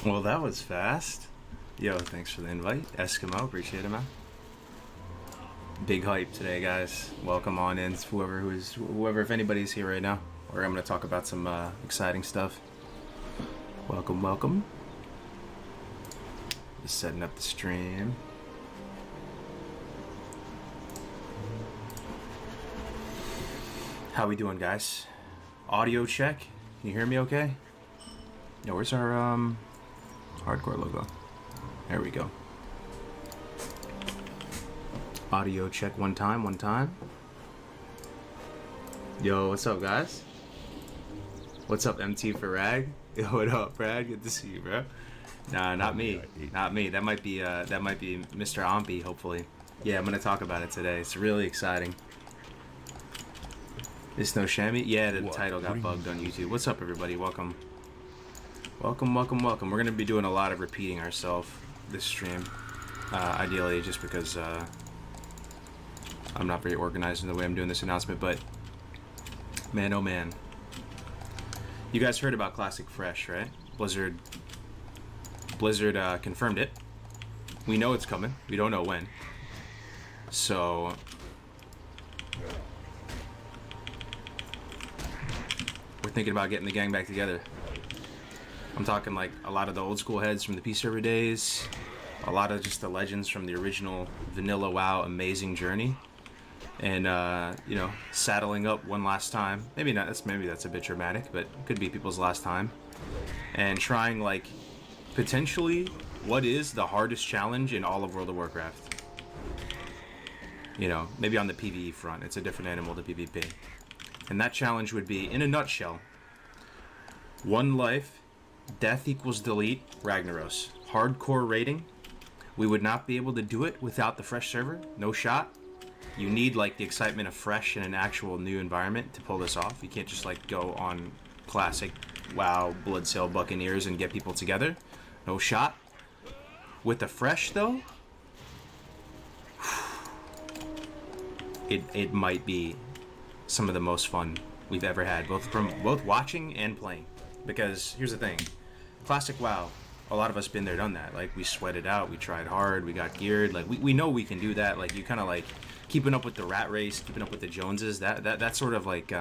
Well, that was fast. Yo, thanks for the invite. Eskimo, appreciate it, man. Big hype today, guys. Welcome on in, whoever, if anybody's here right now. Or I'm going to talk about some exciting stuff. Welcome, welcome. Just setting up the stream. How we doing, guys? Audio check. Can you hear me okay? Yo, where's our hardcore logo? There we go. Audio check one time, one time. Yo, what's up, guys? What's up, MT for Rag? Yo, what up, Brad? Good to see you, bro. Nah, not me. Not me. That might be Mr. Ampy, hopefully. Yeah, I'm gonna talk about it today. It's really exciting. It's no Shammy? Yeah, the title got bugged on YouTube. What's up, everybody? Welcome. Welcome, welcome, welcome. We're gonna be doing a lot of repeating ourselves this stream. Ideally, just because I'm not very organized in the way I'm doing this announcement, but man, oh man. You guys heard about Classic Fresh, right? Blizzard confirmed it. We know it's coming. We don't know when. So we're thinking about getting the gang back together. I'm talking like a lot of the old school heads from the Peace server days, a lot of just the legends from the original vanilla WoW amazing journey, and you know, saddling up one last time. Maybe not. Maybe that's a bit dramatic, but it could be people's last time, and trying like potentially what is the hardest challenge in all of World of Warcraft. You know, maybe on the PvE front, it's a different animal to PvP, and that challenge would be, in a nutshell, one life. Death equals delete, Ragnaros. Hardcore rating. We would not be able to do it without the Fresh server. No shot. You need like the excitement of Fresh in an actual new environment to pull this off. You can't just like go on classic WoW Bloodsail Buccaneers and get people together. No shot. With the Fresh though, it might be some of the most fun we've ever had, both watching and playing. Because here's the thing, classic WoW, a lot of us been there, done that. Like, we sweated out, we tried hard, we got geared. Like, we know we can do that. Like, you kind of like keeping up with the rat race, keeping up with the Joneses. That sort of like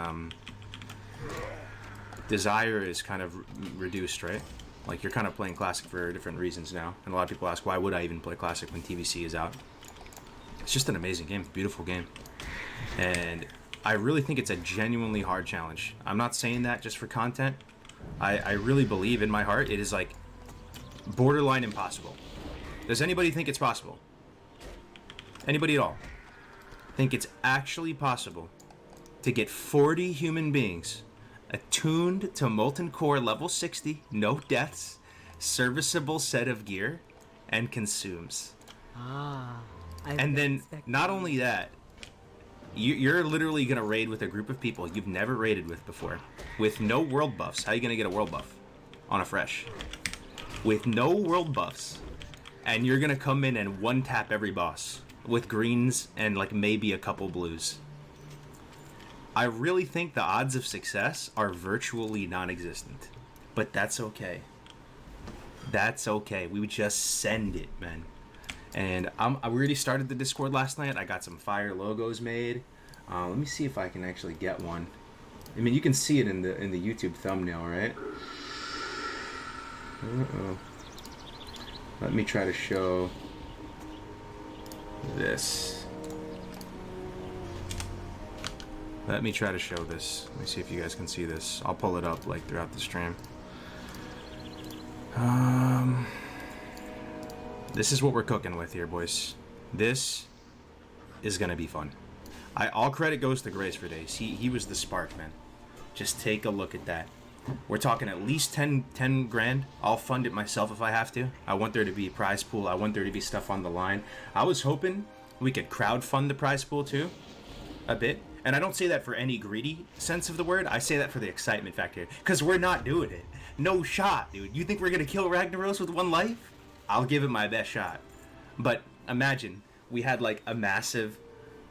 desire is kind of reduced, right? Like, you're kind of playing classic for different reasons now. And a lot of people ask, why would I even play classic when TVC is out? It's just an amazing game, beautiful game, and I really think it's a genuinely hard challenge. I'm not saying that just for content. I really believe in my heart it is like borderline impossible. Does anybody think it's possible? Anybody at all think it's actually possible to get 40 human beings attuned to Molten Core level 60, no deaths, serviceable set of gear, and consumes? And then not only that, you're literally going to raid with a group of people you've never raided with before, with no world buffs. How are you going to get a world buff on a Fresh? With no world buffs, and you're going to come in and one-tap every boss with greens and like maybe a couple blues. I really think the odds of success are virtually non-existent, but that's okay. That's okay. We would just send it, man. And I already started the Discord last night. I got some fire logos made. Let me see if I can actually get one. I mean, you can see it in the YouTube thumbnail, right? Uh-oh. Let me try to show this. Let me try to show this. Let me see if you guys can see this. I'll pull it up like throughout the stream. This is what we're cooking with here, boys. This is gonna be fun. All credit goes to Grace for days. He was the spark, man. Just take a look at that. We're talking at least 10 grand. I'll fund it myself if I have to. I want there to be a prize pool. I want there to be stuff on the line. I was hoping we could crowdfund the prize pool too, a bit. And I don't say that for any greedy sense of the word. I say that for the excitement factor, because we're not doing it. No shot, dude. You think we're gonna kill Ragnaros with one life? I'll give it my best shot. But imagine we had like a massive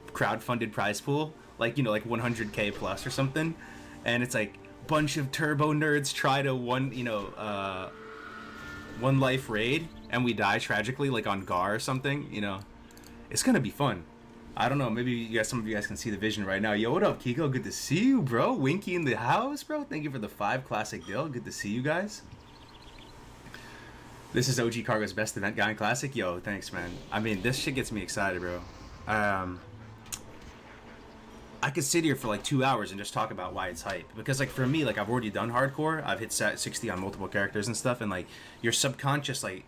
crowdfunded prize pool, like, you know, like 100k plus or something, and it's like bunch of turbo nerds try to one life raid and we die tragically, like on Gar or something, you know, it's gonna be fun. I don't know. Maybe you guys, some of you guys can see the vision right now. Yo, what up, Kiko? Good to see you, bro. Winky in the house, bro. Thank you for the 5 classic deal. Good to see you guys. This is OG Cargo's best event guy in classic. Yo, thanks, man. I mean, this shit gets me excited, bro. I could sit here for like 2 hours and just talk about why it's hype. Because like for me, like I've already done hardcore. I've hit 60 on multiple characters and stuff, and like your subconscious like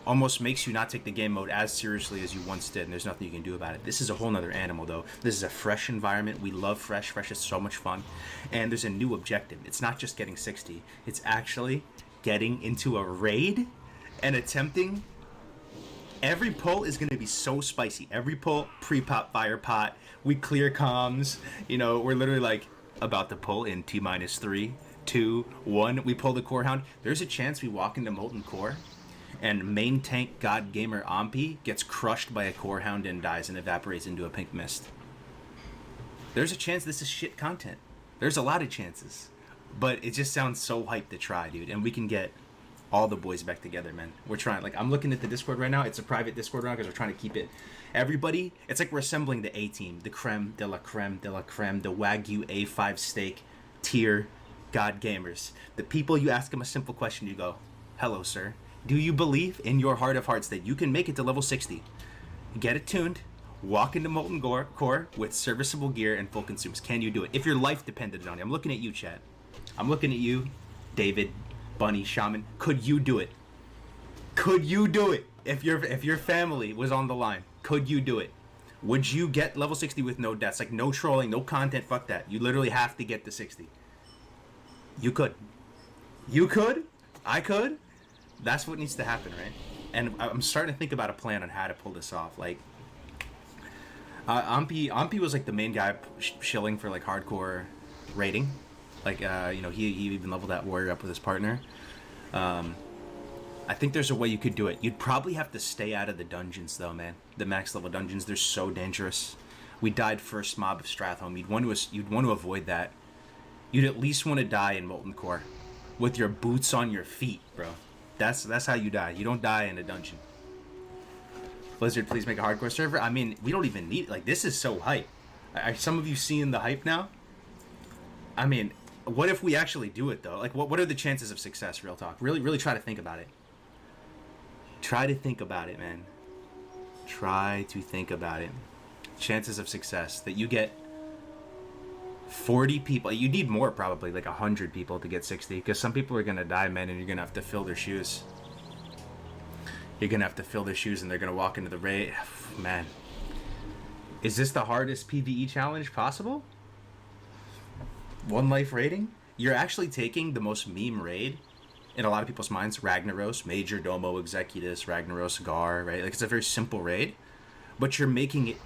almost makes you not take the game mode as seriously as you once did, and there's nothing you can do about it. This is a whole nother animal, though. This is a fresh environment. We love fresh. Fresh is so much fun. And there's a new objective. It's not just getting 60. It's actually getting into a raid and attempting... Every pull is going to be so spicy. Every pull, pre-pop fire pot. We clear comms. You know, we're literally like about to pull in T-minus 3, 2, 1. We pull the core hound. There's a chance we walk into Molten Core and main tank god gamer Ampi gets crushed by a core hound and dies and evaporates into a pink mist. There's a chance this is shit content. There's a lot of chances. But it just sounds so hyped to try, dude. And we can get all the boys back together, man. We're trying. Like, I'm looking at the Discord right now. It's a private Discord right now because we're trying to keep it. Everybody, it's like we're assembling the A-team. The creme de la creme de la creme. The Wagyu A5 steak tier god gamers. The people, you ask them a simple question, you go, hello, sir. Do you believe in your heart of hearts that you can make it to level 60, get it tuned, walk into Molten Core with serviceable gear and full consumes? Can you do it? If your life depended on it. I'm looking at you, chat. I'm looking at you, David, Bunny, Shaman. Could you do it? Could you do it? If your family was on the line, could you do it? Would you get level 60 with no deaths? Like no trolling, no content, fuck that. You literally have to get to 60. You could. You could. I could. That's what needs to happen, right? And I'm starting to think about a plan on how to pull this off. Like, Ampi was like the main guy shilling for like hardcore rating. Like, you know, he even leveled that warrior up with his partner. I think there's a way you could do it. You'd probably have to stay out of the dungeons, though, man. The max level dungeons, they're so dangerous. We died first mob of Stratholme. You'd want to avoid that. You'd at least want to die in Molten Core with your boots on your feet, bro. That's how you die. You don't die in a dungeon. Blizzard, please make a hardcore server. I mean, we don't even need... Like, this is so hype. Some of you seeing the hype now? I mean, what if we actually do it, though? Like, what are the chances of success, real talk? Really try to think about it. Try to think about it, man. Try to think about it. Chances of success. That you get 40 people. You need more, probably, like 100 people to get 60. Because some people are going to die, man, and you're going to have to fill their shoes. You're going to have to fill their shoes, and they're going to walk into the raid. Man. Is this the hardest PvE challenge possible? One life raiding? You're actually taking the most meme raid in a lot of people's minds. Ragnaros, Major Domo Executus, Ragnaros Gar, right? Like, it's a very simple raid. But you're making it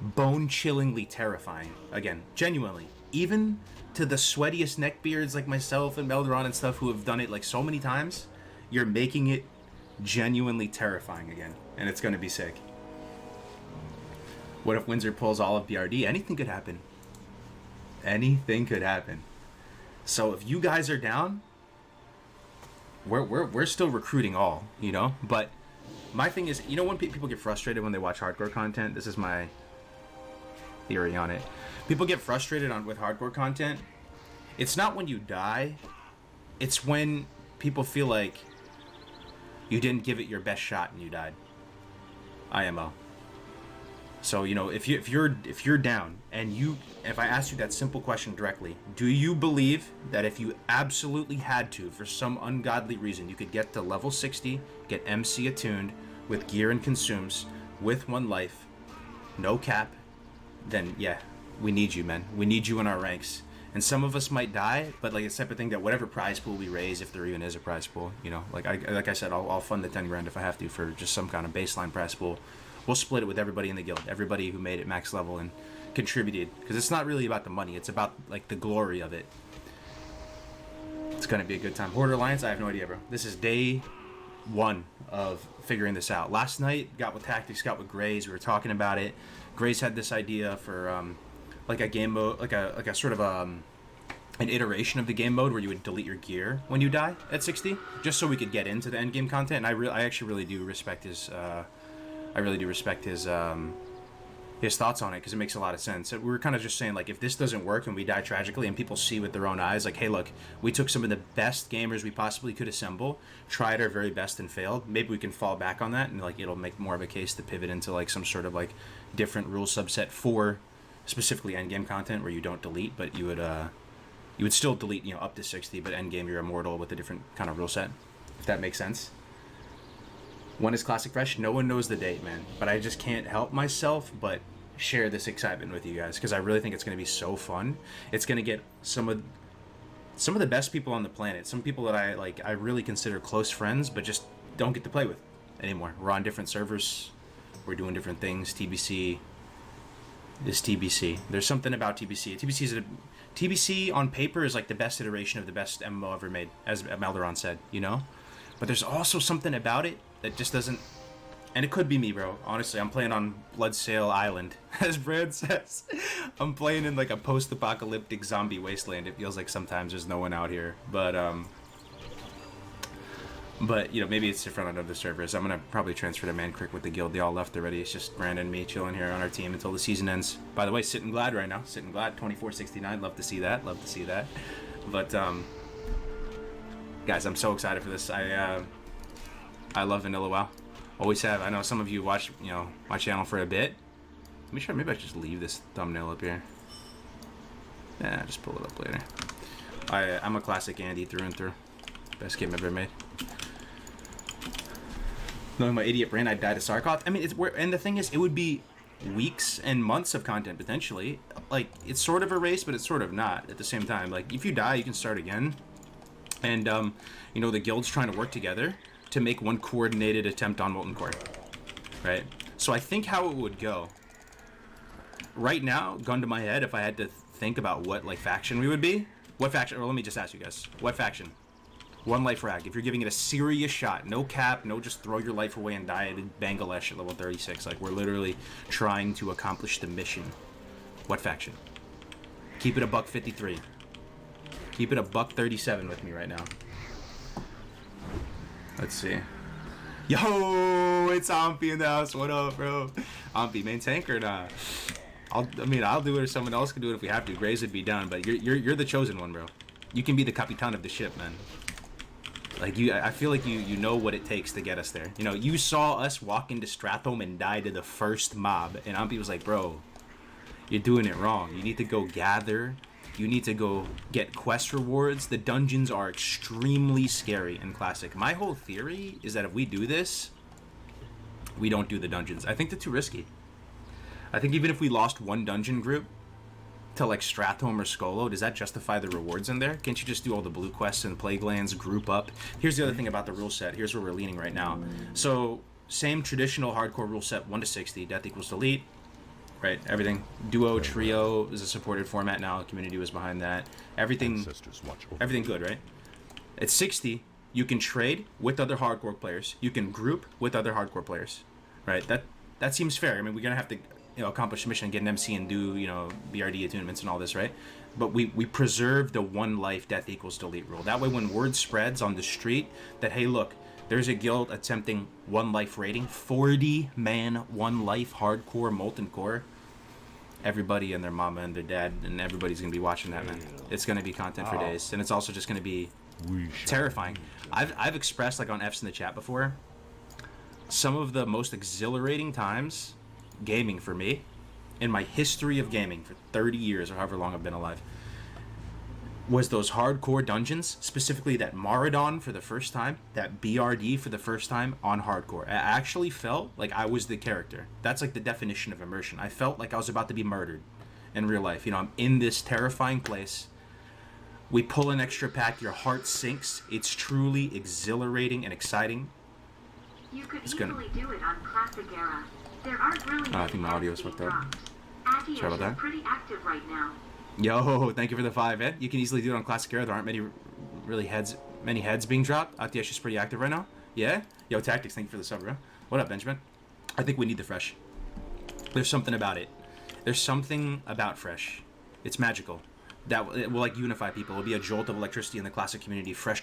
bone-chillingly terrifying. Again, genuinely. Even to the sweatiest neckbeards like myself and Melderon and stuff who have done it like so many times, you're making it genuinely terrifying again. And it's going to be sick. What if Windsor pulls all of BRD? Anything could happen. Anything could happen. So if you guys are down, we're still recruiting all, you know? But my thing is, you know when people get frustrated when they watch hardcore content? This is my theory on it. People get frustrated with hardcore content. It's not when you die. It's when people feel like you didn't give it your best shot and you died. IMO. So, you know, if you're down and if I ask you that simple question directly, do you believe that if you absolutely had to, for some ungodly reason, you could get to level 60, get MC attuned with gear and consumes, with one life, no cap, then yeah, we need you, man. We need you in our ranks. And some of us might die, but like it's the type of thing that whatever prize pool we raise, if there even is a prize pool, you know, like I said, I'll fund the 10 grand if I have to for just some kind of baseline prize pool. We'll split it with everybody in the guild, everybody who made it max level and contributed, because it's not really about the money, it's about like the glory of it. It's gonna be a good time. Horde Alliance, I have no idea, bro. This is day 1 of figuring this out. Last night, got with Tactics, got with Grays, we were talking about it. Grays had this idea for like a game mode, like a sort of an iteration of the game mode where you would delete your gear when you die at 60, just so we could get into the end game content. And I actually really do respect his his thoughts on it, because it makes a lot of sense. We were kind of just saying, like, if this doesn't work and we die tragically and people see with their own eyes, like, hey, look, we took some of the best gamers we possibly could assemble, tried our very best and failed. Maybe we can fall back on that, and like it'll make more of a case to pivot into like some sort of like different rule subset for specifically endgame content where you don't delete, but you would still delete, you know, up to 60, but endgame you're immortal with a different kind of rule set. If that makes sense. When is Classic Fresh? No one knows the date, man. But I just can't help myself but share this excitement with you guys, because I really think it's going to be so fun. It's going to get some of the best people on the planet. Some people that I really consider close friends, but just don't get to play with anymore. We're on different servers. We're doing different things. TBC is TBC. There's something about TBC. TBC on paper is like the best iteration of the best MMO ever made, as Melderon said, you know? But there's also something about it that just doesn't, and it could be me, bro. Honestly, I'm playing on Bloodsail Island, as Brad says. I'm playing in like a post-apocalyptic zombie wasteland. It feels like sometimes there's no one out here, but you know, maybe it's different on other servers. I'm gonna probably transfer to Mancrick with the guild. They all left already. It's just Brandon and me chilling here on our team until the season ends. By the way, sitting glad right now. Sitting glad, 2469. Love to see that. Love to see that. But guys, I'm so excited for this. I love Vanilla WoW. Always have. I know some of you watch, you know, my channel for a bit. Let me try. Maybe I should just leave this thumbnail up here. Yeah, just pull it up later. I'm a classic Andy through and through. Best game ever made. Knowing my idiot brain, I'd die to Sarkoth. I mean, and the thing is, it would be weeks and months of content potentially. Like, it's sort of a race, but it's sort of not at the same time. Like, if you die, you can start again. And you know, the guild's trying to work together to make one coordinated attempt on Molten Core, right? So I think how it would go right now, gun to my head, if I had to think about what like faction we would be, what faction? Or let me just ask you guys, what faction? One life rag. If you're giving it a serious shot, no cap, no just throw your life away and die at Bangladesh at level 36. Like, we're literally trying to accomplish the mission. What faction? Keep it a $153. Keep it a $137 with me right now. Let's see. Yo, it's Ampy in the house. What up, bro? Ampy, main tank or not? I'll do it, or someone else can do it if we have to. Grays would be down, but you're the chosen one, bro. You can be the Capitan of the ship, man. Like, I feel like you know what it takes to get us there. You know, you saw us walk into Strathome and die to the first mob, and Ampy was like, bro, you're doing it wrong. You need to go gather. You need to go get quest rewards. The dungeons are extremely scary in Classic. My whole theory is that if we do this, we don't do the dungeons. I think they're too risky. I think even if we lost one dungeon group to like Strathome or Skolo, does that justify the rewards in there? Can't you just do all the blue quests and Plague Lands, group up? Here's the other thing about the rule set. Here's where we're leaning right now. So, same traditional hardcore rule set, 1 to 60, death equals delete. Right, everything. Duo, trio is a supported format now. Community was behind that. Everything good, right? At 60, you can trade with other hardcore players. You can group with other hardcore players, right? That seems fair. I mean, we're gonna have to, you know, accomplish the mission, get an MC, and do, you know, BRD attunements and all this, right? But we preserve the one life death equals delete rule. That way, when word spreads on the street that, hey, look, there's a guild attempting one life rating, 40-man, one life hardcore Molten Core. Everybody and their mama and their dad and everybody's gonna be watching that, man. It's gonna be content for days, and it's also just gonna be terrifying. I've expressed, like, on F's in the chat before, some of the most exhilarating times gaming for me in my history of gaming for 30 years or however long I've been alive was those hardcore dungeons, specifically that Maradon for the first time, that BRD for the first time on hardcore. I actually felt like I was the character. That's like the definition of immersion. I felt like I was about to be murdered in real life. You know, I'm in this terrifying place. We pull an extra pack, your heart sinks. It's truly exhilarating and exciting. You could easily do it on Classic Era. There aren't really I think my audio is fucked up. Atia's Sorry about that. pretty active right now. Yo, thank you for the 5, Ed. You can easily do it on Classic Era. There aren't many heads being dropped. Atia's is pretty active right now. Yeah? Yo, Tactics, thank you for the sub, bro. What up, Benjamin? I think we need the fresh. There's something about it. There's something about fresh. It's magical. that it will like unify people. It'll be a jolt of electricity in the classic community, fresh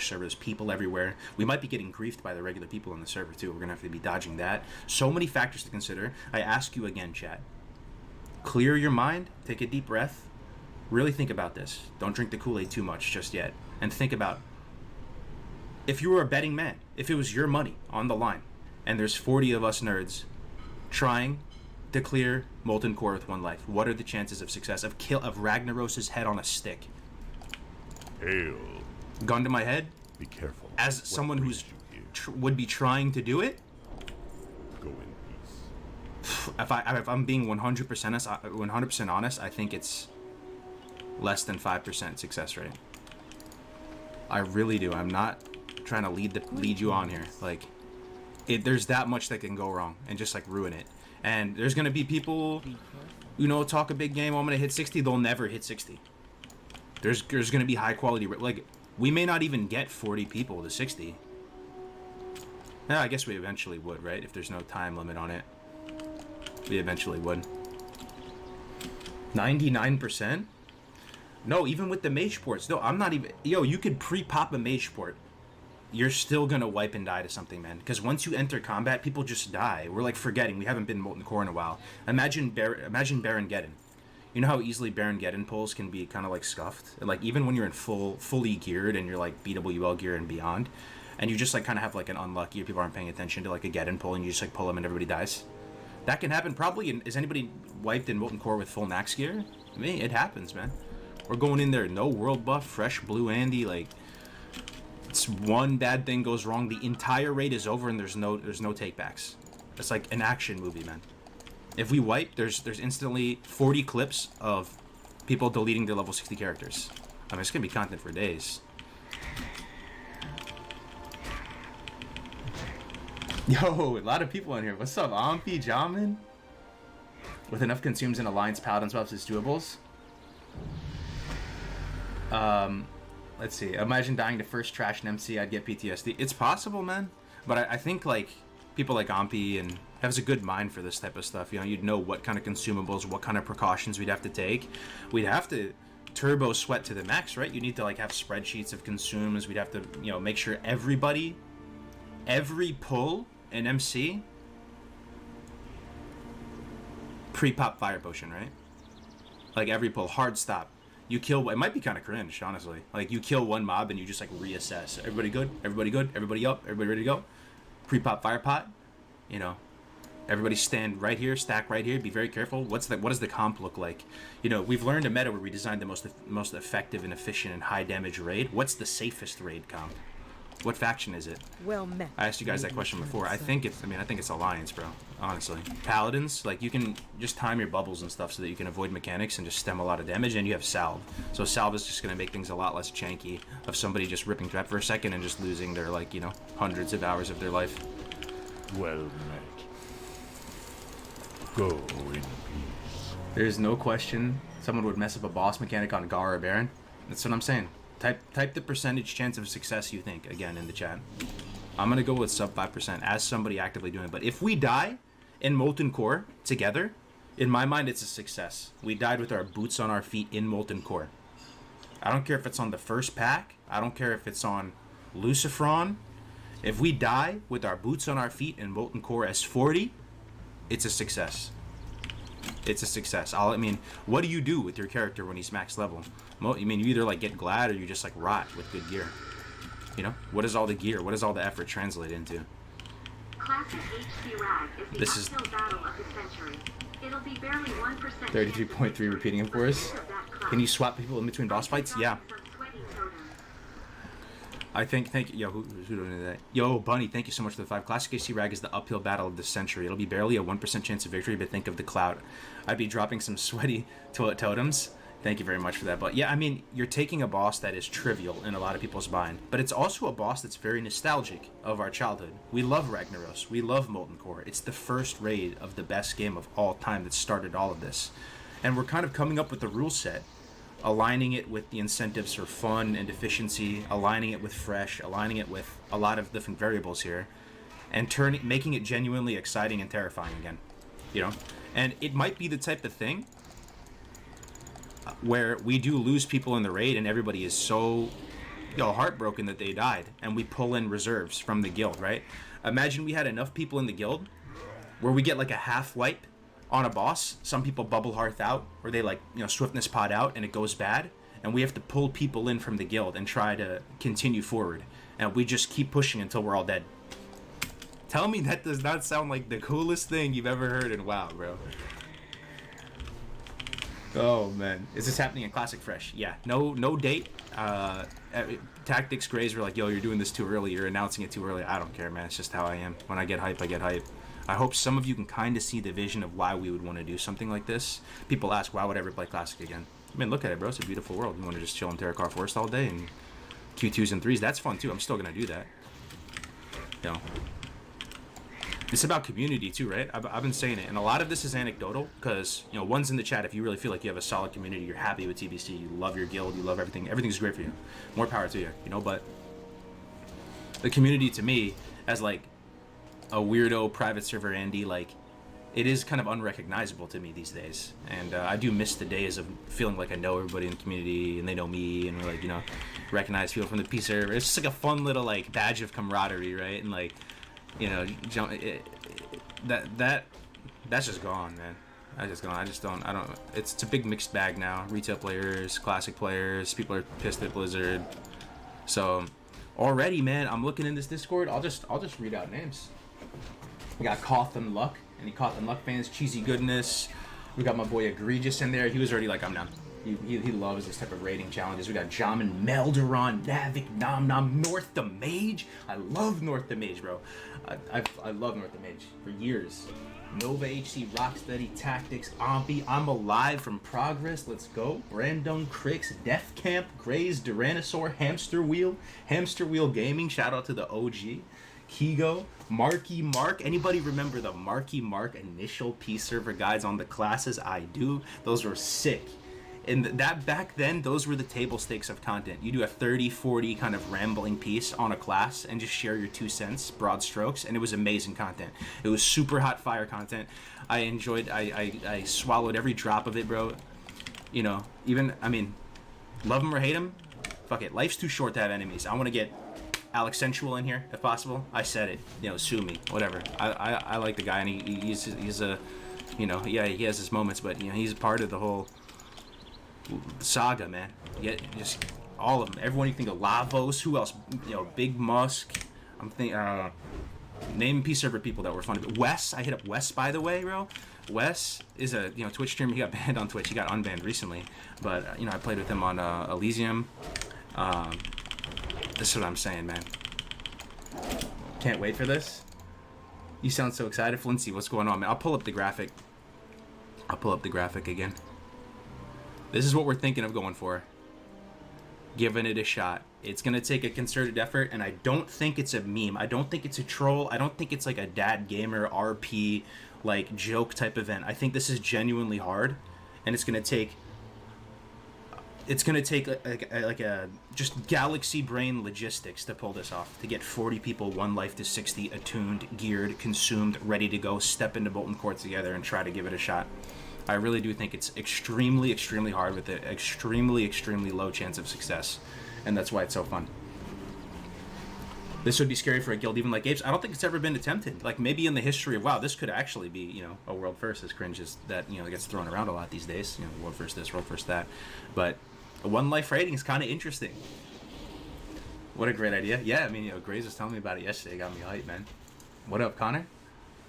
servers, people everywhere. We might be getting griefed by the regular people on the server too. We're gonna have to be dodging that. So many factors to consider. I ask you again, chat. Clear your mind, take a deep breath, really think about this. Don't drink the Kool-Aid too much just yet. And think about, if you were a betting man, if it was your money on the line, and there's 40 of us nerds trying to clear Molten Core with one life, what are the chances of success of Ragnaros' head on a stick? Hail. Gun to my head, Be careful. as someone who's would be trying to do it. Go in peace. If I'm being 100% honest, I think it's less than 5% success rate. I really do. I'm not trying to lead you on here. Like, there's that much that can go wrong and just like ruin it. And there's gonna be people, talk a big game. Oh, I'm gonna hit 60. They'll never hit 60. There's gonna be high quality. Like, we may not even get 40 people to 60. Yeah, I guess we eventually would, right? If there's no time limit on it, we eventually would. 99%? No, even with the mage ports. No, I'm not even. Yo, you could pre-pop a mage port. You're still gonna wipe and die to something, man. Because once you enter combat, people just die. We're like forgetting. We haven't been Molten Core in a while. Imagine Baron Geddon. You know how easily Baron Geddon pulls can be kind of like scuffed? And like even when you're in fully geared and you're like BWL gear and beyond, and you just like kind of have like an unlucky, or people aren't paying attention to like a Geddon pull, and you just like pull them and everybody dies. That can happen probably. Is anybody wiped in Molten Core with full max gear? I mean, it happens, man. We're going in there, no world buff, fresh blue Andy, like it's one bad thing goes wrong, the entire raid is over and there's no takebacks. It's like an action movie, man. If we wipe, there's instantly 40 clips of people deleting their level 60 characters. I mean, it's gonna be content for days. Yo, a lot of people in here. What's up, Ampi, Shaman? With enough consumes in Alliance Paladins buffs, it's doables. Let's see. Imagine dying to first trash in MC. I'd get PTSD. It's possible, man. But I think like people like Ampi and has a good mind for this type of stuff. You'd know what kind of consumables, what kind of precautions we'd have to take. We'd have to turbo sweat to the max, right? You need to like have spreadsheets of consumes. We'd have to make sure every pull in MC pre-pop fire potion, right? Like every pull, hard stop. You kill, it might be kind of cringe, honestly. Like, you kill one mob and you just, like, reassess. Everybody good? Everybody good? Everybody up? Everybody ready to go? Pre-pop fire pot. Everybody stand right here, stack right here. Be very careful. What does the comp look like? We've learned a meta where we designed the most effective and efficient and high damage raid. What's the safest raid comp? What faction is it? Well met. I asked you guys that question before. I think it's Alliance, bro. Honestly, Paladins, like, you can just time your bubbles and stuff so that you can avoid mechanics and just stem a lot of damage. And you have Salve, so Salve is just gonna make things a lot less janky of somebody just ripping threat for a second and just losing their hundreds of hours of their life. Well met. Go in peace. There's no question someone would mess up a boss mechanic on Gar or Baron. That's what I'm saying. Type the percentage chance of success you think again in the chat. I'm gonna go with sub 5% as somebody actively doing it. But if we die in Molten Core together, in my mind it's a success. We died with our boots on our feet in Molten Core. I don't care if it's on the first pack. I don't care if it's on Lucifron. If we die with our boots on our feet in Molten Core as 40, it's a success. It's a success. What do you do with your character when he's max level? You either like get glad or you just like rot with good gear. What is all the gear? What does all the effort translate into? Classic HC Rag is the uphill battle of the century. It'll be barely 1% 33.3 repeating it for us. Can you swap people in between boss fights? Yeah. I think, thank you. Yo, who doing that? Yo, Bunny, thank you so much for the 5. Classic AC Rag is the uphill battle of the century. It'll be barely a 1% chance of victory, but think of the clout. I'd be dropping some sweaty totems. Thank you very much for that. But yeah, you're taking a boss that is trivial in a lot of people's mind, but it's also a boss that's very nostalgic of our childhood. We love Ragnaros. We love Molten Core. It's the first raid of the best game of all time that started all of this. And we're kind of coming up with the rule set, aligning it with the incentives for fun and efficiency, aligning it with fresh, aligning it with a lot of different variables here, and making it genuinely exciting and terrifying again. And it might be the type of thing where we do lose people in the raid and everybody is so heartbroken that they died, and we pull in reserves from the guild, right? Imagine we had enough people in the guild where we get like a half wipe on a boss. Some people bubble hearth out, or they like swiftness pod out, and it goes bad, and we have to pull people in from the guild and try to continue forward, and we just keep pushing until we're all dead. Tell me that does not sound like the coolest thing you've ever heard in WoW, bro. Oh man, is this happening in Classic Fresh? Yeah, no date. Tactics Grays were like, yo, you're doing this too early, you're announcing it too early. I don't care, man, it's just how I am. When I get hype, I get hype. I hope some of you can kind of see the vision of why we would want to do something like this. People ask, why would I ever play Classic again? I mean, look at it, bro, it's a beautiful world. You want to just chill in Terracar Forest all day and Q2s and 3s, that's fun too. I'm still gonna do that. It's about community too, right? I've been saying it, and a lot of this is anecdotal because one's in the chat. If you really feel like you have a solid community, you're happy with TBC, you love your guild, you love everything, everything's great for you. More power to you, But the community to me, as like a weirdo private server Andy, like it is kind of unrecognizable to me these days, and I do miss the days of feeling like I know everybody in the community and they know me, and we're like recognize people from the P server. It's just like a fun little like badge of camaraderie, right? And like. That's just gone, man. That's just gone. I don't. It's a big mixed bag now. Retail players, classic players. People are pissed at Blizzard. So already, man, I'm looking in this Discord. I'll just read out names. We got Koth and Luck. Any Koth and Luck fans? Cheesy Goodness. We got my boy Egregious in there. He was already like, I'm down. He loves this type of raiding challenges. We got Shaman, Melderon, Navik, Nom Nom, North the Mage. I love North the Mage, bro. I love North the Mage for years. Nova HC, Rocksteady, Tactics, Ompi, I'm Alive from Progress, let's go. Brandon, Crix, Death Camp, Grays, Duranosaur, Hamster Wheel Gaming, shout out to the OG. Kigo, Marky Mark. Anybody remember the Marky Mark initial P server guides on the classes? I do. Those were sick. And that back then, those were the table stakes of content. You do a 30-40 kind of rambling piece on a class and just share your 2 cents, broad strokes, and it was amazing content. It was super hot fire content. I enjoyed, I swallowed every drop of it, bro. Even, love him or hate him, fuck it. Life's too short to have enemies. I want to get Alex Sensual in here, if possible. I said it. Sue me, whatever. I like the guy, and he's a, yeah, he has his moments, but, he's part of the whole saga, man. Yeah, just all of them. Everyone you think of. Lavos. Who else? Big Musk. I'm thinking. Name P server people that were fun. Wes. I hit up Wes, by the way, bro. Wes is a Twitch streamer. He got banned on Twitch. He got unbanned recently, but I played with him on Elysium. This is what I'm saying, man. Can't wait for this. You sound so excited, Flincy. What's going on, man? I'll pull up the graphic. Again. This is what we're thinking of going for. Giving it a shot. It's going to take a concerted effort, and I don't think it's a meme. I don't think it's a troll. I don't think it's like a dad gamer RP like joke type event. I think this is genuinely hard, and it's going to take like a just galaxy brain logistics to pull this off, to get 40 people, 1 life to 60, attuned, geared, consumed, ready to go, step into Molten Core together and try to give it a shot. I really do think it's extremely, extremely hard with an extremely, extremely low chance of success. And that's why it's so fun. This would be scary for a guild even like Apes. I don't think it's ever been attempted. Like, maybe in the history of WoW, this could actually be, a world first, as cringe as that, gets thrown around a lot these days. World first this, world first that. But a 1 life rating is kind of interesting. What a great idea. Yeah, Grays was telling me about it yesterday. Got me hyped, man. What up, Connor?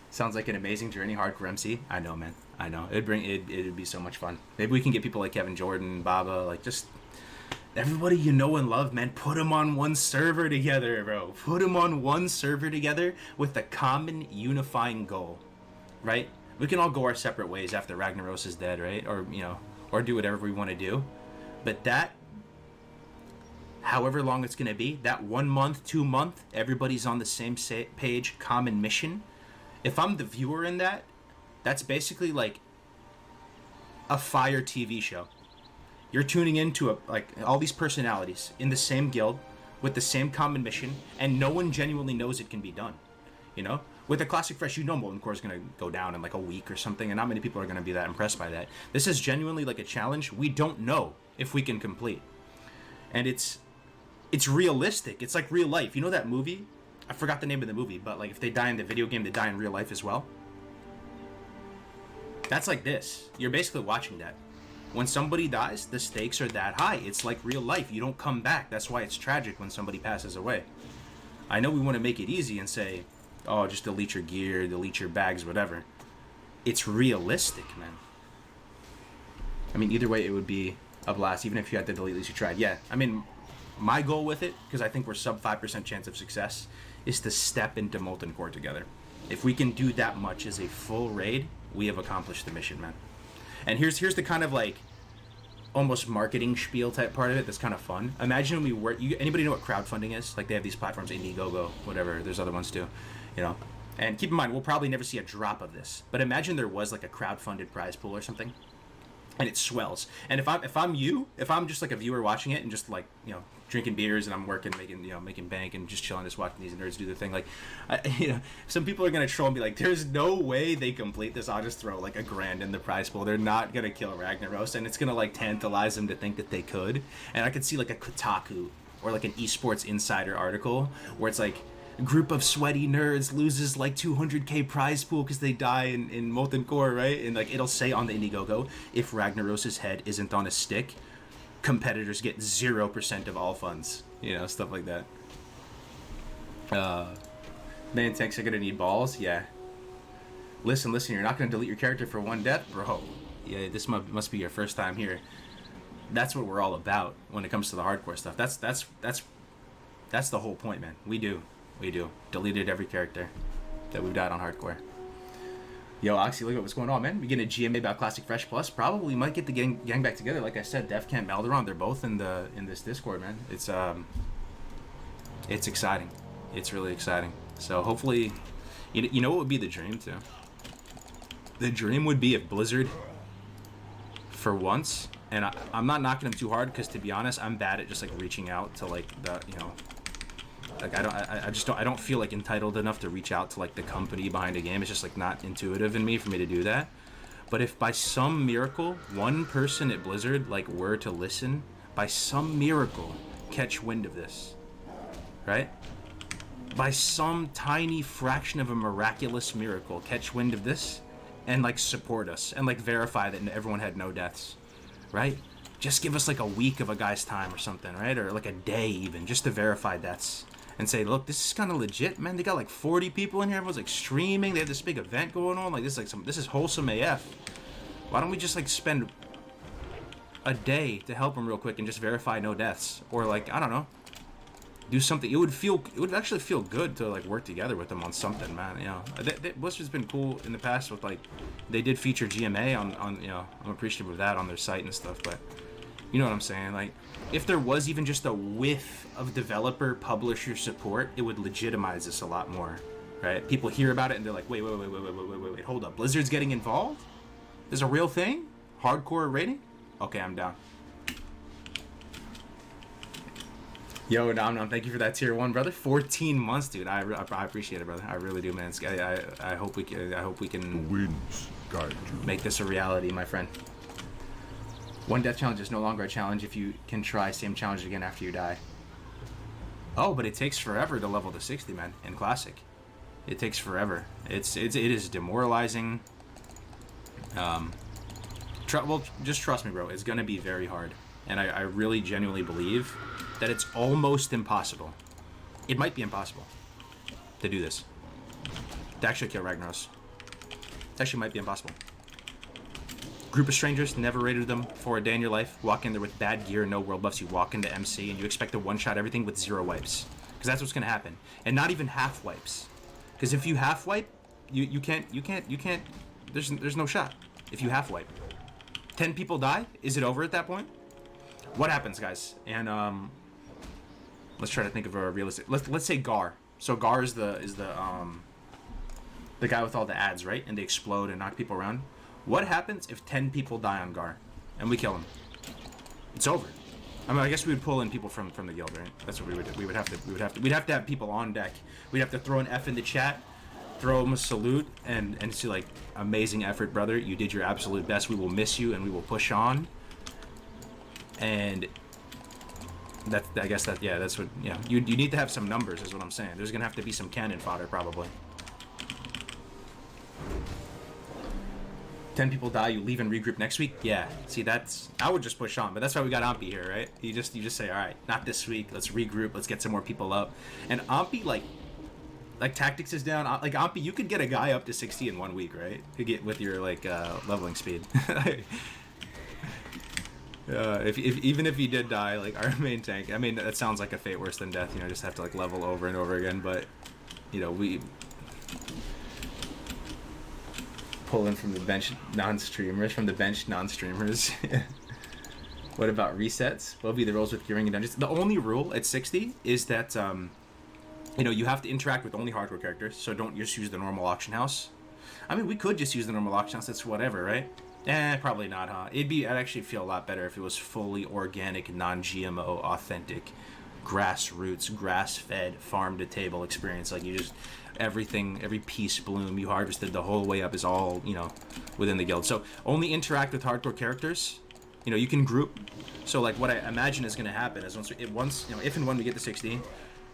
Sounds like an amazing journey, hardcore MC. I know, man. I know. It'd be so much fun. Maybe we can get people like Kevin Jordan, Baba, like just everybody you know and love, man. Put them on one server together, bro. Put them on one server together with a common unifying goal, right? We can all go our separate ways after Ragnaros is dead, right? Or do whatever we want to do. But that, however long it's going to be, that 1 month, 2 month, everybody's on the same page, common mission. If I'm the viewer in that, that's basically like a fire TV show. You're tuning into all these personalities in the same guild with the same common mission, and no one genuinely knows it can be done. With a classic fresh, you know Molten Core is going to go down in like a week or something, and not many people are going to be that impressed by that. This is genuinely like a challenge we don't know if we can complete. And it's realistic. It's like real life. You know that movie? I forgot the name of the movie, but like if they die in the video game, they die in real life as well. That's like this. You're basically watching that. When somebody dies, the stakes are that high. It's like real life. You don't come back. That's why it's tragic when somebody passes away. I know we want to make it easy and say, oh, just delete your gear, delete your bags, whatever. It's realistic, man. I mean, either way, it would be a blast, even if you had to delete, at least you tried. Yeah, I mean, my goal with it, because I think we're sub 5% chance of success, is to step into Molten Core together. If we can do that much as a full raid, we have accomplished the mission, man. And here's the kind of like almost marketing spiel type part of it that's kind of fun. Imagine we were, anybody know what crowdfunding is? Like they have these platforms, Indiegogo, whatever. There's other ones too, you know. And keep in mind, we'll probably never see a drop of this. But imagine there was like a crowdfunded prize pool or something, and it swells. And if I'm just like a viewer watching it and just like, you know, drinking beers and I'm working, making bank and just chilling, just watching these nerds do their thing. Like, some people are gonna troll and be like, "There's no way they complete this. I'll just throw like $1,000 in the prize pool. They're not gonna kill Ragnaros, and it's gonna like tantalize them to think that they could." And I could see like a Kotaku or like an esports insider article where it's like, a group of sweaty nerds loses like 200k prize pool because they die in Molten Core, right? And like it'll say on the Indiegogo, if Ragnaros's head isn't on a stick, competitors get 0% of all funds. You know, stuff like that. Man, tanks are gonna need balls. Yeah. Listen, you're not gonna delete your character for one death, bro. Yeah, this must be your first time here. That's what we're all about when it comes to the hardcore stuff. That's the whole point, man. We do. Deleted every character that we've died on hardcore. Yo, Oxy, look at what's going on, man. We getting a GMA about Classic Fresh Plus. Probably might get the gang back together. Like I said, Def Camp Malderon, they're both in this Discord, man. It's exciting. It's really exciting. So hopefully, you know what would be the dream too? The dream would be if Blizzard, for once, and I'm not knocking them too hard because to be honest, I'm bad at just like reaching out to like the, you know, like I don't feel like entitled enough to reach out to like the company behind a game. It's just like not intuitive in me for me to do that. But if by some miracle one person at Blizzard like were to listen, by some miracle catch wind of this, right? By some tiny fraction of a miraculous miracle catch wind of this and like support us and like verify that everyone had no deaths, right? Just give us like a week of a guy's time or something, right? Or like a day even, just to verify deaths. And say, look, this is kind of legit, man. They got like 40 people in here. Everyone's like streaming. They have this big event going on. Like this is wholesome AF. Why don't we just like spend a day to help them real quick and just verify no deaths, or like I don't know, do something. It would actually feel good to like work together with them on something, man. You know, Blizzard's been cool in the past with like they did feature GMA on you know, I'm appreciative of that on their site and stuff, but you know what I'm saying? Like, if there was even just a whiff of developer publisher support, it would legitimize this a lot more, right? People hear about it and they're like, wait, hold up, Blizzard's getting involved? There's a real thing? Hardcore rating? Okay, I'm down. Yo, Nom, thank you for that tier 1, brother. 14 months, dude. I appreciate it, brother. I really do, man. I hope we can Winds guide you. make this a reality, my friend. One death challenge is no longer a challenge if you can try same challenge again after you die. Oh, but it takes forever to level to 60, man, in Classic. It takes forever. It is demoralizing. Well, just trust me, bro. It's gonna be very hard. And I really genuinely believe that it's almost impossible. It might be impossible to do this. To actually kill Ragnaros. It actually might be impossible. Group of strangers, never raided them for a day in your life. Walk in there with bad gear, no world buffs. You walk into MC and you expect to one-shot everything with 0 wipes. Because that's what's going to happen. And not even half wipes. Because if you half wipe, you can't, there's no shot if you half wipe. 10 people die? Is it over at that point? What happens, guys? And let's try to think of a realistic. Let's say Gar. So Gar is the guy with all the ads, right? And they explode and knock people around. What happens if 10 people die on Gar and we kill him? It's over. I mean, I guess we would pull in people from the guild, right? That's what we would do. We'd have to have people on deck. We'd have to throw an F in the chat. throw him a salute and see like, amazing effort, brother. You did your absolute best. We will miss you and we will push on. And I guess that's what, you need to have some numbers is what I'm saying. There's gonna have to be some cannon fodder probably. 10 people die, you leave and regroup next week? Yeah. See, I would just push on, but that's why we got Ampi here, right? You just say, all right, not this week. Let's regroup. Let's get some more people up. And Ampi, like tactics is down. Like Ampi, you could get a guy up to 60 in 1 week, right? To get with your like leveling speed. Even if he did die, like our main tank. I mean, that sounds like a fate worse than death. Just have to like level over and over again. But we. Pulling from the bench non-streamers. What about resets? What will be the rules with gearing and dungeons? The only rule at 60 is that you have to interact with only hardcore characters, so don't just use the normal auction house. I mean, we could just use the normal auction house, that's whatever, right? Probably not, huh? I'd actually feel a lot better if it was fully organic, non-GMO, authentic, grassroots, grass-fed, farm-to-table experience. Like, you just... everything, every piece bloom you harvested the whole way up is all, within the guild. So only interact with hardcore characters. You can group. So like what I imagine is going to happen is if and when we get to 60,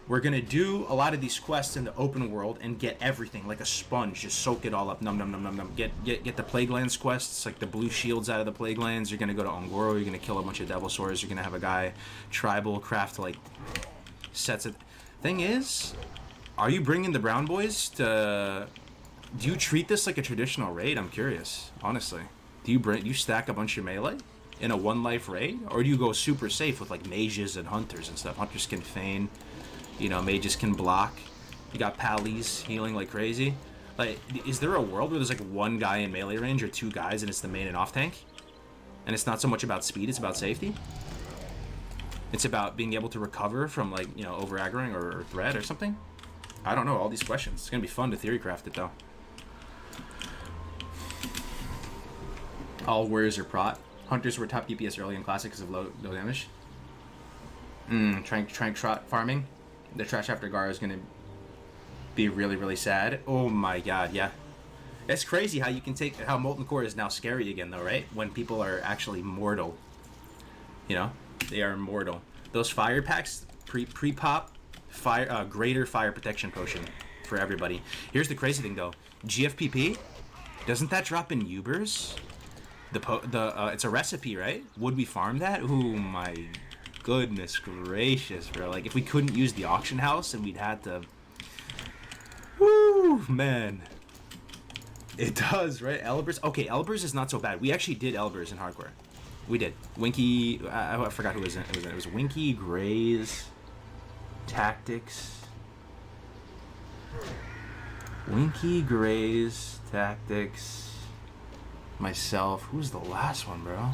we're going to do a lot of these quests in the open world and get everything like a sponge, just soak it all up. Num num num num num. Get the Plague Lands quests, like the blue shields out of the Plague Lands. You're going to go to Ongoro, you're going to kill a bunch of devil swords, you're going to have a guy tribal craft like sets it. Thing is, are you bringing the brown boys to... Do you treat this like a traditional raid? I'm curious, honestly. Do you stack a bunch of melee in a 1-life raid? Or do you go super safe with like mages and hunters and stuff? Hunters can feign, mages can block. You got pallies healing like crazy. Like, is there a world where there's like one guy in melee range or two guys and it's the main and off tank? And it's not so much about speed, it's about safety? It's about being able to recover from like, over aggroing or threat or something? I don't know, all these questions. It's gonna be fun to theory craft it though. All warriors are prot. Hunters were top DPS early in classic because of low damage. Trank trot farming. The trash after Gar is gonna be really, really sad. Oh my god, yeah. It's crazy how you can take how Molten Core is now scary again though, right? When people are actually mortal. They are mortal. Those fire packs pre-pop fire greater fire protection potion for everybody. Here's the crazy thing though. GFPP, doesn't that drop in Ubers? It's a recipe, right? Would we farm that? Oh my goodness gracious, bro. Like if we couldn't use the auction house and we'd had to... Woo, man. It does, right? Elbers. Okay, Elbers is not so bad. We actually did Elbers in hardcore. We did. Winky, I forgot who was in it. It was Winky, Grays, Tactics. Winky, Grays, Tactics, myself. Who's the last one, bro?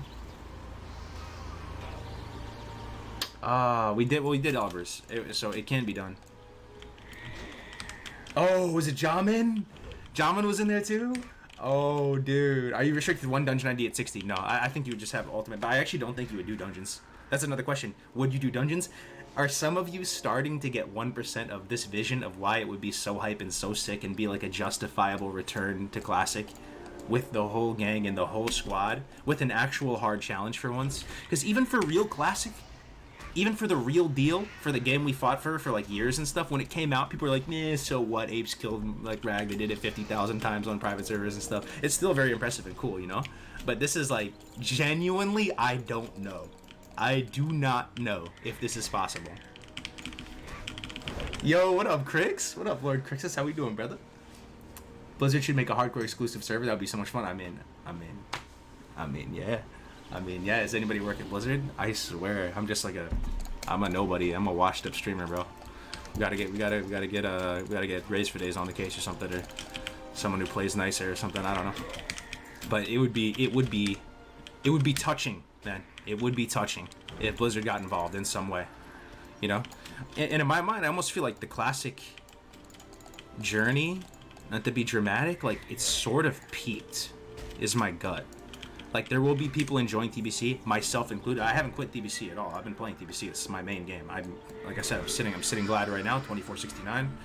We did Elbers, so it can be done. Oh, was it Shaman? Shaman was in there too? Oh, dude. Are you restricted to one dungeon ID at 60? No, I think you would just have ultimate, but I actually don't think you would do dungeons. That's another question. Would you do dungeons? Are some of you starting to get 1% of this vision of why it would be so hype and so sick and be like a justifiable return to Classic with the whole gang and the whole squad with an actual hard challenge for once? Because even for real Classic, even for the real deal, for the game we fought for like years and stuff, when it came out, people were like, meh, so what? Apes killed like Rag. They did it 50,000 times on private servers and stuff. It's still very impressive and cool, But this is like, genuinely, I don't know. I do not know if this is possible. Yo, what up, Crix? What up, Lord Crixus? How we doing, brother? Blizzard should make a hardcore exclusive server. That would be so much fun. I mean, yeah. Does anybody work at Blizzard? I swear, I'm a nobody. I'm a washed up streamer, bro. We gotta get raised for days on the case or something, or someone who plays nicer or something. I don't know. But it would be touching, man. It would be touching if Blizzard got involved in some way, And in my mind, I almost feel like the Classic journey, not to be dramatic, like it's sort of peaked, is my gut. Like, there will be people enjoying TBC, myself included. I haven't quit TBC at all. I've been playing TBC. It's my main game. Like I said, I'm sitting glad right now, 2469.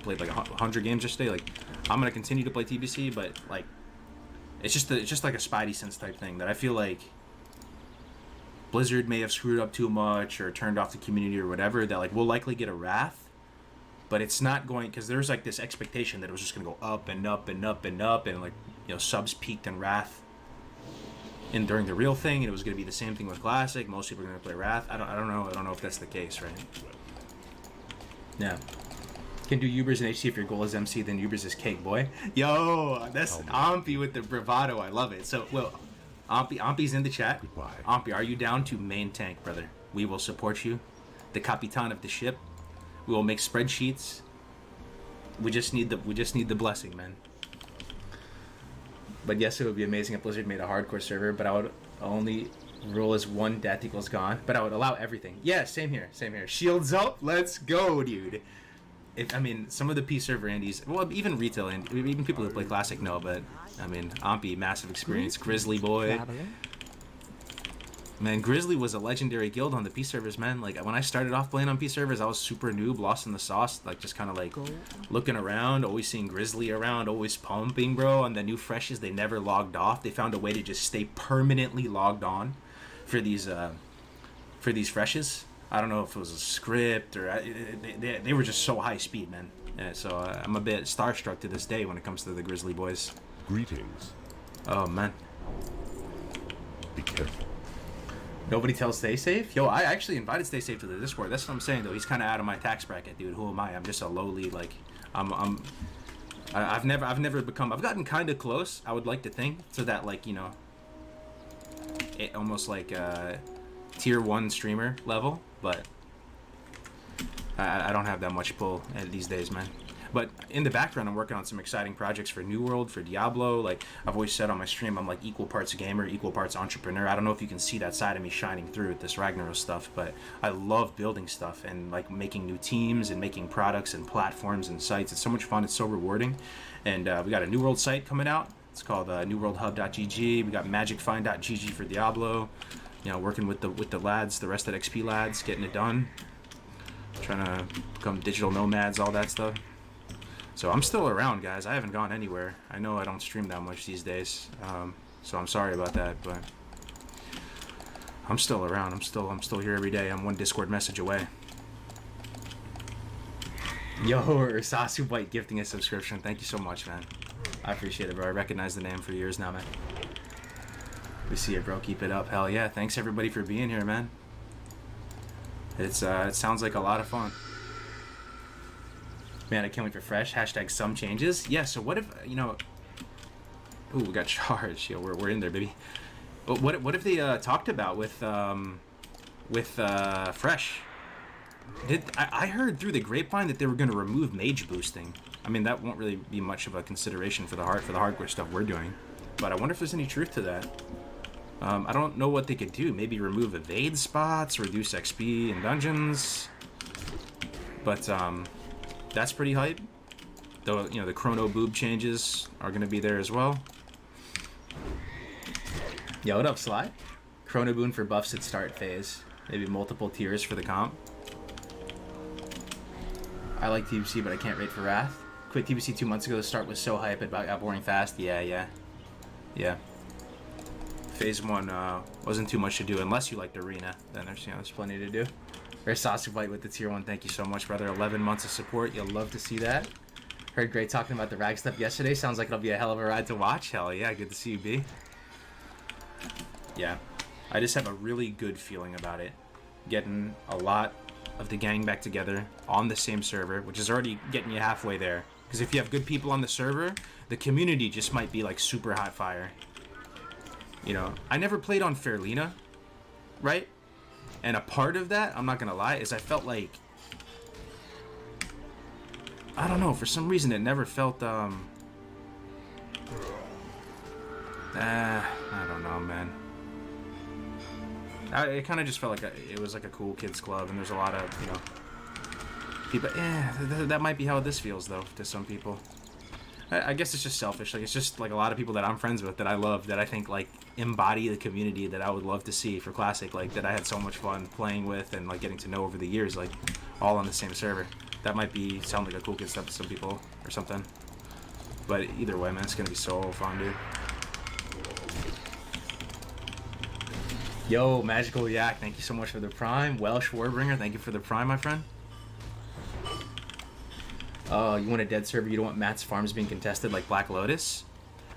Played like 100 games yesterday. Like, I'm gonna continue to play TBC, but like, it's just like a Spidey sense type thing that I feel like Blizzard may have screwed up too much or turned off the community or whatever. That like we'll likely get a wrath, but it's not going, because there's like this expectation that it was just gonna go up and up and up and up, and like, subs peaked in Wrath and during the real thing, and it was going to be the same thing with Classic. Most people are going to play Wrath. I don't know if that's the case, right? Yeah. Can do Ubers and HC if your goal is MC, then Ubers is cake, boy. Yo, that's Ampy with the bravado. I love it. So, well, Ampy's in the chat. Goodbye. Ampy, are you down to main tank, brother? We will support you. The Capitan of the ship. We will make spreadsheets. We just need the blessing, man. But yes, it would be amazing if Blizzard made a hardcore server, but I would only rule as one death equals gone, but I would allow everything. Yeah, same here. Shields up, let's go, dude. Some of the P server Andies, well, even retail and even people who play Classic know, but Ampy, massive experience. Grizzly boy. Man, Grizzly was a legendary guild on the P servers, man. Like, when I started off playing on P servers, I was super noob, lost in the sauce, like, just kind of, like, looking around, always seeing Grizzly around, always pumping, bro. On the new freshes, they never logged off. They found a way to just stay permanently logged on for these freshes. I don't know if it was a script or... They were just so high speed, man. Yeah, so I'm a bit starstruck to this day when it comes to the Grizzly boys. Greetings. Oh, man. Be careful. Nobody tells Stay Safe? Yo, I actually invited Stay Safe to the Discord. That's what I'm saying, though. He's kind of out of my tax bracket, dude. Who am I? I'm just a lowly, like, I've never become... I've gotten kind of close, I would like to think, to that, like, almost like tier 1 streamer level, but I don't have that much pull these days, man. But in the background, I'm working on some exciting projects for New World, for Diablo. Like, I've always said on my stream, I'm like equal parts gamer, equal parts entrepreneur. I don't know if you can see that side of me shining through with this Ragnaros stuff, but I love building stuff and like making new teams and making products and platforms and sites. It's so much fun. It's so rewarding. And we got a New World site coming out. It's called newworldhub.gg. We got magicfind.gg for Diablo. Working with the lads, the rest of XP lads, getting it done. Trying to become digital nomads, all that stuff. So I'm still around, guys. I haven't gone anywhere. I know I don't stream that much these days, so I'm sorry about that, but I'm still around. I'm still here every day. I'm one Discord message away. Yo, Ursasu Bite gifting a subscription. Thank you so much, man. I appreciate it, bro. I recognize the name for years now, man. We see it, bro. Keep it up. Hell yeah. Thanks everybody for being here, man. It sounds like a lot of fun. Man, I can't wait for fresh. Hashtag some changes. Yeah, so what if, ooh, we got charged. Yo, we're in there, baby. But what if they talked about with fresh? I heard through the grapevine that they were going to remove mage boosting. That won't really be much of a consideration for the hardcore stuff we're doing. But I wonder if there's any truth to that. I don't know what they could do. Maybe remove evade spots, reduce XP in dungeons. But that's pretty hype. Though, the chrono boob changes are going to be there as well. Yo, what up, Sly? Chrono boon for buffs at start phase. Maybe multiple tiers for the comp. I like TBC, but I can't rate for Wrath. Quit TBC 2 months ago. The start was so hype, it got boring fast. Yeah. Phase 1 wasn't too much to do, unless you liked Arena. Then there's plenty to do. There's Sasu Bite with the tier 1. Thank you so much, brother. 11 months of support. You'll love to see that. Heard great talking about the rag stuff yesterday. Sounds like it'll be a hell of a ride to watch. Hell yeah, good to see you, B. Yeah, I just have a really good feeling about it. Getting a lot of the gang back together on the same server, which is already getting you halfway there. Because if you have good people on the server, the community just might be like super hot fire. I never played on Fairlina, right? And a part of that, I'm not gonna lie, is I felt like, I don't know, for some reason it never felt, I don't know, man. It kind of just felt like it was like a cool kids club, and there's a lot of, people, that might be how this feels, though, to some people. I guess it's just selfish. Like, it's just like a lot of people that I'm friends with that I love, that I think like embody the community that I would love to see for Classic, like that I had so much fun playing with and like getting to know over the years, like all on the same server. That might be sound like a cool kid stuff to some people or something. But either way, man, it's gonna be so fun, dude. Yo, Magical Yak, thank you so much for the Prime. Welsh Warbringer, thank you for the Prime, my friend. You want a dead server, you don't want Matt's farms being contested like Black Lotus?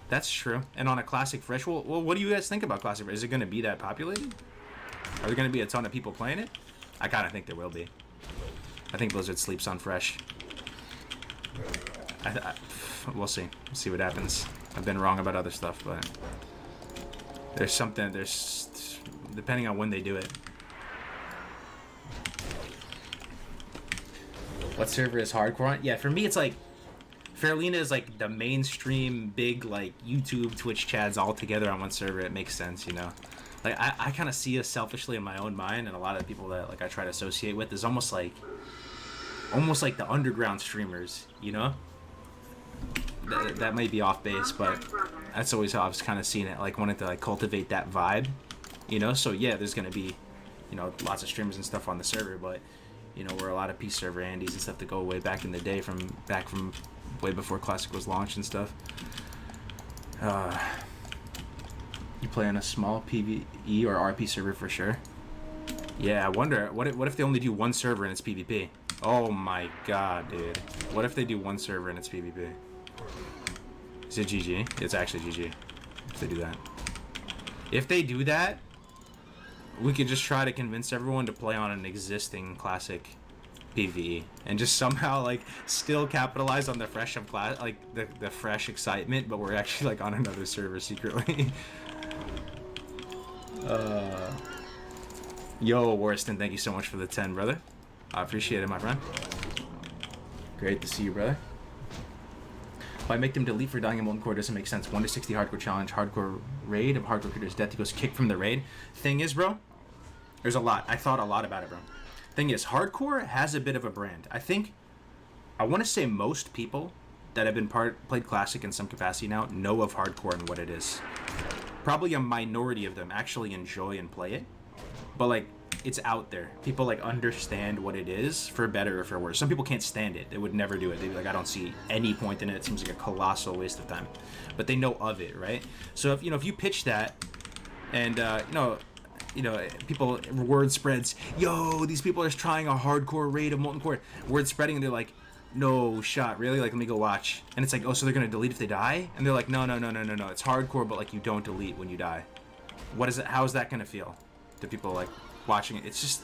That's true. And on a Classic Fresh, well, what do you guys think about Classic Fresh? Is it going to be that populated? Are there going to be a ton of people playing it? I kind of think there will be. I think Blizzard sleeps on Fresh. We'll see. We'll see what happens. I've been wrong about other stuff, but there's something, depending on when they do it. What server is hardcore on? Yeah, for me it's like Fairlina is like the mainstream big like YouTube, Twitch chads all together on one server. It makes sense, you know. Like I kind of see us selfishly in my own mind, and a lot of the people that like I try to associate with is almost like the underground streamers, you know. That might be off base, but that's always how I've kind of seen it. Like wanting to like cultivate that vibe, you know. So yeah, there's gonna be, you know, lots of streamers and stuff on the server, but you know, we're a lot of peace server Andes and stuff that go way back in the day, from way before Classic was launched and stuff. You play on a small PvE or RP server for sure. Yeah, I wonder what if they only do one server and it's PvP. Oh my god, dude. What if they do one server and it's PvP? Is it GG? It's actually GG if they do that. If they do that, we could just try to convince everyone to play on an existing Classic PvE and just somehow like still capitalize on the fresh of class, like the fresh excitement, but we're actually like on another server secretly. Yo, Worston, thank you so much for the 10, brother. I appreciate it, my friend. Great to see you, brother. Why make them delete for dying in Molten Core doesn't make sense. 1 to 60 hardcore challenge, hardcore raid of hardcore critters death equals kick from the raid. Thing is, bro, there's a lot. I thought a lot about it, bro. Thing is, hardcore has a bit of a brand. I want to say most people that have been played Classic in some capacity now know of hardcore and what it is. Probably a minority of them actually enjoy and play it, but like it's out there. People like understand what it is, for better or for worse. Some people can't stand it. They would never do it. They'd be like, I don't see any point in it. It seems like a colossal waste of time. But they know of it, right? So if you pitch that, and people, word spreads, yo, these people are trying a hardcore raid of Molten Core. Word spreading, and they're like, no shot, really? Like, let me go watch. And it's like, oh, so they're gonna delete if they die? And they're like, no, it's hardcore, but like you don't delete when you die. What is it? How is that gonna feel to people like watching it? It's just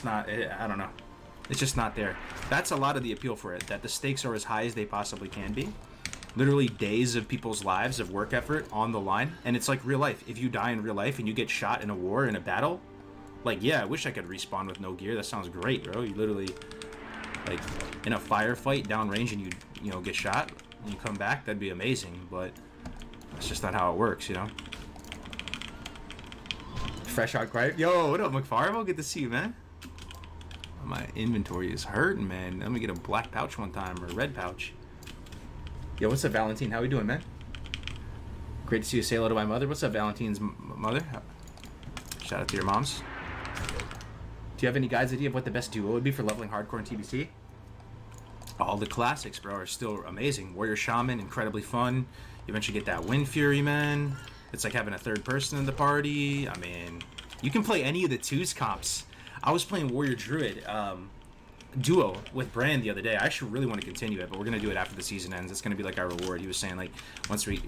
not, I don't know. It's just not there. That's a lot of the appeal for it, that the stakes are as high as they possibly can be. Literally days of people's lives of work effort on the line, and it's like real life. If you die in real life and you get shot in a war, in a battle, like, yeah, I wish I could respawn with no gear. That sounds great, bro. You literally, like, in a firefight downrange and you get shot and you come back, that'd be amazing, but that's just not how it works, you know? Fresh out cry. Yo, what up, McFarvo? Good to see you, man. My inventory is hurting, man. Let me get a black pouch one time, or a red pouch. Yo, what's up, Valentine? How we doing, man? Great to see you. Say hello to my mother. What's up, Valentine's mother? Shout out to your moms. Do you have any guys' idea of what the best duo would be for leveling hardcore in TBC? All the classics, bro, are still amazing. Warrior Shaman, incredibly fun. You eventually get that Wind Fury, man. It's like having a third person in the party. I mean, you can play any of the twos comps. I was playing Warrior Druid duo with Brand the other day. I actually really want to continue it, but we're going to do it after the season ends. It's going to be like our reward. He was saying, like, once we,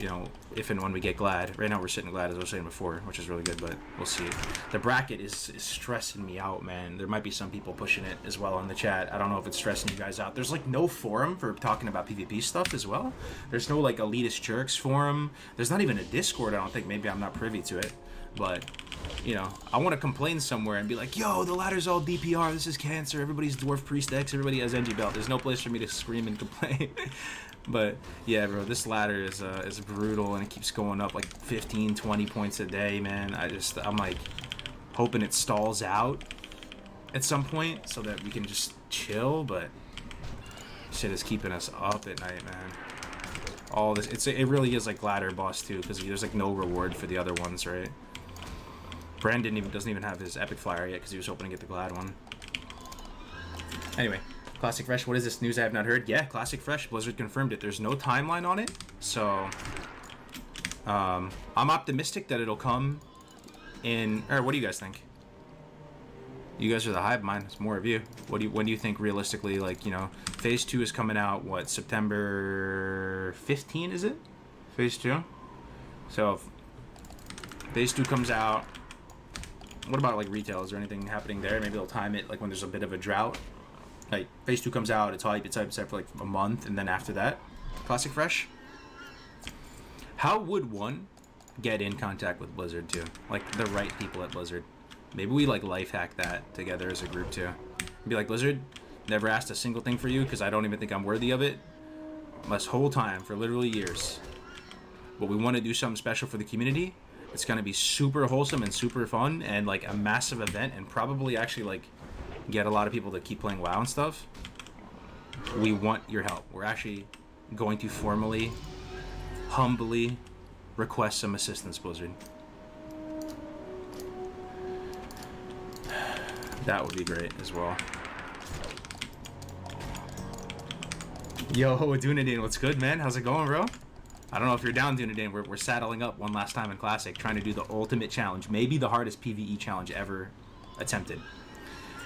if and when we get Glad. Right now we're sitting Glad, as I was saying before, which is really good, but we'll see. The bracket is stressing me out, man. There might be some people pushing it as well in the chat. I don't know if it's stressing you guys out. There's, like, no forum for talking about PvP stuff as well. There's no, like, elitist jerks forum. There's not even a Discord, I don't think. Maybe I'm not privy to it, but I want to complain somewhere and be like, yo, the ladder's all DPR, this is cancer, everybody's Dwarf Priest X, everybody has NG Belt. There's no place for me to scream and complain. But yeah, bro, this ladder is brutal, and it keeps going up like 15, 20 points a day, man. I'm like hoping it stalls out at some point so that we can just chill, but Shit is keeping us up at night, man. All this, it really is like ladder boss too, because there's like no reward for the other ones, right? Brandon doesn't even have his epic flyer yet because he was hoping to get the Glad one. Anyway, Classic Fresh, what is this news I have not heard? Yeah, Classic Fresh, Blizzard confirmed it. There's no timeline on it, so I'm optimistic that it'll come in. Or what do you guys think? You guys are the hive mind. It's more of you. When do you think realistically, like, you know, Phase 2 is coming out, what, September 15, is it? Phase 2? So, if Phase 2 comes out, what about, like, retail? Is there anything happening there? Maybe they'll time it, like, when there's a bit of a drought. Like, Phase 2 comes out, it's hype for, like, a month, and then after that, Classic Fresh? How would one get in contact with Blizzard, too? Like, the right people at Blizzard. Maybe we like life hack that together as a group too. Be like, Blizzard, never asked a single thing for you because I don't even think I'm worthy of it. This whole time for literally years. But we want to do something special for the community. It's gonna be super wholesome and super fun and like a massive event and probably actually like get a lot of people to keep playing WoW and stuff. We want your help. We're actually going to formally, humbly request some assistance, Blizzard. That would be great as well. Yo, Dunedin, what's good, man? How's it going, bro? I don't know if you're down, Dunedin. We're saddling up one last time in Classic, trying to do the ultimate challenge. Maybe the hardest PvE challenge ever attempted.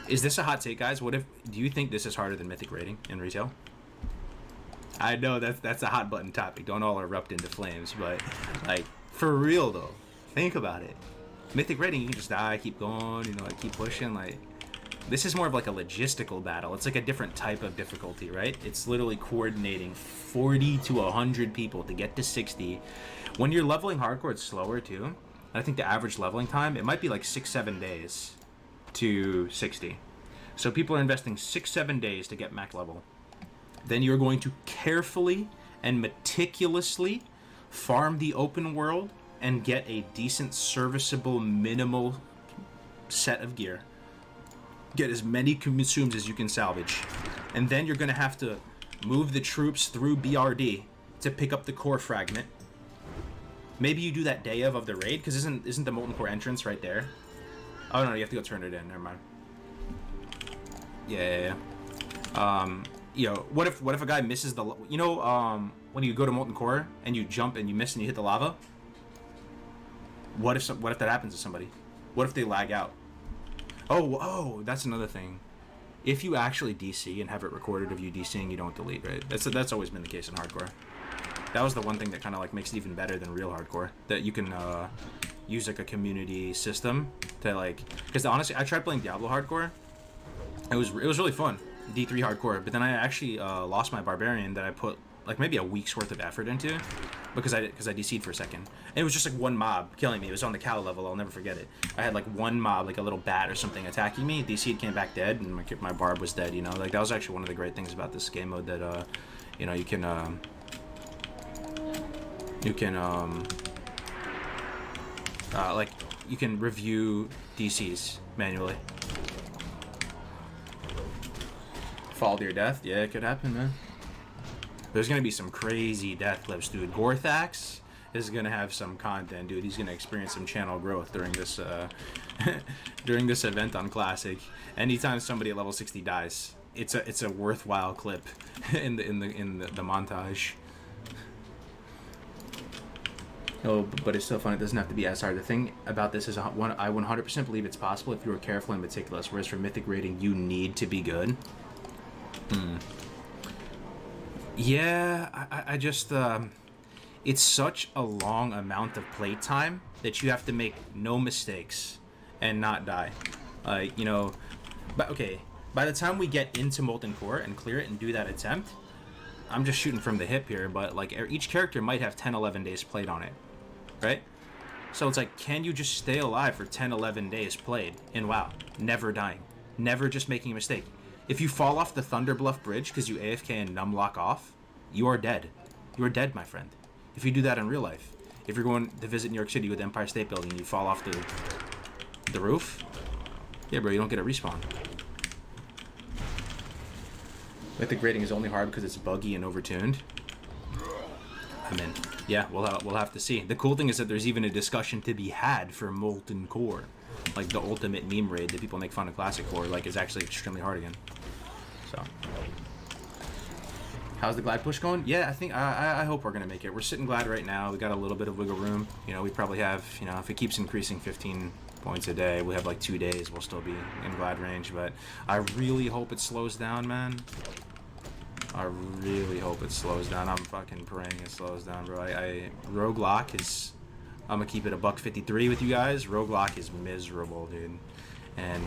Is this a hot take, guys? Do you think this is harder than Mythic rating in retail? I know that's a hot button topic. Don't all erupt into flames, but like, for real though, think about it. Mythic rating, you can just die, keep going, you know, like keep pushing. Like, this is more of like a logistical battle. It's like a different type of difficulty, right? It's literally coordinating 40 to 100 people to get to 60. When you're leveling hardcore, it's slower too. I think the average leveling time, it might be like 6-7 days to 60. So people are investing 6-7 days to get max level. Then you're going to carefully and meticulously farm the open world and get a decent, serviceable, minimal set of gear. Get as many consumes as you can salvage. And then you're going to have to move the troops through BRD to pick up the core fragment. Maybe you do that day of the raid, because isn't the Molten Core entrance right there? Oh no, you have to go turn it in. Never mind. Yeah. You know, what if a guy misses the, you know, when you go to Molten Core and you jump and you miss and you hit the lava? What if that happens to somebody? What if they lag out? Oh, that's another thing. If you actually DC and have it recorded of you DCing, you don't delete, right? That's always been the case in hardcore. That was the one thing that kind of like makes it even better than real hardcore. That you can use like a community system to like, because honestly, I tried playing Diablo hardcore. It was really fun, D3 hardcore. But then I actually lost my barbarian that I put like maybe a week's worth of effort into, because I DC'd for a second. And it was just like one mob killing me. It was on the cow level. I'll never forget it. I had like one mob, like a little bat or something, attacking me. DC'd, came back dead, and my barb was dead. You know, like that was actually one of the great things about this game mode, that you know, you can like you can review DCs manually. Fall to your death? Yeah, it could happen, man. There's gonna be some crazy death clips, dude. Gorthax is gonna have some content, dude. He's gonna experience some channel growth during this during this event on Classic. Anytime somebody at level 60 dies, it's a worthwhile clip in the montage. Oh, but it's still fun. It doesn't have to be as hard. The thing about this is, I 100% believe it's possible if you are careful and meticulous. Whereas for Mythic rating, you need to be good. Yeah, I just it's such a long amount of playtime that you have to make no mistakes and not die. You know, but okay, by the time we get into Molten Core and clear it and do that attempt, I'm just shooting from the hip here, but like each character might have 10-11 days played on it, right? So it's like, can you just stay alive for 10-11 days played in WoW, never dying, never just making a mistake? If you fall off the Thunder Bluff Bridge because you AFK and numlock off, you are dead. You are dead, my friend. If you do that in real life, if you're going to visit New York City with Empire State Building and you fall off the roof, yeah, bro, you don't get a respawn. Mythic rating is only hard because it's buggy and overtuned. I'm in. Yeah, we'll have to see. The cool thing is that there's even a discussion to be had for Molten Core, like the ultimate meme raid that people make fun of Classic for. Like, is actually extremely hard again. So, how's the glide push going? Yeah, I think I hope we're gonna make it. We're sitting glide right now. We got a little bit of wiggle room. You know, we probably have, you know, if it keeps increasing 15 points a day, we have like 2 days. We'll still be in glide range, but I really hope it slows down, man. I really hope it slows down. I'm fucking praying it slows down, bro. Roguelock is... I'm gonna keep it a $1.53 with you guys. Roguelock is miserable, dude. And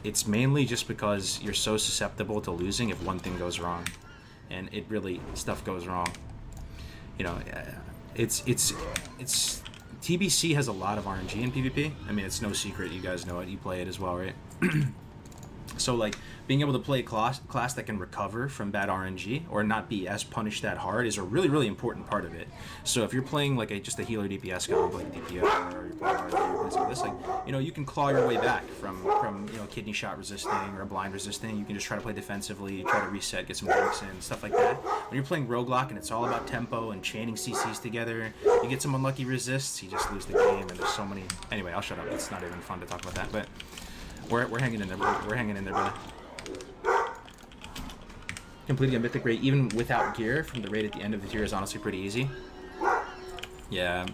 it's mainly just because you're so susceptible to losing if one thing goes wrong. And it really... stuff goes wrong. You know, it's... TBC has a lot of RNG in PvP. I mean, it's no secret. You guys know it. You play it as well, right? So, like, being able to play a class that can recover from bad RNG or not be as punished that hard is a really, really important part of it. So if you're playing, like, just a healer DPS comp, like DPS, or you're playing hard, or this, like, you know, you can claw your way back from you know, kidney shot resisting or blind resisting. You can just try to play defensively, try to reset, get some breaks in, stuff like that. When you're playing Roguelock and it's all about tempo and chaining CCs together, you get some unlucky resists, you just lose the game, and there's so many... Anyway, I'll shut up. It's not even fun to talk about that, but... We're hanging in there. We're hanging in there, brother. Completing a mythic raid even without gear from the raid at the end of the tier is honestly pretty easy. Yeah.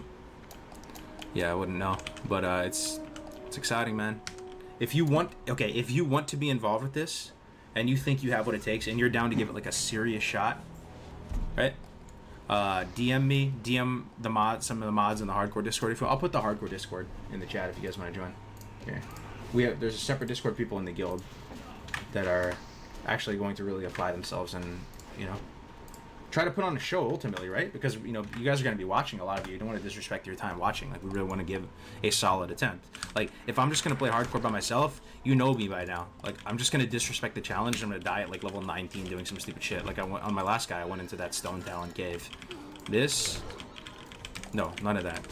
Yeah, I wouldn't know, but it's exciting, man. If you want to be involved with this, and you think you have what it takes, and you're down to give it like a serious shot, right? DM me, DM the some of the mods in the hardcore Discord. I'll put the hardcore Discord in the chat if you guys want to join. Here. There's a separate Discord people in the guild that are actually going to really apply themselves and, you know, try to put on a show ultimately, right? Because, you know, you guys are going to be watching, a lot of you. You don't want to disrespect your time watching. Like, we really want to give a solid attempt. Like, if I'm just going to play hardcore by myself, you know me by now. Like, I'm just going to disrespect the challenge and I'm going to die at, like, level 19 doing some stupid shit. Like, on my last guy, I went into that Stone Talon cave. This... No, none of that.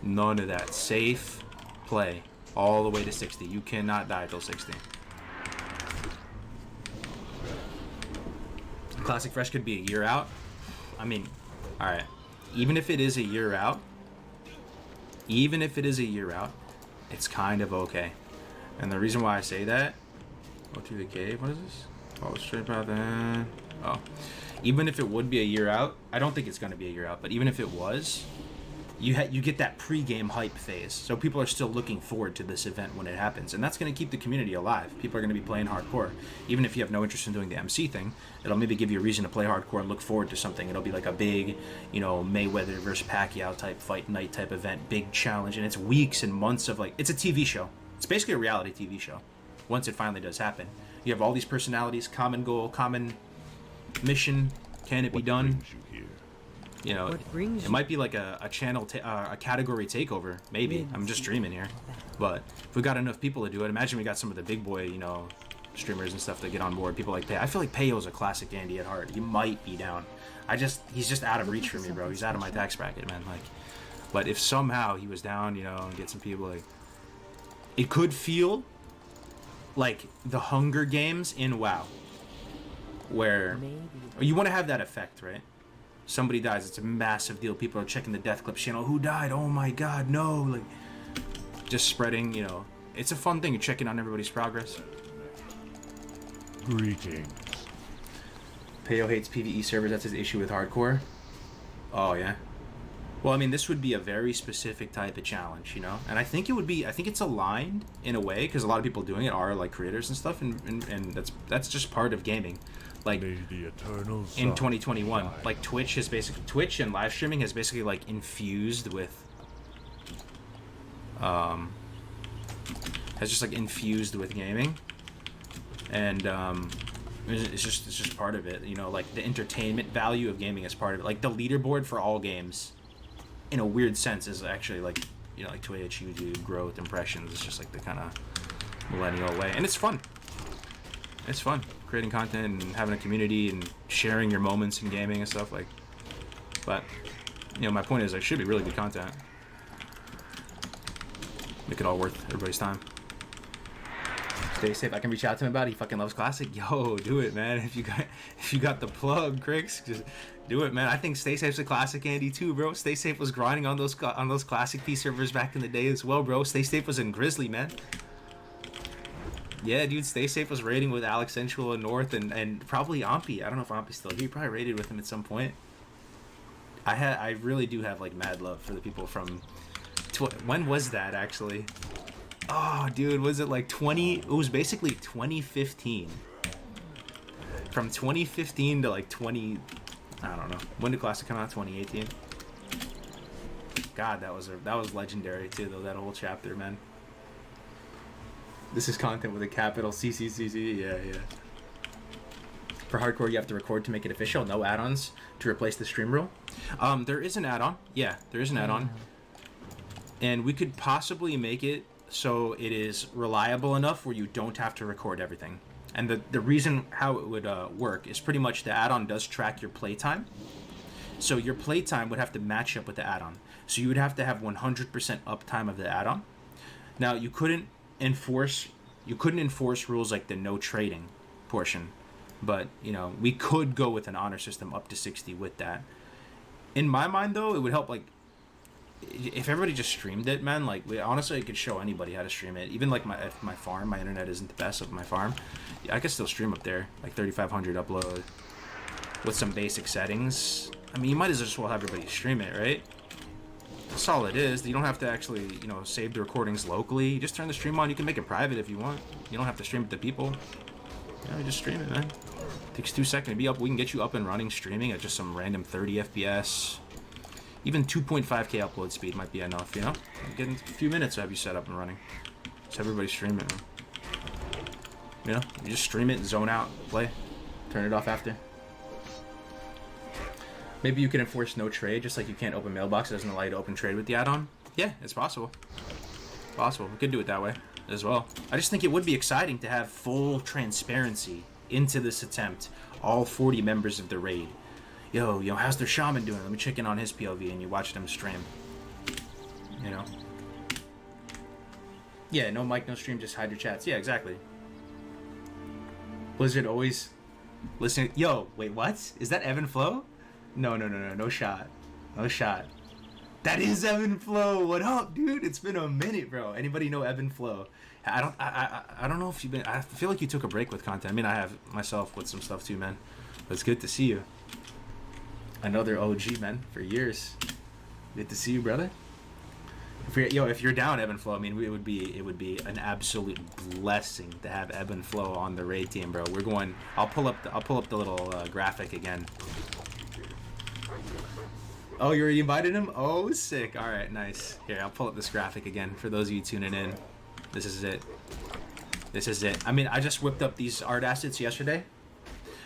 None of that. Safe play. All the way to 60. You cannot die till 60. Classic Fresh could be a year out. I mean, alright. Even if it is a year out, it's kind of okay. And the reason why I say that, go through the cave, what is this? Oh, straight about that. Oh. Even if it would be a year out, I don't think it's going to be a year out, but even if it was, you get that pre-game hype phase. So people are still looking forward to this event when it happens. And that's going to keep the community alive. People are going to be playing hardcore. Even if you have no interest in doing the MC thing, it'll maybe give you a reason to play hardcore and look forward to something. It'll be like a big, you know, Mayweather versus Pacquiao type fight night type event, big challenge. And it's weeks and months of, like, it's a TV show. It's basically a reality TV show once it finally does happen. You have all these personalities, common goal, common mission. Can it be done? You know, it might be like a channel, a category takeover. Maybe. I'm just dreaming here. But if we got enough people to do it, imagine we got some of the big boy, you know, streamers and stuff that get on board. People like Pay. I feel like Payo's a classic Andy at heart. He might be down. He's just out of reach for me, bro. He's out of my tax bracket, man. Like, but if somehow he was down, you know, and get some people, like, it could feel like the Hunger Games in WoW, where you want to have that effect, right? Somebody dies, it's a massive deal. People are checking the death clips channel. Who died? Oh my god, no. Like, just spreading, you know. It's a fun thing. You're checking on everybody's progress. Greetings. Payo hates PvE servers. That's his issue with hardcore. Oh, yeah. Well, I mean, this would be a very specific type of challenge, you know? And I think it would be, I think it's aligned in a way, because a lot of people doing it are, like, creators and stuff, and that's just part of gaming. Like, in 2021, like, Twitch and live streaming has basically, like, infused with, gaming, and, it's just part of it, you know, like, the entertainment value of gaming is part of it. Like, the leaderboard for all games, in a weird sense, is actually, like, you know, like, Twitch, YouTube, growth, impressions. It's just, like, the kind of millennial way, and it's fun. It's fun creating content and having a community and sharing your moments in gaming and stuff, like. But, you know, my point is, there should be really good content. Make it all worth everybody's time. Stay safe. I can reach out to him about it. He fucking loves classic. Yo, do it, man. If you got the plug, Cricks, just do it, man. I think Stay Safe's a classic Andy too, bro. Stay Safe was grinding on those classic P servers back in the day as well, bro. Stay Safe was in Grizzly, man. Yeah, dude. Stay Safe was raiding with Alex Sensual and North and probably Ampi. I don't know if Ampi's still here. He probably raided with him at some point. I really do have like mad love for the people from. When was that actually? Oh, dude, was it like 20? It was basically 2015. From 2015 to like 20. I don't know. When did Classic come out? 2018. God, that was legendary too, though. That whole chapter, man. This is content with a capital CCCC. Yeah. For hardcore, you have to record to make it official. No add-ons to replace the stream rule. There is an add-on. Yeah, there is an add-on, and we could possibly make it so it is reliable enough where you don't have to record everything. And the reason how it would work is pretty much the add-on does track your playtime. So your playtime would have to match up with the add-on. So you would have to have 100% uptime of the add-on. Now you couldn't enforce rules like the no trading portion, but we could go with an honor system up to 60 with that. In my mind, though, it would help like if everybody just streamed it, man. Like honestly, I could show anybody how to stream it. Even like if my farm, my internet isn't the best of my farm, I could still stream up there, like 3500 upload with some basic settings. I mean, you might as well have everybody stream it, right? That's all it is. You don't have to actually, save the recordings locally. You just turn the stream on. You can make it private if you want. You don't have to stream it to people. You just stream it, man. Takes 2 seconds to be up. We can get you up and running streaming at just some random 30 FPS. Even 2.5K upload speed might be enough, Get in a few minutes to have you set up and running. Just everybody stream it, man. You just stream it, zone out, play. Turn it off after. Maybe you can enforce no trade, just like you can't open mailbox. It doesn't allow you to open trade with the add-on. Yeah, it's possible. Possible. We could do it that way as well. I just think it would be exciting to have full transparency into this attempt. All 40 members of the raid. Yo, how's their Shaman doing? Let me check in on his POV, and you watch them stream. Yeah, no mic, no stream, just hide your chats. Yeah, exactly. Blizzard always listening. Yo, wait, what? Is that Evan Flo? No shot. No shot. That is Evan Flo. What up, dude? It's been a minute, bro. Anybody know Evan Flo? I don't know if you've been. I feel like you took a break with content. I mean, I have myself with some stuff too, man. But it's good to see you. Another OG, man, for years. Good to see you, brother. If you're down, Evan Flo, I mean, it would be an absolute blessing to have Evan Flo on the raid team, bro. We're going. I'll pull up the little graphic again. Oh, you already invited him? Oh, sick. All right, nice. Here, I'll pull up this graphic again for those of you tuning in. This is it. This is it. I mean, I just whipped up these art assets yesterday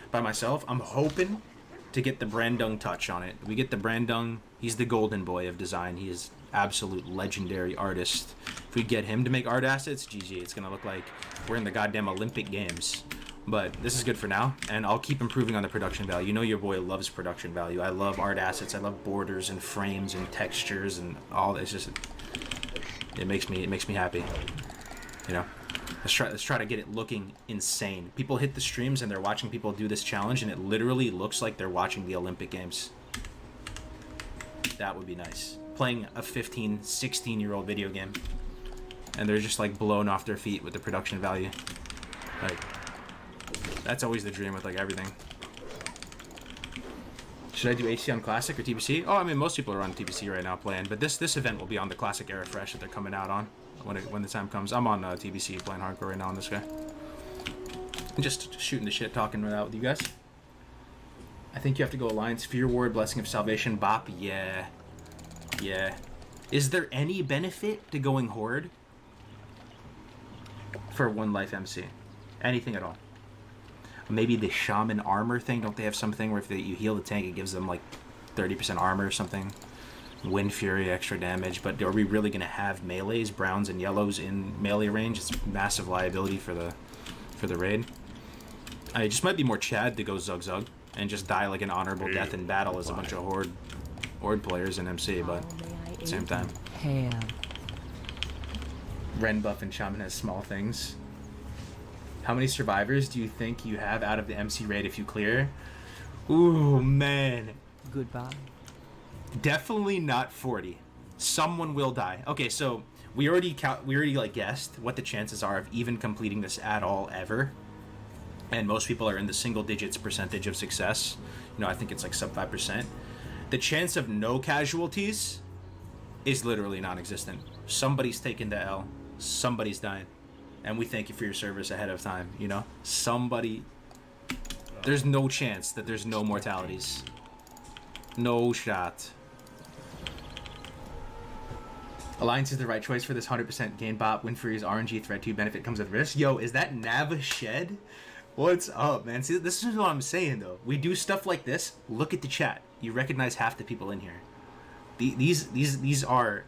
by myself. I'm hoping to get the Brandung touch on it. We get the Brandung. He's the golden boy of design. He is absolute legendary artist. If we get him to make art assets, GG. It's going to look like we're in the goddamn Olympic Games. But this is good for now, and I'll keep improving on the production value. Your boy loves production value. I love art assets. I love borders and frames and textures and all. It's just, it makes me happy. Let's try to get it looking insane. People hit the streams and they're watching people do this challenge, and it literally looks like they're watching the Olympic Games. That would be nice. Playing a 15, 16-year-old video game, and they're just like blown off their feet with the production value. Like. That's always the dream with like everything. Should I do HC on Classic or TBC? Oh, I mean, most people are on TBC right now playing, but this event will be on the Classic Era Fresh that they're coming out on when the time comes. I'm on TBC playing hardcore right now on this guy. I'm just shooting the shit, talking it out with you guys. I think you have to go Alliance, Fear Ward, Blessing of Salvation, Bop. Yeah. Is there any benefit to going Horde for One Life MC? Anything at all? Maybe the Shaman armor thing. Don't they have something where if you heal the tank, it gives them like 30% armor or something? Wind Fury, extra damage. But are we really going to have melees, browns and yellows in melee range? It's massive liability for the raid. It just might be more Chad to go Zug Zug and just die like an honorable death in battle as a bunch of Horde players in MC, but at the same time. Ren buff and Shaman has small things. How many survivors do you think you have out of the MC raid if you clear? Ooh, man. Goodbye. Definitely not 40. Someone will die. Okay, so we already like guessed what the chances are of even completing this at all ever. And most people are in the single digits percentage of success. You know, I think it's like sub 5%. The chance of no casualties is literally non-existent. Somebody's taking the L. Somebody's dying. And we thank you for your service ahead of time, you know? Somebody... There's no chance that there's no mortalities. No shot. Alliance is the right choice for this 100% gain bot. Win for his RNG threat 2 benefit comes with risk. Yo, is that Nava Shed? What's up, man? See, this is what I'm saying, though. We do stuff like this. Look at the chat. You recognize half the people in here. These are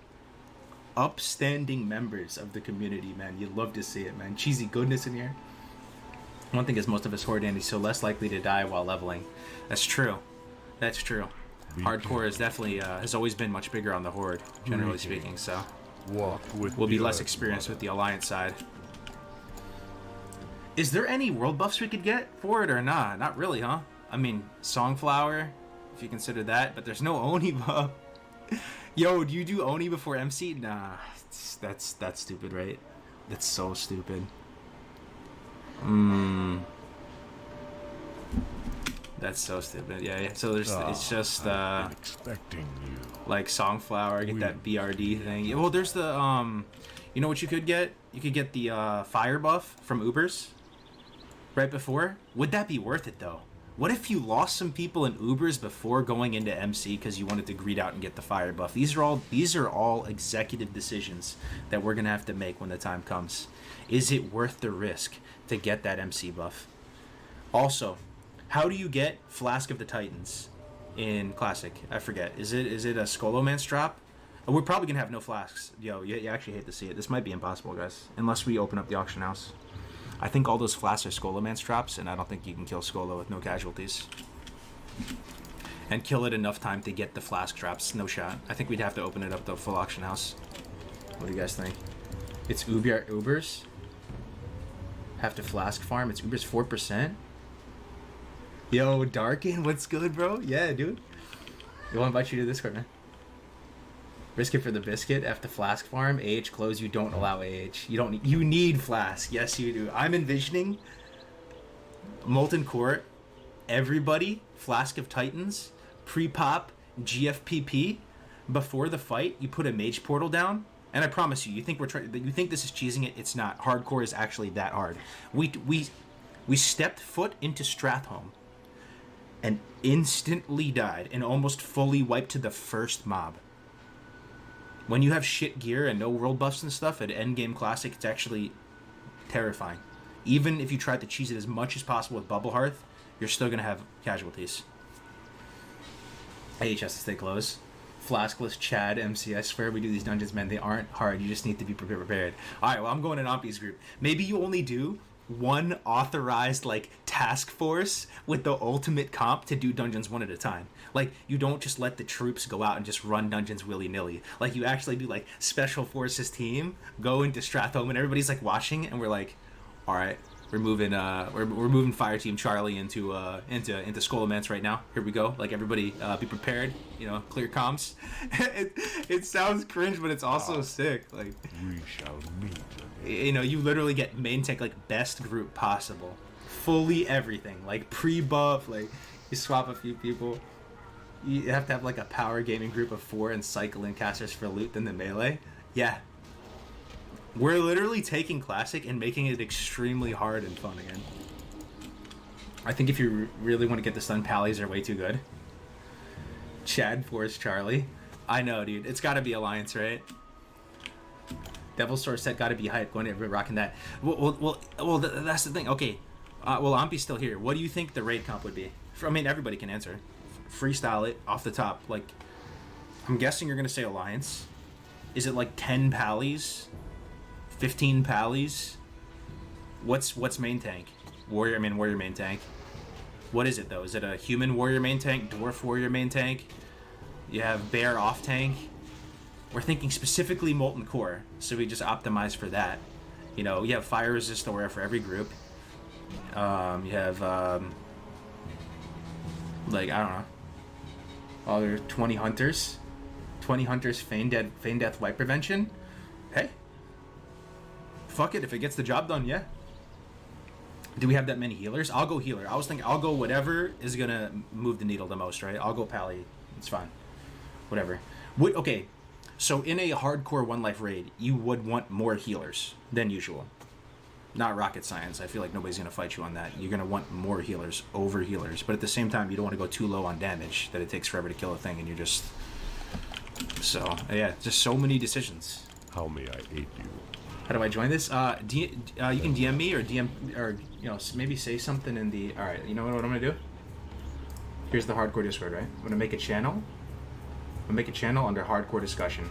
upstanding members of the community, man. You love to see it, man. Cheesy goodness in here. One thing is most of us horde Andy, so less likely to die while leveling. That's true. That's true. Hardcore is definitely has always been much bigger on the horde, generally speaking. So we'll be less experienced with the alliance side. Is there any world buffs we could get for it or not? Not really, huh? I mean, Songflower, if you consider that, but there's no Oni buff. Yo, do you do Oni before MC? Nah, that's stupid, right? That's so stupid. That's so stupid. Yeah. So there's it's just expecting you. like Songflower, get that BRD thing. Yeah, well, there's the you know what you could get? You could get the fire buff from Ubers right before. Would that be worth it though? What if you lost some people in Ubers before going into MC because you wanted to greet out and get the fire buff? These are all executive decisions that we're gonna have to make when the time comes. Is it worth the risk to get that MC buff? Also, how do you get Flask of the Titans in Classic? I forget. Is it a Skolomance drop? Oh, we're probably gonna have no flasks. Yo, you actually hate to see it. This might be impossible, guys, unless we open up the auction house. I think all those flasks are Skolomance drops, and I don't think you can kill Skolo with no casualties. And kill it enough time to get the flask drops. No shot. I think we'd have to open it up the full auction house. What do you guys think? It's Ubers. Have to flask farm. It's Ubers 4%. Yo, Darkin, what's good, bro? Yeah, dude. You want to invite you to Discord, man. Risk it for the biscuit. After flask farm, AH close. You don't allow AH. You need flask. Yes, you do. I'm envisioning Molten Court. Everybody, Flask of Titans, pre-pop, GFPP. Before the fight, you put a mage portal down. And I promise you, you think this is cheesing it? It's not. Hardcore is actually that hard. We stepped foot into Stratholme and instantly died and almost fully wiped to the first mob. When you have shit gear and no world buffs and stuff at endgame classic, it's actually terrifying. Even if you try to cheese it as much as possible with Bubble Hearth, you're still gonna have casualties. AH has to stay close. Flaskless Chad MC, I swear we do these dungeons, man. They aren't hard. You just need to be prepared. Alright, well, I'm going in Ompi's group. Maybe you only do one authorized like task force with the ultimate comp to do dungeons one at a time. Like, you don't just let the troops go out and just run dungeons willy-nilly. Like, you actually do like special forces team go into Stratholme and everybody's like watching and we're like, all right, we're moving we're moving Fire Team Charlie into Skolomance right now. Here we go. Like, everybody be prepared, you know, clear comms. it sounds cringe, but it's also sick. Like, We shall meet. You know, you literally get main tank like best group possible, fully everything, like pre-buff, like you swap a few people. You have to have like a power gaming group of 4 and cycle in casters for loot, then the melee. Yeah, we're literally taking classic and making it extremely hard and fun again. I think if you really want to get this done, pallies are way too good. Chad Force Charlie, I know, dude. It's got to be Alliance, right? Devil's Sword set got to be hype. Going to be rocking that. Well, that's the thing. Okay, well, Ampi's still here. What do you think the raid comp would be? I mean, everybody can answer. Freestyle it off the top. Like, I'm guessing you're gonna say Alliance. Is it like 10 pallies, 15 pallies? What's main tank? Warrior main tank. What is it though? Is it a human warrior main tank? Dwarf warrior main tank? You have bear off tank. We're thinking specifically Molten Core, so we just optimize for that. You know, you have fire resist aura for every group. You have like, I don't know. Oh, there are 20 hunters. 20 hunters feign death wipe prevention. Hey. Fuck it, if it gets the job done, yeah. Do we have that many healers? I'll go healer. I was thinking I'll go whatever is gonna move the needle the most, right? I'll go Pally. It's fine. Whatever. Okay, so in a hardcore one life raid, you would want more healers than usual. Not rocket science. I feel like nobody's gonna fight you on that. You're gonna want more healers over healers, but at the same time, you don't want to go too low on damage that it takes forever to kill a thing, and you're just. So yeah, just so many decisions. How may I aid you? How do I join this? You can DM me or DM or maybe say something in the. All right, you know what I'm gonna do? Here's the hardcore Discord, right? I'm gonna make a channel. I'm gonna make a channel under hardcore discussion.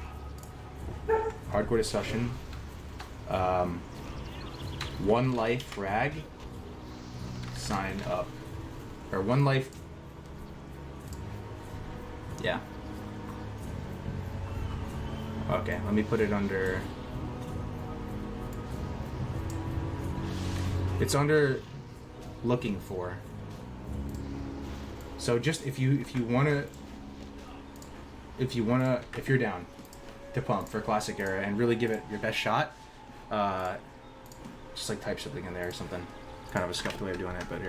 Hardcore discussion. One life rag. Sign up. Or one life. Yeah. Okay, let me put it under. It's under looking for. So just if you're down to pump for classic era and really give it your best shot, just like type something in there or something. Kind of a scuffed way of doing it, but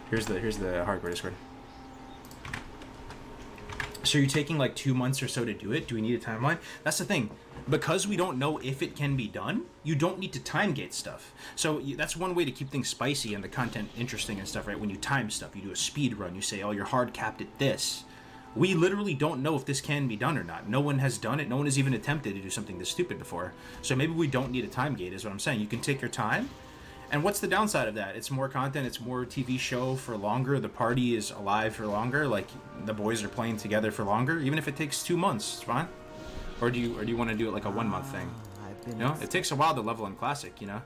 here's the hardcore Discord. So you're taking like 2 months or so to do it. Do we need a timeline? That's the thing. Because we don't know if it can be done, you don't need to time gate stuff. So that's one way to keep things spicy and the content interesting and stuff, right? When you time stuff, you do a speed run. You say, oh, you're hard capped at this. We literally don't know if this can be done or not. No one has done it. No one has even attempted to do something this stupid before. So maybe we don't need a time gate is what I'm saying. You can take your time. And what's the downside of that? It's more content. It's more TV show for longer. The party is alive for longer. Like the boys are playing together for longer. Even if it takes 2 months, it's fine. Or do you want to do it like a 1 month thing? You know, it takes a while to level in classic. You know,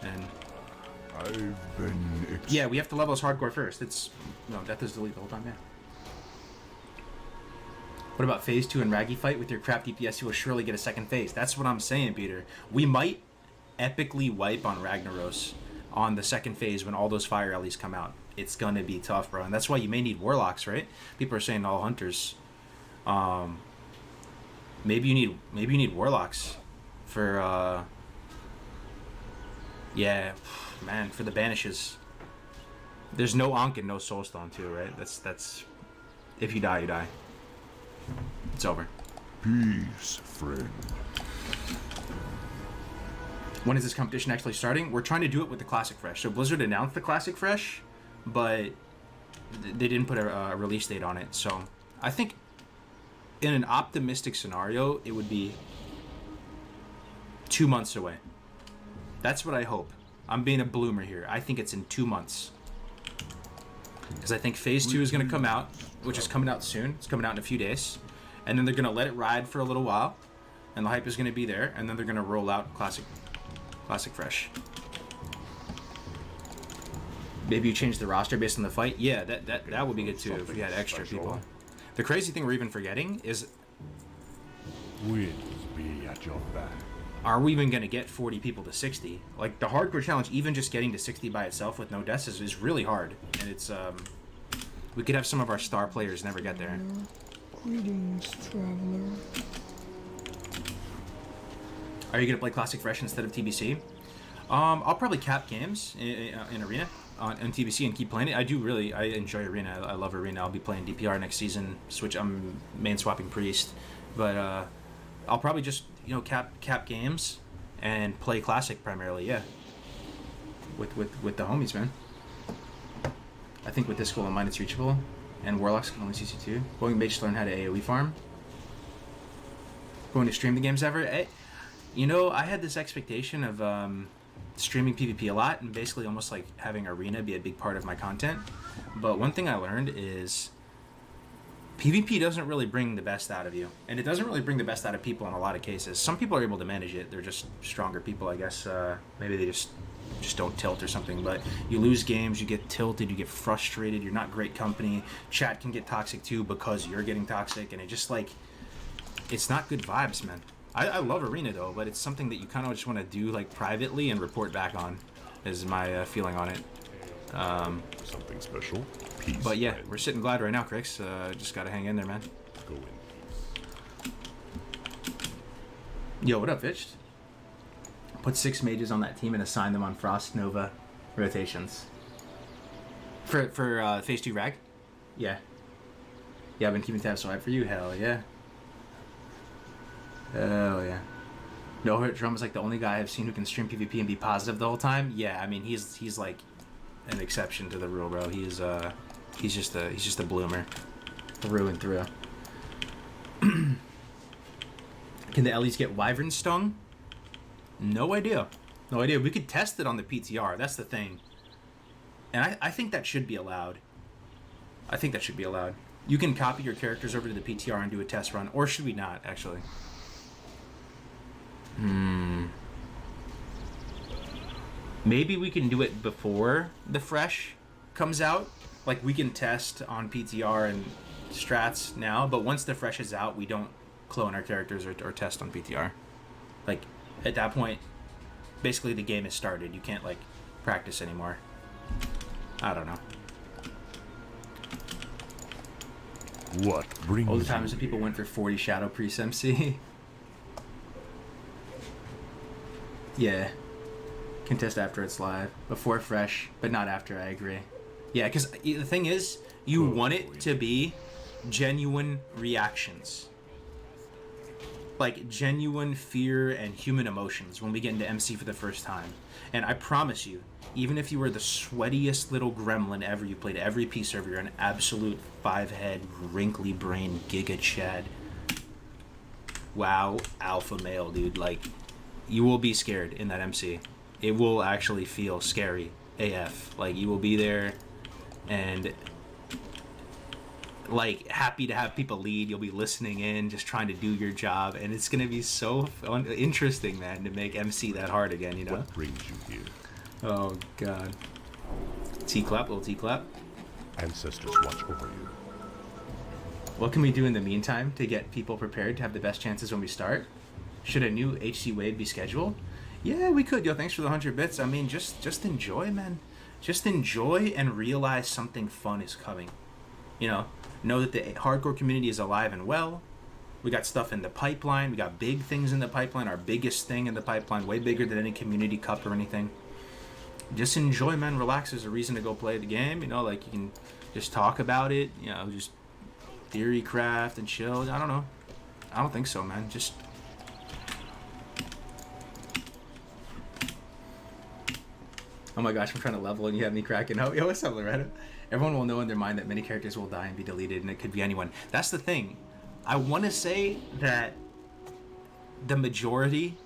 and I've been. Yeah, we have to level as hardcore first. It's no death is delete the whole time. Yeah. What about phase 2 and Raggy fight with your crap DPS? You will surely get a second phase. That's what I'm saying, Peter. We might epically wipe on Ragnaros on the second phase when all those fire alleys come out. It's gonna be tough, bro, and that's why you may need warlocks, right? People are saying all hunters. Maybe you need warlocks for yeah, man, for the banishes. There's no Ankh and no Soulstone too, right? That's if you die, you die. It's over. Peace, friend. When is this competition actually starting? We're trying to do it with the Classic Fresh. So Blizzard announced the Classic Fresh, but they didn't put a release date on it. So I think in an optimistic scenario, it would be 2 months away. That's what I hope. I'm being a bloomer here. I think it's in 2 months. Because I think Phase 2 is going to come out, which is coming out soon. It's coming out in a few days. And then they're going to let it ride for a little while. And the hype is going to be there. And then they're going to roll out Classic Fresh. Maybe you change the roster based on the fight. Yeah, that would be good too if we had extra people. The crazy thing we're even forgetting is, Winds be at your back. are we even going to get 40 people to 60? Like the hardcore challenge, even just getting to 60 by itself with no deaths is really hard. And it's we could have some of our star players never get there. Greetings, traveler. Are you going to play Classic Fresh instead of TBC? I'll probably cap games in Arena on TBC and keep playing it. I enjoy Arena. I love Arena. I'll be playing DPR next season. I'm main swapping Priest. But I'll probably just, cap games and play Classic primarily, yeah. With the homies, man. I think with this goal in mind it's reachable. And Warlocks can only CC2. Going Mage to learn how to AoE farm. Going to stream the games ever. I had this expectation of streaming PvP a lot and basically almost like having Arena be a big part of my content. But one thing I learned is PvP doesn't really bring the best out of you. And it doesn't really bring the best out of people in a lot of cases. Some people are able to manage it. They're just stronger people, I guess. Maybe they just don't tilt or something. But you lose games, you get tilted, you get frustrated, you're not great company. Chat can get toxic too because you're getting toxic. And it just it's not good vibes, man. I love Arena though, but it's something that you kind of just want to do like privately and report back on. is my feeling on it. Something special. Peace. But yeah, friend. we're sitting glad right now, Crix. Just gotta hang in there, man. Go in peace. Yo, what up, Vitched? Put 6 mages on that team and assign them on Frost Nova rotations. For Phase 2 Rag? Yeah. Yeah, I've been keeping tabs so high for you. Hell yeah. Hell yeah. No Hurt Drum is like the only guy I've seen who can stream PvP and be positive the whole time. Yeah, I mean he's like an exception to the rule, bro. He's just a bloomer, through and through. Can the Ellies get Wyvern Stung? No idea. No idea. We could test it on the PTR. That's the thing. And I think that should be allowed. I think that should be allowed. You can copy your characters over to the PTR and do a test run. Or should we not, actually? Maybe we can do it before the Fresh comes out. Like, we can test on PTR and strats now. But once the Fresh is out, we don't clone our characters or test on PTR. Like, at that point, basically the game is started. You can't, like, practice anymore. I don't know. What brings All the times you that people here? went for 40 Shadow Priest MC. Yeah. Contest after it's live. Before Fresh, but not after, I agree. Yeah, because the thing is, you want it to be genuine reactions. Like, genuine fear and human emotions when we get into MC for the first time. And I promise you, even if you were the sweatiest little gremlin ever, you played every P server, you're an absolute 5-head, wrinkly brain, Giga Chad. Wow, alpha male, dude. Like, you will be scared in that MC. It will actually feel scary AF. Like, you will be there and, like, happy to have people lead. You'll be listening in, just trying to do your job. And it's going to be so interesting, man, to make MC that hard again, you know? What brings you here? Oh, God. T-clap, little T-clap. Ancestors watch over you. What can we do in the meantime to get people prepared to have the best chances when we start? Should a new HC wave be scheduled? Yeah, we could. Yo, thanks for the 100 bits. I mean, just enjoy, man. Just enjoy and realize something fun is coming. You know that the hardcore community is alive and well. We got stuff in the pipeline. We got big things in the pipeline. Our biggest thing in the pipeline, way bigger than any community cup or anything. Just enjoy, man. Relax. There's a reason to go play the game. You know, like, you can just talk about it. You know, just theory craft and chill. I don't know. I don't think so, man. Just... Oh my gosh, I'm trying to level and you have me cracking up. Yo, what's up, Loretta? Everyone will know in their mind that many characters will die and be deleted, and it could be anyone. That's the thing. I want to say that the majority...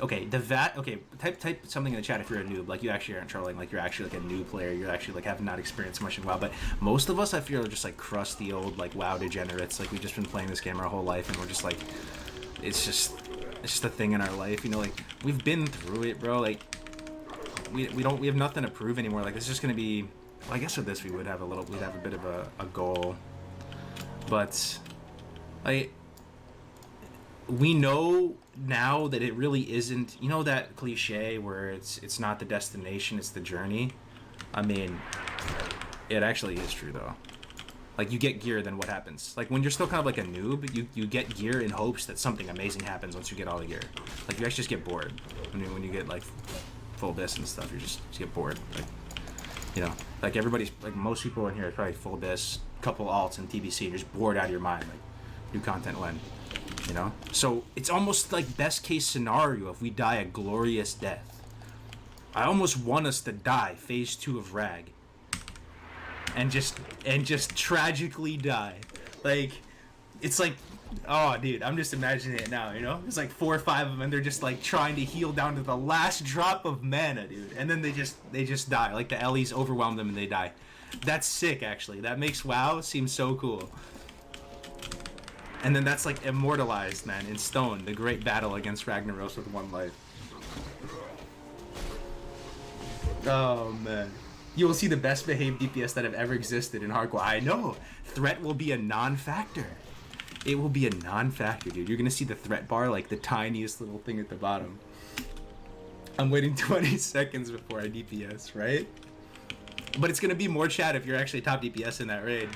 Okay, type something in the chat if you're a noob. Like, you actually aren't trolling. Like, you're actually, like, a new player. You're actually, like, have not experienced much in WoW. But most of us, I feel, are just, like, crusty old, like, WoW degenerates. Like, we've just been playing this game our whole life, and we're just, like... It's just a thing in our life, you know? Like, we've been through it, bro. Like... We have nothing to prove anymore. Like, it's just gonna be... Well, I guess with this we'd have a bit of a goal. But... we know now that it really isn't... You know that cliche where it's not the destination, it's the journey? I mean, it actually is true, though. Like, you get gear, then what happens? Like, when you're still kind of like a noob, you get gear in hopes that something amazing happens once you get all the gear. Like, you actually just get bored when you get, like... full dis and stuff. You just get bored. Like, you know, like, everybody's, like, most people in here are probably full dis, couple alts and TBC, you're just bored out of your mind. Like, new content when, you know? So it's almost like best case scenario if we die a glorious death. I almost want us to die phase 2 of Rag and just tragically die. Like, it's like, oh, dude, I'm just imagining it now, you know? There's like 4 or 5 of them, and they're just, like, trying to heal down to the last drop of mana, dude. And then they just die. Like, the Ellies overwhelm them and they die. That's sick, actually. That makes WoW seem so cool. And then that's, like, immortalized, man, in stone. The great battle against Ragnaros with 1 life. Oh, man. You will see the best behaved DPS that have ever existed in hardcore. I know. Threat will be a non-factor. It will be a non-factor, dude. You're gonna see the threat bar, like the tiniest little thing at the bottom. I'm waiting 20 seconds before I DPS, right? But it's gonna be more chat if you're actually top DPS in that raid.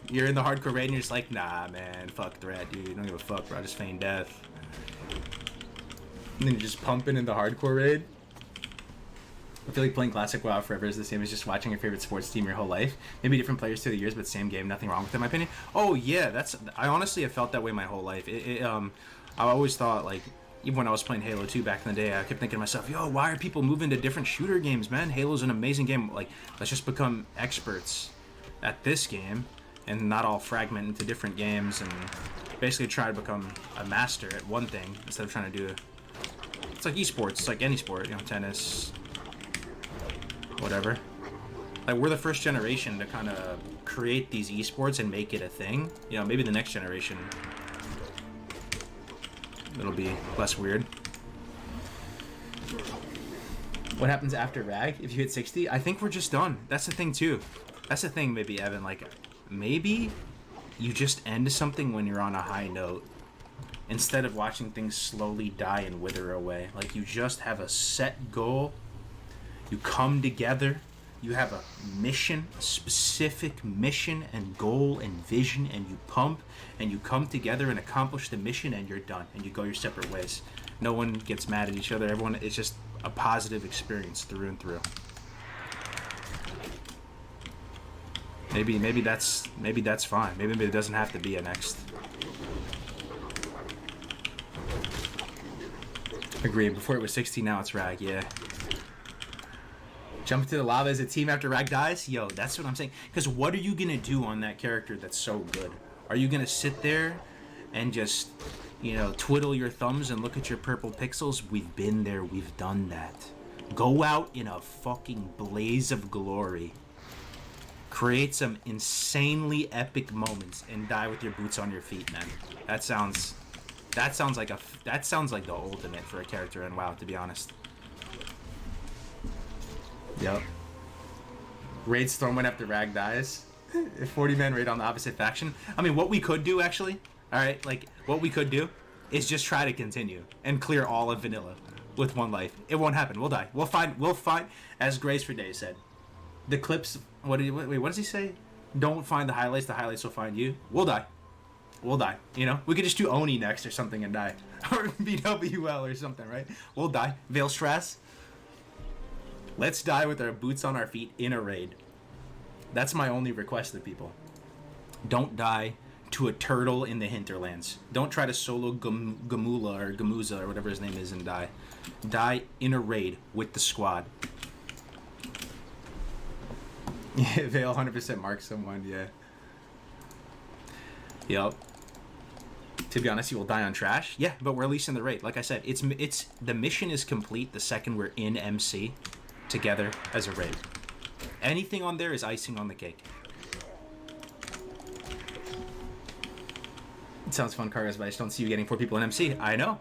You're in the hardcore raid and you're just like, nah, man, fuck threat, dude. Don't give a fuck, bro. I just feign death. And then you're just pumping in the hardcore raid. I feel like playing Classic WoW forever is the same as just watching your favorite sports team your whole life. Maybe different players through the years, but same game. Nothing wrong with it, in my opinion. Oh yeah, I honestly have felt that way my whole life. I always thought, like, even when I was playing Halo 2 back in the day, I kept thinking to myself, yo, why are people moving to different shooter games, man? Halo's an amazing game. Like, let's just become experts at this game and not all fragment into different games and basically try to become a master at one thing instead of trying to do. It's like esports. It's like any sport, you know, tennis, whatever. Like, we're the first generation to kind of create these esports and make it a thing. You know, maybe the next generation, it'll be less weird. What happens after RAG if you hit 60? I think we're just done. That's the thing too. That's the thing, maybe, Evan. Like, maybe you just end something when you're on a high note instead of watching things slowly die and wither away. Like, you just have a set goal. You come together. You have a mission, a specific mission and goal and vision, and you pump and you come together and accomplish the mission, and you're done and you go your separate ways. No one gets mad at each other. Everyone, it's just a positive experience through and through. Maybe that's fine. Maybe it doesn't have to be a next. Agreed. Before it was 60, now it's RAG. Yeah. Jump into the lava as a team after RAG dies? Yo, that's what I'm saying. Because what are you going to do on that character that's so good? Are you going to sit there and just, you know, twiddle your thumbs and look at your purple pixels? We've been there. We've done that. Go out in a fucking blaze of glory. Create some insanely epic moments and die with your boots on your feet, man. That sounds like the ultimate for a character in WoW, to be honest. Yep. Raid Stormwind after RAG dies. 40-man raid on the opposite faction. I mean, what we could do, actually, alright, like, what we could do is just try to continue and clear all of vanilla with one life. It won't happen. We'll die. We'll find, as Grace for Day said, the clips, what does he say? Don't find the highlights will find you. We'll die. We'll die, you know? We could just do Oni next or something and die. Or BWL or something, right? We'll die. Veil Strass. Let's die with our boots on our feet in a raid. That's my only request to people. Don't die to a turtle in the hinterlands. Don't try to solo Gamula or Gamuza or whatever his name is and die. Die in a raid with the squad. Yeah, Veil 100% mark someone, yeah. Yup. To be honest, you will die on trash. Yeah, but we're at least in the raid. Like I said, it's the mission is complete the second we're in MC together as a raid. Anything on there is icing on the cake. It sounds fun, Cargas, but I just don't see you getting 4 people in MC. I know.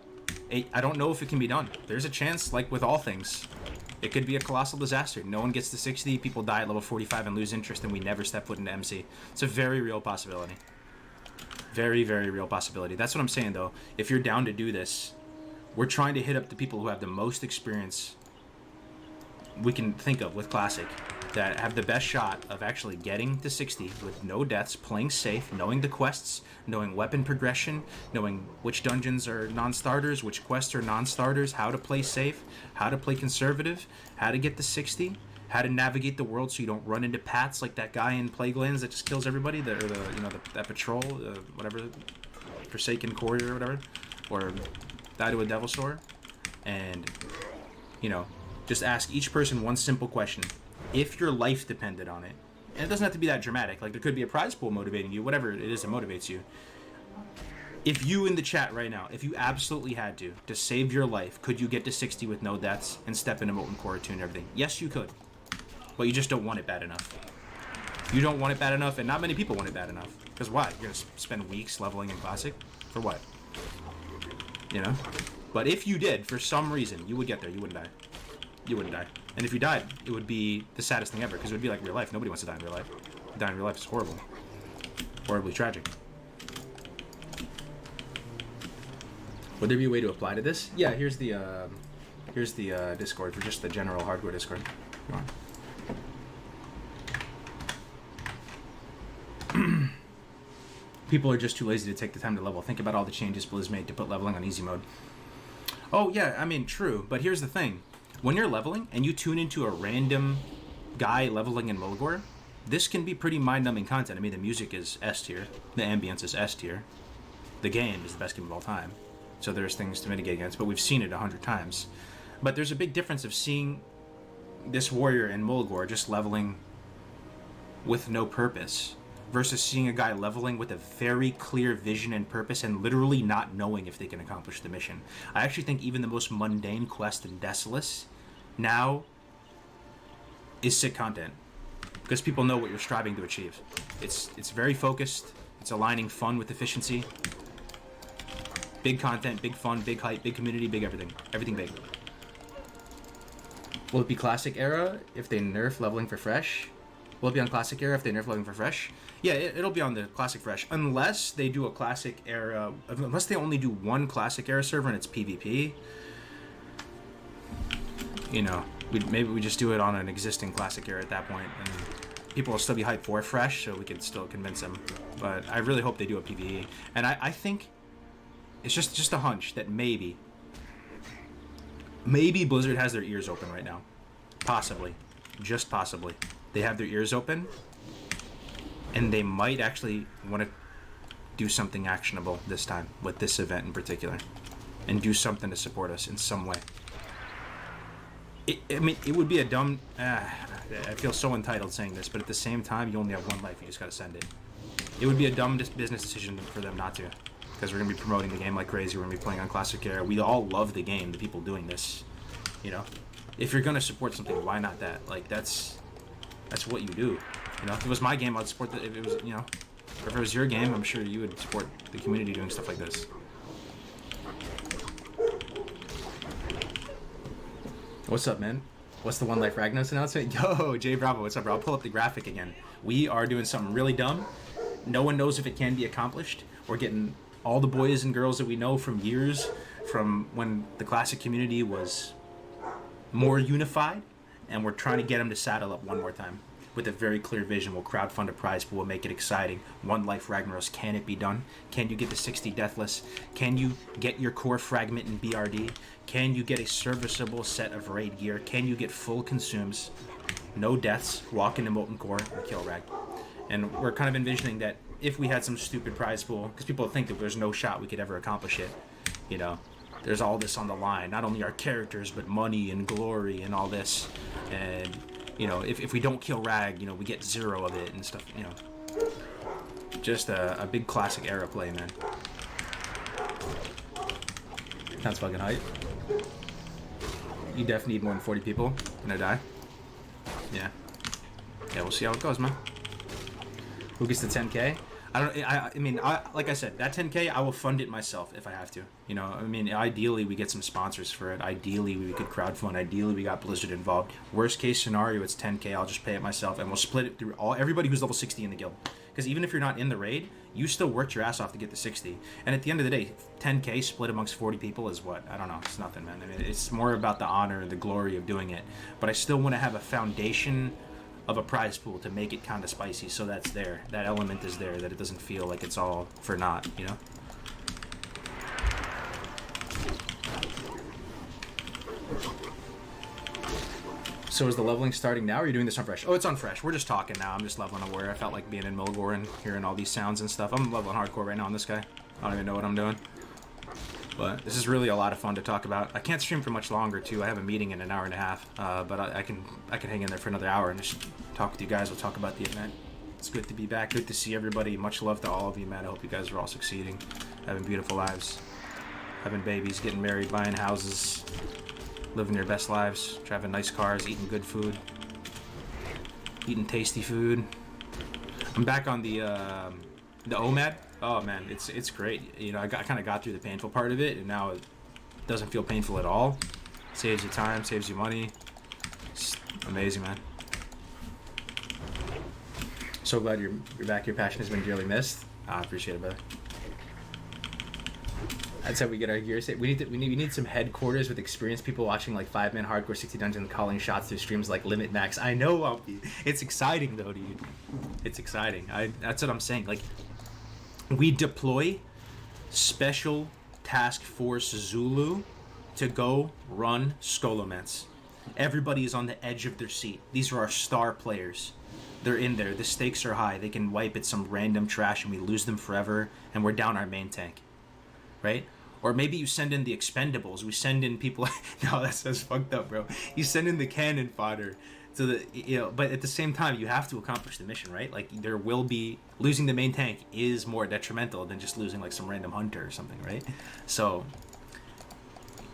I don't know if it can be done. There's a chance, like with all things. It could be a colossal disaster. No one gets to 60, people die at level 45 and lose interest, and we never step foot into MC. It's a very real possibility. Very, very real possibility. That's what I'm saying, though. If you're down to do this, we're trying to hit up the people who have the most experience we can think of with Classic, that have the best shot of actually getting to 60 with no deaths, playing safe, knowing the quests, knowing weapon progression, knowing which dungeons are non-starters, which quests are non-starters, how to play safe, how to play conservative, how to get to 60, how to navigate the world so you don't run into pats like that guy in Plaguelands that just kills everybody, that patrol, whatever, Forsaken Courier or whatever, or die to a Devil Sword, and, you know, just ask each person one simple question. If your life depended on it, and it doesn't have to be that dramatic, like there could be a prize pool motivating you, whatever it is that motivates you. If you in the chat right now, if you absolutely had to save your life, could you get to 60 with no deaths and step into Molten Core 2 and everything? Yes, you could. But you just don't want it bad enough. You don't want it bad enough, and not many people want it bad enough. Because why? You're going to spend weeks leveling in Classic? For what? You know? But if you did, for some reason, you would get there. You wouldn't die. You wouldn't die. And if you died, it would be the saddest thing ever, because it would be like real life. Nobody wants to die in real life. To die in real life is horrible. Horribly tragic. Would there be a way to apply to this? Yeah, here's the Here's the Discord for just the general hardcore Discord. Come on. People are just too lazy to take the time to level. Think about all the changes Blizz made to put leveling on easy mode. Oh, yeah, I mean, true. But here's the thing. When you're leveling and you tune into a random guy leveling in Mulgore, this can be pretty mind-numbing content. I mean, the music is S tier. The ambience is S tier. The game is the best game of all time. So there's things to mitigate against, but we've seen it 100 times. But there's a big difference of seeing this warrior in Mulgore just leveling with no purpose versus seeing a guy leveling with a very clear vision and purpose and literally not knowing if they can accomplish the mission. I actually think even the most mundane quest in Desolace now is sick content because people know what you're striving to achieve. It's very focused. It's aligning fun with efficiency. Big content, big fun, big hype, big community, big everything. Everything big. Will it be classic era if they nerf leveling for fresh? Will it be on classic era if they nerf leveling for fresh? Yeah, it'll be on the classic fresh. Unless they do a classic era, unless they only do one classic era server and it's PvP. You know, maybe we just do it on an existing classic era at that point, and people will still be hyped for fresh, so we can still convince them. But I really hope they do a PvE. And I think it's just a hunch that maybe Blizzard has their ears open right now. Possibly. Just possibly. They have their ears open, and they might actually want to do something actionable this time with this event in particular, and do something to support us in some way. I mean, it would be a dumb... I feel so entitled saying this, but at the same time, you only have one life, you just gotta send it. It would be a dumb business decision for them not to, because we're gonna be promoting the game like crazy. We're gonna be playing on Classic Era. We all love the game, the people doing this, you know? If you're gonna support something, why not that? Like, that's what you do. You know, if it was my game, I'd support if it was, you know, if it was your game, I'm sure you would support the community doing stuff like this. What's up, man? What's the One Life Ragnos announcement? Yo, Jay Bravo, what's up, bro? I'll pull up the graphic again. We are doing something really dumb. No one knows if it can be accomplished. We're getting all the boys and girls that we know from years, from when the classic community was more unified, and we're trying to get them to saddle up one more time with a very clear vision. We'll crowdfund a prize pool. We'll make it exciting. One Life Ragnaros. Can it be done? Can you get the 60 Deathless? Can you get your core fragment in BRD? Can you get a serviceable set of raid gear? Can you get full consumes? No deaths, walk into Molten Core, and kill Rag. And we're kind of envisioning that if we had some stupid prize pool, because people think that there's no shot we could ever accomplish it, you know, there's all this on the line. Not only our characters, but money and glory and all this. And, you know, if we don't kill Rag, you know, we get 0 of it and stuff, you know. Just a big classic era play, man. That's fucking hype. You definitely need more than 40 people. Gonna die? Yeah. Yeah, we'll see how it goes, man. Who gets the 10K? I mean, like I said, that 10K, I will fund it myself if I have to. You know, I mean, ideally we get some sponsors for it. Ideally we could crowdfund. Ideally we got Blizzard involved. Worst case scenario, it's 10K. I'll just pay it myself, and we'll split it through everybody who's level 60 in the guild. Because even if you're not in the raid, you still worked your ass off to get the 60. And at the end of the day, 10K split amongst 40 people is what? I don't know. It's nothing, man. I mean, it's more about the honor and the glory of doing it. But I still want to have a foundation of a prize pool to make it kind of spicy, so that's there. That element is there, that it doesn't feel like it's all for naught, you know? So is the leveling starting now, or are you doing this on fresh? Oh, it's on fresh. We're just talking now. I'm just leveling a warrior. I felt like being in Mulgore and hearing all these sounds and stuff. I'm leveling hardcore right now on this guy. I don't even know what I'm doing. But this is really a lot of fun to talk about. I can't stream for much longer, too. I have a meeting in an hour and a half. But I can hang in there for another hour and just talk with you guys. We'll talk about the event. It's good to be back. Good to see everybody. Much love to all of you, man. I hope you guys are all succeeding. Having beautiful lives. Having babies, getting married, buying houses. Living your best lives. Driving nice cars, eating good food. Eating tasty food. I'm back on the OMAD. Oh man, it's great. You know, I kind of got through the painful part of it, and now it doesn't feel painful at all. Saves you time, saves you money. It's amazing, man. So glad you're back. Your passion has been dearly missed. I appreciate it, brother. That's how we get our gear set. We need some headquarters with experienced people watching like 5-man hardcore 60 dungeon, calling shots through streams like Limit Max. I know, Alfie. It's exciting though, dude. It's exciting. That's what I'm saying. Like, we deploy Special Task Force Zulu to go run Skolomets. Everybody is on the edge of their seat. These are our star players. They're in there. The stakes are high. They can wipe at some random trash and we lose them forever, and we're down our main tank. Right? Or maybe you send in the expendables. We send in people. No, that's fucked up, bro. You send in the cannon fodder. So but at the same time, you have to accomplish the mission, right? Like, there will be losing the main tank is more detrimental than just losing like some random hunter or something, right? So,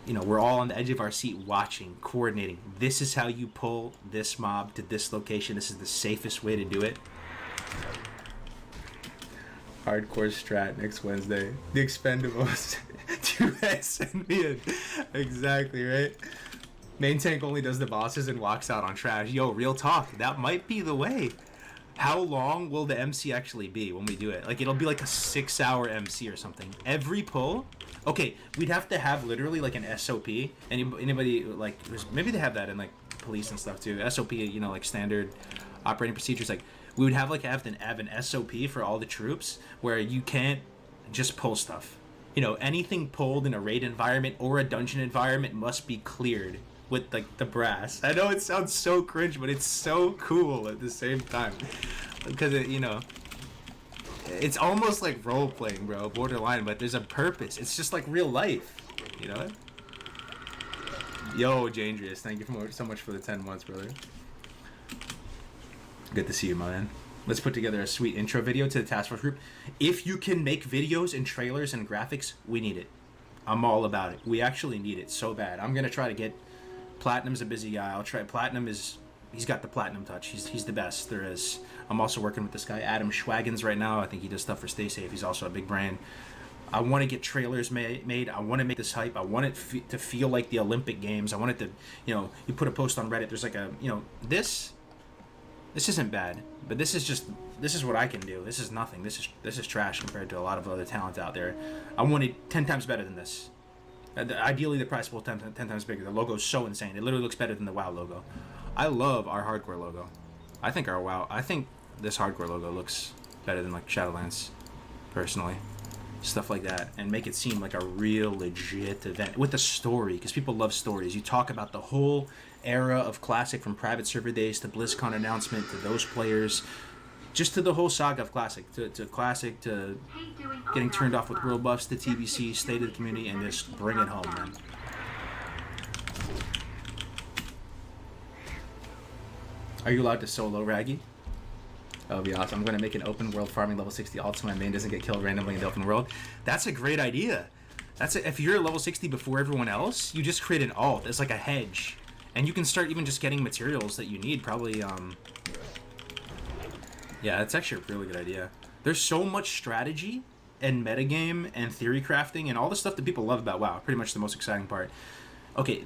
we're all on the edge of our seat, watching, coordinating. This is how you pull this mob to this location. This is the safest way to do it. Hardcore strat next Wednesday. The Expendables. 2x send me in. Exactly, right? Main tank only does the bosses and walks out on trash. Yo, real talk. That might be the way. How long will the MC actually be when we do it? Like, it'll be like a 6-hour MC or something. Every pull? Okay, we'd have to have literally like an SOP. Anybody, like, maybe they have that in like police and stuff too. SOP, like standard operating procedures. Like, we would have an SOP for all the troops where you can't just pull stuff. Anything pulled in a raid environment or a dungeon environment must be cleared with like the brass. I know it sounds so cringe, but it's so cool at the same time because it's almost like role playing, bro, borderline, but there's a purpose. It's just like real life, Yo, Jandrius, thank you so much for the 10 months, brother. Good to see you, man. Let's put together a sweet intro video to the task force group. If you can make videos and trailers and graphics, we need it. I'm all about it. We actually need it so bad. I'm gonna try to get Platinum's a busy guy. I'll try. He's got the platinum touch. He's the best there is. I'm also working with this guy Adam Schwaggins right now. I think he does stuff for Stay Safe. He's also a big brand. I want to get trailers made. I want to make this hype. I want it to feel like the Olympic Games. I want it to, you put a post on Reddit. There's like a, this isn't bad, but this is what I can do. This is nothing. This is trash compared to a lot of other talent out there. I want it 10 times better than this. Ideally, the price will 10 times bigger. The logo's so insane. It literally looks better than the WoW logo. I love our hardcore logo. I think this hardcore logo looks better than like Shadowlands, personally. Stuff like that, and make it seem like a real legit event with a story, because people love stories. You talk about the whole era of Classic, from private server days to BlizzCon announcement to those players, just to the whole saga of Classic, to Classic, to getting turned off with world buffs, to TBC, state of the community, and just bring it home, man. Are you allowed to solo Raggy? That would be awesome. I'm going to make an open world farming level 60 alt so my main doesn't get killed randomly in the open world. That's a great idea. If you're level 60 before everyone else, you just create an alt. It's like a hedge. And you can start even just getting materials that you need. Probably, yeah, that's actually a really good idea. There's so much strategy and metagame and theory crafting and all the stuff that people love about WoW. Pretty much the most exciting part. Okay,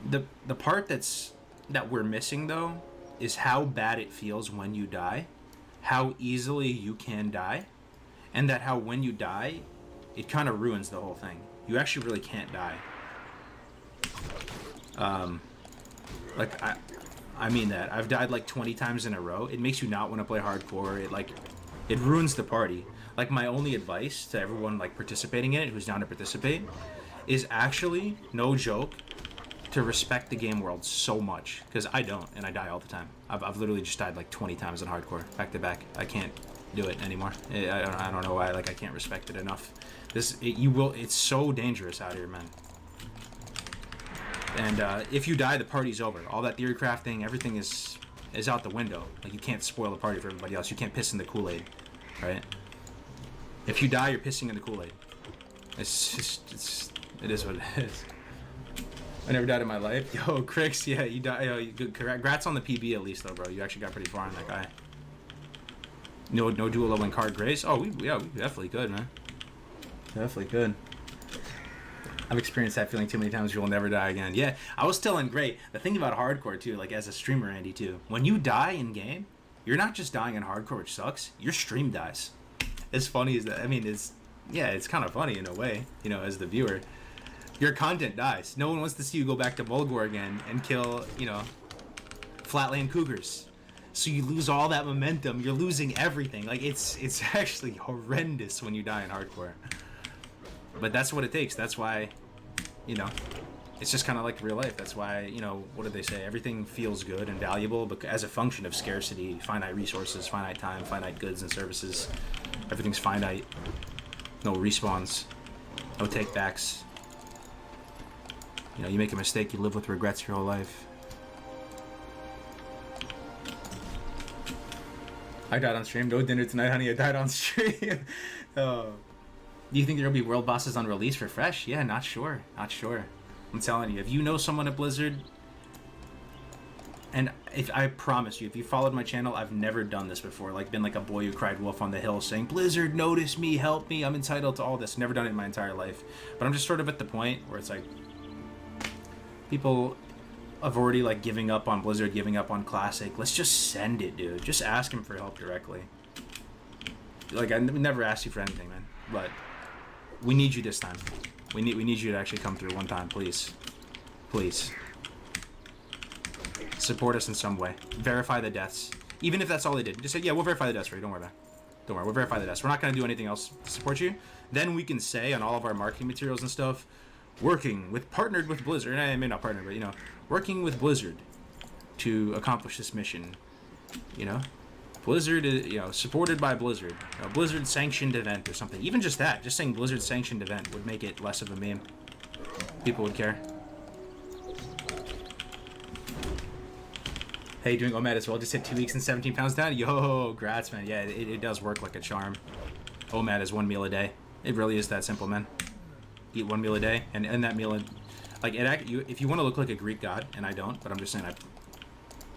the part that we're missing, though, is how bad it feels when you die. How easily you can die, and that how when you die, it kind of ruins the whole thing. You actually really can't die. Like I mean that. I've died like 20 times in a row. It makes you not want to play hardcore. It ruins the party. Like, my only advice to everyone like participating in it, who's down to participate, is actually, no joke, to respect the game world so much, because I don't, and I die all the time. I've literally just died like 20 times in hardcore, back to back. I can't do it anymore. I don't know why. Like, I can't respect it enough. It's so dangerous out here, man. And if you die, the party's over. All that theory crafting, everything is out the window. Like, you can't spoil the party for everybody else. You can't piss in the Kool-Aid, right? If you die, you're pissing in the Kool-Aid. It is what it is. I never died in my life. Yo, Crix, yeah, you died. Yo, congrats on the PB at least, though, bro. You actually got pretty far on that guy. No dual leveling card grace. Oh, we definitely could, man. Definitely could. I've experienced that feeling too many times. You will never die again. Yeah, I was telling Gray, the thing about hardcore, too, like, as a streamer, Andy, too, when you die in game, you're not just dying in hardcore, which sucks. Your stream dies. As funny as that. I mean, yeah, it's kind of funny in a way, you know, as the viewer. Your content dies. No one wants to see you go back to Bulgor again and kill, you know, flatland cougars. So you lose all that momentum. You're losing everything. Like, it's actually horrendous when you die in hardcore. But that's what it takes. That's why, you know, it's just kind of like real life. That's why, you know, what do they say? Everything feels good and valuable but as a function of scarcity, finite resources, finite time, finite goods and services. Everything's finite. No respawns. No takebacks. You know, you make a mistake, you live with regrets your whole life. I died on stream. No dinner tonight, honey. I died on stream. Oh. Do you think there'll be world bosses on release for Fresh? Yeah, not sure. Not sure. I'm telling you, if you know someone at Blizzard, and if I promise you, if you followed my channel, I've never done this before. Like, been like a boy who cried wolf on the hill saying, Blizzard, notice me, help me, I'm entitled to all this. Never done it in my entire life. But I'm just sort of at the point where it's like, people have already like giving up on Blizzard, giving up on Classic. Let's just send it, dude. Just ask him for help directly. Like, I never asked you for anything, man. But we need you this time. We need you to actually come through one time, please. Please. Support us in some way. Verify the deaths. Even if that's all they did. Just say, yeah, we'll verify the deaths for you. Don't worry about it. Don't worry, we'll verify the deaths. We're not going to do anything else to support you. Then we can say on all of our marketing materials and stuff, partnered with Blizzard. I may not partner, but, you know, working with Blizzard to accomplish this mission. You know? Blizzard is, you know, supported by Blizzard. You know, Blizzard sanctioned event or something. Even just that, just saying Blizzard sanctioned event would make it less of a meme. People would care. Hey, doing OMAD as well. Just hit 2 weeks and 17 pounds down. Yo, grats, man. Yeah, it does work like a charm. OMAD is 1 meal a day. It really is that simple, man. Eat 1 meal a day, and that meal, like, if you want to look like a Greek god, and I don't, but I'm just saying I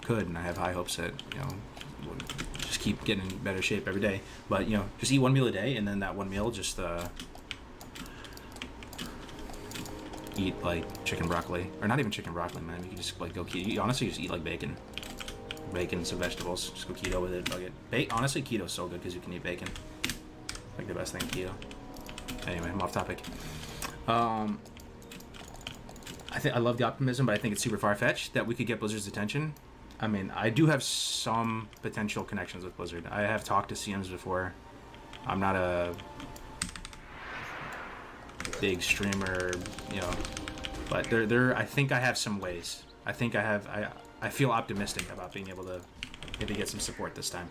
could, and I have high hopes that, you know, just keep getting in better shape every day. But, you know, just eat 1 meal a day, and then that 1 meal just eat like chicken broccoli, or not even chicken broccoli, man. You can just like go keto. You honestly just eat like bacon, some vegetables. Just go keto with it. Honestly, keto's so good because you can eat bacon. Like the best thing keto. Anyway, I'm off topic. I love the optimism, but I think it's super far-fetched that we could get Blizzard's attention. I mean, I do have some potential connections with Blizzard. I have talked to CMs before. I'm not a big streamer, you know, but I think I have some ways. I feel optimistic about being able to maybe get some support this time.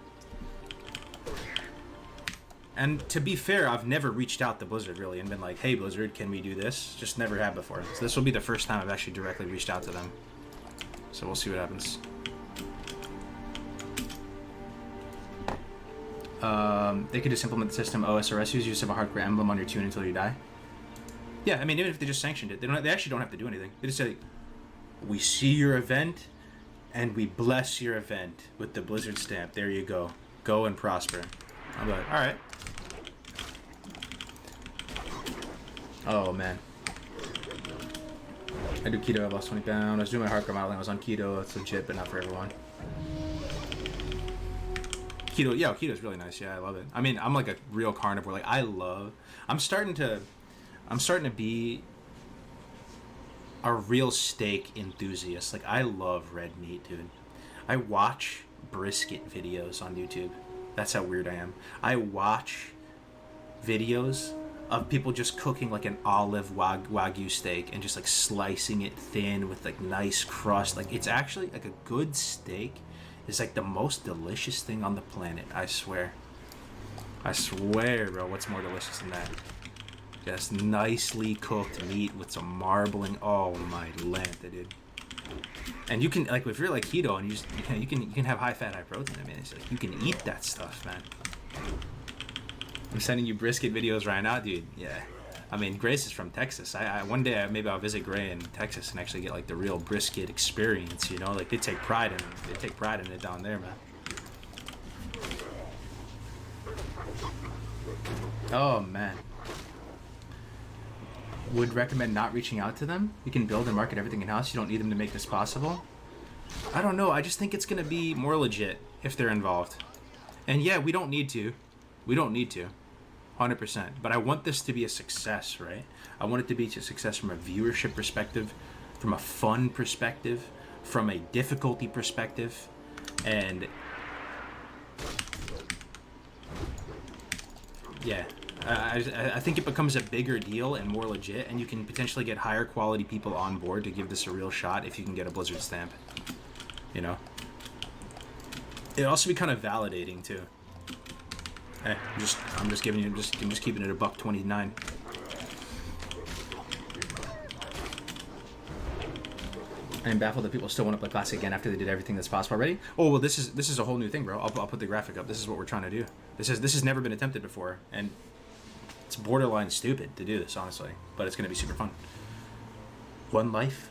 And to be fair, I've never reached out to Blizzard really and been like, hey Blizzard, can we do this? Just never have before. So this will be the first time I've actually directly reached out to them. So we'll see what happens. They could just implement the system OSRS use. You just have a hardcore emblem on your tune until you die. Yeah, I mean, even if they just sanctioned it, they actually don't have to do anything. They just say, we see your event, and we bless your event with the Blizzard stamp. There you go. Go and prosper. I'm like, all right. Oh, man. I do keto. I lost 20 pounds. I was doing my hardcore modeling. I was on keto. It's legit, but not for everyone. Keto, yeah, keto's really nice. Yeah, I love it. I mean, I'm like a real carnivore. Like, I'm starting to be a real steak enthusiast. Like, I love red meat, dude. I watch brisket videos on YouTube. That's how weird I am. I watch videos of people just cooking like an olive wagyu steak and just like slicing it thin with like nice crust. Like, it's actually like a good steak is like the most delicious thing on the planet. I swear, bro. What's more delicious than that? Just nicely cooked meat with some marbling. Oh my lanta, dude. And you can, like, if you're like keto and you can have high fat, high protein. I mean, it's like you can eat that stuff, man. I'm sending you brisket videos right now, dude. Yeah. I mean, Grace is from Texas. One day maybe I'll visit Gray in Texas and actually get like the real brisket experience. You know, like they take pride in it down there, man. Oh man. Would recommend not reaching out to them. You can build and market everything in-house. You don't need them to make this possible. I don't know. I just think it's going to be more legit if they're involved. And yeah, we don't need to. 100%. But I want this to be a success, right? I want it to be a success from a viewership perspective, from a fun perspective, from a difficulty perspective, and yeah, I think it becomes a bigger deal and more legit, and you can potentially get higher quality people on board to give this a real shot if you can get a Blizzard stamp. You know, it'd also be kind of validating too. Hey, I'm just giving you, I'm just keeping it $1.29. I'm baffled that people still want to play Classic again after they did everything that's possible already. Oh well, this is a whole new thing, bro. I'll put the graphic up. This is what we're trying to do. This has never been attempted before, and it's borderline stupid to do this, honestly. But it's gonna be super fun. One life,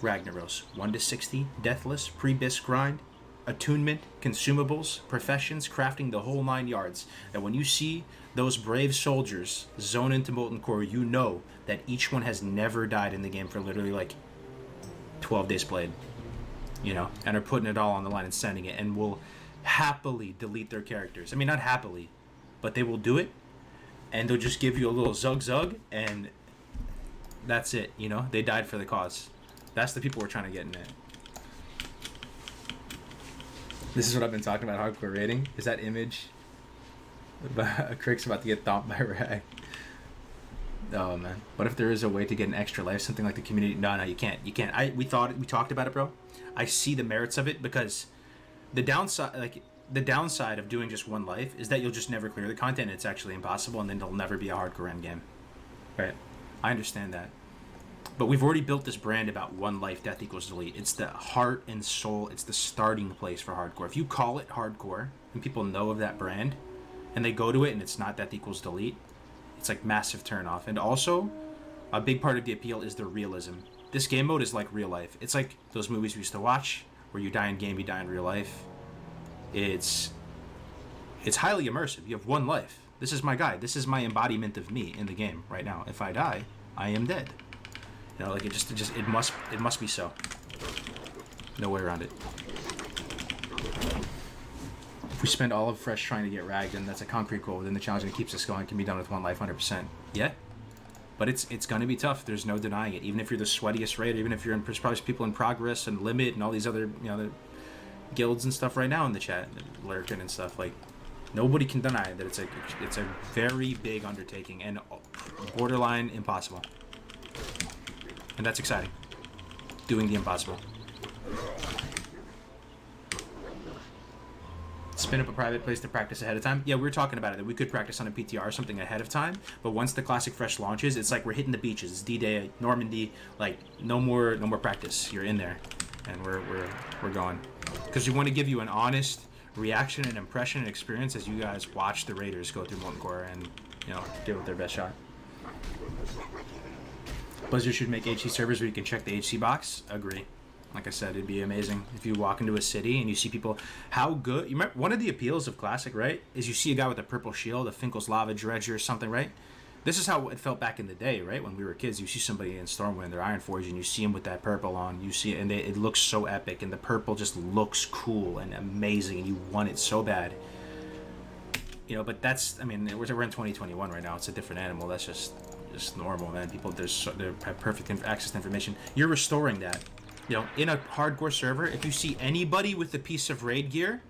Ragnaros. 1 to 60, deathless, pre-bisque grind, attunement, consumables, professions, crafting the whole 9 yards. And when you see those brave soldiers zone into Molten Core, you know that each one has never died in the game for literally like 12 days played, you know, and are putting it all on the line and sending it, and will happily delete their characters. I mean, not happily, but they will do it, and they'll just give you a little zug, and that's it, you know? They died for the cause. That's the people we're trying to get in it. This is what I've been talking about, hardcore rating. Is that image? Crick's about to get thumped by Rag. Oh man, what if there is a way to get an extra life, something like the community? No, you can't. We talked about it, bro. I see the merits of it, because the downside of doing just 1 life is that you'll just never clear the content. It's actually impossible, and then there'll never be a hardcore end game. Right? I understand that, but we've already built this brand about 1 life, death equals delete. It's the heart and soul. It's the starting place for hardcore. If you call it hardcore and people know of that brand, and they go to it and it's not death equals delete, it's like massive turnoff. And also, a big part of the appeal is the realism. This game mode is like real life. It's like those movies we used to watch, where you die in game, you die in real life. It's highly immersive. You have 1 life. This is my guide. This is my embodiment of me in the game right now. If I die, I am dead. You know, like it must be so. No way around it. If we spend all of Fresh trying to get ragged, and that's a concrete goal within the challenge that keeps us going, can be done with 1 life 100%. Yeah. But it's gonna be tough. There's no denying it. Even if you're the sweatiest raider, even if you're in probably people in Progress and Limit and all these other, you know, the guilds and stuff right now in the chat, lurking and stuff, like, nobody can deny that it's a very big undertaking and borderline impossible. And that's exciting. Doing the impossible. Spin up a private place to practice ahead of time. Yeah, we were talking about it, that we could practice on a PTR or something ahead of time, but once the Classic Fresh launches, it's like we're hitting the beaches. It's D-Day, Normandy, like no more practice. You're in there, and we're going. Because we want to give you an honest reaction and impression and experience as you guys watch the Raiders go through Molten Core and, you know, give it their best shot. Blizzard should make HC servers where you can check the HC box. Agree. Like I said, it'd be amazing if you walk into a city and you see people. How good? You remember one of the appeals of Classic, right? Is you see a guy with a purple shield, a Finkel's Lava Dredger or something, right? This is how it felt back in the day, right? When we were kids, you see somebody in Stormwind, they're Ironforge, and you see them with that purple on. You see it, and it looks so epic, and the purple just looks cool and amazing, and you want it so bad. You know, but that's, I mean, we're in 2021 right now. It's a different animal. That's just normal, man. People, they have perfect access to information. You're restoring that. You know, in a hardcore server, if you see anybody with a piece of raid gear,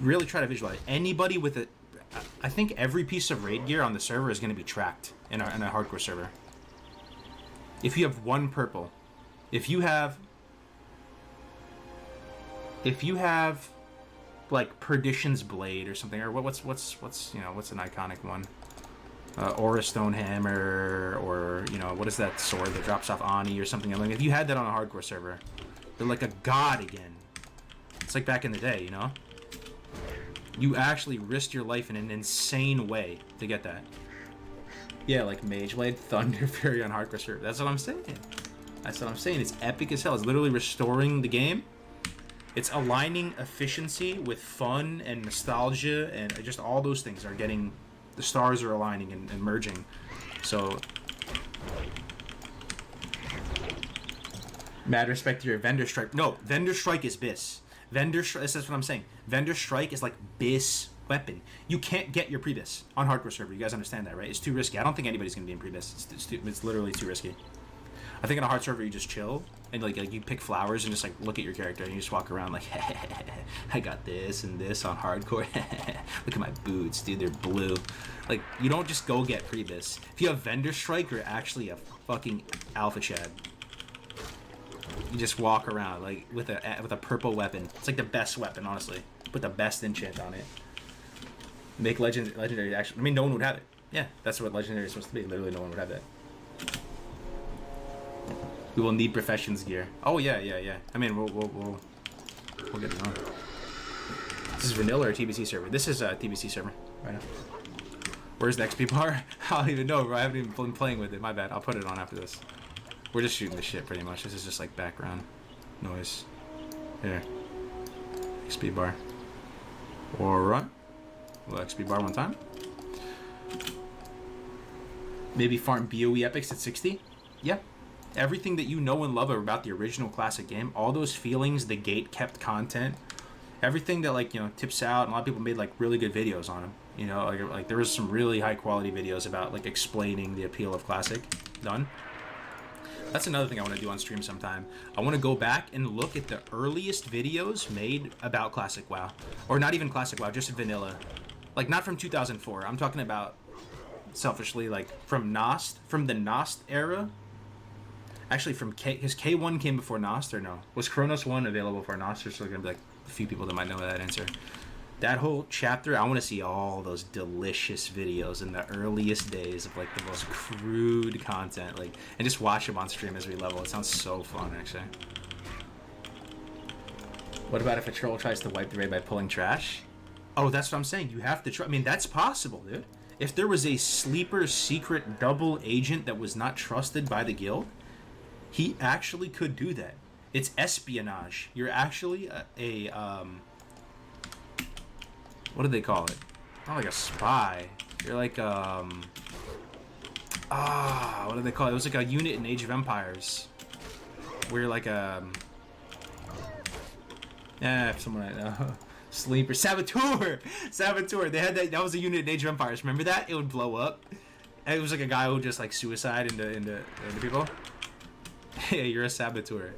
really try to visualize anybody with a. I think every piece of raid gear on the server is going to be tracked in a hardcore server. If you have 1 purple, if you have like Perdition's Blade or something, or what's you know, what's an iconic one? Aura Stone Hammer, or, you know, what is that sword that drops off Ani or something? I mean, if you had that on a hardcore server, they're like a god again. It's like back in the day, you know? You actually risked your life in an insane way to get that. Yeah, like Mage Blade, Thunder Fury on hardcore server. That's what I'm saying. That's what I'm saying. It's epic as hell. It's literally restoring the game. It's aligning efficiency with fun and nostalgia, and just all those things are getting... The stars are aligning and merging. So, mad respect to your Vendor Strike. No, Vendor Strike is BIS. That's what I'm saying. Vendor Strike is like BIS weapon. You can't get your Priebus on hardcore server. You guys understand that, right? It's too risky. I don't think anybody's gonna be in Priebus. It's literally too risky. I think on a hard server you just chill and like you pick flowers and just like look at your character and you just walk around like I got this and this on hardcore. Look at my boots, dude, they're blue. Like you don't just go get Priebus. If you have Vendor Strike, you're actually a fucking alpha chad. You just walk around like with a purple weapon. It's like the best weapon, honestly. Put the best enchant on it. Make legendary actually. I mean, no one would have it. Yeah, that's what legendary is supposed to be. Literally, no one would have that. We will need professions gear. Oh yeah. I mean, we'll get it on. This is vanilla or TBC server? This is a TBC server right now. Where's the XP bar? I don't even know, bro. I haven't even been playing with it. My bad. I'll put it on after this. We're just shooting the shit pretty much. This is just like background noise. Here. XP bar. Alright. Well, XP bar one time. Maybe farm BOE epics at 60? Yeah. Everything that you know and love about the original classic game, all those feelings, the gate kept content, everything that like, you know, tips out, and a lot of people made like really good videos on them. You know, like there was some really high quality videos about like explaining the appeal of classic done. That's another thing I want to do on stream sometime. I want to go back and look at the earliest videos made about classic WoW, or not even classic WoW, just vanilla. Like not from 2004. I'm talking about selfishly like from Nost, from the Nost era. Actually, from his K1 came before Nost, or no? Was Chronos 1 available for Nost? There's going to be like a few people that might know that answer. That whole chapter, I want to see all those delicious videos in the earliest days of like the most crude content, like, and just watch them on stream as we level. It sounds so fun, actually. What about if a troll tries to wipe the raid by pulling trash? Oh, that's what I'm saying. You have to try. I mean, that's possible, dude. If there was a sleeper secret double agent that was not trusted by the guild, he actually could do that. It's espionage. You're actually what do they call it? Not like a spy. You're like what do they call it? It was like a unit in Age of Empires. Where you're like someone I know. Sleeper. Saboteur! Saboteur! They had that was a unit in Age of Empires. Remember that? It would blow up. And it was like a guy who would just like suicide into people. Yeah, you're a saboteur.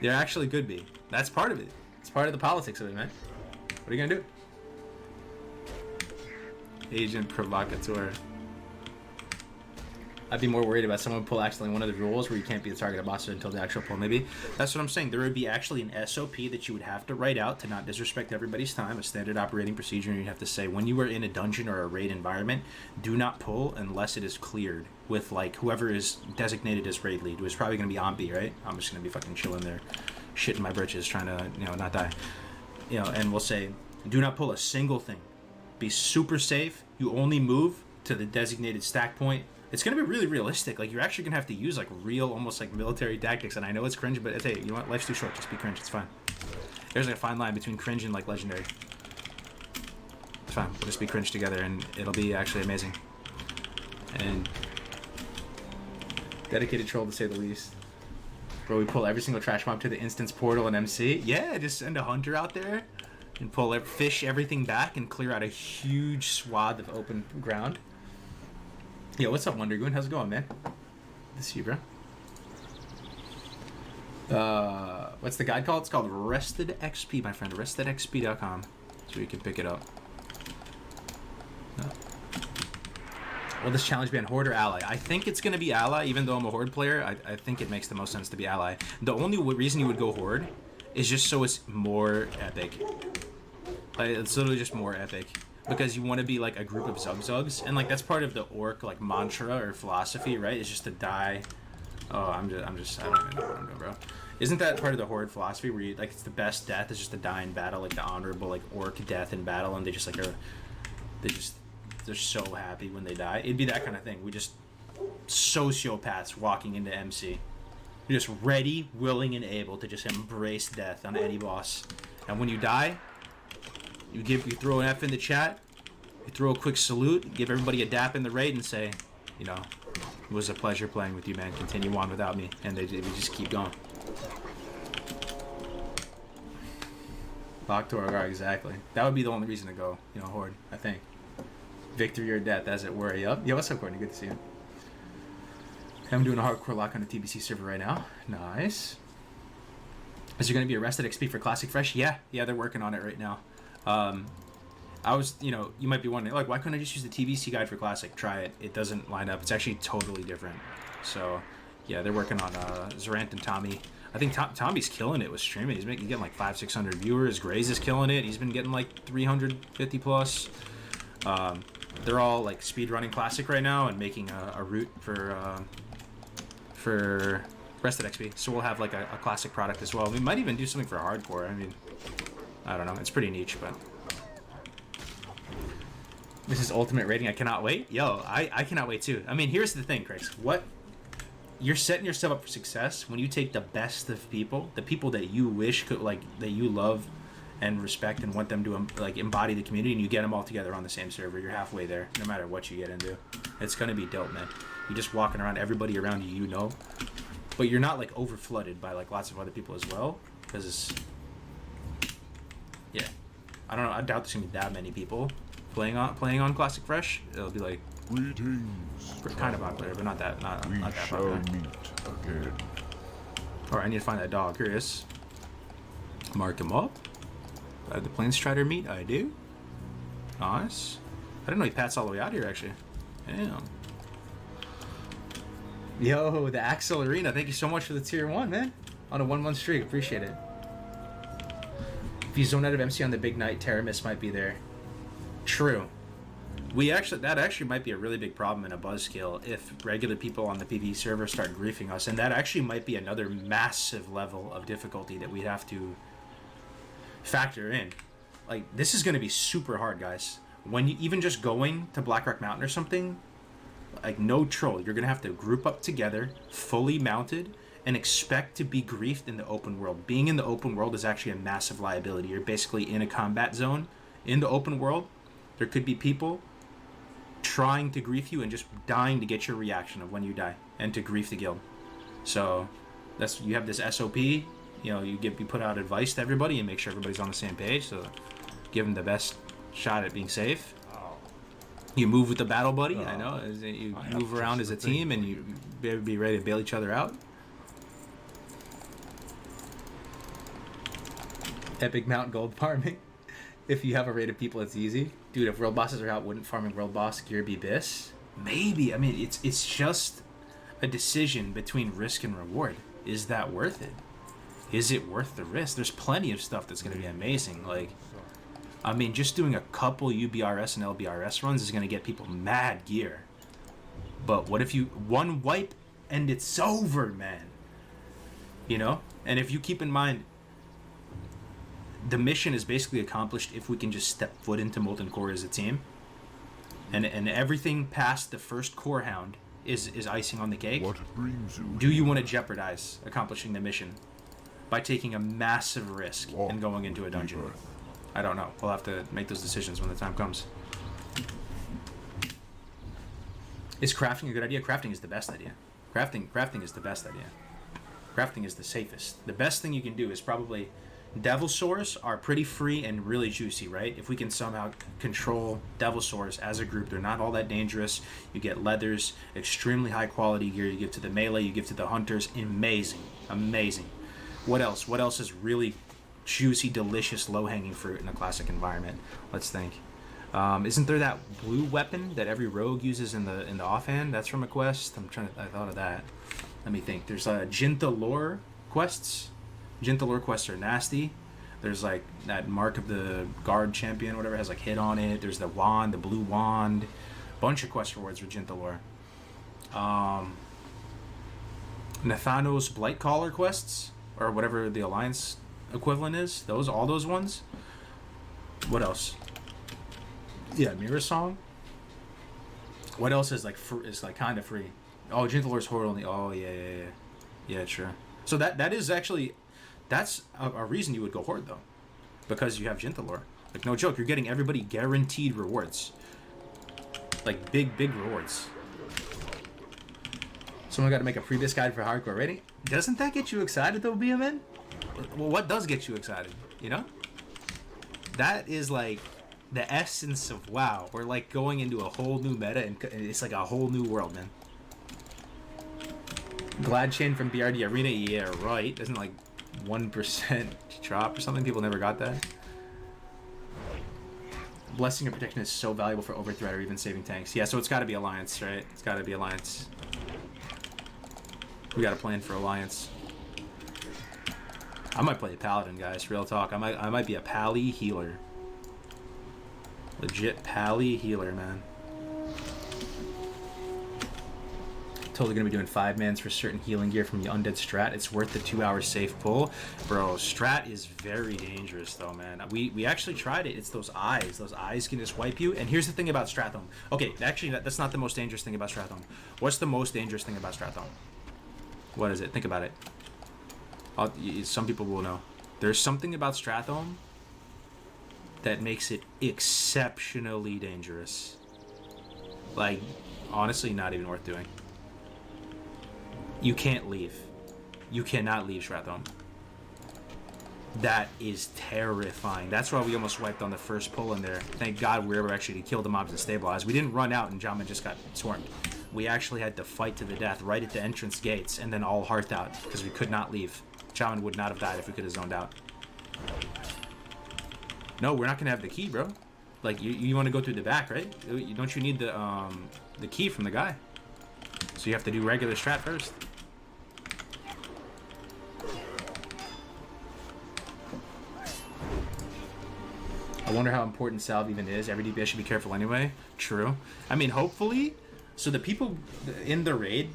There actually could be. That's part of it. It's part of the politics of it, man. What are you gonna do? Agent provocateur. I'd be more worried about someone pull accidentally one of the rules where you can't be the target of bosses until the actual pull, maybe. That's what I'm saying. There would be actually an SOP that you would have to write out to not disrespect everybody's time, a standard operating procedure, and you'd have to say, when you are in a dungeon or a raid environment, do not pull unless it is cleared with, like, whoever is designated as raid lead, who is probably going to be Ombi, right? I'm just going to be fucking chilling there, shitting my britches, trying to, you know, not die. You know, and we'll say, do not pull a single thing. Be super safe. You only move to the designated stack point. It's going to be really realistic. Like, you're actually going to have to use, like, real, almost, like, military tactics. And I know it's cringe, but hey, you know what? Life's too short. Just be cringe. It's fine. There's, like, a fine line between cringe and, like, legendary. It's fine. We'll just be cringe together, and it'll be actually amazing. And dedicated troll, to say the least. Bro, we pull every single trash mob to the instance portal and MC. Yeah, just send a hunter out there and fish everything back and clear out a huge swath of open ground. Yo, what's up, Wonder Goon? How's it going, man? This is you, bro. What's the guide called? It's called Rested XP, my friend. RestedXP.com. So you can pick it up. No. Will this challenge be on Horde or Ally? I think it's going to be Ally, even though I'm a Horde player. I think it makes the most sense to be Ally. The only reason you would go Horde is just so it's more epic. Like, it's literally just more epic. Because you want to be like a group of Zugzugs, and like that's part of the orc like mantra or philosophy, right? It's just to die. Oh, I don't even know what I'm doing, bro. Isn't that part of the Horde philosophy where you like it's the best death is just to die in battle, like the honorable like orc death in battle, and they just like they're so happy when they die. It'd be that kind of thing. We just sociopaths walking into MC. You're just ready, willing, and able to just embrace death on any boss, and when you die. You throw an F in the chat, you throw a quick salute, give everybody a dap in the raid, and say, you know, it was a pleasure playing with you, man. Continue on without me, and they just keep going. Lock to our guard, exactly. That would be the only reason to go, you know, Horde, I think. Victory or death, as it were. Yup. Yeah, what's up, Courtney? Good to see you. I'm doing a hardcore lock on the TBC server right now. Nice. Is there going to be a rested XP for Classic Fresh? Yeah, they're working on it right now. I was, you know, you might be wondering, like, why couldn't I just use the TBC guide for Classic? Try it. It doesn't line up. It's actually totally different. So, yeah, they're working on Zarant and Tommy. I think Tommy's killing it with streaming. He's getting like 500-600 viewers. Graze is killing it. He's been getting like 350 plus. They're all like speed running Classic right now and making a route for Rested XP. So we'll have like a Classic product as well. We might even do something for hardcore. I mean, I don't know. It's pretty niche, but this is ultimate rating. I cannot wait. Yo, I cannot wait too. I mean, here's the thing, Chris. You're setting yourself up for success when you take the best of people, the people that you wish could, like, that you love and respect and want them to, like, embody the community, and you get them all together on the same server. You're halfway there, no matter what you get into. It's gonna be dope, man. You're just walking around, everybody around you, you know, but you're not like over flooded by like lots of other people as well, because yeah, I don't know. I doubt there's gonna be that many people playing on Classic Fresh. It'll be like kind of popular, but not that popular. Meet again. Alright, I need to find that dog. Curious. Mark him up. The Plains Strider meat, I do. Nice. I didn't know he pats all the way out here, actually. Damn. Yo, the Axel Arena. Thank you so much for the tier 1, man. On a 1-month streak. Appreciate it. If you zone out of MC on the big night, Terramis might be there. True. That actually might be a really big problem in a buzzkill if regular people on the PvE server start griefing us, and that actually might be another massive level of difficulty that we'd have to factor in. Like, this is going to be super hard, guys. When you even just going to Blackrock Mountain or something, like, no troll, you're going to have to group up together, fully mounted, and expect to be griefed in the open world. Being in the open world is actually a massive liability. You're basically in a combat zone. In the open world, there could be people trying to grief you and just dying to get your reaction of when you die and to grief the guild. So that's, you have this SOP, you know, you put out advice to everybody and make sure everybody's on the same page, so give them the best shot at being safe. You move with the battle buddy, I know, you move around as a team and you be ready to bail each other out. Epic Mount Gold farming. If you have a raid of people, it's easy. Dude, if world bosses are out, wouldn't farming world boss gear be this? Maybe. I mean, it's just a decision between risk and reward. Is that worth it? Is it worth the risk? There's plenty of stuff that's going to be amazing. Like, I mean, just doing a couple UBRS and LBRS runs is going to get people mad gear. But what if you one wipe and it's over, man? You know? And if you keep in mind, the mission is basically accomplished if we can just step foot into Molten Core as a team. And everything past the first Core Hound is icing on the cake. What brings you? Do you want to jeopardize accomplishing the mission by taking a massive risk and going into a dungeon? I don't know. We'll have to make those decisions when the time comes. Is crafting a good idea? Crafting is the best idea. Crafting is the best idea. Crafting is the safest. The best thing you can do is probably... Devil Sores are pretty free and really juicy, right? If we can somehow control Devil Sores as a group, they're not all that dangerous. You get leathers, extremely high quality gear. You give to the melee, you give to the hunters. Amazing. Amazing. What else? What else is really juicy, delicious, low-hanging fruit in a classic environment? Let's think. Isn't there that blue weapon that every rogue uses in the offhand? That's from a quest. I thought of that. Let me think. There's Jinta lore quests. Jinta lore quests are nasty. There's like that Mark of the Guard champion, whatever, has like hit on it. There's the wand, the blue wand. Bunch of quest rewards for Jinta lore. Nathanos Blightcaller quests, or whatever the Alliance equivalent is. All those ones. What else? Yeah, Mirror Song. What else is like kind of free? Oh, Jinta lore's horde only. Oh yeah, sure. So that is actually. That's a reason you would go Horde, though. Because you have Jinta lore. Like, no joke, you're getting everybody guaranteed rewards. Like, big rewards. Someone got to make a previous guide for hardcore rating. Doesn't that get you excited, though, BMN? Well, what does get you excited, you know? That is like the essence of WoW. We're like going into a whole new meta, and it's like a whole new world, man. Glad chain from BRD Arena, yeah, right. Isn't like 1% drop or something? People never got that. Blessing of Protection is so valuable for overthreat or even saving tanks. Yeah, so it's got to be Alliance, right? It's got to be Alliance. We got a plan for Alliance. I might play a Paladin, guys. Real talk. I might be a Pally healer. Legit Pally healer, man. Totally gonna be doing 5-mans for certain healing gear from the undead strat. It's worth the 2-hour safe pull. Bro, strat is very dangerous though, man. We actually tried it. It's those eyes. Those eyes can just wipe you. And here's the thing about Strathome. Okay, actually that's not the most dangerous thing about Strathome. What's the most dangerous thing about Strathome? What is it? Think about it. Some people will know. There's something about Strathome that makes it exceptionally dangerous. Like, honestly, not even worth doing. You can't leave. You cannot leave Strathome. That is terrifying. That's why we almost wiped on the first pull in there. Thank God we were able actually to kill the mobs and stabilize. We didn't run out and Shaman just got swarmed. We actually had to fight to the death right at the entrance gates and then all hearthed out because we could not leave. Shaman would not have died if we could have zoned out. No, we're not gonna have the key, bro. Like you want to go through the back, right? Don't you need the key from the guy? So you have to do regular strat first. I wonder how important salve even is. Every DPS should be careful anyway. True. I mean, hopefully. So the people in the raid,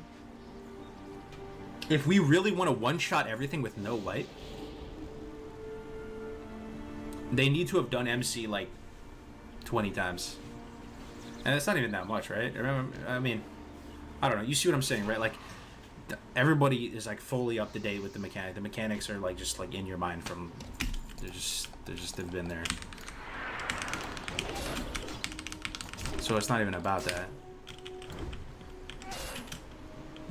if we really want to one-shot everything with no light, they need to have done MC like 20 times. And it's not even that much, right? I mean, I don't know. You see what I'm saying, right? Like, everybody is like fully up to date with the mechanic. The mechanics are like just like in your mind from they've been there. So it's not even about that.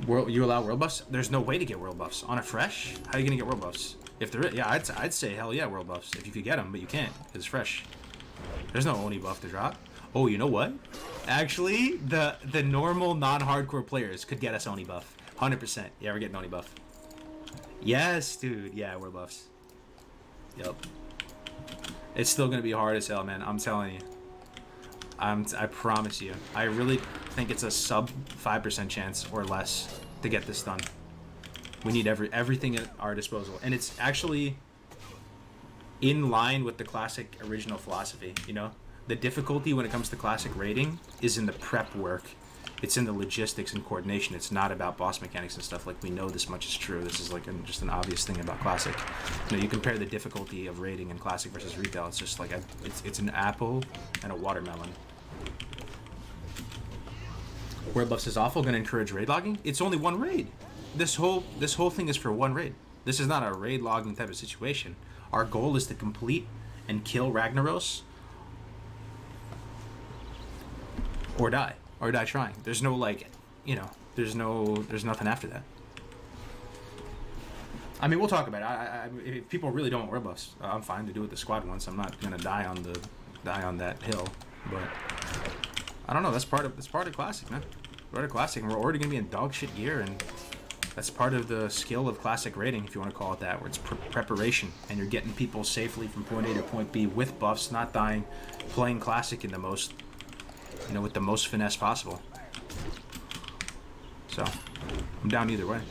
You allow world buffs? There's no way to get world buffs on a fresh. How are you gonna get world buffs? If there is, yeah, I'd say hell yeah, world buffs if you could get them, but you can't because it's fresh. There's no Oni buff to drop. Oh, you know what? Actually, the normal non-hardcore players could get us Oni buff. 100%. Yeah, we're getting Oni buff. Yes, dude. Yeah, world buffs. Yep. It's still gonna be hard as hell, man. I'm telling you. I promise you. I really think it's a sub 5% chance or less to get this done. We need everything at our disposal, and it's actually in line with the classic original philosophy. You know, the difficulty when it comes to classic raiding is in the prep work. It's in the logistics and coordination. It's not about boss mechanics and stuff. Like, we know this much is true. This is like just an obvious thing about classic. You know, you compare the difficulty of raiding in classic versus retail. It's just like it's an apple and a watermelon. World buffs is awful. Gonna encourage raid logging. It's only one raid. This whole thing is for one raid. This is not a raid logging type of situation. Our goal is to complete and kill Ragnaros or die trying. There's no, like, you know, there's nothing after that. I mean, we'll talk about it. If people really don't want world buffs, I'm fine to do it the squad once. I'm not gonna die on that hill, but I don't know. That's part of classic, man. Part of classic, and we're already gonna be in dog shit gear, and that's part of the skill of classic raiding, if you want to call it that, where it's preparation, and you're getting people safely from point A to point B with buffs, not dying, playing classic in the most, you know, with the most finesse possible. So, I'm down either way.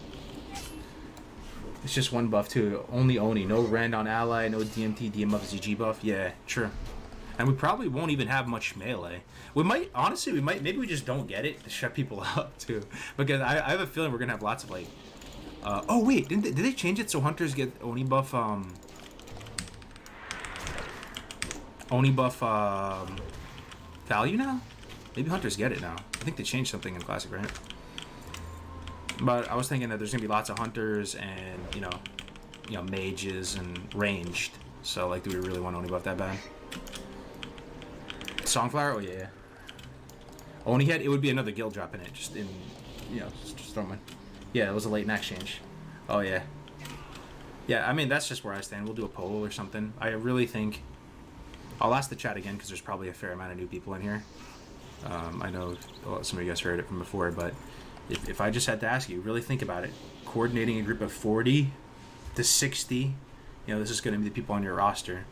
It's just one buff too. Only Oni. No Rend on ally. No DMT, DM up ZG buff. Yeah, true. And we probably won't even have much melee. We might, honestly, maybe we just don't get it to shut people up too. Because I have a feeling we're gonna have lots of like. Oh wait, did they change it so hunters get Oni buff? Oni buff value now? Maybe hunters get it now. I think they changed something in classic, right? But I was thinking that there's gonna be lots of hunters and you know mages and ranged. So like, do we really want Oni buff that bad? Songflower? Oh yeah. Oni head, it would be another guild drop in it, just in, you know, just throw my. Yeah, it was a late neck change. Oh yeah. Yeah, I mean that's just where I stand. We'll do a poll or something. I really think I'll ask the chat again because there's probably a fair amount of new people in here. I know some of you guys heard it from before, but if I just had to ask you, really think about it. Coordinating a group of 40 to 60, you know, this is going to be the people on your roster.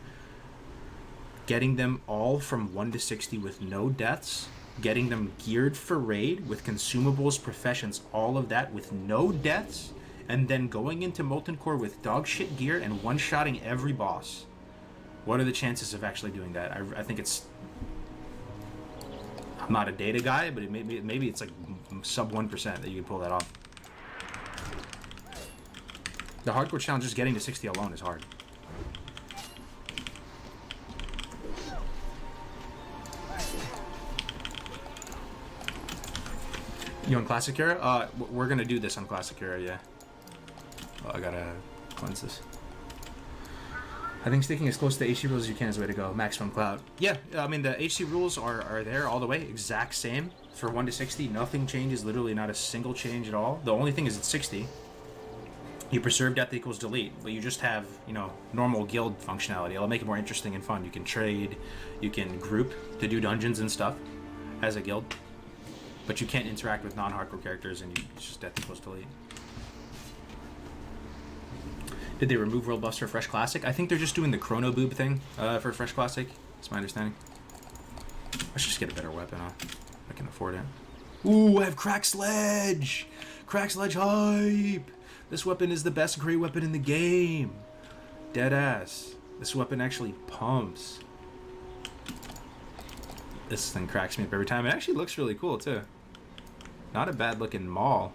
Getting them all from 1 to 60 with no deaths, getting them geared for raid with consumables, professions, all of that with no deaths, and then going into Molten Core with dog shit gear and one-shotting every boss. What are the chances of actually doing that? I think it's... I'm not a data guy, but maybe it's like sub 1% that you can pull that off. The hardcore challenge, just getting to 60 alone is hard. You on Classic Era? We're gonna do this on Classic Era, yeah. Oh, I gotta cleanse this. I think sticking as close to the HC rules as you can is the way to go. Maximum cloud. Yeah, I mean, the HC rules are there all the way. Exact same. For 1 to 60, nothing changes. Literally not a single change at all. The only thing is at 60, you preserve death equals delete, but you just have, you know, normal guild functionality. It'll make it more interesting and fun. You can trade, you can group to do dungeons and stuff as a guild, but you can't interact with non-hardcore characters, and it's just death equals delete. Did they remove World Buster for Fresh Classic? I think they're just doing the Chrono Boob thing for Fresh Classic. That's my understanding. I should just get a better weapon, huh? I can afford it. Ooh, I have Crack Sledge! Crack Sledge hype! This weapon is the best gray weapon in the game. Dead ass. This weapon actually pumps. This thing cracks me up every time. It actually looks really cool, too. Not a bad looking maul.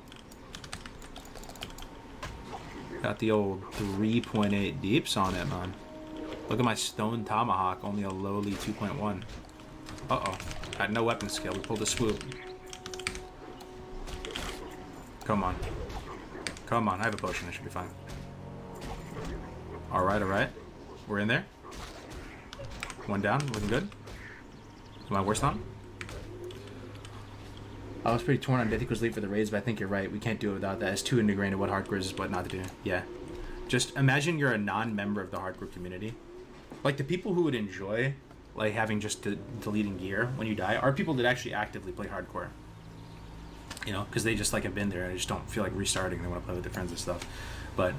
Got the old 3.8 deeps on it, man. Look at my stone tomahawk, only a lowly 2.1. Uh-oh. Had no weapon skill. We pulled a swoop. Come on. Come on. I have a potion. I should be fine. Alright, alright. We're in there. One down. Looking good. Am I worse on? I was pretty torn on Death Equals Leap for the raids, but I think you're right. We can't do it without that. It's too integrated in what hardcore is, what not to do. Yeah. Just imagine you're a non-member of the hardcore community. Like, the people who would enjoy, like, having just deleting gear when you die are people that actually actively play hardcore. You know, because they just, like, have been there and they just don't feel like restarting. They want to play with their friends and stuff. But,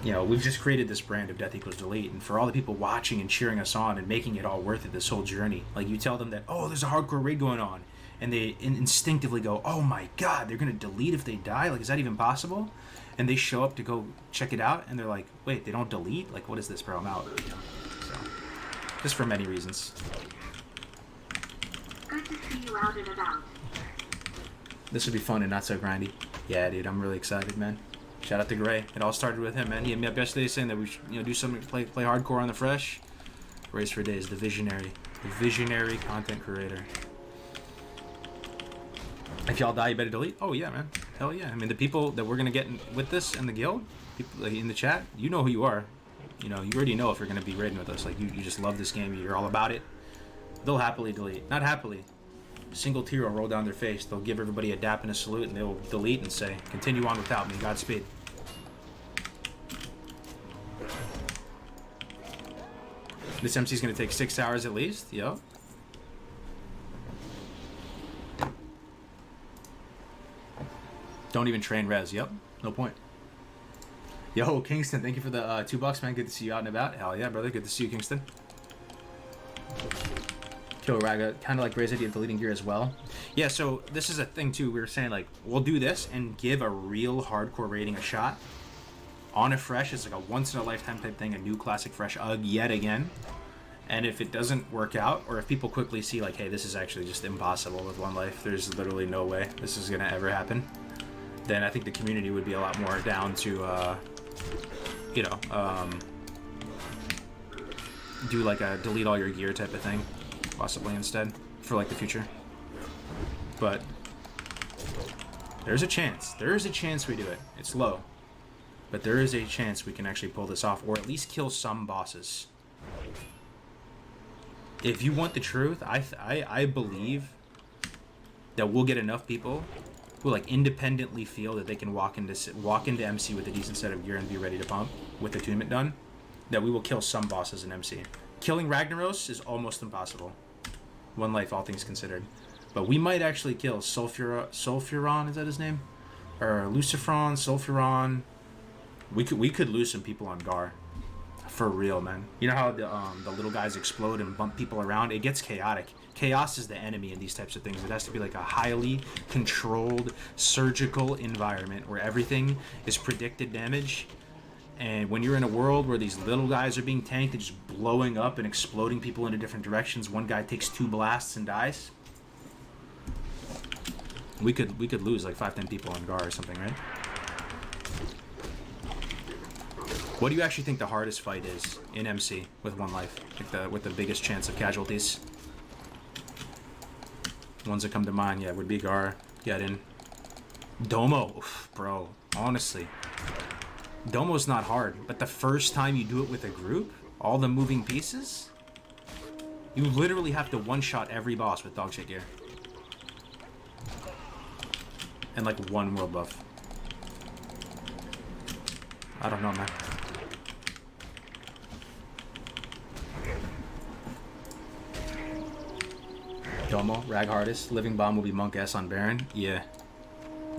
you know, we've just created this brand of Death Equals Delete, and for all the people watching and cheering us on and making it all worth it, this whole journey, like, you tell them that, oh, there's a hardcore raid going on, and they instinctively go, oh my god, they're going to delete if they die? Like, is that even possible? And they show up to go check it out, and they're like, wait, they don't delete? Like, what is this, bro? I'm out. So, just for many reasons. Good to see you out and about. This would be fun and not so grindy. Yeah, dude, I'm really excited, man. Shout out to Gray. It all started with him, man. He hit me up yesterday saying that we should, you know, do something, play hardcore on the fresh. Race for Days, the visionary content creator. If y'all die, you better delete. Oh yeah, man. Hell yeah. I mean, the people that we're gonna get with this in the guild, people in the chat, you know who you are. You know, you already know if you're gonna be raiding with us. Like, you just love this game. You're all about it. They'll happily delete. Not happily. Single tear will roll down their face. They'll give everybody a dap and a salute, and they'll delete and say, continue on without me. Godspeed. This MC is going to take 6 hours at least. Yo. Don't even train res. Yep. No point. Yo, Kingston, thank you for the $2, man. Good to see you out and about. Hell yeah, brother. Good to see you, Kingston. Kill Raga, kind of like Gray's idea of deleting gear as well. Yeah, so this is a thing too. We were saying, like, we'll do this and give a real hardcore rating a shot. On a fresh, it's like a once-in-a-lifetime type thing, a new classic fresh yet again. And if it doesn't work out, or if people quickly see, like, hey, this is actually just impossible with one life, there's literally no way this is going to ever happen, then I think the community would be a lot more down to, you know, do like a delete all your gear type of thing. Possibly instead for like the future, but there's a chance. There is a chance we do it. It's low, but there is a chance we can actually pull this off, or at least kill some bosses. If you want the truth, I believe that we'll get enough people who like independently feel that they can walk into MC with a decent set of gear and be ready to pump with attunement done, that we will kill some bosses in MC. killing Ragnaros is almost impossible. One life, all things considered. But we might actually kill Sulfuron, is that his name? Or Lucifron, Sulfuron. We could lose some people on Gar. For real, man. You know how the little guys explode and bump people around? It gets chaotic. Chaos is the enemy in these types of things. It has to be like a highly controlled, surgical environment where everything is predicted damage. And when you're in a world where these little guys are being tanked and just blowing up and exploding people into different directions, one guy takes 2 blasts and dies. We could lose like 5-10 people on Gar or something, right? What do you actually think the hardest fight is in MC with one life? Like with the biggest chance of casualties? Ones that come to mind, yeah, would be Gar, Geddon. Domo, oof, bro, honestly. Domo's not hard, but the first time you do it with a group, all the moving pieces, you literally have to one-shot every boss with dog shit gear. And like 1 world buff. I don't know, man. Domo, Rag hardest. Living Bomb will be Monk S on Baron. Yeah.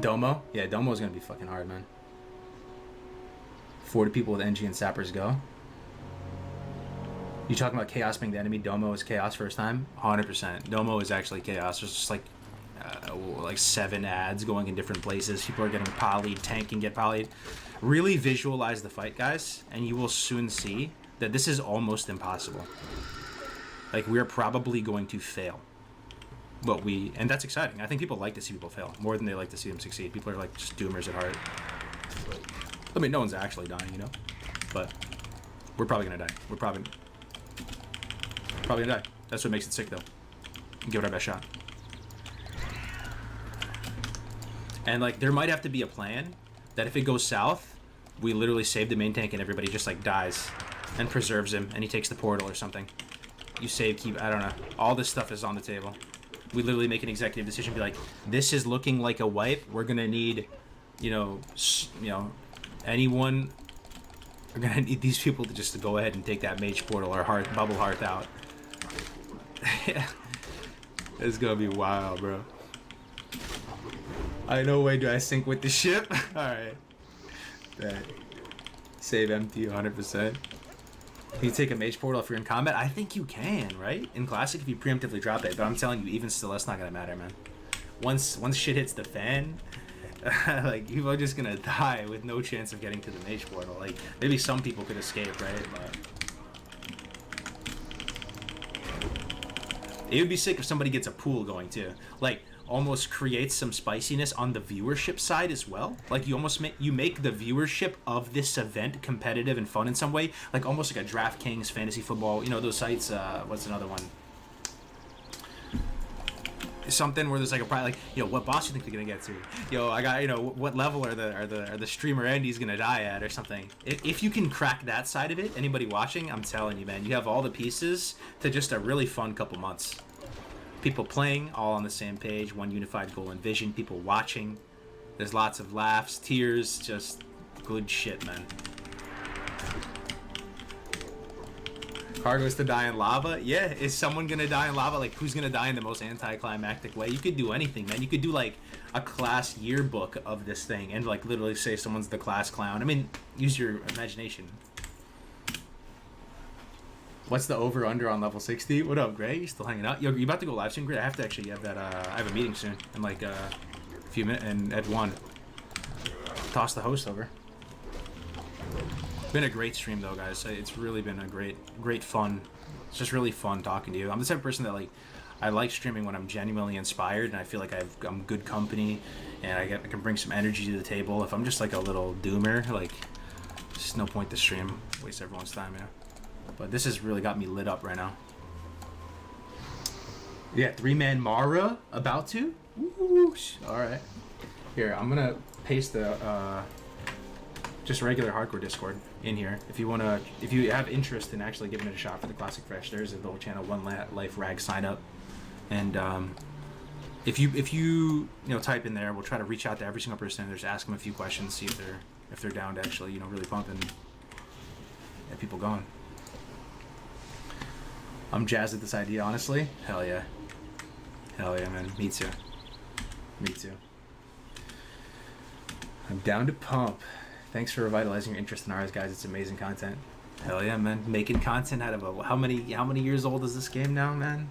Domo? Yeah, Domo's gonna be fucking hard, man. 40 people with NG and Sappers go. You talking about Chaos being the enemy? Domo is Chaos first time? 100%. Domo is actually Chaos. There's just like 7 ads going in different places. People are getting polyed, tanking, get polyed. Really visualize the fight, guys, and you will soon see that this is almost impossible. Like, we're probably going to fail. But and that's exciting. I think people like to see people fail more than they like to see them succeed. People are like just doomers at heart. I mean, no one's actually dying, you know? But we're probably gonna die. We're probably gonna die. That's what makes it sick, though. Give it our best shot. And like, there might have to be a plan that if it goes south, we literally save the main tank and everybody just like dies and preserves him and he takes the portal or something. You save, keep, I don't know. All this stuff is on the table. We literally make an executive decision, be like, this is looking like a wipe. We're gonna need, anyone. We're gonna need these people to just go ahead and take that mage portal or bubble hearth out. It's gonna be wild, bro. No way do I sync with the ship. All right. Bet. Save empty 100%. Can you take a mage portal if you're in combat? I think you can, right? In Classic, if you preemptively drop it. But I'm telling you, even still, that's not gonna matter, man. Once shit hits the fan, like, people are just gonna die with no chance of getting to the mage portal. Like, maybe some people could escape, right? But it would be sick if somebody gets a pool going too. Like, almost creates some spiciness on the viewership side as well. Like, you almost make the viewership of this event competitive and fun in some way. Like, almost like a DraftKings fantasy football. You know those sites. What's another one? Something where there's like a probably like, what boss you think they're gonna get to? I got, what level are the streamer Andy's gonna die at or something. If you can crack that side of it, anybody watching, I'm telling you, man, you have all the pieces to just a really fun couple months. People playing, all on the same page, one unified goal and vision, people watching. There's lots of laughs, tears, just good shit, man. Cargo's to die in lava? Yeah, is someone gonna die in lava? Like, who's gonna die in the most anticlimactic way? You could do anything, man. You could do, like, a class yearbook of this thing and, like, literally say someone's the class clown. I mean, use your imagination. What's the over-under on level 60? What up, Gray? You still hanging out? Yo, you about to go live stream, Gray? I have to actually have that, I have a meeting soon in, like, a few minutes, and at 1. Toss the host over. Been a great stream, though, guys. It's really been a great fun. It's just really fun talking to you. I'm the type of person that, like, I like streaming when I'm genuinely inspired, and I feel like I'm good company, and I can bring some energy to the table. If I'm just, like, a little doomer, like, there's no point to stream. Waste everyone's time, yeah. But this has really got me lit up right now. Yeah, 3-man Mara about to? Woo! Alright. Here, I'm gonna paste the just regular hardcore Discord in here. If you have interest in actually giving it a shot for the Classic Fresh, there's a little channel, One Life Rag sign up. And if you type in there, we'll try to reach out to every single person and just ask them a few questions, see if they're down to actually really pump and get people going. I'm jazzed at this idea, honestly. Hell yeah. Hell yeah, man. Me too. Me too. I'm down to pump. Thanks for revitalizing your interest in ours, guys. It's amazing content. Hell yeah, man. Making content out of a... How many years old is this game now, man?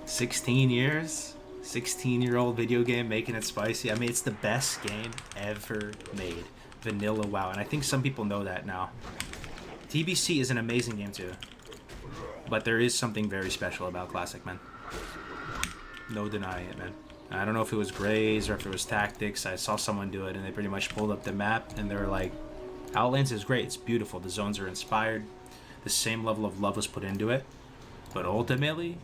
16 years? 16-year-old video game making it spicy. I mean, it's the best game ever made. Vanilla WoW. And I think some people know that now. TBC is an amazing game too. But there is something very special about Classic, man. No denying it, man. I don't know if it was Grays or if it was Tactics. I saw someone do it and they pretty much pulled up the map and they were like, Outlands is great. It's beautiful. The zones are inspired. The same level of love was put into it. But ultimately,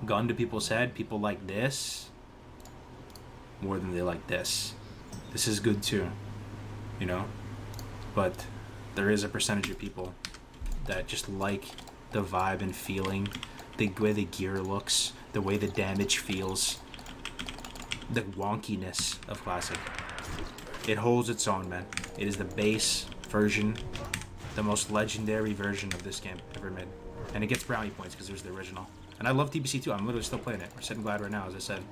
gun to people's head, people like this more than they like this. This is good too, you know? But there is a percentage of people that just like the vibe and feeling, the way the gear looks, the way the damage feels, the wonkiness of Classic. It holds its own, man. It is the base version, the most legendary version of this game ever made. And it gets brownie points because there's the original. And I love TBC too. I'm literally still playing it. We're sitting glad right now, as I said.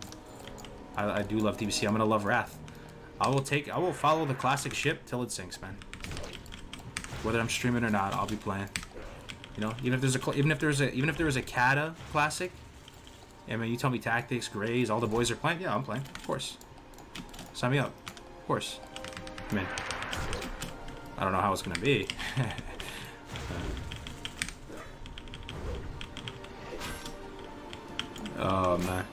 I do love TBC. I'm gonna love Wrath. I will follow the Classic ship till it sinks, man. Whether I'm streaming or not, I'll be playing. You know, even if there was a Kata Classic, I mean, you tell me Tactics, Grays, all the boys are playing. Yeah, I'm playing, of course. Sign me up, of course. I mean, I don't know how it's gonna be. Oh man.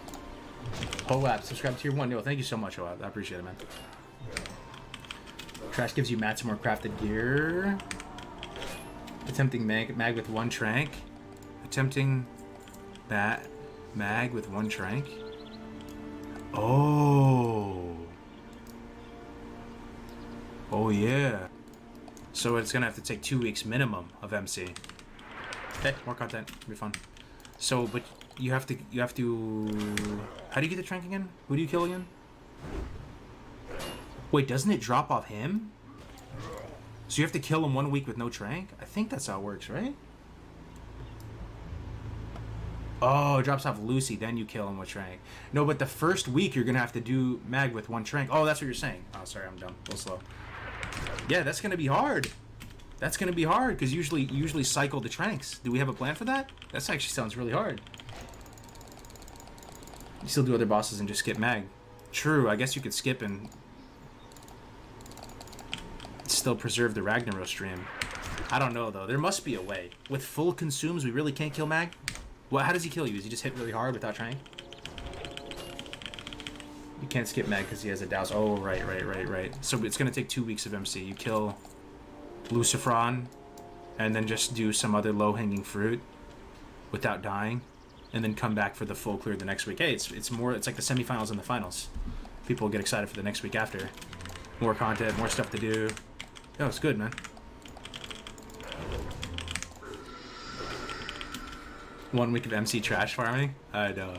Holap, subscribe to tier 1. Yo, thank you so much, Holap. I appreciate it, man. Trash gives you mats and more crafted gear. Attempting mag with 1 trank. Attempting mag with 1 trank. Oh. Oh yeah. So it's gonna have to take 2 weeks minimum of MC. Hey, more content. It'll be fun. So, but you have to, how do you get the trank again? Who do you kill again? Wait, doesn't it drop off him? So you have to kill him 1 week with no trank? I think that's how it works, right? Oh, it drops off Lucy, then you kill him with trank. No, but the first week you're gonna have to do mag with 1 trank. Oh, that's what you're saying. Oh, sorry, I'm dumb. A little slow. Yeah, that's gonna be hard. That's gonna be hard, because you usually cycle the tranks. Do we have a plan for that? That actually sounds really hard. You still do other bosses and just skip mag. True, I guess you could skip and still preserve the Ragnaros stream. I don't know though. There must be a way. With full consumes, we really can't kill mag? Well, how does he kill you? Does he just hit really hard without trying? You can't skip mag because he has a douse. Oh, right. So it's gonna take 2 weeks of MC. You kill Lucifron and then just do some other low-hanging fruit without dying, and then come back for the full clear the next week. Hey, it's like the semifinals and the finals. People get excited for the next week after. More content, more stuff to do. Oh, it's good, man. 1 week of MC trash farming. I know.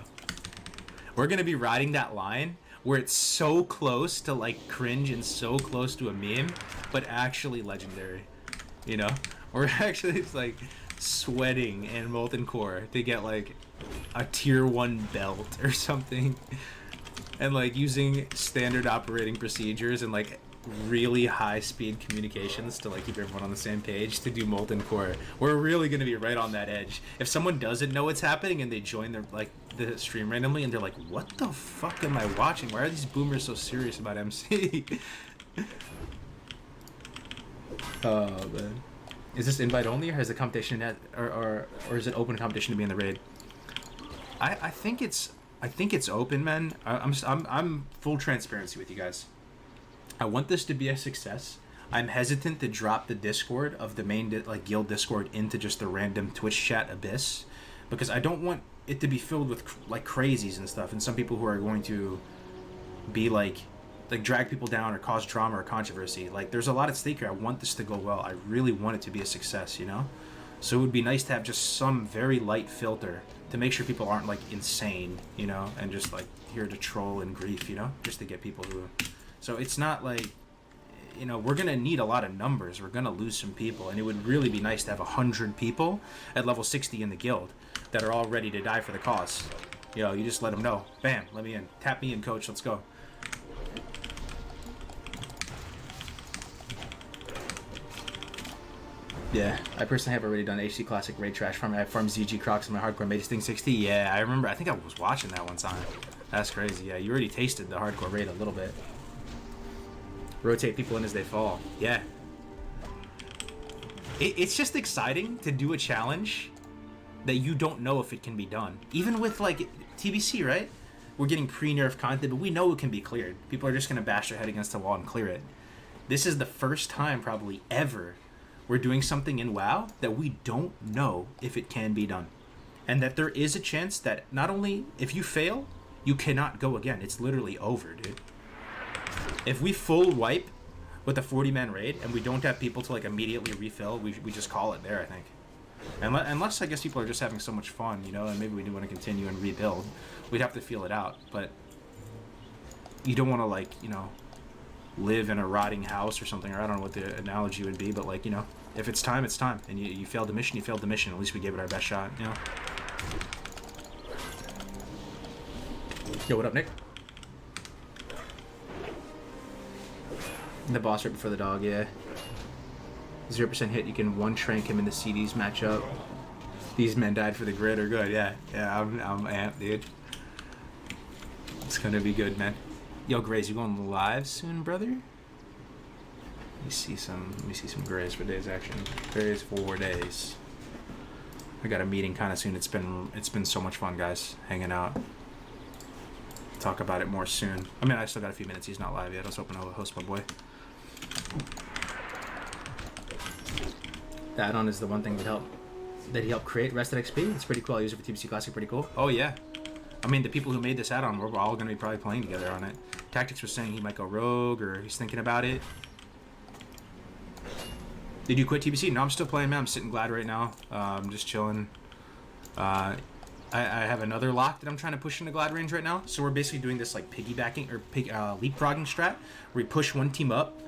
We're gonna be riding that line where it's so close to like cringe and so close to a meme, but actually legendary. You know, we're actually like sweating in Molten Core to get like a tier 1 belt or something, and like using standard operating procedures and like really high speed communications to like keep everyone on the same page to do Molten Core. We're really gonna be right on that edge. If someone doesn't know what's happening and they join their the stream randomly and they're like, what the fuck am I watching? Why are these boomers so serious about MC? Oh man. Is this invite only, or has the competition or is it open competition to be in the raid? I think it's open, man. I'm full transparency with you guys. I want this to be a success. I'm hesitant to drop the Discord of the main guild Discord into just the random Twitch chat abyss, because I don't want it to be filled with like crazies and stuff, and some people who are going to be like drag people down or cause drama or controversy. Like, there's a lot at stake here. I want this to go well. I really want it to be a success, you know? So it would be nice to have just some very light filter to make sure people aren't like insane, you know, and just like here to troll and grief, you know, just to get people who. So it's not like you know, we're gonna need a lot of numbers. We're gonna lose some people, and it would really be nice to have 100 people at level 60 in the guild that are all ready to die for the cause. Yo, you just let them know. Bam, let me in. Tap me in, coach. Let's go. Yeah, I personally have already done HC Classic Raid Trash Farm. I farmed ZG Crocs in my hardcore made Sting 60. Yeah, I remember. I think I was watching that one time. That's crazy. Yeah, you already tasted the hardcore raid a little bit. Rotate people in as they fall. Yeah. It's just exciting to do a challenge that you don't know if it can be done. Even with, like, TBC, right? We're getting pre-nerf content, but we know it can be cleared. People are just going to bash their head against the wall and clear it. This is the first time, probably ever, we're doing something in WoW that we don't know if it can be done. And that there is a chance that not only if you fail, you cannot go again. It's literally over, dude. If we full wipe with a 40-man raid and we don't have people to like immediately refill, we just call it there, I think. Unless I guess people are just having so much fun, you know, and maybe we do want to continue and rebuild. We'd have to feel it out, but you don't want to, like, you know, live in a rotting house or something, or I don't know what the analogy would be, but, like, you know, if it's time, it's time. And you failed the mission, you failed the mission. At least we gave it our best shot, you know? Yo, what up, Nick? The boss right before the dog, yeah. 0% hit, you can one trank him in the CDs matchup. These men died for the grid are good, yeah. Yeah, I'm amped, dude. It's gonna be good, man. Yo, Grays, you going live soon, brother? Let me see some Grays for days action. Grays 4 days. I got a meeting kind of soon. It's been so much fun, guys, hanging out. Talk about it more soon. I mean, I still got a few minutes. He's not live yet. I was hoping I would host my boy. The add-on is the one thing that he helped create. Rested XP. It's pretty cool. I use it for TBC Classic. Pretty cool. Oh yeah. I mean, the people who made this add-on, we're all going to be probably playing together on it. Tactics was saying he might go rogue, or he's thinking about it. Did you quit TBC? No, I'm still playing, man. I'm sitting glad right now. I'm just chilling. I have another lock that I'm trying to push into Glad range right now. So we're basically doing this like piggybacking or leapfrogging strat, where we push one team up,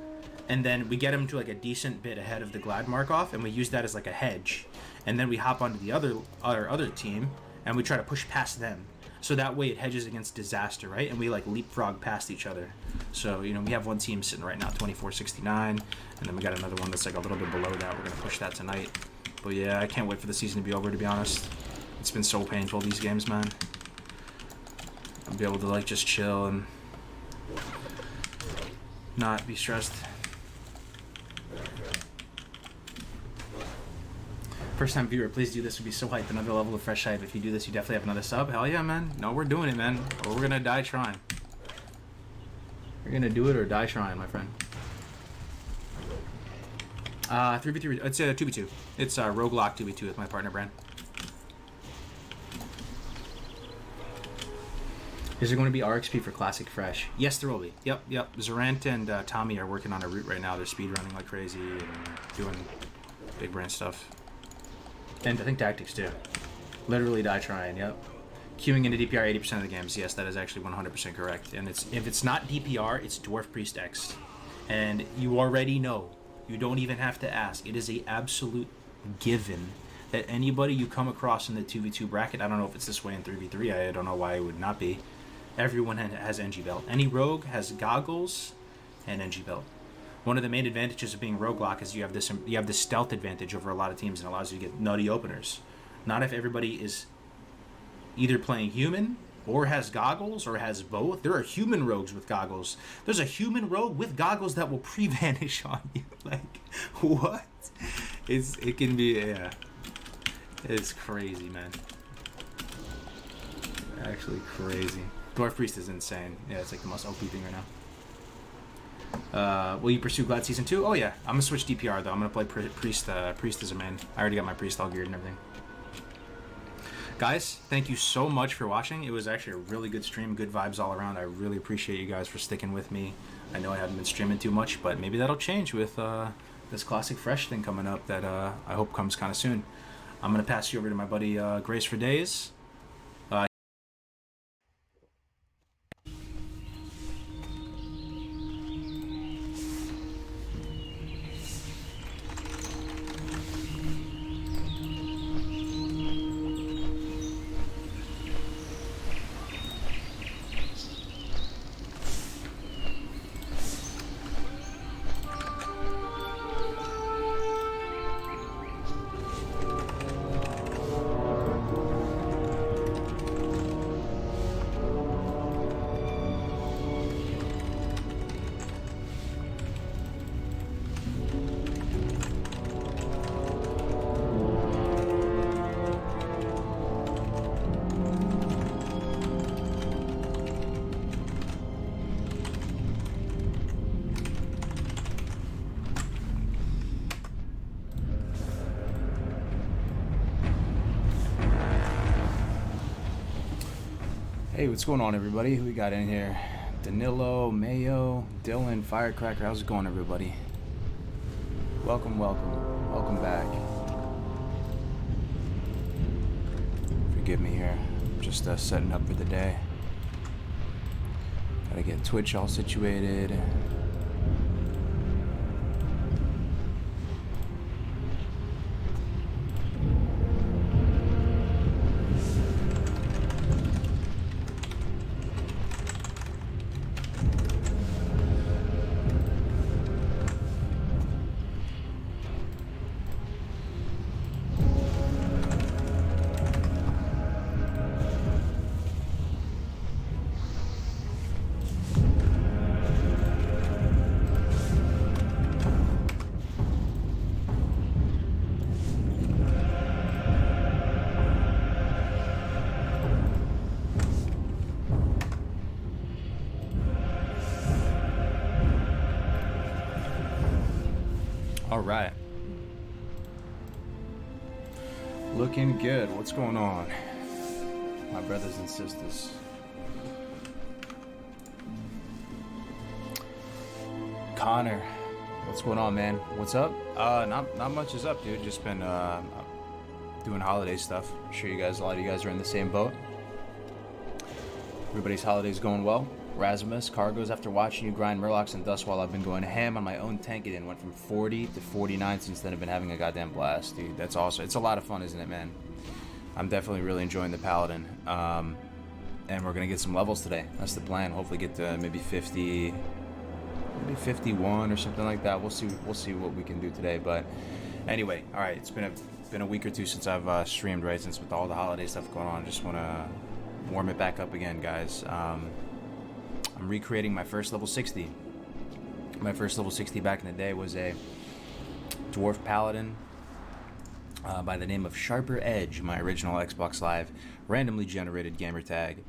and then we get them to like a decent bit ahead of the Glad mark off, and we use that as like a hedge. And then we hop onto the other team, and we try to push past them. So that way it hedges against disaster, right? And we like leapfrog past each other. So, you know, we have one team sitting right now, 2469, and then we got another one that's like a little bit below that. We're gonna push that tonight. But yeah, I can't wait for the season to be over, to be honest. It's been so painful, these games, man. I'll be able to like just chill and not be stressed. First time viewer, please do this. Would be so hyped. Another level of fresh hype. If you do this, you definitely have another sub. Hell yeah, man. No, we're doing it, man. Or we're gonna die trying. We're gonna do it or die trying, my friend. 3v3. It's 2v2. It's Roguelock 2v2 with my partner, Brand. Is there going to be RXP for Classic Fresh? Yes, there will be. Yep. Zarant and Tommy are working on a route right now. They're speedrunning like crazy and doing big brand stuff. And I think Tactics too. Literally die trying, yep. Queuing into DPR 80% of the games. Yes, that is actually 100% correct. And if it's not DPR, it's Dwarf Priest X. And you already know. You don't even have to ask. It is a absolute given that anybody you come across in the 2v2 bracket, I don't know if it's this way in 3v3, I don't know why it would not be. Everyone has NG Belt. Any rogue has goggles and NG Belt. One of the main advantages of being roguelock is you have this stealth advantage over a lot of teams and allows you to get nutty openers. Not if everybody is either playing human or has goggles or has both. There are human rogues with goggles. There's a human rogue with goggles that will pre-vanish on you. Like, what? It can be, yeah. It's crazy, man. Actually crazy. Dwarf Priest is insane. Yeah, it's like the most OP thing right now. Will you pursue Glad Season 2? Oh yeah, I'm gonna switch DPR though. I'm gonna play Priest as a main. I already got my Priest all geared and everything. Guys, thank you so much for watching. It was actually a really good stream, good vibes all around. I really appreciate you guys for sticking with me. I know I haven't been streaming too much, but maybe that'll change with this Classic Fresh thing coming up that I hope comes kind of soon. I'm gonna pass you over to my buddy Grace for Days. Hey, what's going on, everybody? Who we got in here? Danilo, Mayo, Dylan, Firecracker. How's it going, everybody? Welcome, welcome. Welcome back. Forgive me here. Just setting up for the day. Gotta get Twitch all situated. All right. Looking good. What's going on, my brothers and sisters? Connor, what's going on, man? What's up? Not much is up, dude. Just been doing holiday stuff. I'm sure a lot of you guys are in the same boat. Everybody's holidays going well. Rasmus, Cargos, after watching you grind Murlocs and Dust while I've been going ham on my own Tankadin, went from 40 to 49 since then. I've been having a goddamn blast, dude. That's awesome. It's a lot of fun, isn't it, man? I'm definitely really enjoying the Paladin. And we're going to get some levels today. That's the plan. Hopefully get to maybe 50, maybe 51 or something like that. We'll see what we can do today. But anyway, all right, it's been a week or two since I've streamed, right? Since with all the holiday stuff going on, I just want to warm it back up again, guys. I'm recreating my first level 60. My first level 60 back in the day was a Dwarf Paladin by the name of Sharper Edge, my original Xbox Live randomly generated gamer tag,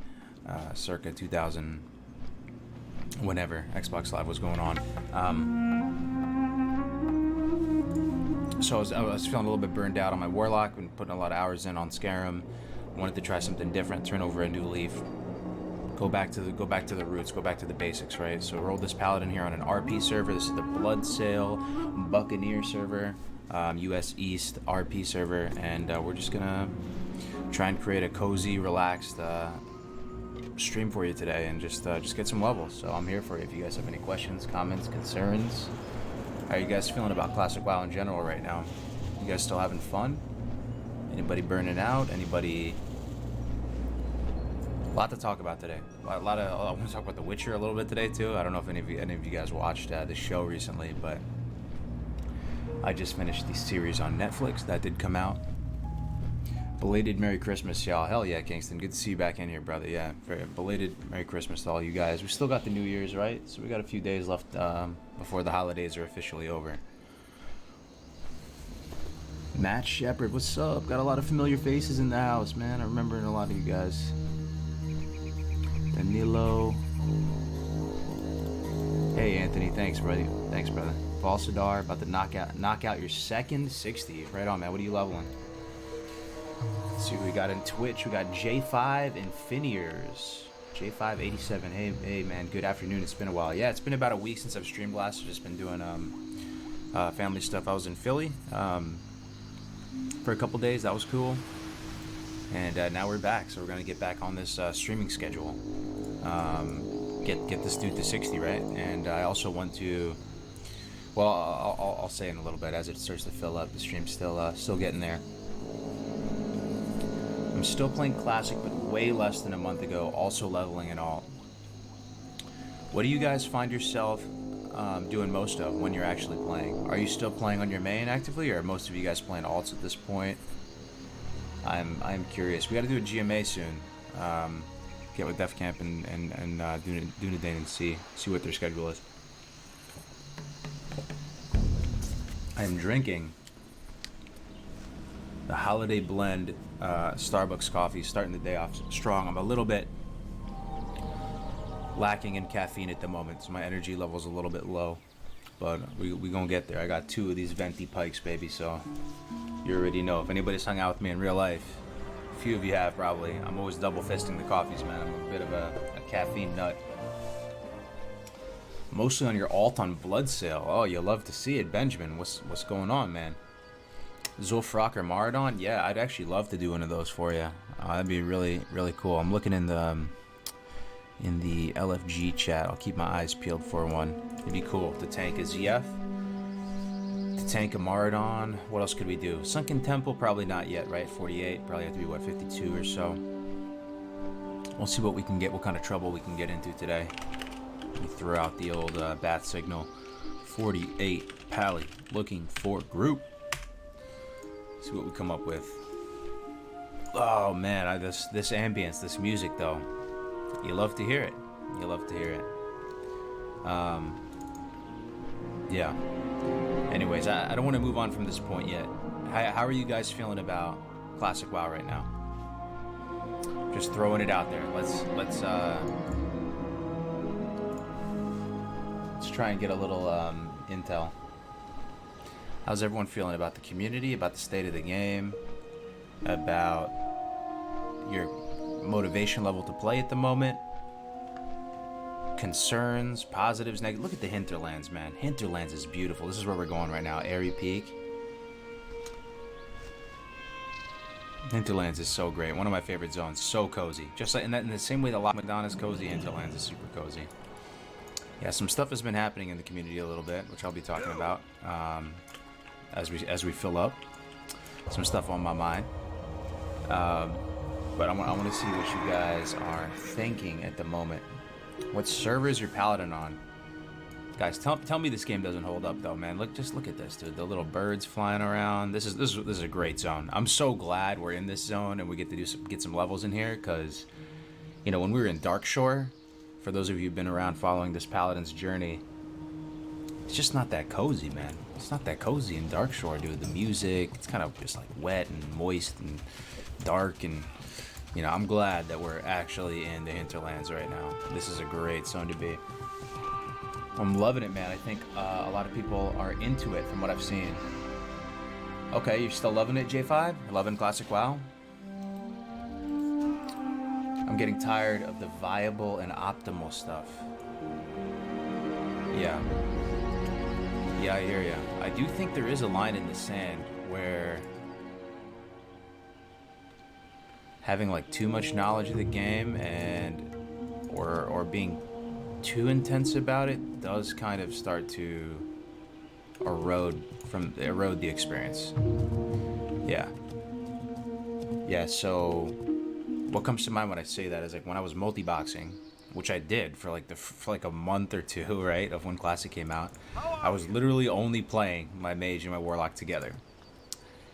circa 2000, whenever Xbox Live was going on. So I was feeling a little bit burned out on my Warlock, been putting a lot of hours in on Skyrim. Wanted to try something different, turn over a new leaf. Go back to the roots, go back to the basics, right? So rolled this Paladin here on an RP server. This is the Bloodsail Buccaneer server, US East RP server, and we're just gonna try and create a cozy, relaxed stream for you today, and just get some levels. So I'm here for you if you guys have any questions, comments, concerns. How are you guys feeling about Classic WoW in general right now? You guys still having fun? Anybody burning out? Anybody? A lot to talk about today. I want to talk about The Witcher a little bit today too. I don't know if any of you guys watched the show recently, but I just finished the series on Netflix that did come out. Belated Merry Christmas, y'all. Hell yeah, Kingston. Good to see you back in here, brother. Yeah, very belated Merry Christmas to all you guys. We still got the New Year's, right? So we got a few days left before the holidays are officially over. Matt Shepard, what's up? Got a lot of familiar faces in the house, man. I'm remembering a lot of you guys. Danilo. Hey, Anthony. Thanks, brother. Thanks, brother. Falsadar, about to knock out your second 60. Right on, man. What are you leveling? Let's see what we got in Twitch. We got J5 Infiniers. J587. Hey, man. Good afternoon. It's been a while. Yeah, it's been about a week since I've streamed last. I've just been doing family stuff. I was in Philly for a couple days. That was cool. And now we're back, so we're gonna get back on this streaming schedule. Get this dude to 60, right? And I also want to. Well, I'll say in a little bit as it starts to fill up. The stream's still getting there. I'm still playing Classic, but way less than a month ago. Also leveling and all. What do you guys find yourself doing most of when you're actually playing? Are you still playing on your main actively, or are most of you guys playing alts at this point? I'm curious. We got to do a GMA soon. Get with Def Camp and Dunedain and see what their schedule is. I am drinking the Holiday Blend Starbucks coffee, starting the day off strong. I'm a little bit lacking in caffeine at the moment, so my energy level's a little bit low. But we gonna get there. I got 2 of these venti pikes, baby, so you already know. If anybody's hung out with me in real life, A few of you have probably. I'm always double fisting the coffees, man. I'm a bit of a caffeine nut. Mostly on your alt on blood sale. Oh, you love to see it, Benjamin. What's going on, man? Zulfrock or Maradon? Yeah, I'd actually love to do one of those for you. That'd be really, really cool. I'm looking in the LFG chat. I'll keep my eyes peeled for one. It'd be cool to tank a ZF, to tank a Maradon. What else could we do? Sunken Temple, probably not yet, right? 48, probably have to be, what, 52 or so. We'll see what we can get, what kind of trouble we can get into today. We throw out the old bat signal. 48, Pally, looking for group. See what we come up with. Oh man, this ambience, this music though. You love to hear it. You love to hear it. Yeah. Anyways, I don't want to move on from this point yet. How are you guys feeling about Classic WoW right now? Just throwing it out there. Let's try and get a little intel. How's everyone feeling about the community, about the state of the game, about your motivation level to play at the moment? Concerns, positives, negatives. Look at the Hinterlands, man. Hinterlands is beautiful. This is where we're going right now. Airy Peak. Hinterlands is so great. One of my favorite zones. So cozy. Just like in the same way that Loch Madonna's cozy, Hinterlands is super cozy. Yeah, some stuff has been happening in the community a little bit, which I'll be talking about as we fill up. Some stuff on my mind. But I want to see what you guys are thinking at the moment. What server is your Paladin on? Guys, tell me this game doesn't hold up though, man. Just look at this, dude. The little birds flying around. This is a great zone. I'm so glad we're in this zone and we get to get some levels in here, because you know, when we were in Darkshore, for those of you who've been around following this Paladin's journey, it's just not that cozy, man. It's not that cozy in Darkshore, dude. The music, it's kind of just like wet and moist and dark, and you know, I'm glad that we're actually in the Hinterlands right now. This is a great zone to be. I'm loving it, man. I think a lot of people are into it from what I've seen. Okay, you're still loving it, J5? Loving Classic WoW? I'm getting tired of the viable and optimal stuff. Yeah. Yeah, I hear ya. I do think there is a line in the sand where having like too much knowledge of the game and or being too intense about it does kind of start to erode the experience. Yeah, so what comes to mind when I say that is like when I was multi-boxing, which I did for like a month or two, right, of when Classic came out. I was literally only playing my mage and my warlock together,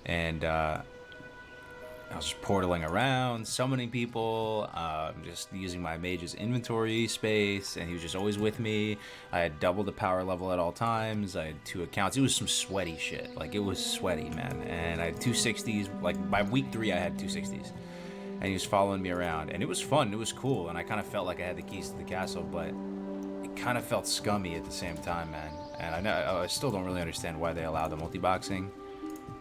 and I was just portaling around, summoning people, just using my mage's inventory space, and he was just always with me. I had double the power level at all times. I had 2 accounts. It was some sweaty shit. Like, it was sweaty, man. And I had 260s. Like, by week 3, I had 260s. And he was following me around. And it was fun. It was cool. And I kind of felt like I had the keys to the castle, but it kind of felt scummy at the same time, man. And I still don't really understand why they allow the multi-boxing.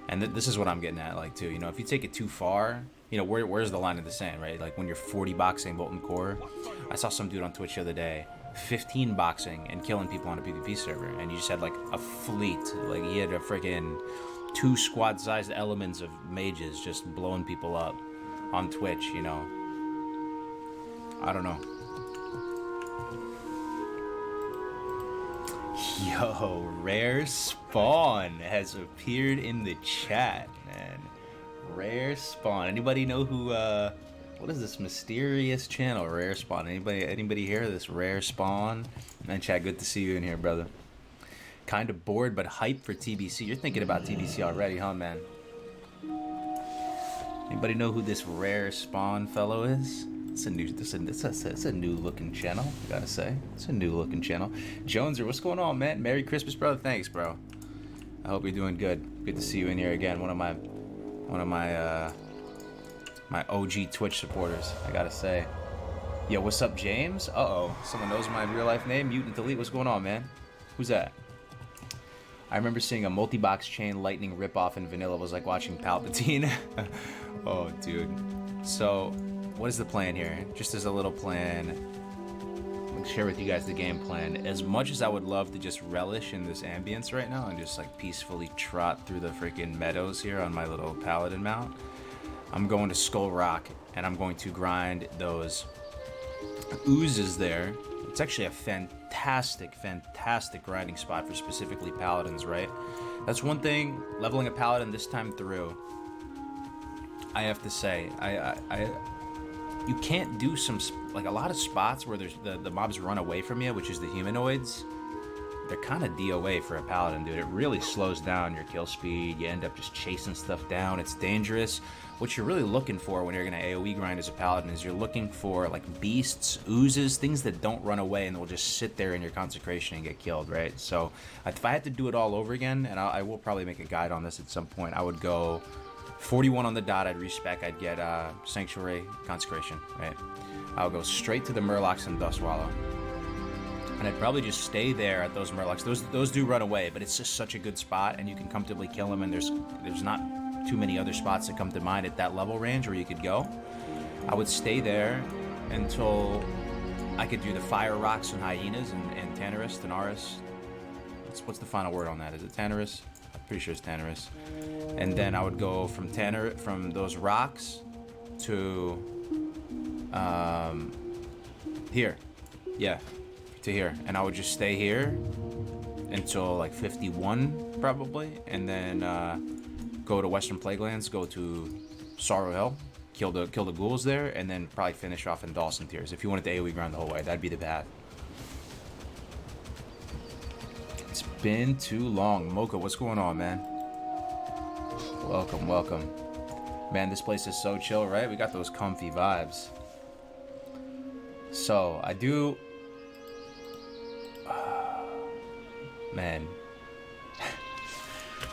And this is what I'm getting at, like, too. You know, if you take it too far, you know, where's the line in the sand, right? Like, when you're 40 boxing Molten Core. I saw some dude on Twitch the other day, 15 boxing and killing people on a PvP server. And you just had, like, a fleet. Like, he had a freaking 2 squad-sized elements of mages just blowing people up on Twitch, you know. I don't know. Yo, Rare Spawn has appeared in the chat, man. Rare Spawn. Anybody know who, what is this mysterious channel, Rare Spawn? Anybody hear this Rare Spawn? Man, chat, good to see you in here, brother. Kind of bored, but hyped for TBC. You're thinking about TBC already, huh, man? Anybody know who this Rare Spawn fellow is? It's a new looking channel, I gotta say. It's a new looking channel. Joneser, what's going on, man? Merry Christmas, brother. Thanks, bro. I hope you're doing good. Good to see you in here again. One of my my OG Twitch supporters, I gotta say. Yo, what's up, James? Uh-oh. Someone knows my real life name? Mutant Elite, what's going on, man? Who's that? I remember seeing a multi-box chain lightning ripoff in vanilla. It was like watching Palpatine. Oh, dude. So, what is the plan here? Just as a little plan, I'll share with you guys the game plan. As much as I would love to just relish in this ambience right now and just like peacefully trot through the freaking meadows here on my little paladin mount, I'm going to Skull Rock and I'm going to grind those oozes there. It's actually a fantastic grinding spot for specifically paladins, right? That's one thing, leveling a paladin this time through, I have to say, you can't do like a lot of spots where there's the mobs run away from you, which is the humanoids. They're kind of DOA for a paladin, dude. It really slows down your kill speed. You end up just chasing stuff down. It's dangerous. What you're really looking for when you're gonna AoE grind as a paladin is you're looking for like beasts, oozes, things that don't run away and will just sit there in your consecration and get killed, right? So if I had to do it all over again, and I will probably make a guide on this at some point, I would go 41 on the dot. I'd respec. I'd get Sanctuary Consecration, right? I would go straight to the Murlocs and Dustwallow. And I'd probably just stay there at those Murlocs. Those do run away, but it's just such a good spot, and you can comfortably kill them, and there's not too many other spots that come to mind at that level range where you could go. I would stay there until I could do the Fire Rocks and Hyenas and Tanaris. What's the final word on that? Is it Tanaris? I'm pretty sure it's Tanaris. And then I would go from those rocks to here. Yeah, to here. And I would just stay here until like 51 probably, and then go to Western Plaguelands, go to Sorrow Hill, kill the ghouls there, and then probably finish off in Dawson Tears. If you wanted to AoE grind the whole way, that'd be the path. It's been too long. Mocha, what's going on, man? Welcome. Man, this place is so chill, right? We got those comfy vibes. So, I do... man.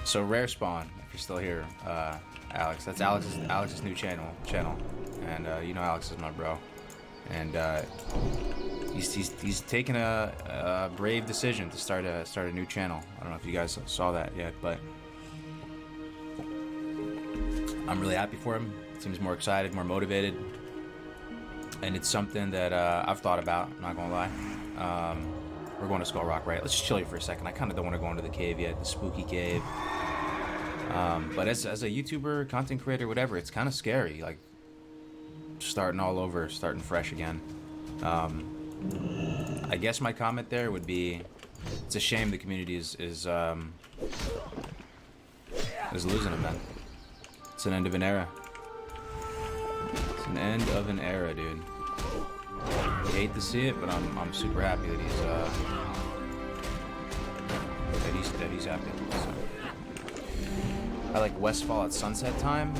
So, Rare Spawn, if you're still here, Alex. That's Alex's new channel. And, you know Alex is my bro. And, he's taken a brave decision to start a new channel. I don't know if you guys saw that yet, but... I'm really happy for him. Seems more excited, more motivated. And it's something that I've thought about, I'm not gonna lie. We're going to Skull Rock, right? Let's just chill here for a second. I kind of don't want to go into the cave yet, the spooky cave. But as a YouTuber, content creator, whatever, it's kind of scary. Like, starting all over, starting fresh again. I guess my comment there would be, it's a shame the community is losing it, man. It's an end of an era. It's an end of an era, dude. I hate to see it, but I'm super happy that he's happy. So. I like Westfall at sunset time.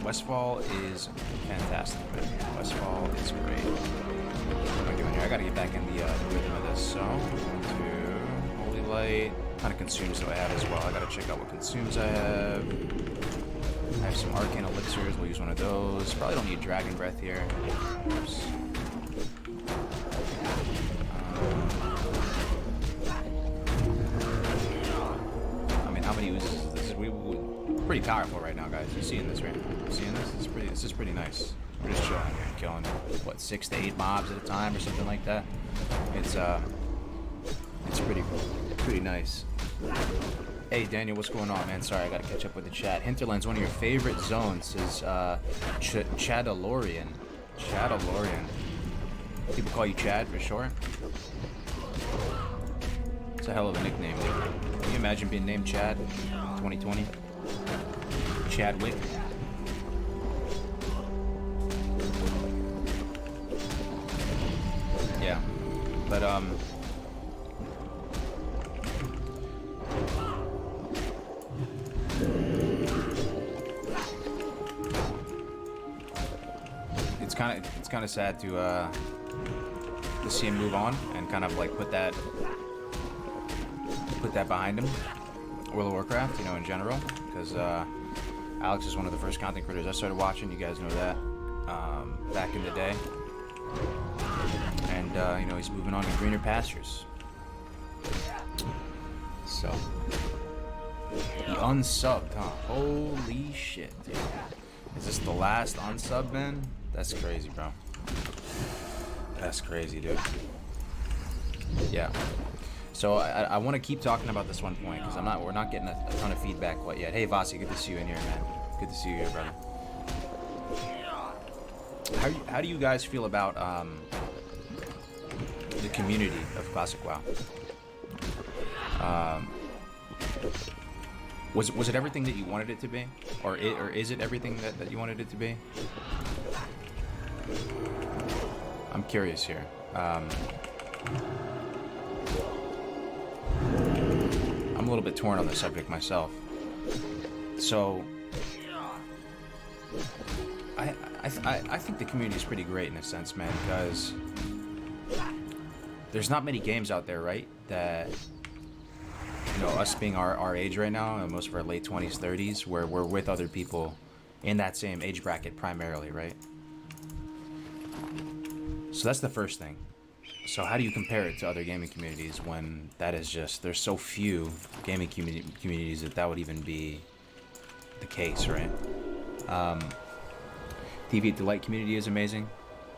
Westfall is fantastic, man. Westfall is great. What am I doing here? I gotta get back in the rhythm of this. So I'm going to Holy Light. What kind of consumes do I have as well? I gotta check out what consumes I have. I have some Arcane Elixirs, we'll use one of those. Probably don't need Dragon Breath here. Oops. I mean, how many uses is this? We're pretty powerful right now, guys. You seeing this, right? You seeing this? This is pretty nice. We're just chilling here, killing, what, 6 to 8 mobs at a time or something like that. It's pretty nice. Hey Daniel, what's going on, man? Sorry, I gotta catch up with the chat. Hinterland's one of your favorite zones is Chadalorian. Chadalorian. People call you Chad for short. It's a hell of a nickname, dude. Can you imagine being named Chad in 2020? Chadwick. Yeah. But it's kind of sad to see him move on and kind of like put that behind him. World of Warcraft, you know, in general, because Alex is one of the first content creators I started watching. You guys know that back in the day, and you know, he's moving on to greener pastures. So he unsubbed, huh? Holy shit, dude. Is this the last unsub, man? That's crazy, bro. That's crazy, dude. Yeah. So I want to keep talking about this one point because we're not getting a ton of feedback quite yet. Hey Vasi, good to see you in here, man. Good to see you here, brother. How do you guys feel about the community of Classic WoW? Was it everything that you wanted it to be, or is it everything that you wanted it to be? I'm curious here. I'm a little bit torn on the subject myself. So I think the community is pretty great in a sense, man, because there's not many games out there, right, that, you know, us being our age right now, and most of our late 20s, 30s, where we're with other people in that same age bracket primarily, right? So that's the first thing. So how do you compare it to other gaming communities when that is just, there's so few gaming communities that would even be the case, right? TV Delight community is amazing.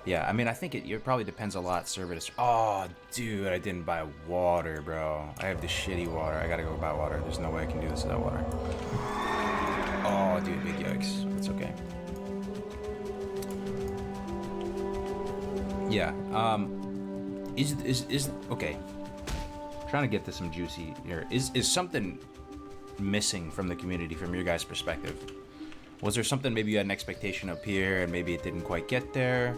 Yeah, I mean, I think it probably depends a lot server to... Oh, dude, I didn't buy water, bro. I have the shitty water. I gotta go buy water. There's no way I can do this without water. Oh, dude, big yikes. That's okay. Yeah, is okay. Trying to get to some juicy here. Is something missing from the community from your guys' perspective? Was there something maybe you had an expectation up here and maybe it didn't quite get there?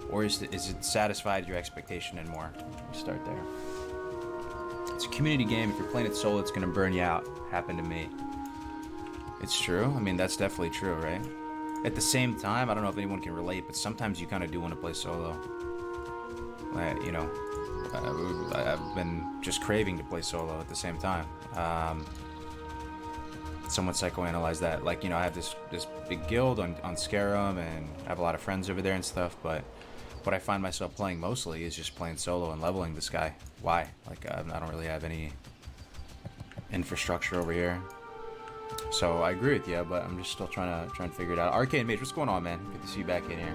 Or is it satisfied your expectation and more? You start there. It's a community game. If you're playing it solo, it's gonna burn you out. Happened to me. It's true. I mean, that's definitely true, right? At the same time, I don't know if anyone can relate, but sometimes you kind of do want to play solo. You know, I've been just craving to play solo at the same time. Someone psychoanalyzed that. Like, you know, I have this big guild on Scarum, and I have a lot of friends over there and stuff, but what I find myself playing mostly is just playing solo and leveling this guy. Why? Like, I don't really have any infrastructure over here. So I agree with you, but I'm just still trying to figure it out. Arcade Mage, what's going on, man? Good to see you back in here.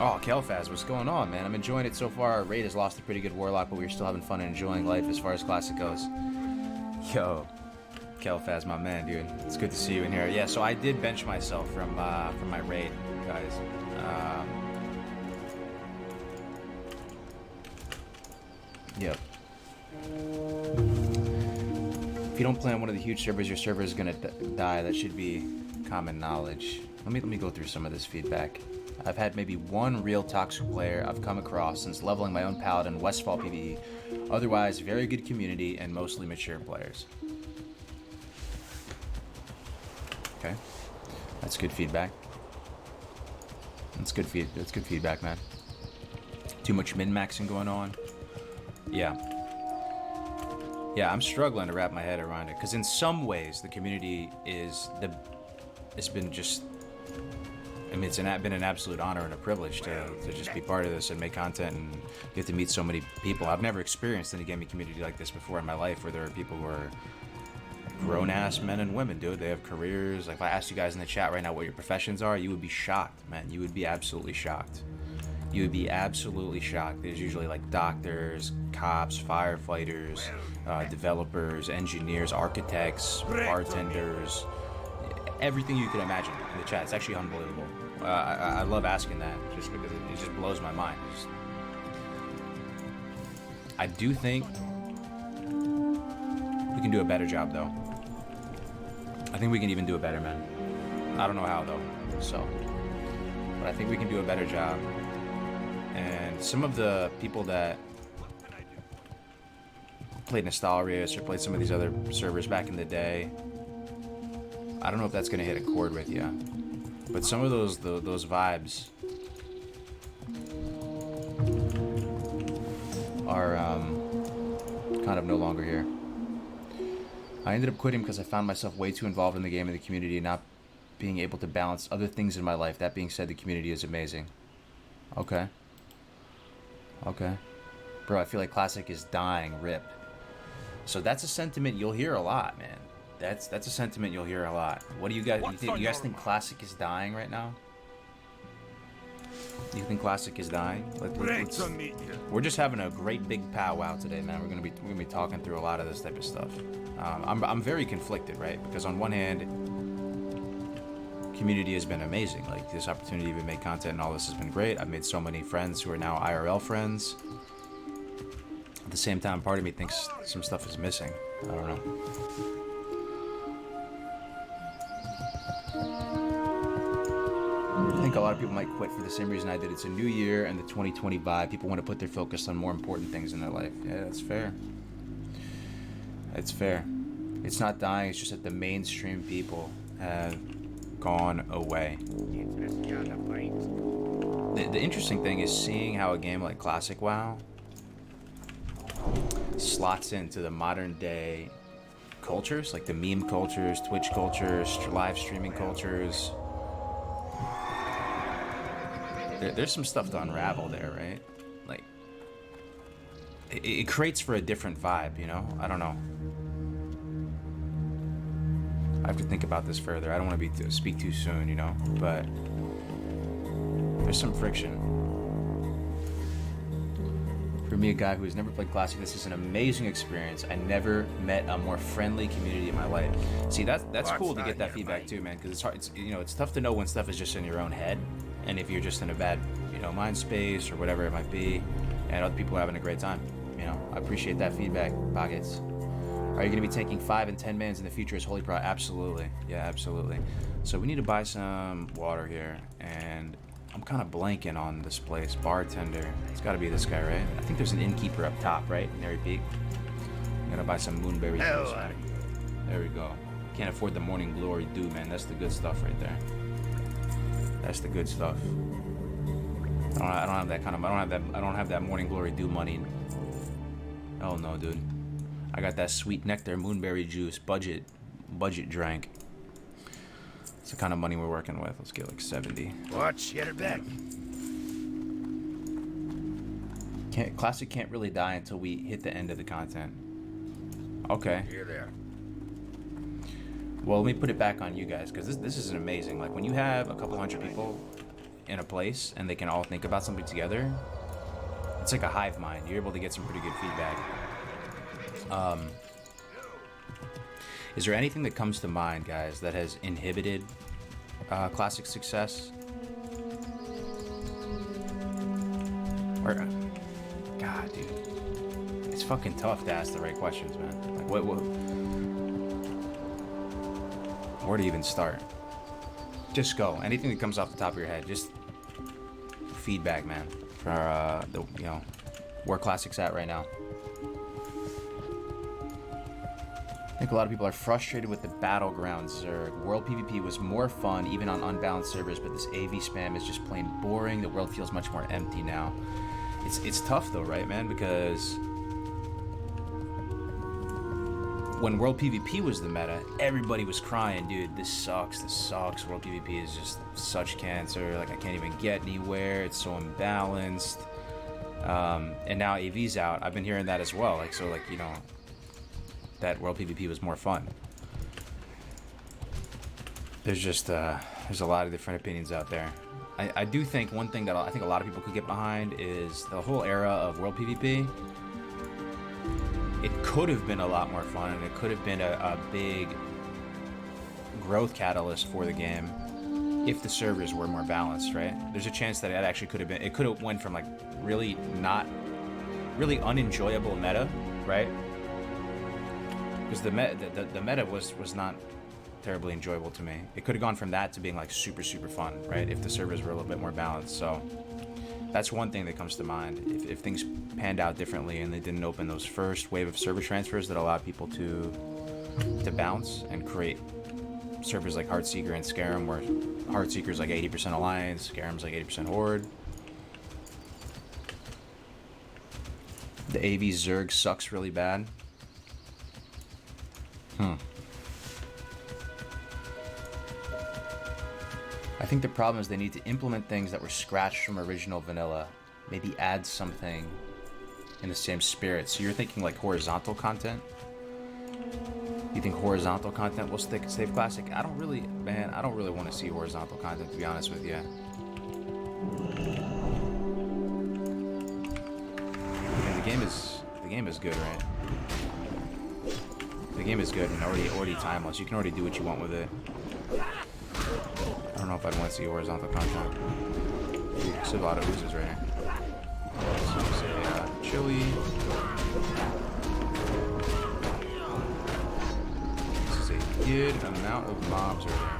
Oh, Kelfaz, what's going on, man? I'm enjoying it so far. Our raid has lost a pretty good warlock, but we're still having fun and enjoying life as far as classic goes. Yo, Kelfaz, my man, dude. It's good to see you in here. Yeah, so I did bench myself from my raid, guys. Yep. If you don't play on one of the huge servers, your server is gonna die. That should be common knowledge. Let me go through some of this feedback. I've had maybe one real toxic player I've come across since leveling my own paladin Westfall PvE. Otherwise, very good community and mostly mature players. Okay, that's good feedback. That's good feedback, man. Too much min-maxing going on. Yeah, I'm struggling to wrap my head around it because in some ways the community it's been just. I mean, it's been an absolute honor and a privilege to just be part of this and make content and get to meet so many people. I've never experienced any gaming community like this before in my life, where there are people who are grown-ass men and women, dude. They have careers. Like, if I asked you guys in the chat right now what your professions are, you would be shocked, man. You would be absolutely shocked. You would be absolutely shocked. There's usually like doctors, cops, firefighters, developers, engineers, architects, bartenders, everything you can imagine in the chat. It's actually unbelievable. I love asking that just because it just blows my mind. I do think we can do a better job, though. I think we can even do it better, man. I don't know how, though. So, but I think we can do a better job. And some of the people that played Nostalrius or played some of these other servers back in the day, I don't know if that's gonna hit a chord with you, but some of those vibes are kind of no longer here. I ended up quitting because I found myself way too involved in the game and the community, not being able to balance other things in my life. That being said, the community is amazing. Okay. Bro, I feel like Classic is dying, rip. So that's a sentiment you'll hear a lot, man. That's a sentiment you'll hear a lot. What do you guys? You guys think classic is dying right now? You think classic is dying? We're just having a great big powwow today, man. We're gonna be talking through a lot of this type of stuff. I'm very conflicted, right? Because on one hand, community has been amazing. Like this opportunity to make content and all this has been great. I've made so many friends who are now IRL friends. At the same time, part of me thinks some stuff is missing. I don't know. I think a lot of people might quit for the same reason I did. It's a new year and the 2020 vibe. People want to put their focus on more important things in their life. Yeah, that's fair. It's fair. It's not dying, it's just that the mainstream people have gone away. The interesting thing is seeing how a game like Classic WoW slots into the modern day cultures, like the meme cultures, Twitch cultures, live streaming cultures. There's some stuff to unravel there, right? Like, it creates for a different vibe, you know? I don't know. I have to think about this further. I don't want to speak too soon, you know? But there's some friction. For me, a guy who's never played Classic, this is an amazing experience. I never met a more friendly community in my life. See, that's cool to get that feedback too, man, because it's hard. It's tough to know when stuff is just in your own head, and if you're just in a bad, mind space or whatever it might be, and other people are having a great time. I appreciate that feedback, Pockets. Are you going to be taking 5 and 10 mans in the future as Holy Pro? Absolutely. Yeah, absolutely. So we need to buy some water here, and I'm kind of blanking on this place. Bartender. It's got to be this guy, right? I think there's an innkeeper up top, right? Nary Peak. I'm going to buy some moonberry juice, man. There we go. Can't afford the morning glory dew, man. That's the good stuff right there. That's the good stuff. I don't have that kind of. I don't have that morning glory dew money. Oh no, dude. I got that sweet nectar moonberry juice budget drink. It's the kind of money we're working with. Let's get like 70. Watch, get it back. Classic can't really die until we hit the end of the content. Okay. Here there. Well, let me put it back on you guys, because this is amazing. Like when you have a couple hundred people in a place and they can all think about something together, it's like a hive mind. You're able to get some pretty good feedback. Is there anything that comes to mind, guys, that has inhibited Classic success? Or, God, dude, it's fucking tough to ask the right questions, man. Like, where to even start? Just go. Anything that comes off the top of your head, just feedback, man, for where Classic's at right now. I think a lot of people are frustrated with the battleground Zerg. World PvP was more fun even on unbalanced servers, but this AV spam is just plain boring. The world feels much more empty now. It's tough though, right, man? Because when World PvP was the meta, everybody was crying, dude, this sucks. World PvP is just such cancer. Like, I can't even get anywhere. It's so imbalanced. And now AV's out. I've been hearing that as well. Like, so, like, that World PvP was more fun. There's just there's a lot of different opinions out there. I do think one thing that I think a lot of people could get behind is the whole era of World PvP. It could have been a lot more fun, and it could have been a big growth catalyst for the game if the servers were more balanced, right? There's a chance that it actually could have been. It could have went from like really unenjoyable meta, right? Because the meta was not terribly enjoyable to me. It could have gone from that to being like super fun, right? If the servers were a little bit more balanced. So that's one thing that comes to mind. If things panned out differently and they didn't open those first wave of server transfers that allowed people to bounce and create servers like Heartseeker and Scarum, where Heartseeker's like 80% Alliance, Scarum's like 80% Horde. The AV Zerg sucks really bad. I think the problem is they need to implement things that were scratched from original vanilla. Maybe add something in the same spirit. So you're thinking like horizontal content? You think horizontal content will stay classic? I don't really want to see horizontal content, to be honest with you. And the game is good, right? The game is good and already timeless. You can already do what you want with it. I don't know if I'd want to see horizontal content. Ooh, there's a lot of oozes right here. So say chili. This is a good amount of mobs right here.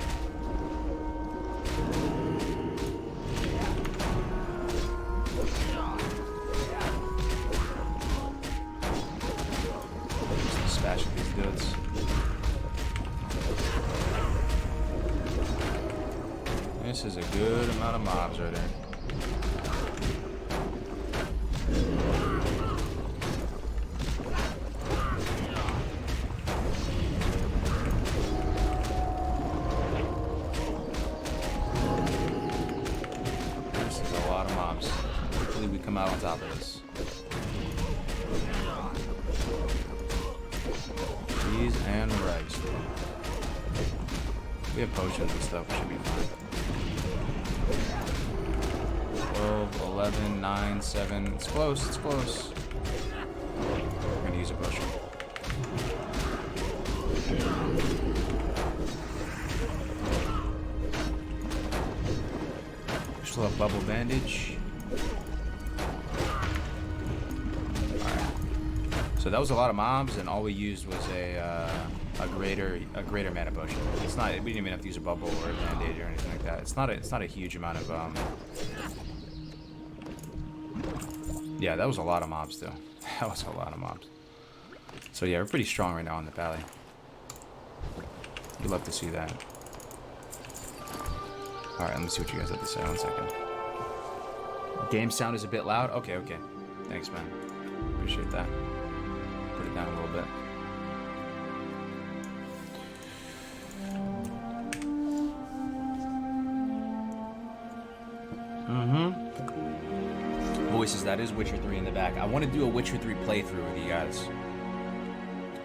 Just smash these dudes. This is a good amount of mobs right there. This is a lot of mobs. Hopefully we come out on top of this. Cheese and rice. We have potions and stuff, we should be fine. 12, 11, 9, 7. It's close, it's close. I'm gonna use a potion. Still have bubble bandage. Alright. So that was a lot of mobs, and all we used was a greater mana potion. It's not. We didn't even have to use a bubble or a bandage or anything like that. It's not a huge amount of Yeah, that was a lot of mobs though. That was a lot of mobs. So yeah, we're pretty strong right now in the valley. You'd love to see that. Alright, let me see what you guys have to say. 1 second. Game sound is a bit loud? Okay, okay. Thanks, man. Appreciate that. Put it down a little bit. Voices, that is Witcher 3 in the back. I want to do a Witcher 3 playthrough with you guys.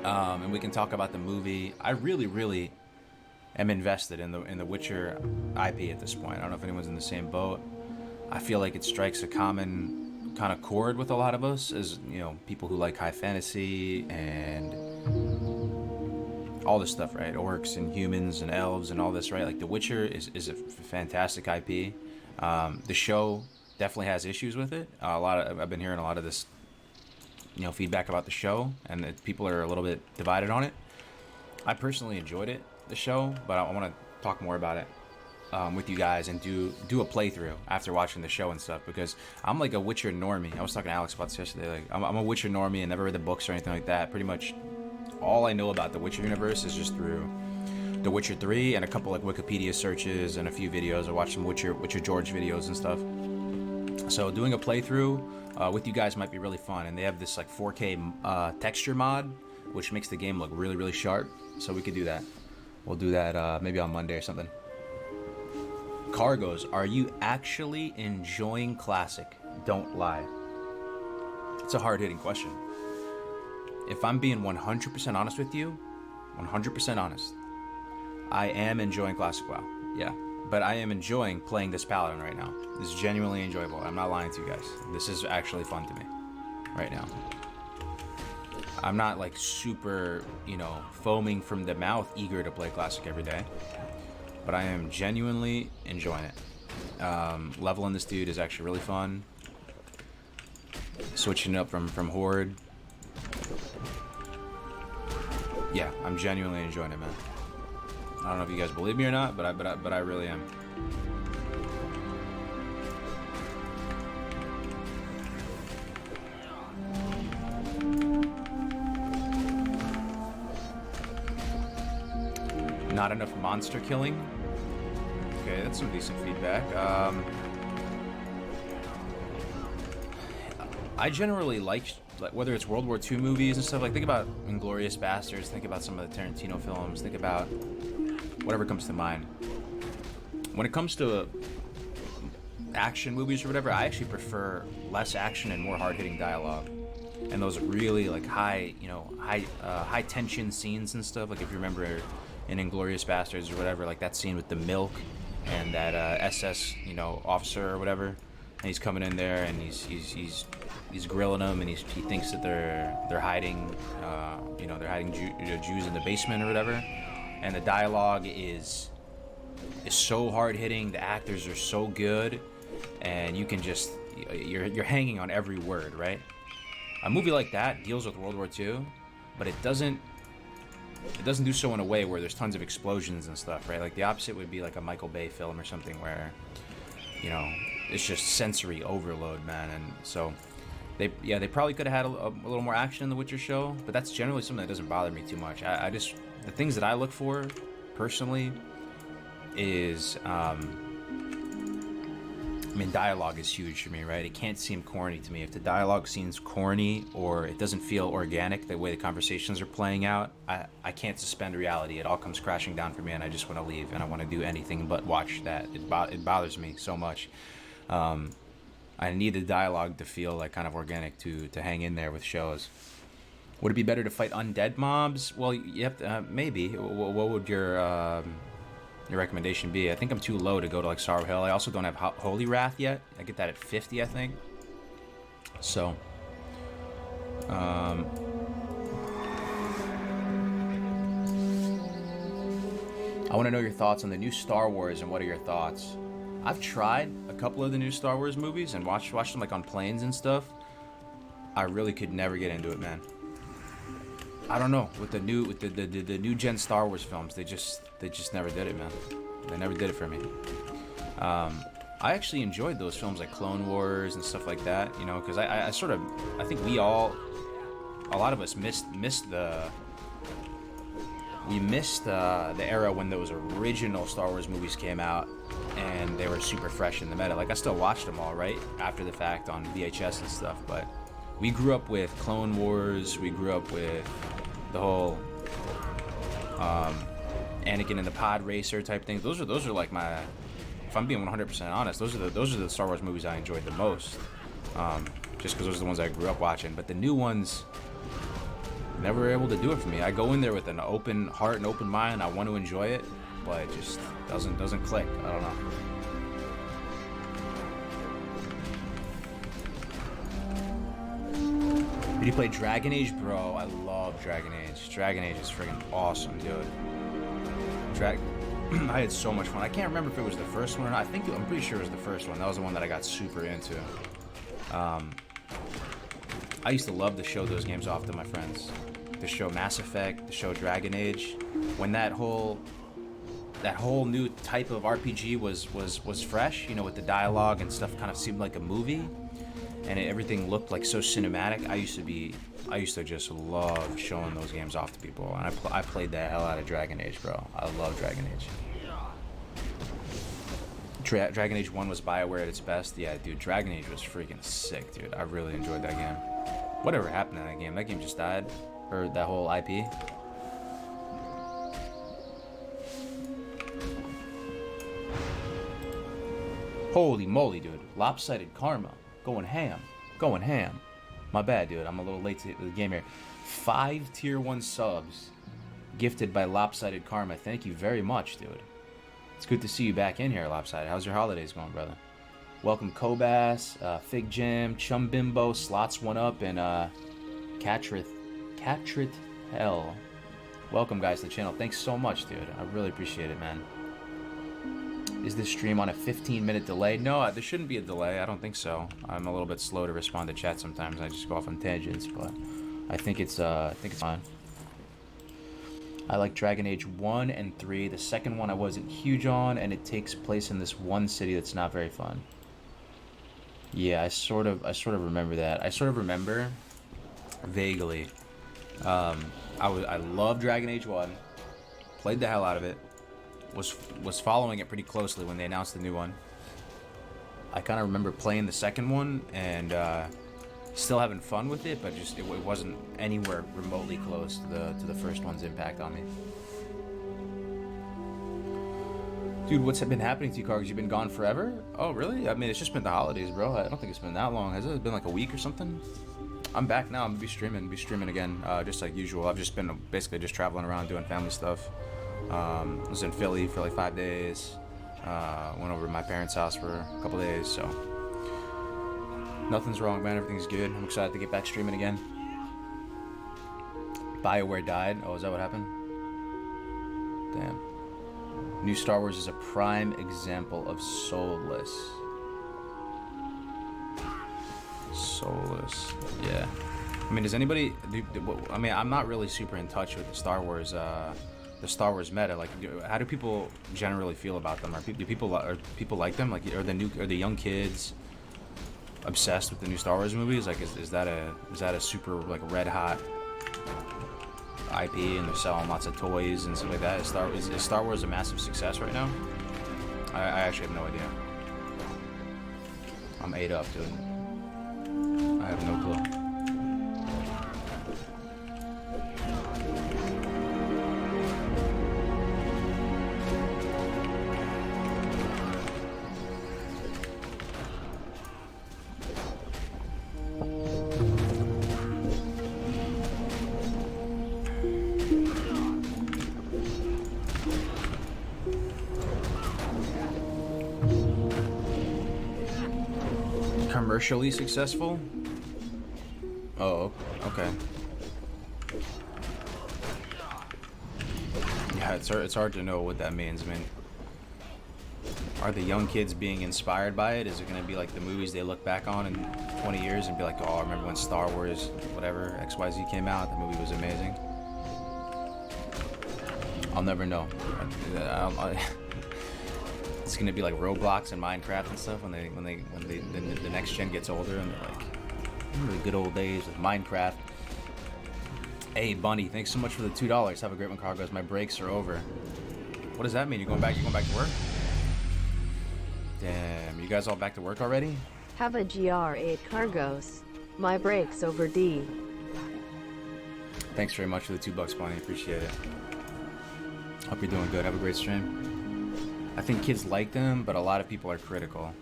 And we can talk about the movie. I really am invested in the Witcher IP at this point. I don't know if anyone's in the same boat. I feel like it strikes a common kind of chord with a lot of us, as you know, people who like high fantasy and all this stuff, right? Orcs and humans and elves and all this, right? Like The Witcher is a fantastic IP. The show definitely has issues with it. I've been hearing a lot of this, you know, feedback about the show, and that people are a little bit divided on it. I personally enjoyed the show, but I want to talk more about it with you guys and do a playthrough after watching the show and stuff, because I'm like a Witcher normie. I was talking to Alex about this yesterday. Like I'm a Witcher normie and never read the books or anything like that. Pretty much all I know about the Witcher universe is just through The Witcher 3 and a couple like Wikipedia searches and a few videos. I watched some Witcher George videos and stuff. So doing a playthrough with you guys might be really fun. And they have this like 4K texture mod, which makes the game look really sharp. So we could do that. We'll do that maybe on Monday or something. Cargos, are you actually enjoying Classic? Don't lie. It's a hard-hitting question. If I'm being 100% honest with you, 100% honest, I am enjoying Classic WoW. Yeah. But I am enjoying playing this Paladin right now. This is genuinely enjoyable. I'm not lying to you guys. This is actually fun to me right now. I'm not like super, you know, foaming from the mouth, eager to play Classic every day. But I am genuinely enjoying it. Leveling this dude is actually really fun. Switching it up from Horde. Yeah, I'm genuinely enjoying it, man. I don't know if you guys believe me or not, but I really am. Not enough monster killing. Okay, that's some decent feedback. I generally like whether it's World War II movies and stuff. Like think about Inglourious Basterds. Think about some of the Tarantino films. Think about whatever comes to mind. When it comes to action movies or whatever, I actually prefer less action and more hard-hitting dialogue. and those really like high, high tension scenes and stuff. Like if you remember in Inglorious Bastards or whatever, like that scene with the milk and that SS, officer or whatever, and he's coming in there and he's grilling them, and he thinks that they're hiding, they're hiding Jews in the basement or whatever, and the dialogue is so hard hitting. The actors are so good, and you can just you're hanging on every word, right? A movie like that deals with World War II, but it doesn't do so in a way where there's tons of explosions and stuff, right? Like the opposite would be like a Michael Bay film or something where, it's just sensory overload, man. And so they probably could have had a little more action in the Witcher show, but that's generally something that doesn't bother me too much. I just, the things that I look for personally is, dialogue is huge for me, right? It can't seem corny to me. If the dialogue seems corny or it doesn't feel organic, the way the conversations are playing out, I can't suspend reality. It all comes crashing down for me, and I just want to leave, and I want to do anything but watch that. It bothers me so much. I need the dialogue to feel like kind of organic to hang in there with shows. Would it be better to fight undead mobs? Well, you have to, maybe. What would your recommendation be? I think I'm too low to go to like Sorrow Hill. I also don't have Holy Wrath yet. I get that at 50, I think. So, I want to know your thoughts on the new Star Wars, and what are your thoughts? I've tried a couple of the new Star Wars movies and watched them like on planes and stuff. I really could never get into it, man. I don't know, with the new gen Star Wars films, they just never did it, man. They never did it for me. I actually enjoyed those films like Clone Wars and stuff like that, because I think a lot of us missed the era when those original Star Wars movies came out and they were super fresh in the meta. Like I still watched them all, right, after the fact on VHS and stuff, but we grew up with Clone Wars. We grew up with the whole Anakin and the Pod Racer type thing. Those are like my, if I'm being 100% honest, those are the Star Wars movies I enjoyed the most. Just because those are the ones I grew up watching. But the new ones never were able to do it for me. I go in there with an open heart and open mind. I want to enjoy it, but it just doesn't click. I don't know. Did you play Dragon Age? Bro, I love Dragon Age. Dragon Age is freaking awesome, dude. I had so much fun. I can't remember if it was the first one or not. I'm pretty sure it was the first one. That was the one that I got super into. I used to love to show those games off to my friends. To show Mass Effect, to show Dragon Age. When that whole new type of RPG was fresh, with the dialogue and stuff kind of seemed like a movie. And everything looked like so cinematic. I used to just love showing those games off to people, and I played the hell out of Dragon Age, bro. I love Dragon Age. Dragon Age 1 was BioWare at its best. Yeah, dude, Dragon Age was freaking sick, dude. I really enjoyed that game. Whatever happened to that game? That game just died, or that whole IP. Holy moly, dude! Lopsided Karma. Going ham. My bad, dude. I'm a little late to the game here. 5 tier 1 subs gifted by Lopsided Karma. Thank you very much, dude. It's good to see you back in here, Lopsided. How's your holidays going, brother? Welcome, Kobas, Fig Jam, Chum Bimbo, Slots 1 Up, and Catrit Hell. Welcome, guys, to the channel. Thanks so much, dude. I really appreciate it, man. Is this stream on a 15-minute delay? No, there shouldn't be a delay. I don't think so. I'm a little bit slow to respond to chat sometimes. I just go off on tangents, but I think it's fine. I like Dragon Age 1 and 3. The second one I wasn't huge on, and it takes place in this one city that's not very fun. Yeah, I sort of remember that. I sort of remember vaguely. I loved Dragon Age 1. Played the hell out of it. Was following it pretty closely when they announced the new one. I kind of remember playing the second one and still having fun with it, but just it wasn't anywhere remotely close to the first one's impact on me. Dude, what's been happening to you, Cargs? You've been gone forever? Oh, really? I mean, it's just been the holidays, bro. I don't think it's been that long. Has it been like a week or something? I'm back now. I'm gonna be streaming again, just like usual. I've just been basically just traveling around doing family stuff. I was in Philly for like 5 days. Went over to my parents' house for a couple days, so nothing's wrong, man. Everything's good. I'm excited to get back streaming again. BioWare died. Oh, is that what happened? Damn. New Star Wars is a prime example of soulless. Soulless. Yeah. I mean, does anybody? I mean, I'm not really super in touch with the Star Wars meta. Like, how do people generally feel about them? Do people like them? Like, are the young kids obsessed with the new Star Wars movies? Like, is that a super like red hot IP and they're selling lots of toys and stuff like that? Is Star Wars a massive success right now? I actually have no idea. I'm ate up, dude. I have no clue. Commercially successful? Oh, okay. Yeah, it's hard to know what that means. I mean, are the young kids being inspired by it? Is it going to be like the movies they look back on in 20 years and be like, oh, I remember when Star Wars, whatever, XYZ came out, the movie was amazing? I'll never know. It's gonna be like Roblox and Minecraft and stuff when the next gen gets older and they're like, remember the good old days with Minecraft. Hey Bunny, thanks so much for the $2. Have a great one, Cargos. My breaks are over. What does that mean? You're going back to work? Damn, you guys all back to work already? Have a GR8 Cargos. My break's over D. Thanks very much for the $2, Bunny. Appreciate it. Hope you're doing good. Have a great stream. I think kids like them, but a lot of people are critical.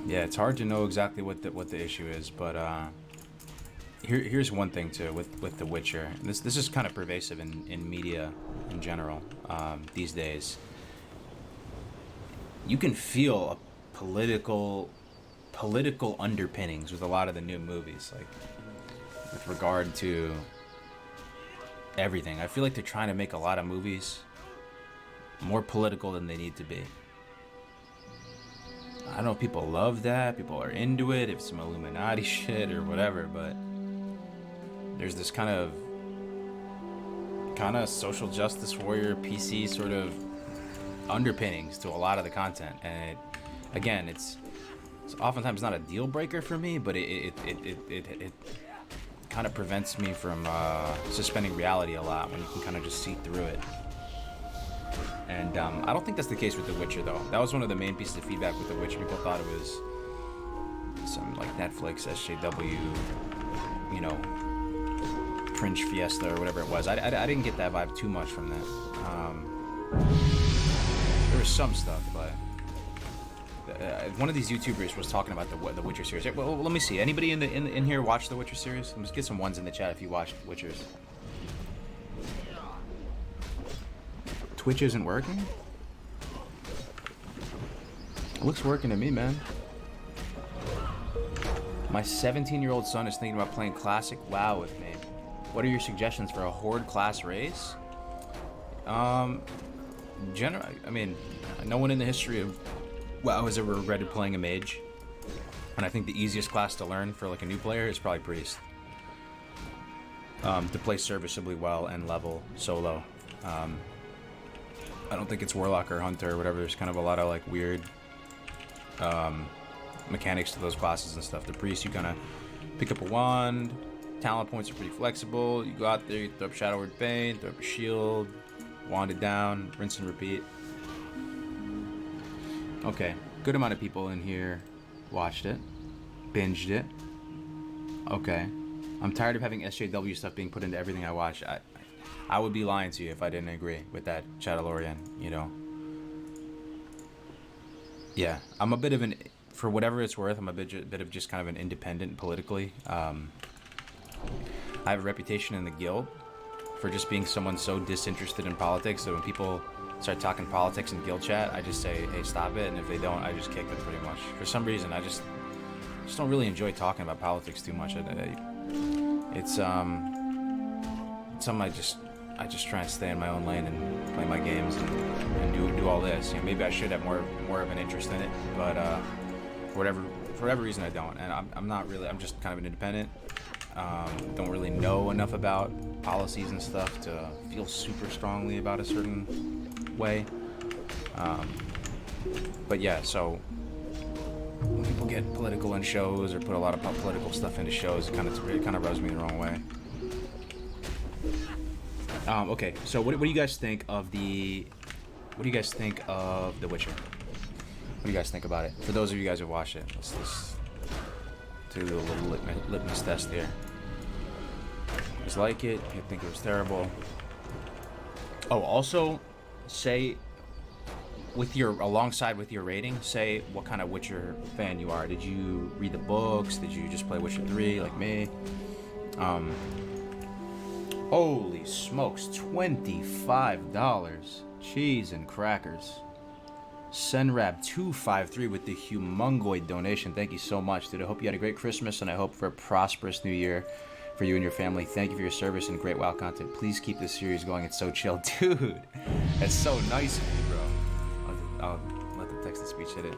Yeah, it's hard to know exactly what the issue is, but here's one thing too with The Witcher. And this is kind of pervasive in media in general these days. You can feel a political underpinnings with a lot of the new movies, like with regard to everything. I feel like they're trying to make a lot of movies more political than they need to be. I don't know if people love that, people are into it, if it's some Illuminati shit or whatever, but there's this kind of social justice warrior PC sort of underpinnings to a lot of the content, and it's oftentimes not a deal breaker for me, but it kind of prevents me from suspending reality a lot when you can kind of just see through it. And I don't think that's the case with The Witcher, though. That was one of the main pieces of feedback with The Witcher. People thought it was some like Netflix, SJW, you know, cringe fiesta or whatever it was. I didn't get that vibe too much from that. There was some stuff, but one of these YouTubers was talking about the Witcher series. Well, let me see. Anybody in here watch the Witcher series? Let's get some ones in the chat if you watched Witchers. Twitch isn't working? It looks working to me, man. My 17-year-old son is thinking about playing Classic WoW with me. What are your suggestions for a Horde class race? I mean, no one in the history of WoW has ever regretted playing a mage. And I think the easiest class to learn for like a new player is probably Priest. To play serviceably well and level solo. I don't think it's Warlock or Hunter or whatever. There's kind of a lot of like weird mechanics to those classes and stuff. The Priest, you kind of pick up a wand. Talent points are pretty flexible. You go out there, you throw up Shadow Word Bane, throw up a shield, wand it down, rinse and repeat. Okay, good amount of people in here watched it, binged it. Okay, I'm tired of having SJW stuff being put into everything I watch. I would be lying to you if I didn't agree with that, Chadalorian, you know. Yeah, I'm a bit of an for whatever it's worth, I'm a bit of just kind of an independent politically. I have a reputation in the guild for just being someone so disinterested in politics that when people start talking politics in guild chat, I just say, hey, stop it. And if they don't, I just kick them pretty much. For some reason, I just don't really enjoy talking about politics too much. It's something I just try and stay in my own lane and play my games and do all this. You know, maybe I should have more of an interest in it, but for whatever reason I don't. And I'm not really. I'm just kind of an independent. Don't really know enough about policies and stuff to feel super strongly about a certain way. But yeah, so when people get political in shows or put a lot of political stuff into shows, it kind of rubs me the wrong way. Okay, so what do you guys think of the Witcher? What do you guys think about it? For those of you guys who watched it, let's do a little litmus test here. You guys like it? You think it was terrible? Oh, also, say alongside with your rating, say what kind of Witcher fan you are. Did you read the books? Did you just play Witcher 3 like me? Holy smokes, $25. Cheese and crackers. Senrab253 with the humongoid donation. Thank you so much, dude. I hope you had a great Christmas, and I hope for a prosperous new year for you and your family. Thank you for your service and great WoW content. Please keep this series going. It's so chill. Dude, that's so nice of you, bro. I'll let the text-to-speech hit it.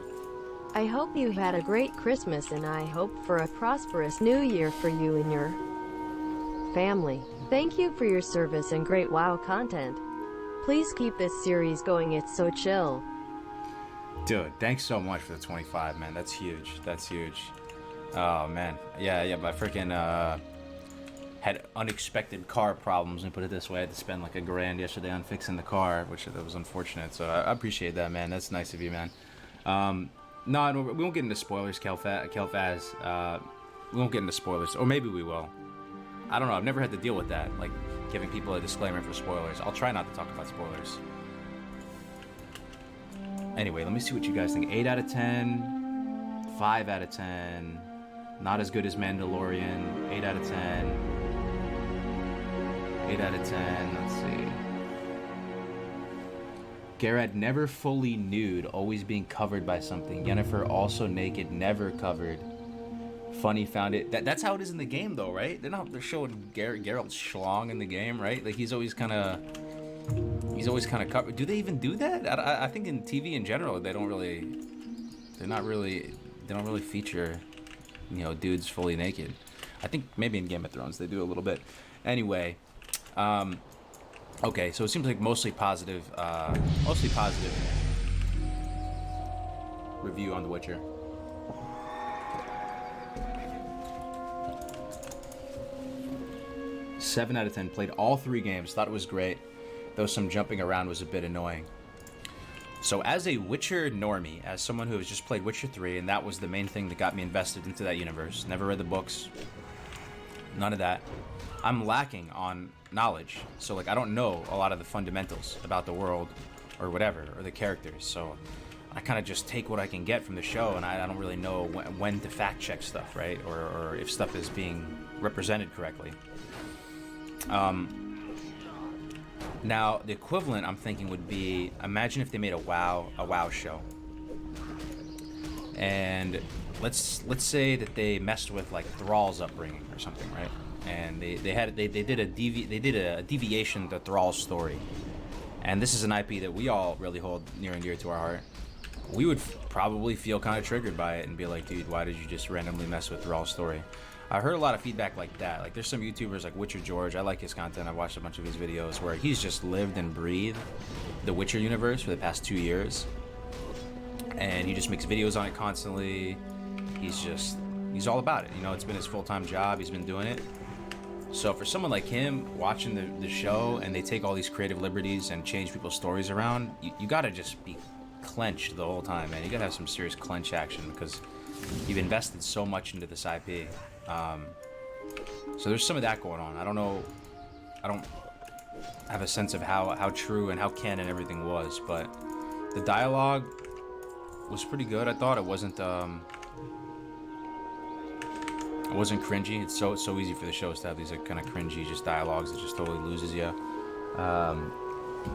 I hope you had a great Christmas, and I hope for a prosperous new year for you and your family. Thank you for your service and great WoW content. Please keep this series going. It's so chill. Dude, thanks so much for the 25, man. That's huge. That's huge. Oh, man. Yeah, but I freaking had unexpected car problems, and put it this way. I had to spend like $1,000 yesterday on fixing the car, which that was unfortunate. So I appreciate that, man. That's nice of you, man. No, we won't get into spoilers, Kelfaz. We won't get into spoilers. Or maybe we will. I don't know. I've never had to deal with that, like giving people a disclaimer for spoilers. I'll try not to talk about spoilers. Anyway, let me see what you guys think. 8 out of 10, 5 out of 10, not as good as Mandalorian, 8 out of 10, 8 out of 10, let's see. Garrett, never fully nude, always being covered by something. Yennefer, also naked, never covered. Funny found it. That's how it is in the game, though, right? They're showing Geralt's schlong in the game, right? Like he's always kind of covered. Do they even do that? I think in TV in general, they don't really feature, you know, dudes fully naked. I think maybe in Game of Thrones they do a little bit. Anyway, okay, so it seems like mostly positive review on The Witcher. 7 out of 10. Played all 3 games. Thought it was great, though some jumping around was a bit annoying. So as a Witcher normie, as someone who has just played Witcher 3, and that was the main thing that got me invested into that universe, never read the books, none of that, I'm lacking on knowledge. So like I don't know a lot of the fundamentals about the world or whatever, or the characters. So I kind of just take what I can get from the show, and I don't really know when to fact check stuff, right? Or if stuff is being represented correctly. Now the equivalent I'm thinking would be, imagine if they made a WoW show, and let's say that they messed with like Thrall's upbringing or something, right? And they did a deviation to Thrall's story, and this is an IP that we all really hold near and dear to our heart. We would probably feel kind of triggered by it and be like, dude, why did you just randomly mess with Thrall's story? I heard a lot of feedback like that. Like, there's some YouTubers like Witcher George. I like his content. I watched a bunch of his videos where he's just lived and breathed the Witcher universe for the past 2 years, and he just makes videos on it constantly. He's all about it. You know, it's been his full-time job. He's been doing it. So for someone like him watching the show, and they take all these creative liberties and change people's stories around, you gotta just be clenched the whole time, man. You gotta have some serious clench action because you've invested so much into this IP. So there's some of that going on. I don't have a sense of how true and how canon everything was, but the dialogue was pretty good. I thought it wasn't cringy. It's so easy for the shows to have these like, kind of cringy just dialogues that just totally loses you.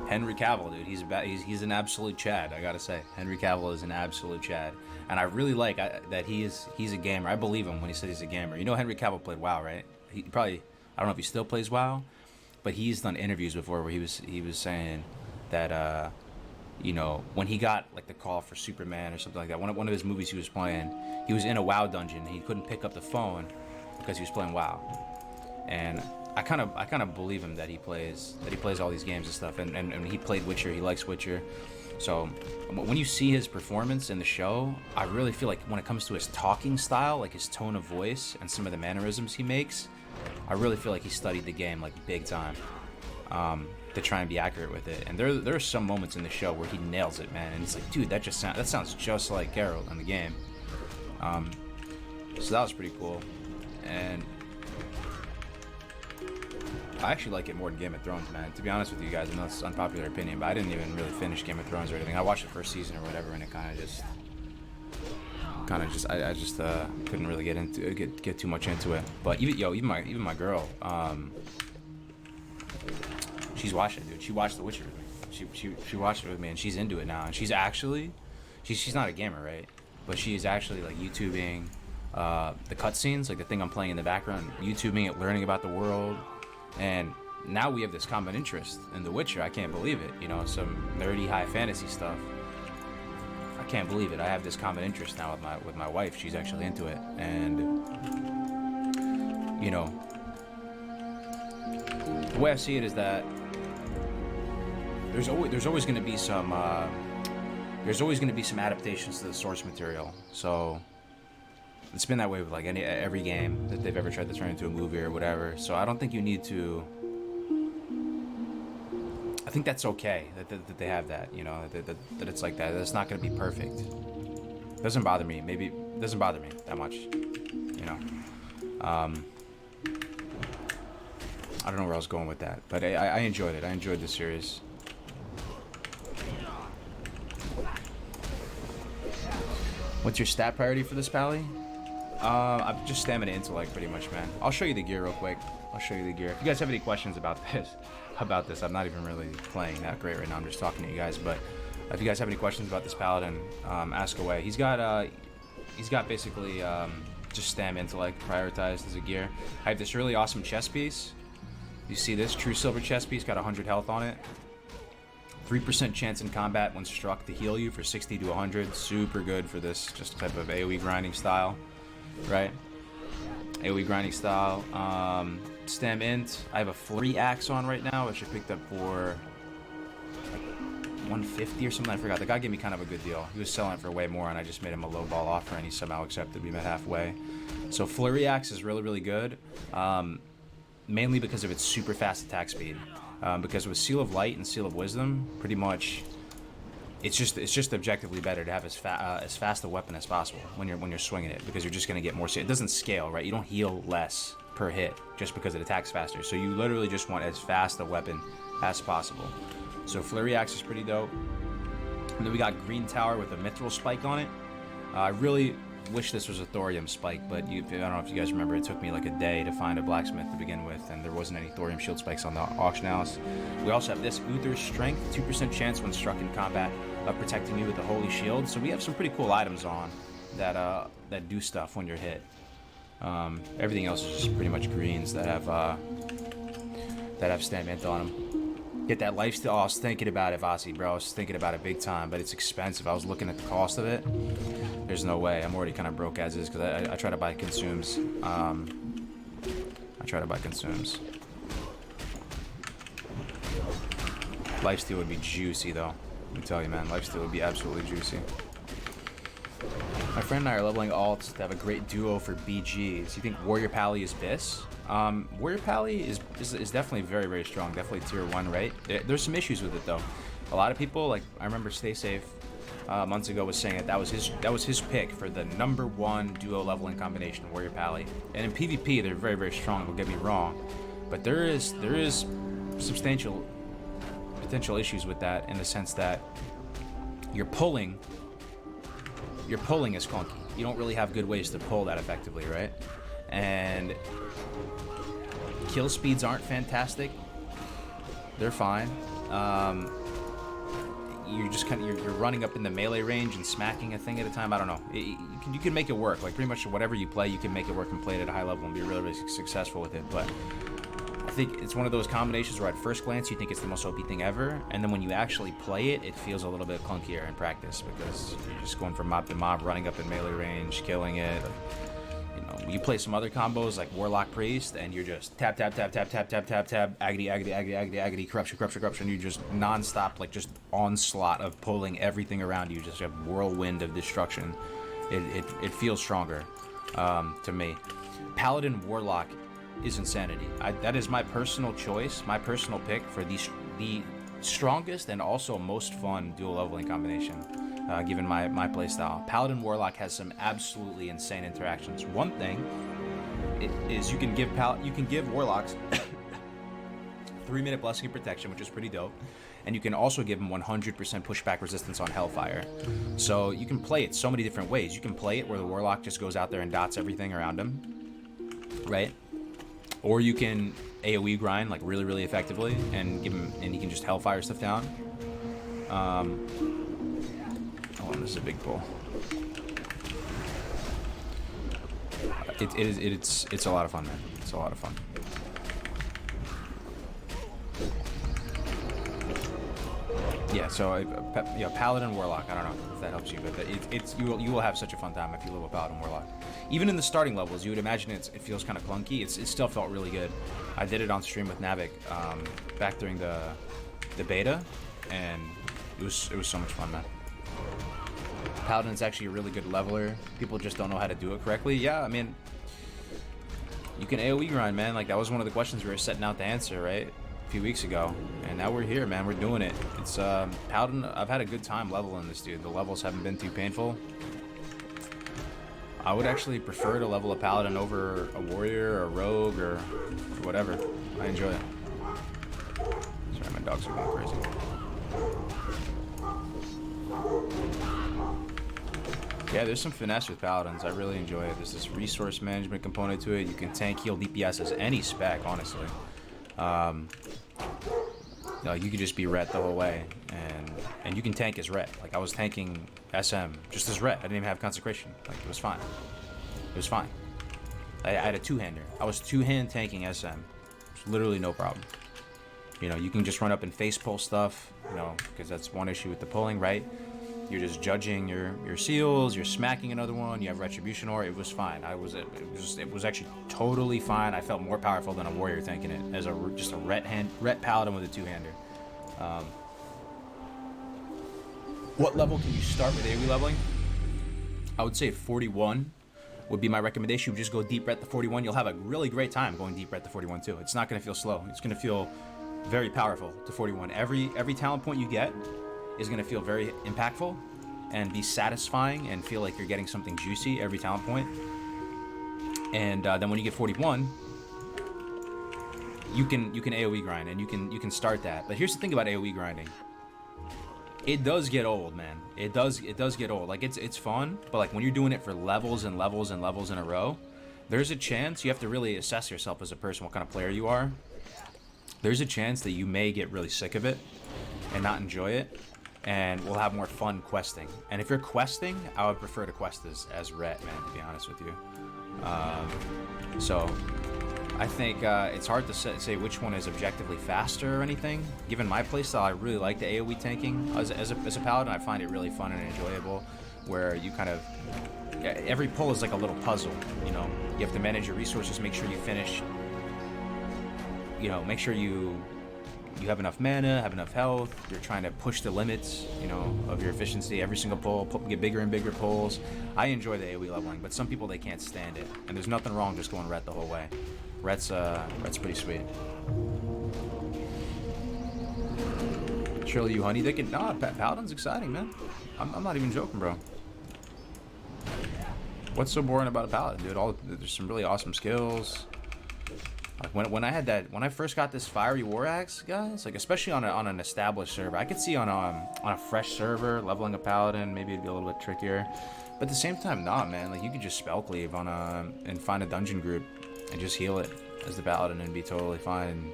Henry Cavill, dude, he's an absolute Chad. I gotta say, Henry Cavill is an absolute Chad, and I really like that he's a gamer. I believe him when he says he's a gamer. You know, Henry Cavill played WoW, right? He probably, I don't know if he still plays WoW, but he's done interviews before where he was saying that you know, when he got like the call for Superman or something like that, one of his movies he was playing, he was in a WoW dungeon and he couldn't pick up the phone because he was playing WoW, and I kind of believe him that he plays all these games and stuff, and he played Witcher. He likes Witcher, so when you see his performance in the show, I really feel like when it comes to his talking style, like his tone of voice and some of the mannerisms he makes, I really feel like he studied the game like big time, to try and be accurate with it. And there are some moments in the show where he nails it, man. And it's like, dude, that sounds just like Geralt in the game. So that was pretty cool, and I actually like it more than Game of Thrones, man. To be honest with you guys, I know it's an unpopular opinion, but I didn't even really finish Game of Thrones or anything. I watched the first season or whatever, and it kind of just I just couldn't really get too much into it. But even my girl, she's watched it, dude. She watched The Witcher with me. She watched it with me, and she's into it now. And she's not a gamer, right? But she is actually like YouTubing the cutscenes, like the thing I'm playing in the background, YouTubing it, learning about the world. And now we have this common interest in The Witcher. I can't believe it. You know, some nerdy high fantasy stuff. I can't believe it. I have this common interest now with my wife. She's actually into it, and you know, the way I see it is that there's always going to be some adaptations to the source material. So it's been that way with like every game that they've ever tried to turn into a movie or whatever. So I don't think you need to. I think that's okay that they have that, you know, that it's like that. It's not going to be perfect. It doesn't bother me. Maybe it doesn't bother me that much, you know. I don't know where I was going with that, but I enjoyed it. I enjoyed the series. What's your stat priority for this pally? I'm just stamina intellect pretty much, man. I'll show you the gear real quick. I'll show you the gear. If you guys have any questions about this, I'm not even really playing that great right now. I'm just talking to you guys. But if you guys have any questions about this paladin, ask away. He's got basically just stam intellect prioritized as a gear. I have this really awesome chest piece. You see this true silver chest piece, got 100 health on it. 3% chance in combat when struck to heal you for 60 to 100. Super good for this just type of AoE grinding style, right? AoE grinding style. Stam int. I have a flurry axe on right now, which I picked up for like 150 or something. I forgot. The guy gave me kind of a good deal. He was selling it for way more, and I just made him a low ball offer, and he somehow accepted. We met halfway. So flurry axe is really, really good. Mainly because of its super fast attack speed. Because with Seal of Light and Seal of Wisdom, pretty much, it's just objectively better to have as fast a weapon as possible when you're swinging it, because you're just gonna get more. It doesn't scale, right? You don't heal less per hit just because it attacks faster. So you literally just want as fast a weapon as possible. So Flurry Axe is pretty dope. And then we got Green Tower with a Mithril Spike on it. I really wish this was a thorium spike, but I don't know if you guys remember, it took me like a day to find a blacksmith to begin with, and there wasn't any thorium shield spikes on the auction house. We also have this Uther's Strength, 2% chance when struck in combat of protecting you with the Holy Shield. So we have some pretty cool items on that do stuff when you're hit. Everything else is just pretty much greens that have stam int on them. Get that lifesteal. Oh, I was thinking about it, Vasi, bro. I was thinking about it big time, but it's expensive. I was looking at the cost of it. There's no way. I'm already kind of broke as is because I try to buy consumes. Lifesteal would be juicy, though. Let me tell you, man. Lifesteal would be absolutely juicy. My friend and I are leveling alts to have a great duo for BGs. You think Warrior Pally is BIS? Warrior Pally is definitely very, very strong. Definitely tier 1, right? There's some issues with it, though. A lot of people, like, I remember Stay Safe months ago was saying that was his pick for the #1 duo leveling combination, Warrior Pally. And in PvP, they're very, very strong, don't get me wrong. But there is substantial potential issues with that, in the sense that you're pulling your pulling is clunky. You don't really have good ways to pull that effectively, right? And kill speeds aren't fantastic. They're fine. You're just kind of you're running up in the melee range and smacking a thing at a time. I don't know. You can make it work. Like pretty much whatever you play, you can make it work and play it at a high level and be really, really successful with it. But I think it's one of those combinations where at first glance you think it's the most OP thing ever, and then when you actually play it, it feels a little bit clunkier in practice because you're just going from mob to mob, running up in melee range, killing it. You play some other combos like Warlock Priest, and you're just tap, tap, tap, tap, tap, tap, tap, tap, agony, agony, agony, agony, agony, corruption, corruption, corruption. You just non-stop, like just onslaught of pulling everything around you. Just a whirlwind of destruction. It feels stronger to me. Paladin Warlock is insanity. That is my personal choice, my personal pick for the strongest and also most fun dual leveling combination. Given my playstyle, Paladin Warlock has some absolutely insane interactions. One thing is you can give Warlocks 3-minute Blessing and Protection, which is pretty dope, and you can also give them 100% pushback resistance on Hellfire. So you can play it so many different ways. You can play it where the Warlock just goes out there and dots everything around him, right? Or you can AoE grind like really, really effectively and give him, and he can just Hellfire stuff down. Oh, this is a big pull. It's a lot of fun, man. It's a lot of fun. Yeah, so Paladin Warlock. I don't know if that helps you, but you will have such a fun time if you level Paladin Warlock. Even in the starting levels, you would imagine it feels kind of clunky. It still felt really good. I did it on stream with Navik back during the beta, and it was so much fun, man. Paladin's actually a really good leveler. People just don't know how to do it correctly. Yeah, I mean, you can AoE grind, man. Like, that was one of the questions we were setting out to answer, right? A few weeks ago. And now we're here, man. We're doing it. It's, Paladin, I've had a good time leveling this dude. The levels haven't been too painful. I would actually prefer to level a Paladin over a Warrior or a Rogue or whatever. I enjoy it. Sorry, my dogs are going crazy. Yeah, there's some finesse with Paladins. I really enjoy it. There's this resource management component to it. You can tank, heal, DPS as any spec, honestly. You could just be Ret the whole way, and you can tank as Ret. Like, I was tanking SM just as Ret. I didn't even have Consecration. Like, it was fine. It was fine. I had a two-hander. I was two-hand tanking SM. There's literally no problem. You know, you can just run up and face pull stuff, you know, because that's one issue with the pulling, right? You're just judging your seals, you're smacking another one, you have Retribution Ore. It was fine. It was actually totally fine. I felt more powerful than a Warrior tanking it as just a Ret Paladin with a two-hander. What level can you start with AoE leveling? I would say 41 would be my recommendation. You just go deep Ret to 41. You'll have a really great time going deep Ret to 41 too. It's not going to feel slow. It's going to feel very powerful to 41. Every talent point you get is going to feel very impactful and be satisfying and feel like you're getting something juicy every talent point. And then when you get 41, you can AoE grind, and you can start that. But here's the thing about AoE grinding. It does get old, man. It does get old. Like, it's fun, but like when you're doing it for levels and levels and levels in a row, there's a chance you have to really assess yourself as a person, what kind of player you are. There's a chance that you may get really sick of it and not enjoy it, and we'll have more fun questing. And if you're questing, I would prefer to quest as Ret, man, to be honest with you. So I think it's hard to say which one is objectively faster or anything. Given my playstyle, I really like the AoE tanking as a Paladin. I find it really fun and enjoyable, where you kind of, every pull is like a little puzzle, you know. You have to manage your resources, make sure you finish, you know, make sure you have enough mana, have enough health. You're trying to push the limits, you know, of your efficiency. Every single pull, get bigger and bigger pulls. I enjoy the AoE leveling, but some people, they can't stand it. And there's nothing wrong just going Ret the whole way. Ret's pretty sweet. Surely you honey dickin'? Nah, Paladin's exciting, man. I'm not even joking, bro. What's so boring about a Paladin, dude? There's some really awesome skills. Like when I first got this fiery war axe, guys, like especially on an established server, I could see on a fresh server leveling a Paladin, maybe it'd be a little bit trickier. But at the same time, nah, man. Like, you could just spell cleave on and find a dungeon group and just heal it as the paladin and be totally fine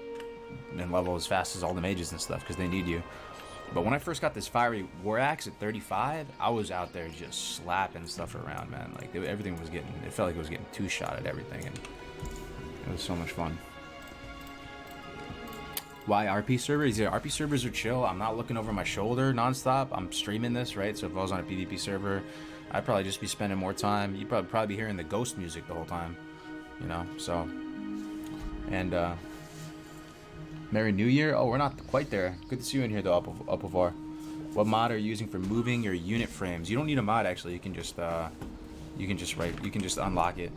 and level as fast as all the mages and stuff because they need you. But when I first got this fiery war axe at 35, I was out there just slapping stuff around, man. Like, everything was getting, it felt like it was getting two-shot at everything, and it was so much fun. Why RP servers? Yeah, RP servers are chill. I'm not looking over my shoulder nonstop. I'm streaming this, right? So if I was on a PvP server, I'd probably just be spending more time. You'd probably be hearing the ghost music the whole time, you know? So, and, Merry New Year. Oh, we're not quite there. Good to see you in here, though, Upovar. What mod are you using for moving your unit frames? You don't need a mod, actually. You can just unlock it.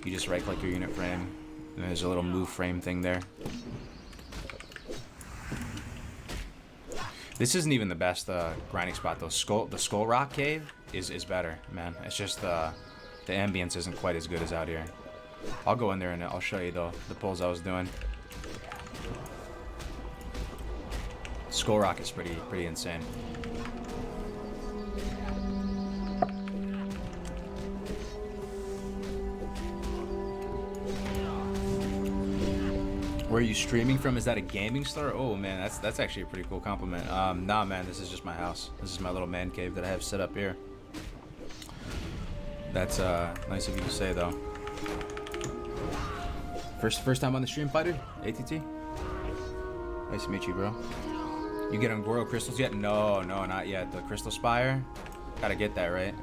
You just right-click your unit frame, and there's a little move frame thing there. This isn't even the best grinding spot, though. The Skull Rock Cave is better, man. It's just the ambience isn't quite as good as out here. I'll go in there and I'll show you, though, the pulls I was doing. Skull Rock is pretty insane. Where are you streaming from? Is that a gaming store? Oh man, that's actually a pretty cool compliment. Nah, man, this is just my house. This is my little man cave that I have set up here. That's nice of you to say, though. First time on the stream, fighter? ATT? Nice to meet you, bro. You get on Goro crystals yet? No, not yet. The Crystal Spire? Gotta get that, right?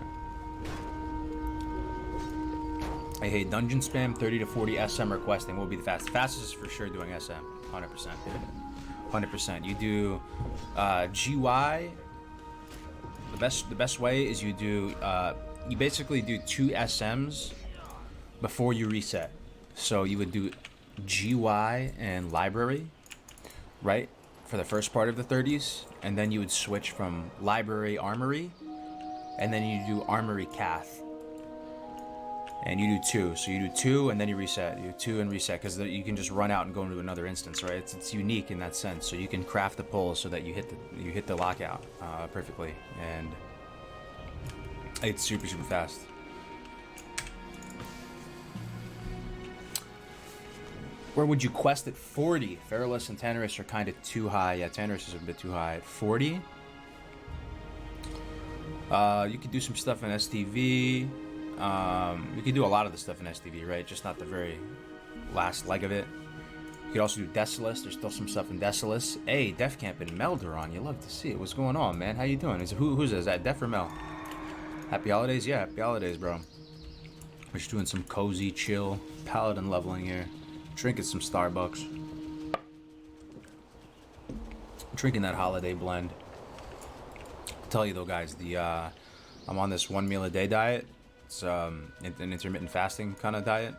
I hate dungeon spam. 30 to 40 SM requesting will be the fastest. Fastest is for sure doing SM. 100%, dude. 100%. You do GY. The best way is you do you basically do 2 SMs before you reset. So you would do GY and library, right? For the first part of the 30s, and then you would switch from library armory, and then you do armory cath, and you do 2. So you do 2 and then you reset. You do 2 and reset, because you can just run out and go into another instance, right? It's unique in that sense. So you can craft the pull so that you hit the lockout perfectly, and it's super fast. Where would you quest at 40? Feralus and Tannerus are kind of too high. Yeah, Tannerus is a bit too high. At 40? You could do some stuff in STV. You could do a lot of the stuff in STV, right? Just not the very last leg of it. You could also do Desolus. There's still some stuff in Desolus. Hey, Def Camp and Melderon. You love to see it. What's going on, man? How you doing? Who's this? Is that Def or Mel? Happy holidays? Yeah, happy holidays, bro. We're just doing some cozy, chill paladin leveling here. Drinking some Starbucks. Drinking that holiday blend. I'll tell you though, guys, I'm on this 1 meal a day diet. It's an intermittent fasting kind of diet.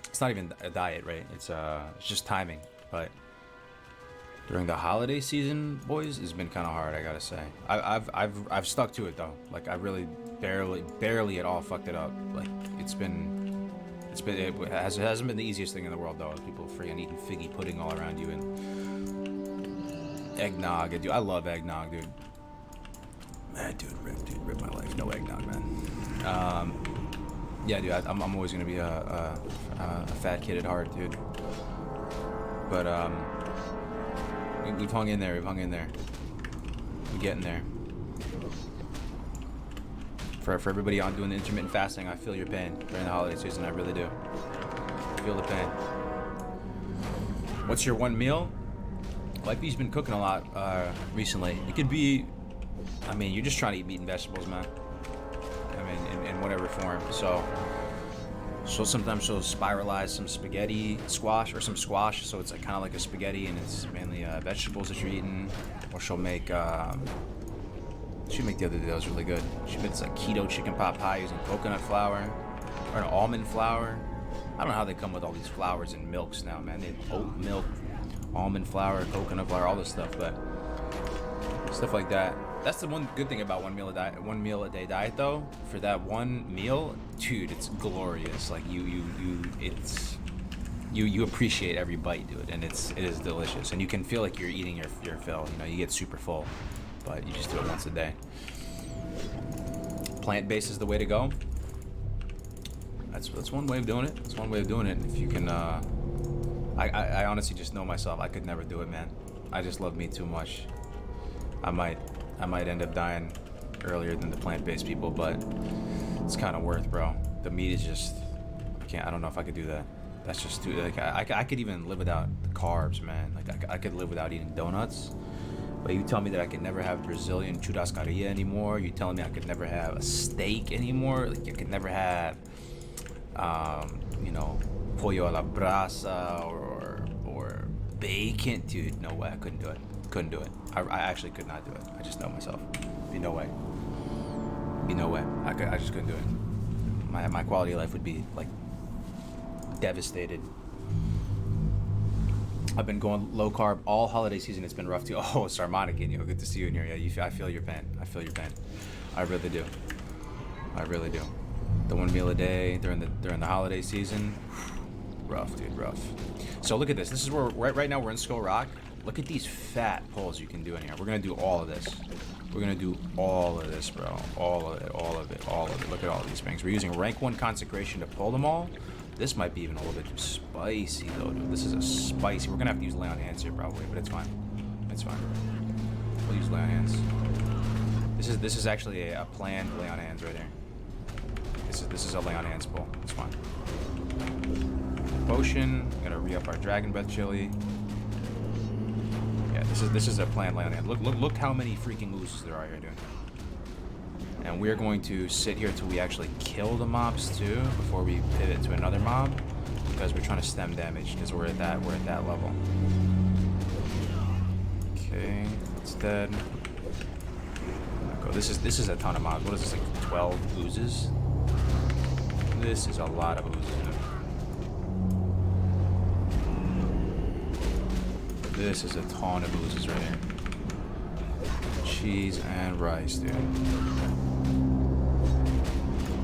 It's not even a diet, right? It's just timing. But during the holiday season, boys, it's been kind of hard, I gotta say. I've stuck to it though. Like, I really barely at all fucked it up. Like, it hasn't been the easiest thing in the world though. People freaking eating figgy pudding all around you and eggnog. Dude, I love eggnog, dude. Man, rip my life. No eggnog, man. Yeah, dude, I'm always gonna be a fat kid at heart, dude. But we've hung in there. We're getting there. For everybody on doing the intermittent fasting, I feel your pain during the holiday season. I really do. I feel the pain. What's your 1 meal? Wifey's been cooking a lot recently. It could be, I mean, you're just trying to eat meat and vegetables, man. I mean, in whatever form. So sometimes she'll spiralize some spaghetti squash or some squash, so it's like, kind of like a spaghetti, and it's mainly vegetables that you're eating. Or she'll make she made the other day that was really good. She made this like keto chicken pot pie using coconut flour or an almond flour. I don't know how they come with all these flours and milks now, man. They have oat milk, almond flour, coconut flour, all this stuff, but stuff like that. That's the one good thing about 1 meal a day diet though. For that one meal, dude, it's glorious. Like you appreciate every bite, dude, and it is delicious. And you can feel like you're eating your fill. You know, you get super full. But you just do it once a day. plant-based is the way to go. That's one way of doing it. That's one way of doing it. If you can, I honestly just know myself. I could never do it, man. I just love meat too much. I might end up dying earlier than the plant-based people, but it's kind of worth, bro. The meat is just, I don't know if I could do that. That's just too, like, I could even live without the carbs, man. Like, I could live without eating donuts. But you tell me that I could never have Brazilian churrascaria anymore. You telling me I could never have a steak anymore. Like, I could never have, you know, pollo a la brasa or bacon. Dude, no way. I couldn't do it. Couldn't do it. I actually could not do it. I just know myself. Be no way. Be no way. I just couldn't do it. My quality of life would be like devastated. I've been going low carb all holiday season. It's been rough too. Oh, Sarmonic, good to see you in here. Yeah, I feel your pain. I feel your pain. I really do. I really do. The one meal a day during the holiday season, rough, dude, rough. So look at this. This is where right now we're in Skull Rock. Look at these fat pulls you can do in here. We're gonna do all of this. We're gonna do all of this, bro. All of it, all of it, all of it. Look at all these things. We're using rank 1 consecration to pull them all. This might be even a little bit too spicy though, dude. This is a spicy. We're gonna have to use lay on hands here probably, but it's fine. It's fine. We'll use lay on hands. This is actually a planned lay on hands right here. This is a lay on hands pull. It's fine. Potion. I'm gonna re-up our dragon breath chili. Yeah, this is a planned lay on hands. Look how many freaking oozes there are here, dude. And we're going to sit here till we actually kill the mobs too before we pivot to another mob, because we're trying to stem damage because we're at that level. Okay, it's dead. Go. This is a ton of mobs. What is this, like 12 oozes? This is a lot of oozes. This is a ton of oozes right here. Cheese and rice, dude.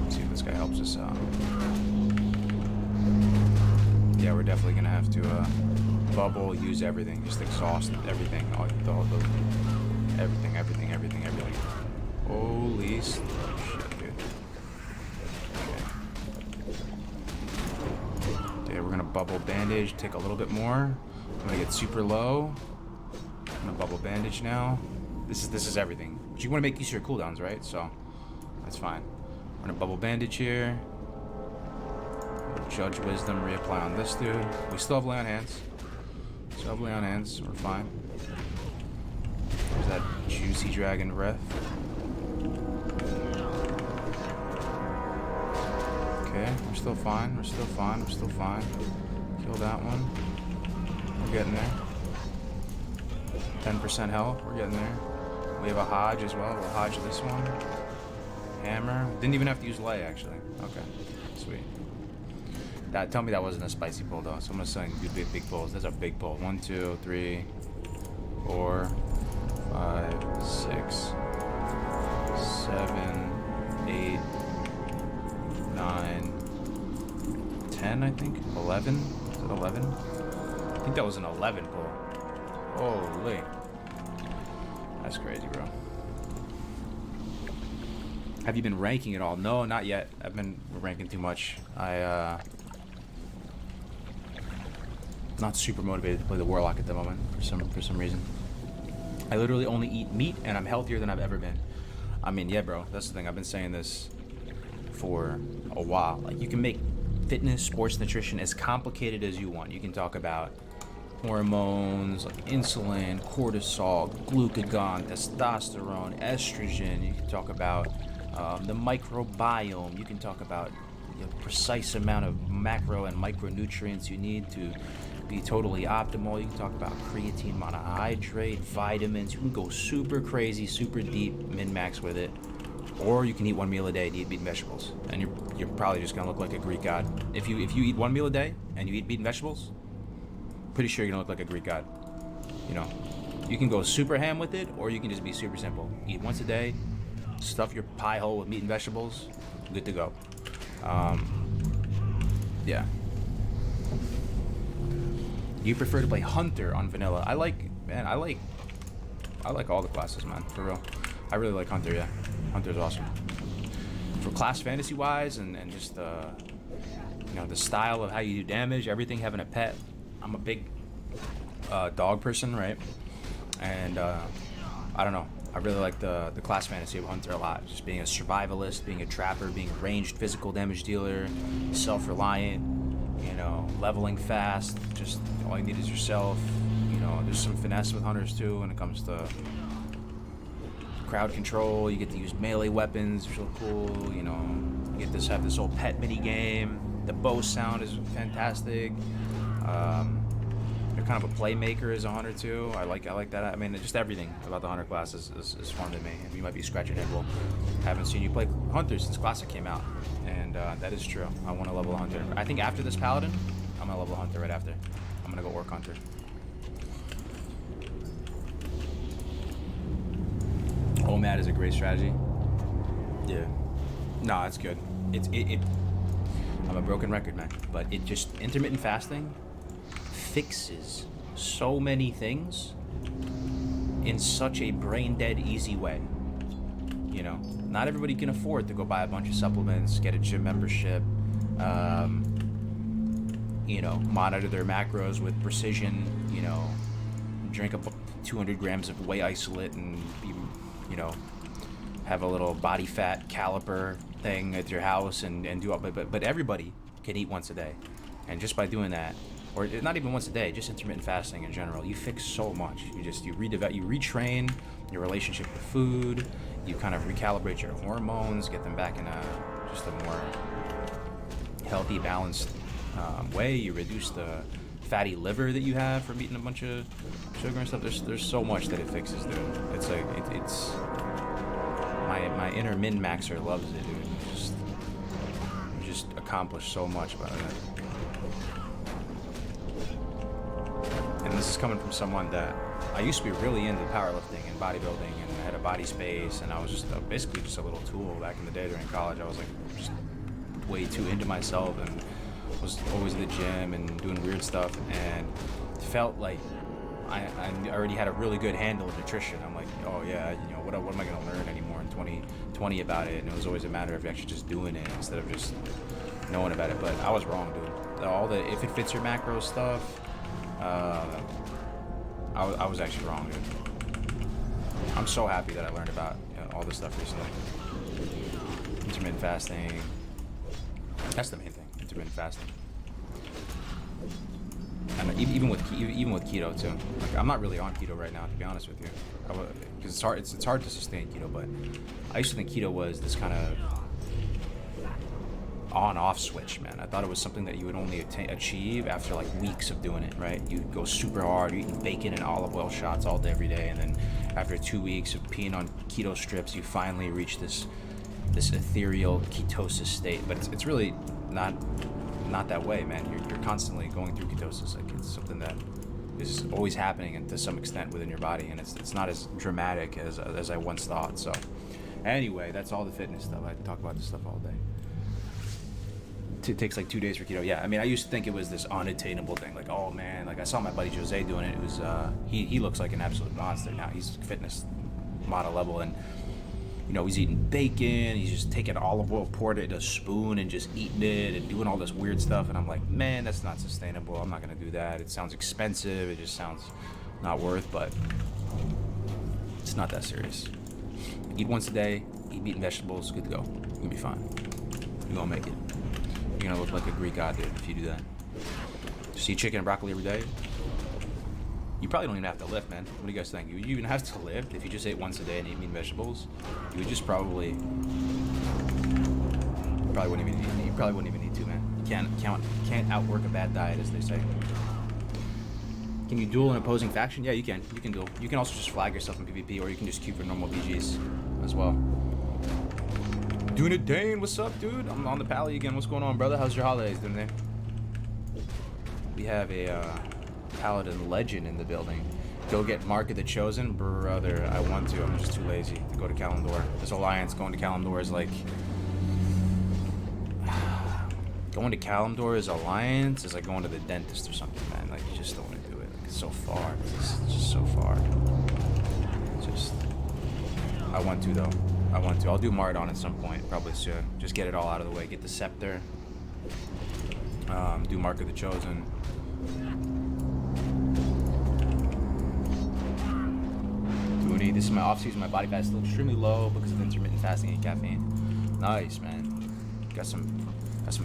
Let's see if this guy helps us out. Yeah, we're definitely gonna have to bubble, use everything, just exhaust everything, everything. Holy shit, dude. Okay, we're gonna bubble bandage, take a little bit more. I'm gonna get super low. I'm gonna bubble bandage now. This is everything. But you want to make use of your cooldowns, right? So that's fine. I'm gonna bubble bandage here. Judge wisdom, reapply on this dude. We still have lay on hands. Still have lay on hands. We're fine. There's that juicy dragon breath. Okay, we're still fine. We're still fine. We're still fine. Kill that one. We're getting there. 10% health. We're getting there. We have a Hodge as well. We'll Hodge this one. Hammer. Didn't even have to use lay, actually. Okay. Sweet. Tell me that wasn't a spicy pull, though. So I'm going to say do big pulls. That's a big pull. 1, 2, 3, 4, 5, 6, 7, 8, 9, 10, I think. 11. Is it 11? I think that was an 11 pull. Holy. That's crazy, bro. Have you been ranking at all? No, not yet. I've been ranking too much. Not super motivated to play the Warlock at the moment for some reason. I literally only eat meat and I'm healthier than I've ever been. I mean, yeah, bro. That's the thing. I've been saying this for a while. Like, you can make fitness, sports nutrition as complicated as you want. You can talk about hormones like insulin, cortisol, glucagon, testosterone, estrogen. You can talk about the microbiome. You can talk about the precise amount of macro and micronutrients you need to be totally optimal. You can talk about creatine monohydrate, vitamins. You can go super crazy, super deep, min-max with it. Or you can eat one meal a day and eat meat and vegetables, and you're probably just gonna look like a Greek god. If you eat one meal a day and you eat meat and vegetables, pretty sure you're gonna look like a Greek god. You know, you can go super ham with it, or you can just be super simple. Eat once a day, stuff your pie hole with meat and vegetables, good to go. Yeah. You prefer to play Hunter on vanilla? I like all the classes, man. For real, I really like Hunter. Yeah, Hunter's awesome. for class fantasy wise, and just the, you know, the style of how you do damage, everything, having a pet. I'm a big dog person, right? And I don't know, I really like the class fantasy of Hunter a lot. Just being a survivalist, being a trapper, being a ranged physical damage dealer, self-reliant, you know, leveling fast. Just all you need is yourself. You know, there's some finesse with hunters too when it comes to crowd control. You get to use melee weapons, which are cool. You know, you get to have this old pet mini game. The bow sound is fantastic. You're kind of a playmaker as a hunter too. I like that. I mean, just everything about the hunter class is fun to me. You might be scratching your head. Well, I haven't seen you play hunter since classic came out, and that is true. I want to level a hunter. I think after this paladin, I'm gonna level a hunter right after. I'm gonna go orc hunter. OMAD is a great strategy. Yeah. No, it's good. I'm a broken record, man. But it just, intermittent fasting fixes so many things in such a brain dead easy way. You know, not everybody can afford to go buy a bunch of supplements, get a gym membership, you know, monitor their macros with precision, you know, drink up 200 grams of whey isolate and be, you know, have a little body fat caliper thing at your house and do all, but everybody can eat once a day. And just by doing that, or not even once a day, just intermittent fasting in general, you fix so much. You retrain your relationship with food, you kind of recalibrate your hormones, get them back in just a more healthy, balanced way. You reduce the fatty liver that you have from eating a bunch of sugar and stuff. There's so much that it fixes, dude. It's like it's my inner min-maxer loves it, dude. You just accomplish so much by it. And this is coming from someone that I used to be really into powerlifting and bodybuilding, and I had a body space, and I was just basically just a little tool back in the day during college. I was like just way too into myself and was always in the gym and doing weird stuff, and felt like I already had a really good handle of nutrition. I'm like, oh yeah, you know, what am I gonna learn anymore in 2020 about it? And it was always a matter of actually just doing it instead of just knowing about it. But I was wrong, dude. All the if it fits your macro stuff, I was actually wrong, dude. I'm so happy that I learned about, you know, all this stuff recently. Intermittent fasting. That's the main thing. Intermittent fasting. And even with keto too. Like, I'm not really on keto right now, to be honest with you, because it's hard. It's hard to sustain keto. But I used to think keto was this kind of on-off switch, man. I thought it was something that you would only achieve after like weeks of doing it, right? You go super hard, you're eating bacon and olive oil shots all day, every day, and then after 2 weeks of peeing on keto strips, you finally reach this ethereal ketosis state. But it's really not that way, man. You're constantly going through ketosis. Like, it's something that is always happening, and to some extent within your body, and it's not as dramatic as I once thought. So anyway, that's all the fitness stuff. I talk about this stuff all day. It takes like 2 days for keto. Yeah, I mean, I used to think it was this unattainable thing. Like, oh man, like I saw my buddy Jose doing it. It was he looks like an absolute monster now. He's fitness model level, and you know, he's eating bacon. He's just taking olive oil, poured it in a spoon, and just eating it and doing all this weird stuff. And I'm like, man, that's not sustainable. I'm not gonna do that. It sounds expensive. It just sounds not worth. But it's not that serious. Eat once a day. Eat meat and vegetables. Good to go. You'll be fine. You're gonna make it. You're gonna look like a Greek god, dude, if you do that. Just eat chicken and broccoli every day. You probably don't even have to lift, man. What do you guys think? You even have to lift if you just ate once a day and ate meat and vegetables. You would just probably wouldn't even need to, man. You can't outwork a bad diet, as they say. Can you duel an opposing faction? Yeah, you can. You can duel. You can also just flag yourself in PvP, or you can just queue for normal BGs as well. Doing it, Dane. What's up, dude? I'm on the pally again. What's going on, brother? How's your holidays doing there? We have a paladin legend in the building. Go get Mark of the Chosen, brother. I want to. I'm just too lazy to go to Kalimdor. This alliance going to Kalimdor is like going to Kalimdor is alliance is like going to the dentist or something, man. Like, you just don't want to do it. Like, it's so far. It's just so far. Just I want to though. I want to. I'll do Mardon at some point, probably soon. Just get it all out of the way. Get the Scepter. Do Mark of the Chosen. Dooney. This is my off season. My body fat is still extremely low because of intermittent fasting and caffeine. Nice, man. Got some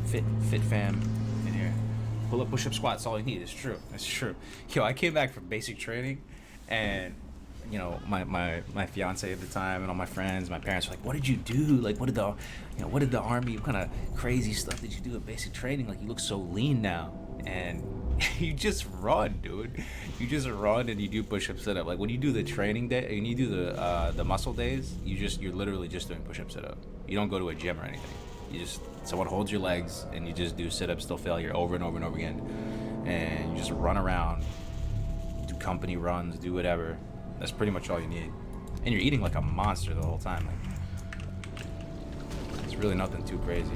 fit fam in here. Pull up, push up, squat. That's all you need. It's true. It's true. Yo, I came back from basic training, and you know, my fiance at the time and all my friends, my parents were like, "What did you do? Like, what did the army? What kind of crazy stuff did you do at basic training? Like, you look so lean now." And you just run, dude. You just run and you do push-ups, sit-up. Like when you do the training day and you do the muscle days, you're literally just doing push-up, sit-up. You don't go to a gym or anything. You just someone holds your legs and you just do sit-up, still failure over and over and over again, and you just run around, do company runs, do whatever. That's pretty much all you need. And you're eating like a monster the whole time. Like, it's really nothing too crazy.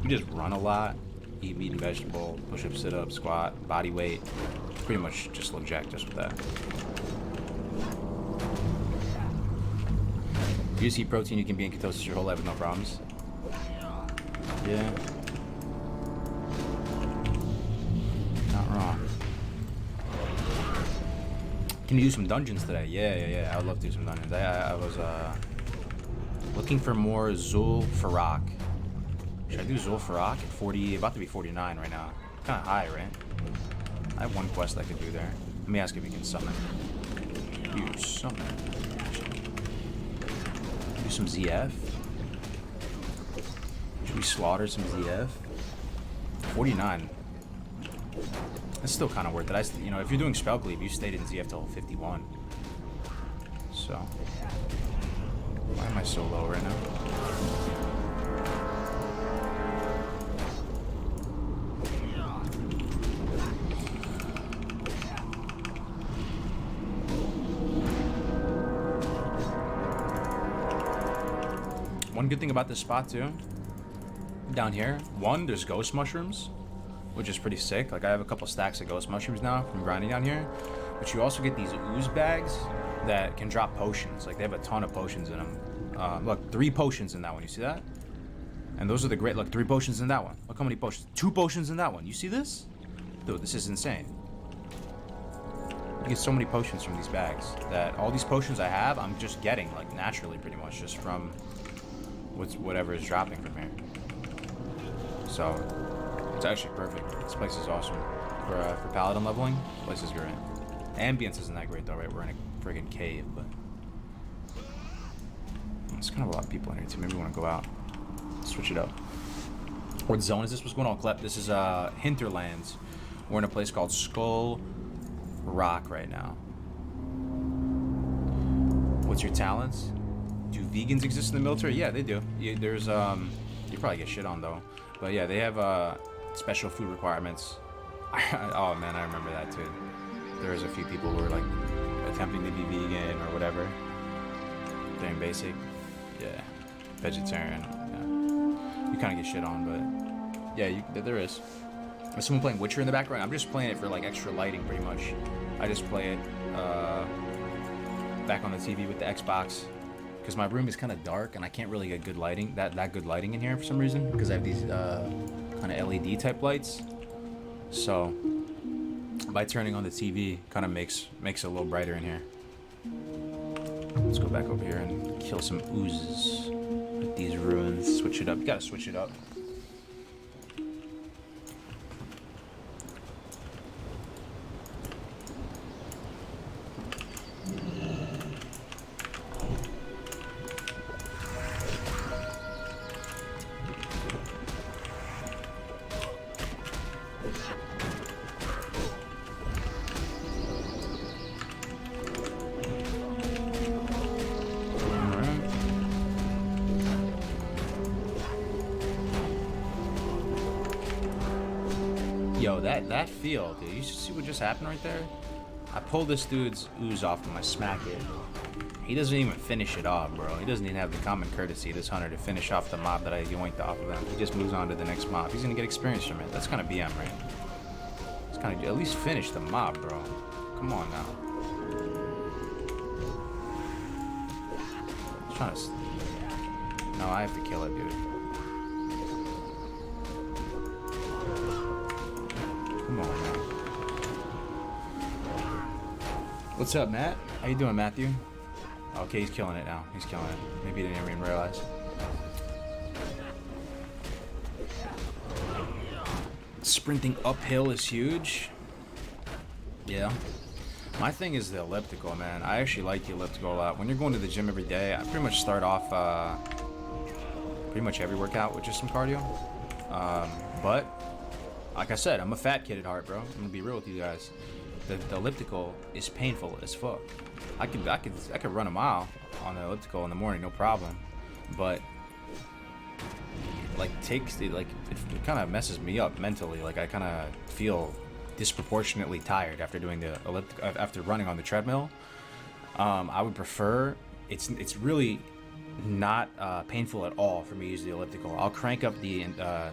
You just run a lot, eat meat and vegetable, push up, sit up, squat, body weight. Pretty much just look jacked just with that. If you just eat protein, you can be in ketosis your whole life with no problems. Yeah. Not wrong. Can you do some dungeons today? Yeah. I would love to do some dungeons. I was looking for more Zul Farak. Should I do Zul Farak at 40? About to be 49 right now. Kind of high, right? I have one quest I could do there. Let me ask if we can summon. You summon. Do some ZF. Should we slaughter some ZF? 49. It's still kind of worth it. You know, if you're doing spell cleave, you stayed in ZF till 51. So, why am I so low right now? One good thing about this spot too, down here, one, there's ghost mushrooms, which is pretty sick. Like I have a couple stacks of ghost mushrooms now from grinding down here, but you also get these ooze bags that can drop potions. Like they have a ton of potions in them. Look, 3 potions in that one. You see that? And those are the great. Look, 3 potions in that one. Look how many potions. 2 potions in that one. You see this? Dude, this is insane. You get so many potions from these bags that all these potions I have, I'm just getting like naturally, pretty much just from whatever is dropping from here. So it's actually perfect. This place is awesome for paladin leveling. This place is great. Ambience isn't that great though, right? We're in a friggin' cave, but there's kind of a lot of people in here too. Maybe we want to go out, switch it up. What zone is this? What's going on, Klep? This is Hinterlands. We're in a place called Skull Rock right now. What's your talents? Do vegans exist in the military? Yeah, they do. There's you probably get shit on though, but yeah, they have special food requirements. Oh man, I remember that too. There was a few people who were like attempting to be vegan or whatever. They're in basic, yeah, vegetarian. Yeah. You kind of get shit on, but yeah, there is. There's someone playing Witcher in the background. I'm just playing it for like extra lighting, pretty much. I just play it back on the TV with the Xbox. Because my room is kind of dark and I can't really get good lighting, that good lighting in here for some reason, because I have these kind of LED type lights. So by turning on the TV, kind of makes it a little brighter in here. Let's go back over here and kill some oozes with these ruins. Switch it up. You gotta switch it up. Yo, that field, dude. You see what just happened right there? I pulled this dude's ooze off him. I smack it. He doesn't even finish it off, bro. He doesn't even have the common courtesy, this hunter, to finish off the mob that I yoinked off of him. He just moves on to the next mob. He's gonna get experience from it. That's kind of BM, right? It's kind of, at least finish the mob, bro. Come on now. trying to... No, I have to kill it, dude. Come on, man. What's up, Matt? How you doing, Matthew? Okay, he's killing it now. He's killing it. Maybe he didn't even realize. Sprinting uphill is huge. Yeah. My thing is the elliptical, man. I actually like the elliptical a lot. When you're going to the gym every day, I pretty much start off pretty much every workout with just some cardio. But like I said, I'm a fat kid at heart, bro. I'm gonna be real with you guys. The elliptical is painful as fuck. I could run a mile on the elliptical in the morning, no problem. But like it kind of messes me up mentally. Like I kind of feel disproportionately tired after doing the after running on the treadmill. I would prefer it's really not painful at all for me to use the elliptical. I'll crank up the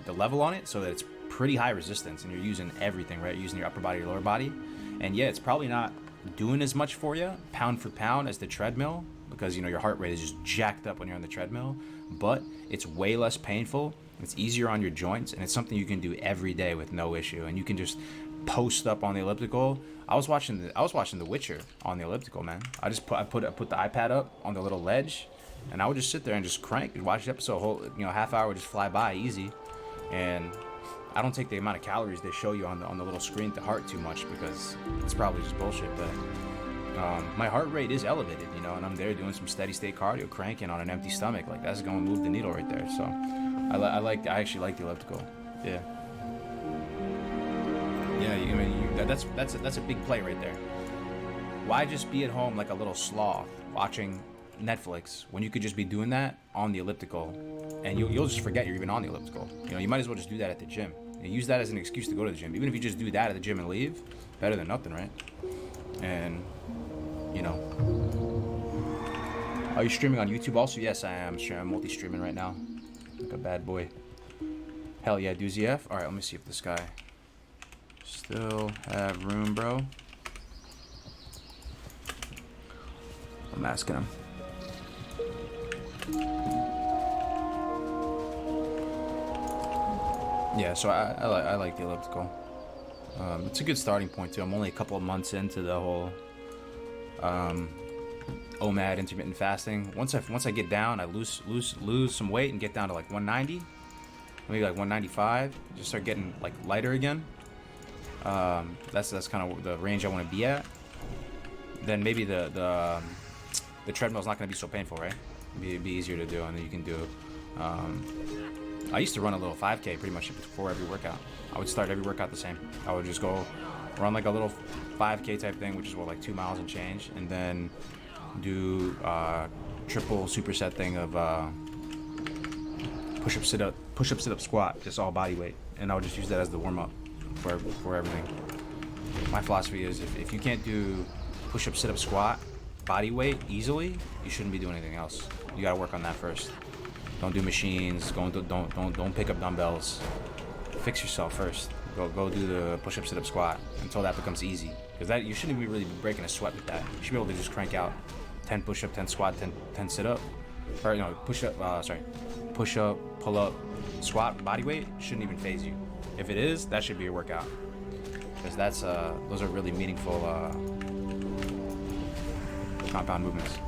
level on it so that it's pretty high resistance and you're using everything, right? You're using your upper body, your lower body, and yeah, it's probably not doing as much for you pound for pound as the treadmill because you know your heart rate is just jacked up when you're on the treadmill, but it's way less painful. It's easier on your joints, and it's something you can do every day with no issue. And you can just post up on the elliptical. I was watching The Witcher on the elliptical, man. I put the iPad up on the little ledge, and I would just sit there and just crank and watch the episode. Whole half hour would just fly by easy, and I don't take the amount of calories they show you on the little screen to heart too much because it's probably just bullshit. But my heart rate is elevated, and I'm there doing some steady state cardio, cranking on an empty stomach. Like that's going to move the needle right there. So I actually like the elliptical. Yeah. Yeah, that's a big play right there. Why just be at home like a little sloth watching Netflix when you could just be doing that on the elliptical, and you'll just forget you're even on the elliptical. You might as well just do that at the gym. And use that as an excuse to go to the gym. Even if you just do that at the gym and leave, better than nothing, right? And are you streaming on YouTube also? Yes, I am. I'm multi-streaming right now, like a bad boy. Hell yeah, doozy F. All right, let me see if this guy still have room, bro. I'm asking him. Yeah, so I like the elliptical. It's a good starting point too. I'm only a couple of months into the whole OMAD intermittent fasting. Once I get down, I lose some weight and get down to like 190, maybe like 195. Just start getting like lighter again. That's kind of the range I want to be at. Then maybe the treadmill's not going to be so painful, right? Be easier to do, and then you can do. I used to run a little 5K pretty much before every workout. I would start every workout the same. I would just go run like a little 5K type thing, which is like 2 miles and change, and then do triple superset thing of push-up, sit-up, squat, just all body weight, and I would just use that as the warm-up for everything. My philosophy is if you can't do push-up, sit-up, squat, body weight easily, you shouldn't be doing anything else. You gotta work on that first. Don't do machines. Don't pick up dumbbells. Fix yourself first. Go do the push-up, sit-up, squat until that becomes easy. Because that you shouldn't be really breaking a sweat with that. You should be able to just crank out 10 push-up, 10 squat, 10 sit-up. Or no, push-up. Push-up, pull-up, squat, body weight shouldn't even phase you. If it is, that should be your workout. Because those are really meaningful compound movements.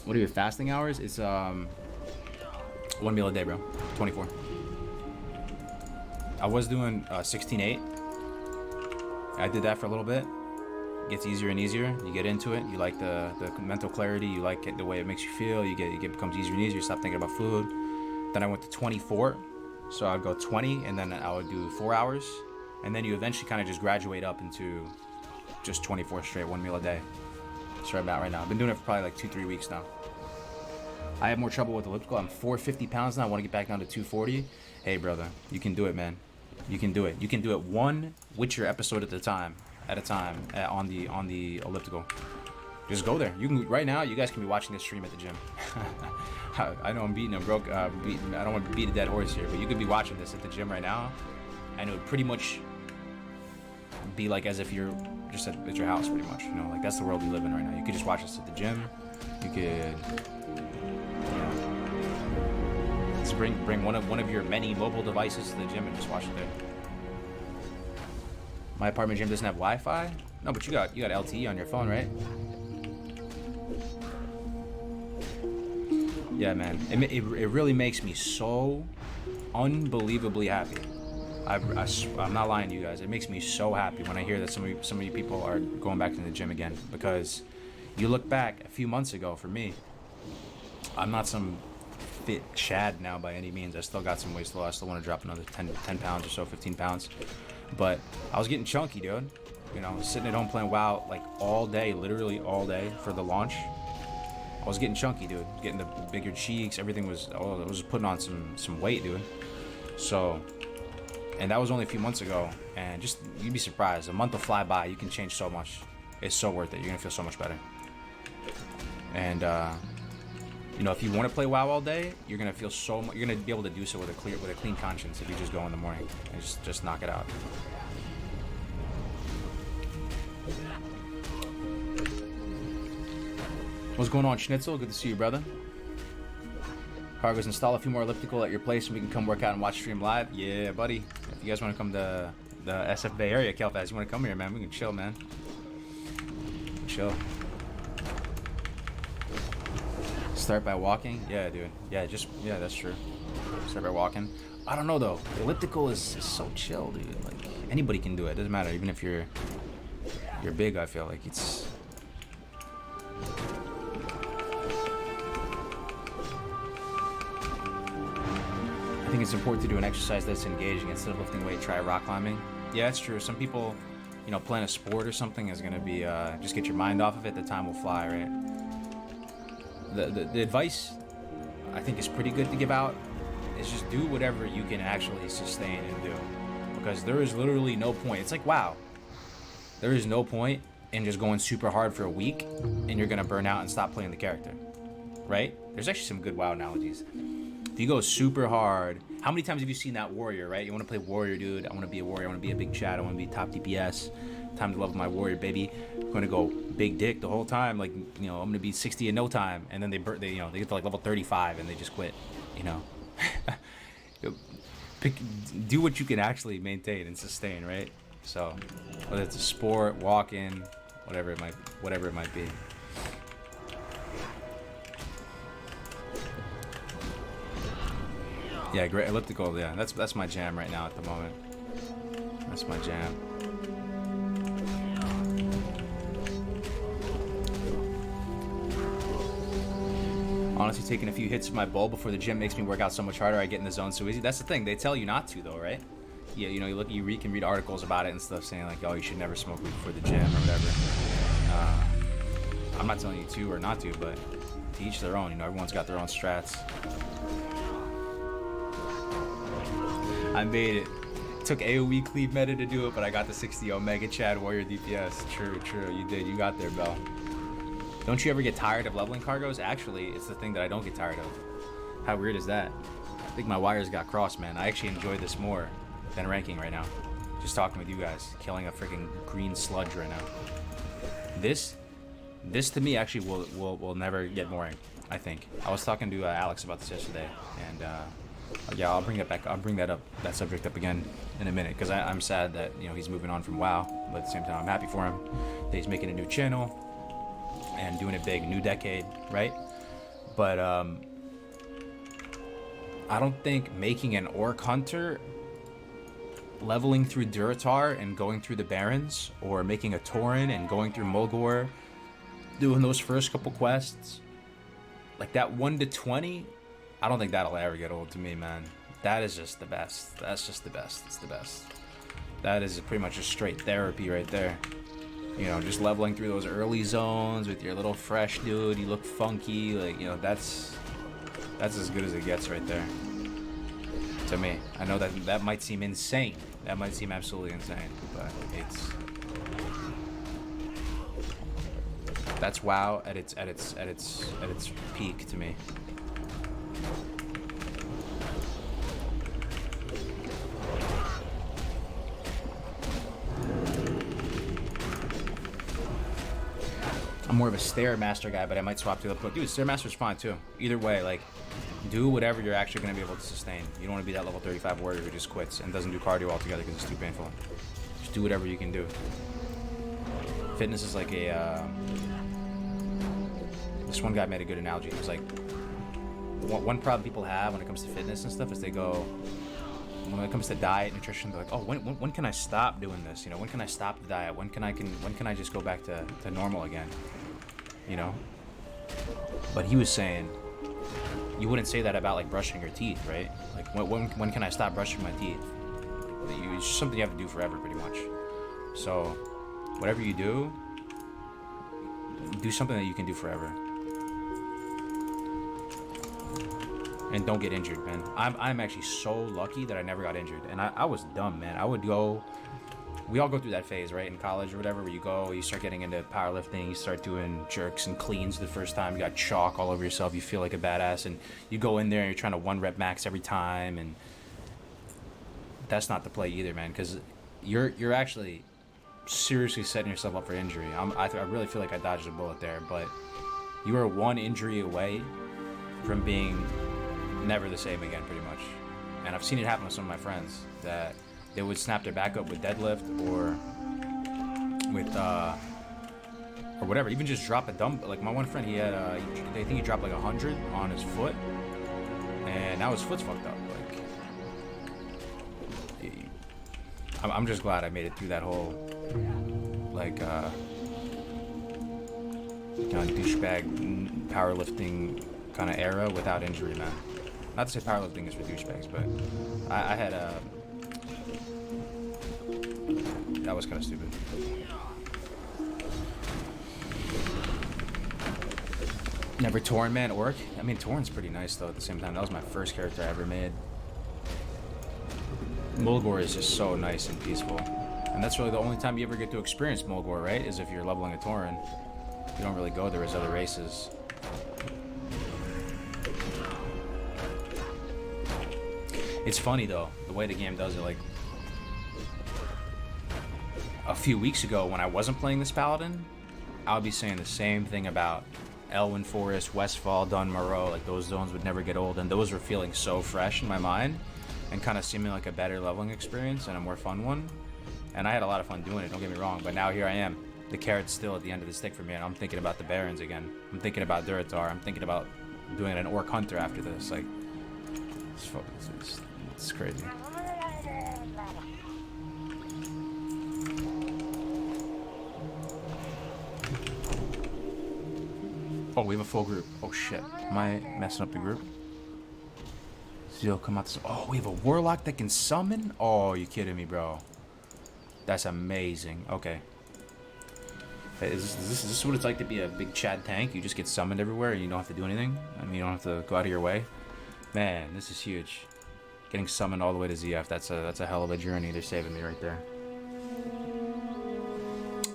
What are your fasting hours? It's 1 meal a day, bro. 24. I was doing 16/8. I did that for a little bit. It gets easier and easier. You get into it. You like the mental clarity. You like it, the way it makes you feel. It becomes easier and easier. You stop thinking about food. Then I went to 24. So I'd go 20, and then I would do 4 hours. And then you eventually kind of just graduate up into just 24 straight, 1 meal a day. That's where I'm at right now. I've been doing it for probably like 2-3 weeks now. I have more trouble with elliptical. I'm 450 pounds now. I want to get back down to 240. Hey, brother, you can do it, man. You can do it. You can do it one Witcher episode at a time on the elliptical. Just go there. You can right now. You guys can be watching this stream at the gym. I know I'm beating a broke. I don't want to beat a dead horse here, but you could be watching this at the gym right now, and it would pretty much be like as if you're just at your house, pretty much. You know, like that's the world we live in right now. You could just watch us at the gym. You could, you know, just bring one of your many mobile devices to the gym and just watch it there. My apartment gym doesn't have Wi-Fi. No, but you got LTE on your phone, right? Yeah, man. It really makes me so unbelievably happy. I'm not lying to you guys. It makes me so happy when I hear that some of you people are going back to the gym again. Because you look back a few months ago, for me, I'm not some fit Chad now by any means. I still got some ways to lose. I still want to drop another 10 pounds or so, 15 pounds. But I was getting chunky, dude. You know, sitting at home playing WoW like all day, literally all day for the launch. I was getting chunky, dude. Getting the bigger cheeks. Everything was, I was putting on some weight, dude. So, and that was only a few months ago. And just, you'd be surprised. A month will fly by. You can change so much. It's so worth it. You're going to feel so much better. And, you know, if you want to play WoW all day, you're going to feel so much. You're going to be able to do so with a clean conscience if you just go in the morning and just knock it out. What's going on, Schnitzel? Good to see you, brother. Cargos, install a few more elliptical at your place and we can come work out and watch stream live. Yeah, buddy. If you guys want to come to the SF Bay Area, Kelfaz, you want to come here, man, we can chill, man. Chill. Start by walking? Yeah, dude. Yeah, that's true. Start by walking. I don't know, though. The elliptical is so chill, dude. Like, anybody can do it. Doesn't matter. Even if you're big, I feel like it's... I think it's important to do an exercise that's engaging. Instead of lifting weight, try rock climbing. Yeah, it's true. Some people, you know, playing a sport or something is going to be, just get your mind off of it. The time will fly, right? The advice I think is pretty good to give out is just do whatever you can actually sustain and do. Because there is literally no point. It's like, wow. There is no point in just going super hard for a week and you're going to burn out and stop playing the character. Right? There's actually some good WoW analogies. If you go super hard, how many times have you seen that warrior, right? You want to play warrior, dude. I want to be a warrior. I want to be a big Chad. I want to be top DPS. Time to level my warrior, baby. I'm going to go big dick the whole time. Like, you know, I'm going to be 60 in no time. And then they get to like level 35 and they just quit, you know. Do what you can actually maintain and sustain, right? So, whether it's a sport, walking, whatever it might be. Yeah, great elliptical. Yeah, that's my jam right now at the moment. That's my jam. Honestly, taking a few hits of my bowl before the gym makes me work out so much harder. I get in the zone so easy. That's the thing. They tell you not to, though, right? Yeah, you know, you can read articles about it and stuff saying like, oh, you should never smoke weed before the gym or whatever. I'm not telling you to or not to, but to each their own. You know, everyone's got their own strats. I made it. Took AoE cleave meta to do it, but I got the 60 Omega Chad Warrior DPS. True. You did. You got there, Bell. Don't you ever get tired of leveling cargos? Actually, it's the thing that I don't get tired of. How weird is that? I think my wires got crossed, man. I actually enjoy this more than ranking right now. Just talking with you guys. Killing a freaking green sludge right now. This to me actually will never get boring, I think. I was talking to Alex about this yesterday, and yeah, I'll bring that subject up again in a minute, because I'm sad that, you know, he's moving on from WoW, but at the same time I'm happy for him that he's making a new channel and doing it big, new decade, right? But I don't think making an Orc Hunter, leveling through Duratar and going through the Barrens, or making a Tauren and going through Mulgore, doing those first couple quests, like that 1 to 20, I don't think that'll ever get old to me, man. That is just the best. That's just the best. It's the best. That is pretty much just straight therapy right there. You know, just leveling through those early zones with your little fresh dude. You look funky, like, you know, that's as good as it gets right there. To me, I know that might seem insane. That might seem absolutely insane, but that's WoW at its peak to me. I'm more of a Stairmaster guy, but I might swap to the other. Dude, Stairmaster's fine too. Either way, like, do whatever you're actually going to be able to sustain. You don't want to be that level 35 warrior who just quits and doesn't do cardio altogether because it's too painful. Just do whatever you can do. Fitness is like a... this one guy made a good analogy. He was like, one problem people have when it comes to fitness and stuff is they go... when it comes to diet, nutrition, they're like, oh, when can I stop doing this? You know, when can I stop the diet? When can I just go back to normal again? You know? But he was saying, you wouldn't say that about like brushing your teeth, right? Like, when can I stop brushing my teeth? It's just something you have to do forever, pretty much. So, whatever you do something that you can do forever. And don't get injured, man. I'm actually so lucky that I never got injured. And I was dumb, man. I would go... we all go through that phase, right? In college or whatever, where you start getting into powerlifting, you start doing jerks and cleans the first time, you got chalk all over yourself, you feel like a badass, and you go in there and you're trying to 1-rep max every time, and that's not the play either, man, because you're actually seriously setting yourself up for injury. I really feel like I dodged a bullet there, but you are one injury away from being never the same again, pretty much. And I've seen it happen with some of my friends that they would snap their back up with deadlift or with or whatever, even just drop a dumbbell. Like my one friend, he had I think he dropped like 100 on his foot, and now his foot's fucked up. Like, I'm just glad I made it through that whole like douchebag powerlifting kind of era without injury, man. Not to say powerlifting is for douchebags, but I had a... that was kind of stupid. Never Torn, man, Orc. I mean, Torn's pretty nice, though, at the same time. That was my first character I ever made. Mulgore is just so nice and peaceful. And that's really the only time you ever get to experience Mulgore, right? Is if you're leveling a Tauren. You don't really go there as other races. It's funny, though, the way the game does it. Like, a few weeks ago, when I wasn't playing this Paladin, I would be saying the same thing about Elwyn Forest, Westfall, Dun Moreau. Like, those zones would never get old, and those were feeling so fresh in my mind and kind of seeming like a better leveling experience and a more fun one. And I had a lot of fun doing it, don't get me wrong, but now here I am. The carrot's still at the end of the stick for me, and I'm thinking about the Barons again. I'm thinking about Duratar. I'm thinking about doing an Orc Hunter after this. Like, it's crazy. Oh, we have a full group. Oh shit. Am I messing up the group? Zeal, come out. Oh, we have a Warlock that can summon? Oh, you kidding me, bro? That's amazing. Okay. Is this what it's like to be a big Chad tank? You just get summoned everywhere and you don't have to do anything? I mean, you don't have to go out of your way? Man, this is huge. Getting summoned all the way to ZF, that's a hell of a journey. They're saving me right there.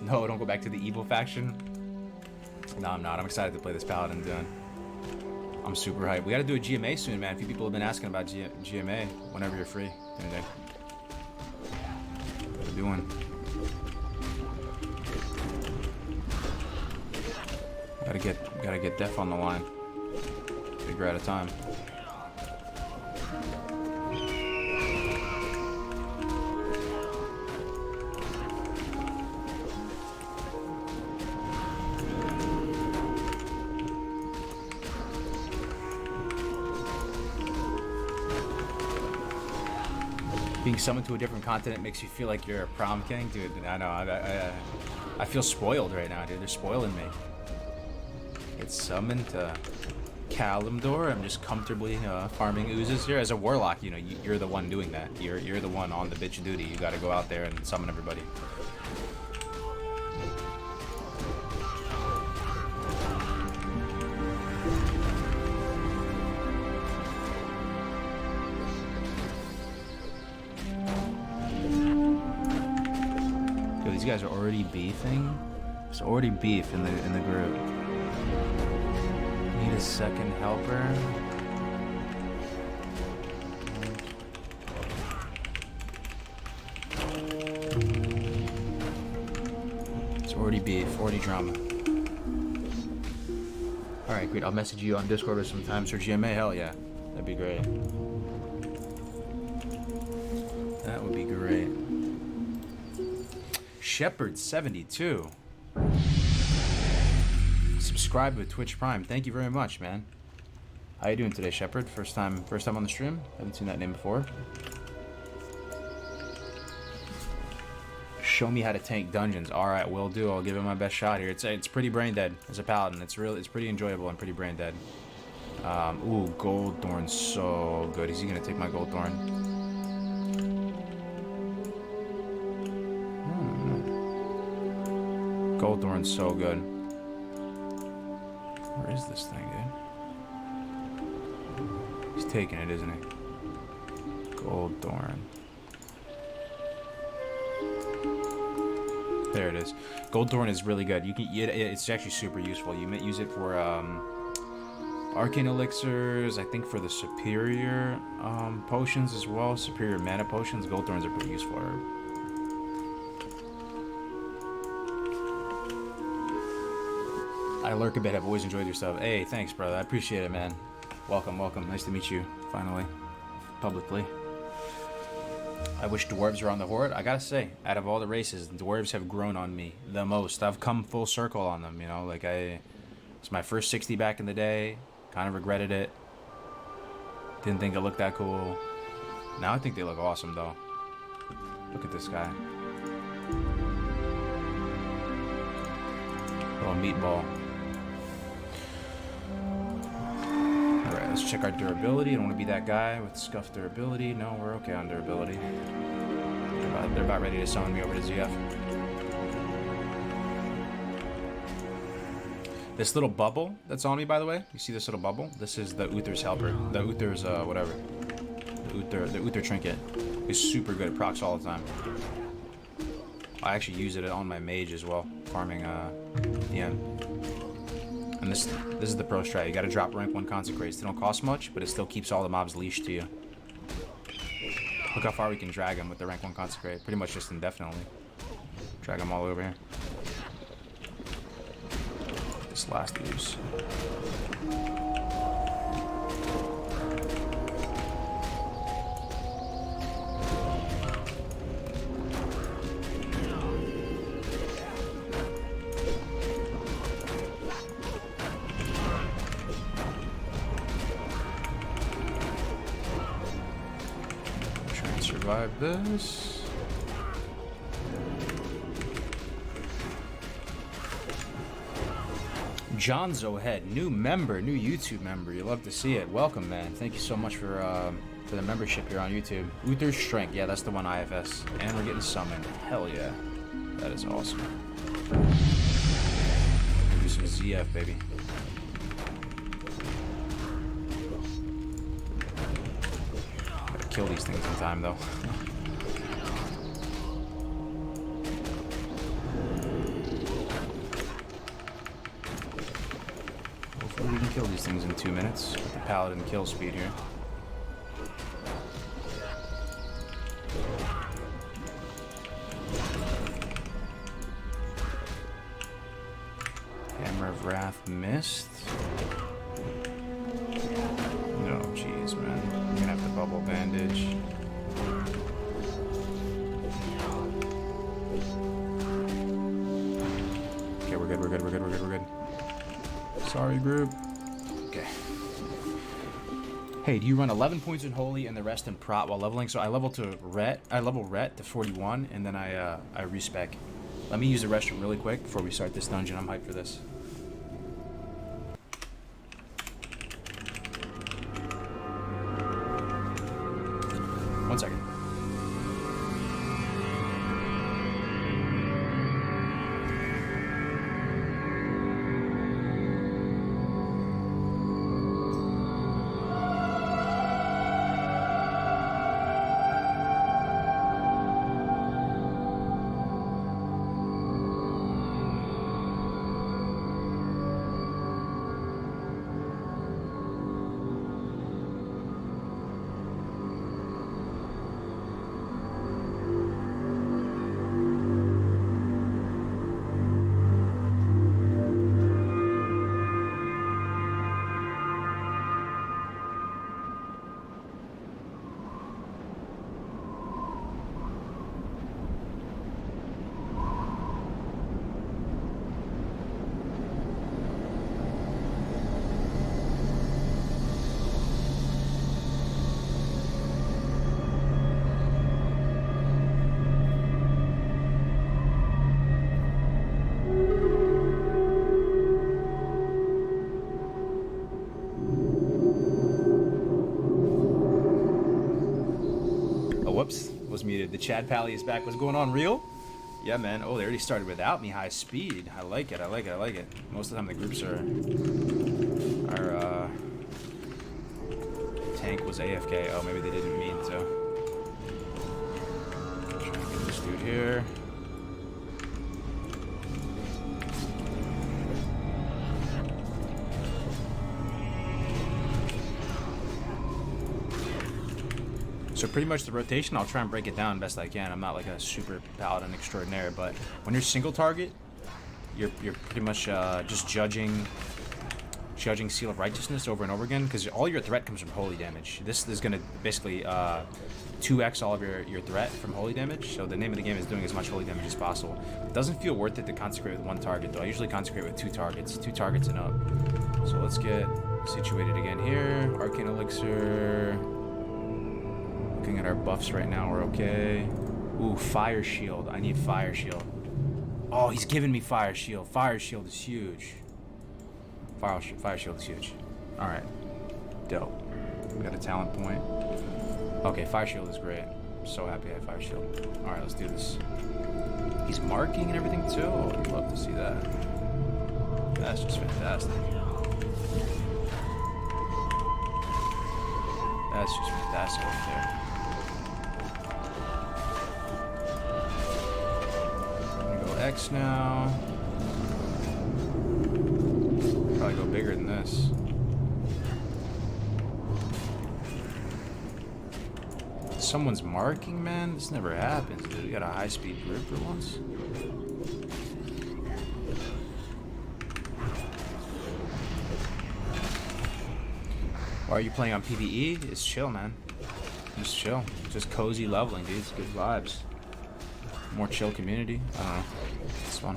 No, don't go back to the evil faction. No, I'm not. I'm excited to play this Paladin, dude. I'm super hyped. We gotta do a GMA soon, man. A few people have been asking about GMA whenever you're free. Gotta do one. Gotta get Def on the line. Figure out a time. Being summoned to a different continent makes you feel like you're a prom king, dude. I know. I feel spoiled right now, dude. They're spoiling me. Get summoned to Kalimdor. I'm just comfortably farming oozes here. As a warlock, you know, you're the one doing that. You're the one on the bitch duty. You got to go out there and summon everybody. These guys are already beefing. There's already beef in the group. Need a second helper. It's already beef, already drama. All right, great. I'll message you on Discord or sometimes for GMA. Hell yeah, that'd be great. That would be great. Shepherd72. Subscribe with Twitch Prime. Thank you very much, man. How you doing today, Shepherd? First time on the stream. Haven't seen that name before. Show me how to tank dungeons. All right, will do. I'll give it my best shot here. It's pretty brain dead as a paladin. It's pretty enjoyable and pretty brain dead. Ooh, gold thorn's so good. Is he gonna take my gold thorn? Gold thorn's so good. Where is this thing, dude? He's taking it, isn't he? Gold thorn. There it is. Gold thorn is really good. You can. It's actually super useful. You use it for arcane elixirs. I think for the superior potions as well. Superior mana potions. Gold thorns are pretty useful. I lurk a bit. I've always enjoyed your stuff. Hey, thanks, brother. I appreciate it, man. Welcome, welcome. Nice to meet you. Finally, publicly. I wish dwarves were on the horde. I gotta say, out of all the races, dwarves have grown on me the most. I've come full circle on them, you know. Like it's my first 60 back in the day. Kind of regretted it. Didn't think it looked that cool. Now I think they look awesome, though. Look at this guy. Little meatball. Alright, let's check our durability. I don't want to be that guy with scuffed durability. No, we're okay on durability. They're about ready to summon me over to ZF. This little bubble that's on me, by the way, you see this little bubble? This is the Uther's helper. The Uther's, whatever. The Uther trinket is super good. It procs all the time. I actually use it on my mage as well, farming DM. And this is the pro strat. You gotta drop rank 1 consecrates. They don't cost much, but it still keeps all the mobs leashed to you. Look how far we can drag them with the rank 1 consecrate. Pretty much just indefinitely. Drag them all over here. This last use. Survive this. John Zohead, new member, new YouTube member. You love to see it. Welcome, man. Thank you so much for the membership here on YouTube. Uther's Strength. Yeah, that's the one IFS. And we're getting summoned. Hell yeah. That is awesome. Do some ZF, baby. Kill these things in time, though. Hopefully we can kill these things in 2 minutes with the paladin kill speed here. Hammer of Wrath missed. No, jeez, man. I'm gonna have to bubble bandage. Okay, we're good, we're good, we're good, we're good, we're good. Sorry, group. Okay. Hey, do you run 11 points in Holy and the rest in Prot while leveling? So I level Ret to 41, and then I respec. Let me use the restroom really quick before we start this dungeon. I'm hyped for this. One second. was muted. The Chad Pally is back. What's going on, real? Yeah, man. Oh, they already started without me. High speed. I like it. I like it. I like it. Most of the time, the groups are tank was AFK. Oh, maybe they didn't mean to. Try and get this dude here. So pretty much the rotation, I'll try and break it down best I can. I'm not like a super paladin extraordinaire, but when you're single target, you're pretty much just judging Seal of Righteousness over and over again, because all your threat comes from holy damage. This is going to basically 2x all of your threat from holy damage, so the name of the game is doing as much holy damage as possible. It doesn't feel worth it to consecrate with one target, though. I usually consecrate with two targets and up. So let's get situated again here. Arcane Elixir. Looking at our buffs right now, we're okay. Ooh, Fire Shield. I need Fire Shield. Oh, he's giving me Fire Shield. Fire Shield is huge. Fire Shield is huge. Alright. Dope. We got a talent point. Okay, Fire Shield is great. I'm so happy I have Fire Shield. Alright, let's do this. He's marking and everything too? Oh, I'd love to see that. That's just fantastic. That's just fantastic right there. X now. Probably go bigger than this. Someone's marking, man. This never happens, dude. We got a high-speed group for once. Why are you playing on PvE? It's chill, man. Just chill. Just cozy leveling, dude. It's good vibes. More chill community. I don't know. It's fun.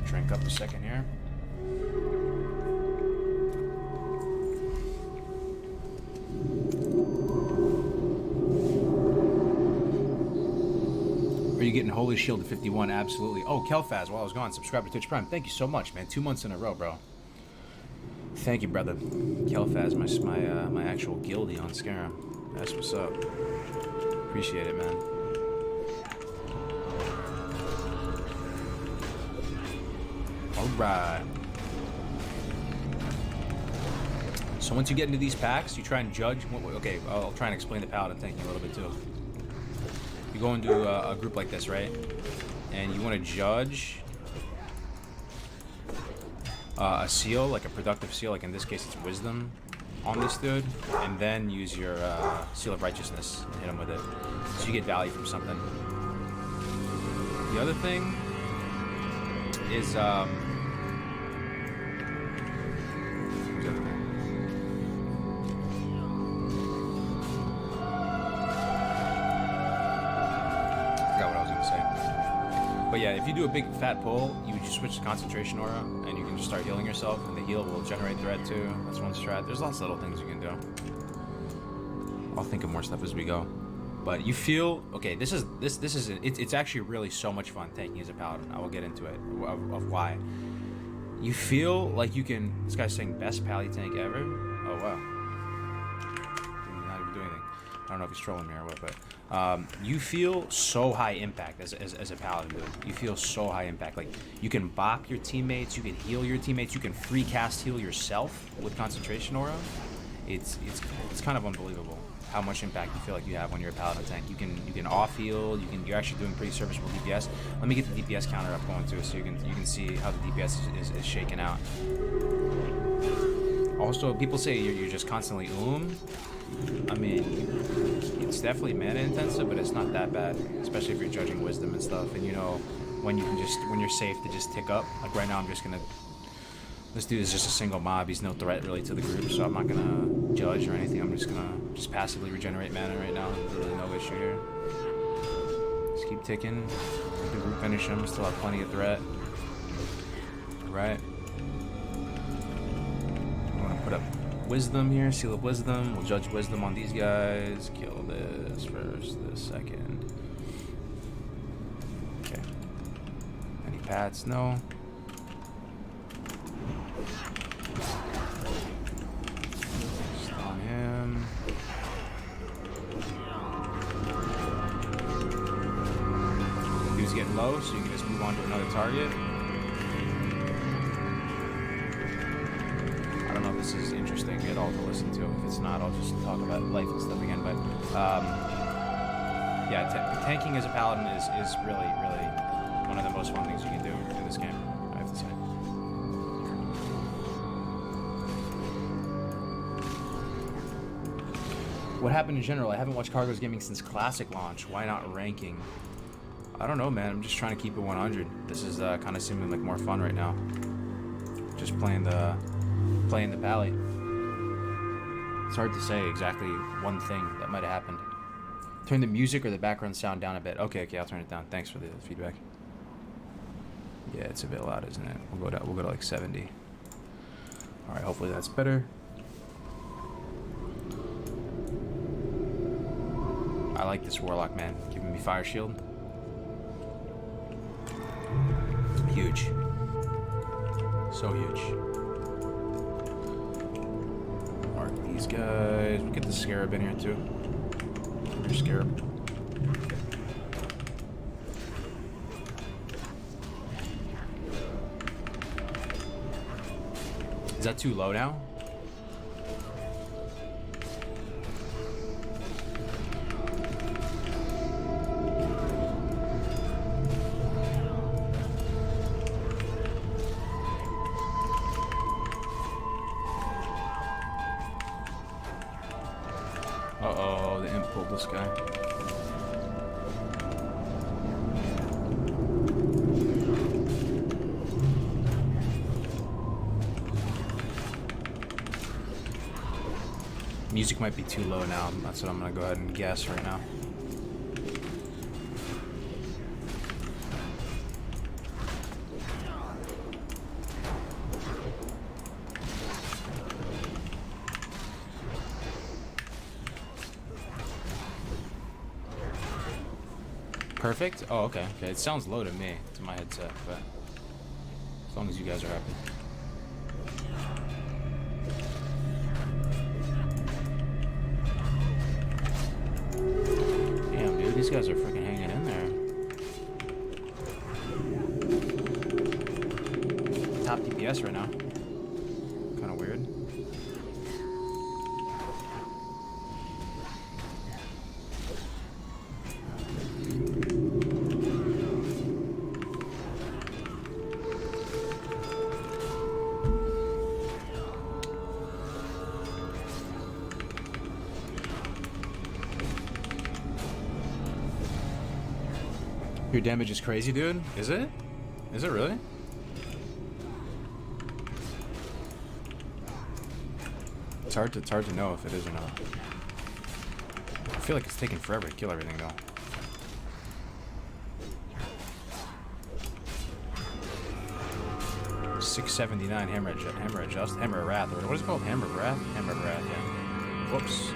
Drink up a second here. Are you getting Holy Shield to 51? Absolutely. Oh, Kelfaz, while I was gone, subscribe to Twitch Prime. Thank you so much, man. 2 months in a row, bro. Thank you, brother. Kelfaz, my actual guildie on Scarum. That's what's up. Appreciate it, man. Alright. So once you get into these packs, you try and judge. Okay, I'll try and explain the paladin tanking a little bit too. You go into a group like this, right? And you want to judge a seal, like a productive seal, like in this case it's wisdom, on this dude, and then use your seal of righteousness and hit him with it. So you get value from something. The other thing is, but yeah, if you do a big fat pull, you just switch to concentration aura, and you can just start healing yourself, and the heal will generate threat too. That's one strat. There's lots of little things you can do. I'll think of more stuff as we go. But you feel okay. It's actually really so much fun tanking as a paladin. I will get into it of why. You feel like you can. This guy's saying best pally tank ever. Oh wow. Not even do anything. I don't know if he's trolling me or what, but. You feel so high impact as a paladin, dude. You feel so high impact. Like, you can bop your teammates, you can heal your teammates, you can free cast heal yourself with concentration aura. It's kind of unbelievable how much impact you feel like you have when you're a paladin tank. You can off heal. You're actually doing pretty serviceable DPS. Let me get the DPS counter up going too, so you can see how the DPS is shaking out. Also, people say you're just constantly I mean, it's definitely mana intensive, but it's not that bad, especially if you're judging wisdom and stuff, and you know when you're safe to just tick up. Like right now, I'm just gonna. This dude is just a single mob. He's no threat really to the group, so I'm not gonna judge or anything. I'm just gonna passively regenerate mana right now. There's really no issue here. Just keep ticking. The group finish him. Still have plenty of threat. Right. I'm gonna put up wisdom here, seal of wisdom. We'll judge wisdom on these guys. Kill this first, this second. Okay. Any pats? No. Stun him. Dude's getting low, so you can just move on to another target. I don't know if this is interesting at all to listen to. If it's not, I'll just talk about life and stuff again. But yeah, tanking as a paladin is really, really one of the most fun things you can do in this game, I have to say. What happened in general? I haven't watched Cargo's Gaming since Classic launch. Why not ranking? I don't know, man. I'm just trying to keep it 100. This is kind of seeming like more fun right now. Just playing the pally. It's hard to say exactly one thing that might have happened. Turn the music or the background sound down a bit. Okay, I'll turn it down. Thanks for the feedback. Yeah, it's a bit loud, isn't it? We'll go to like 70. All right, hopefully that's better. I like this warlock, man. Giving me fire shield. Huge. So huge. Mark these guys. We'll get the scarab in here too. Your scarab. Is that too low now? Uh-oh, the imp pulled this guy. Music might be too low now. That's what I'm gonna go ahead and guess right now. Perfect? Oh, okay. Okay, it sounds low to me, to my headset, but as long as you guys are happy. Damn, dude, these guys are freaking hanging in there. Top DPS right now. Kind of weird. Your damage is crazy, dude. Is it? Is it really? It's hard to know if it is or not. I feel like it's taking forever to kill everything, though. $679 hammer wrath, or what is it called? Hammer wrath, yeah. Whoops.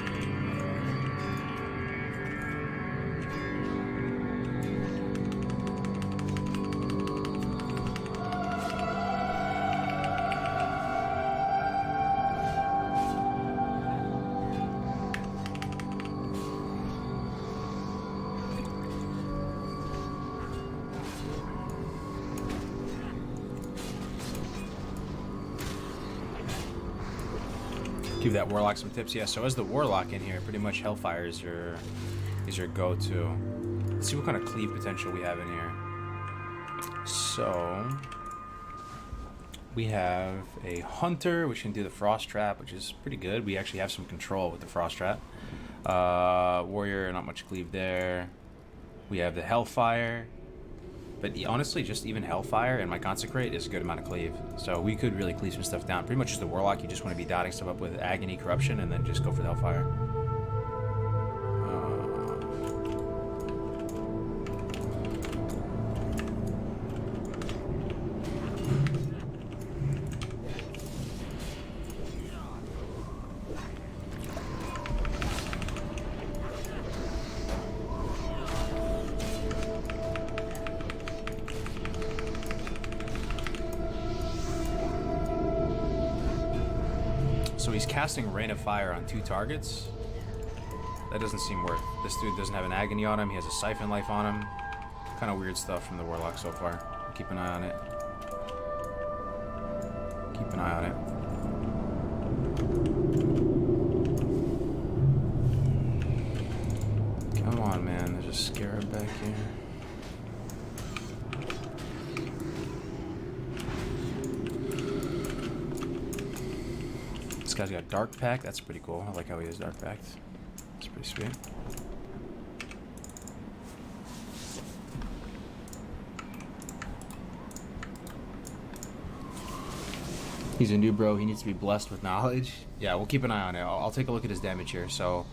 Give that warlock some tips. Yeah, so as the warlock in here, pretty much Hellfire is your go-to. Let's see what kind of cleave potential we have in here. So we have a hunter, which can do the frost trap, which is pretty good. We actually have some control with the frost trap. Warrior, not much cleave there. We have the Hellfire. But honestly, just even Hellfire and my Consecrate is a good amount of cleave. So we could really cleave some stuff down. Pretty much just the Warlock, you just want to be dotting stuff up with Agony, Corruption, and then just go for the Hellfire. casting Rain of Fire on 2 targets. That doesn't seem worth. This dude doesn't have an agony on him. He has a siphon life on him. Kind of weird stuff from the Warlock so far. Keep an eye on it. Keep an eye on it. Come on, man. There's a scarab back here. This guy's got Dark Pact. That's pretty cool. I like how he has Dark Pact. It's pretty sweet. He's a new bro. He needs to be blessed with knowledge. Yeah, we'll keep an eye on it. I'll take a look at his damage here. So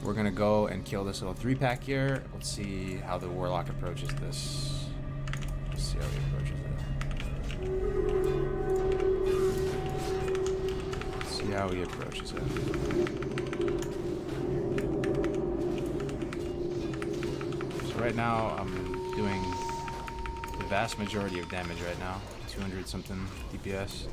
we're going to go and kill this little 3-pack here. Let's see how the Warlock approaches this. Let's see how he approaches it. Let's see how he approaches it. So right now, I'm doing the vast majority of damage right now. 200 something DPS.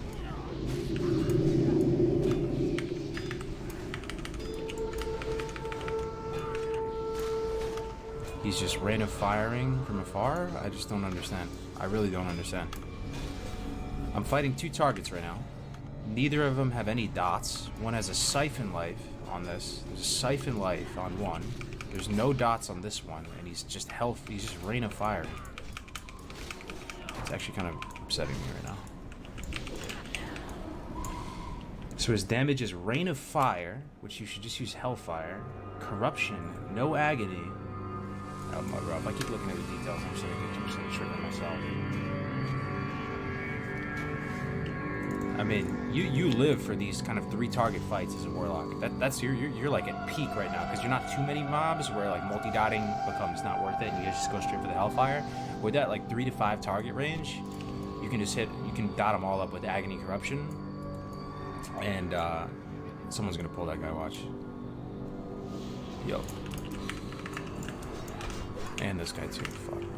He's just Rain of Firing from afar? I just don't understand. I really don't understand. I'm fighting 2 targets right now. Neither of them have any dots. One has a Siphon Life on this. There's a Siphon Life on one. There's no dots on this one. And he's just he's just Rain of Firing. It's actually kind of upsetting me right now. So his damage is Rain of Fire, which you should just use Hellfire. Corruption, no Agony. Oh my god, if I keep looking at the details, I'm just gonna trigger myself. I mean, you live for these kind of 3 target fights as a Warlock. That's you're like at peak right now, because you're not too many mobs where like multi-dotting becomes not worth it and you just go straight for the Hellfire. With that like 3 to 5 target range, you can just dot them all up with Agony, Corruption. And someone's gonna pull that guy, watch. Yo. And this guy too, fuck, man.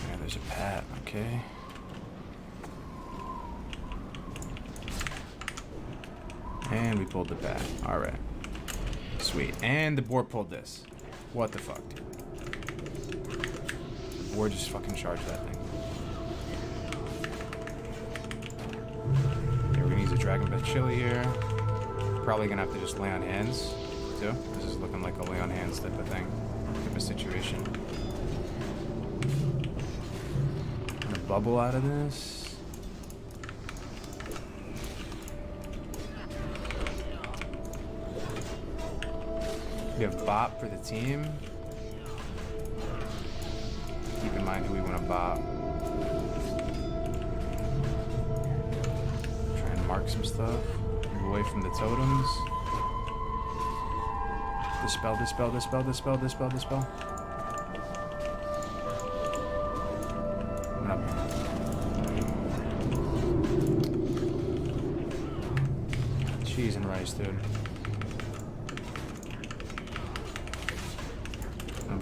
Yeah, there's a Pat, okay. And we pulled the Pat, alright. Sweet. And the boar pulled this. What the fuck, dude? The boar just fucking charged that thing. Okay, we're gonna use a Dragon Breath Chili here. Probably gonna have to just lay on hands, too. This is looking like a lay on hands type of thing. Type of situation. Gonna bubble out of this. We have Bop for the team. Keep in mind who we want to Bop. Try and mark some stuff. Move away from the totems. Dispel, dispel, dispel, dispel, dispel, dispel. I'm gonna... Cheese and rice, dude.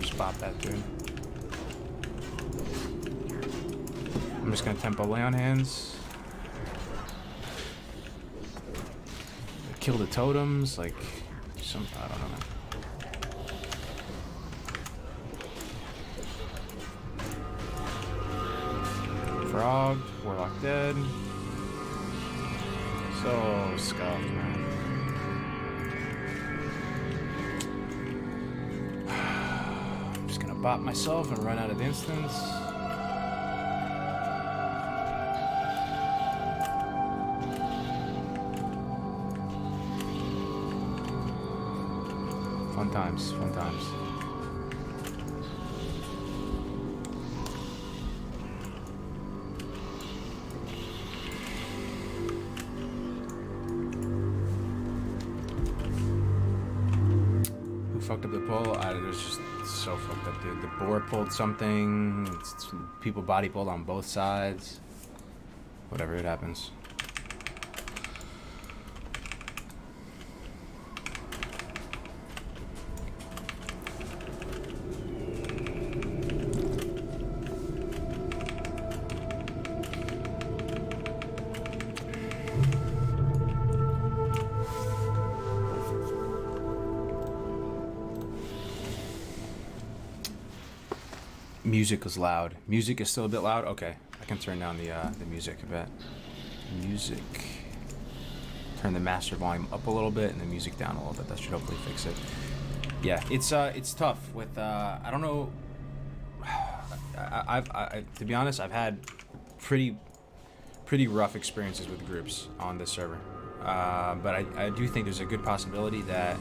Just bop that dude. I'm just gonna tempo lay on hands. Kill the totems, like some I don't know. Frog, Warlock dead. So scuffed, man. Bop myself and run out of instants. Fun times, fun times. Who fucked up the pull? It was just so fucked up, dude. The boar pulled something. People body pulled on both sides. Whatever, it happens. Music is loud. Music is still a bit loud. Okay, I can turn down the music a bit. Music. Turn the master volume up a little bit and the music down a little bit. That should hopefully fix it. Yeah, it's tough with I don't know. I to be honest, I've had pretty rough experiences with groups on this server. But I do think there's a good possibility that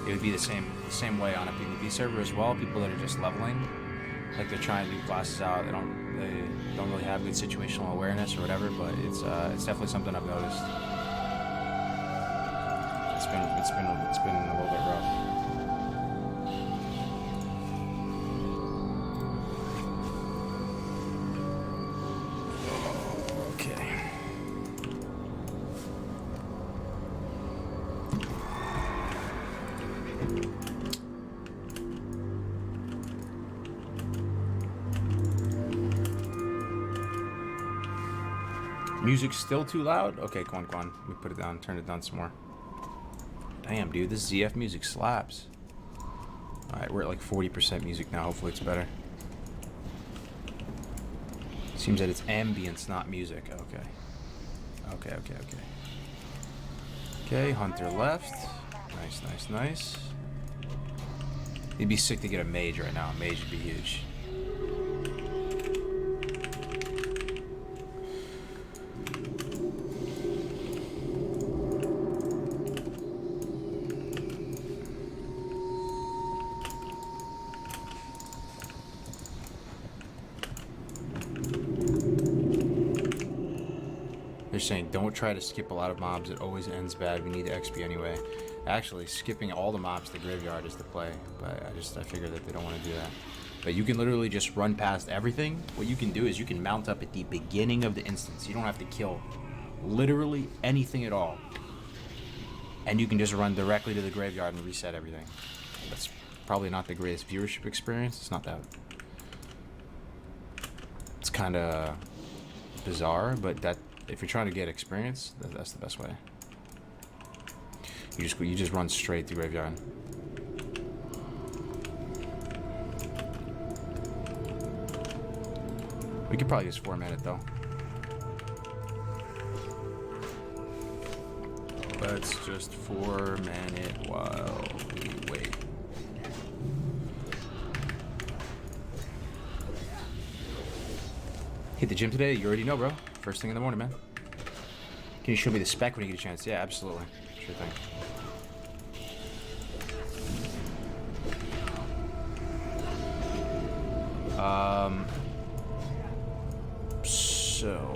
it would be the same way on a PvP server as well. People that are just leveling, like they're trying new classes out. They don't really have good situational awareness or whatever. But it's definitely something I've noticed. It's been a little bit rough. Music's still too loud? Okay, Quan. Let me put it down, turn it down some more. Damn, dude, this ZF music slaps. Alright, we're at like 40% music now. Hopefully it's better. Seems that it's ambience, not music. Okay. Okay, Hunter left. Nice. It'd be sick to get a mage right now. A mage would be huge. They're saying don't try to skip a lot of mobs, it always ends bad. We need the XP anyway. Actually, skipping all the mobs to the graveyard is the play, but I figure that they don't want to do that. But you can literally just run past everything. What you can do is you can mount up at the beginning of the instance. You don't have to kill literally anything at all. And you can just run directly to the graveyard and reset everything. That's probably not the greatest viewership experience. It's not that. It's kind of bizarre, but that if you're trying to get experience, that's the best way. You just run straight to graveyard. We could probably just format it though. Let's just format it while we wait. Hit the gym today? You already know, bro. First thing in the morning, man. Can you show me the spec when you get a chance? Yeah, absolutely. Sure thing. So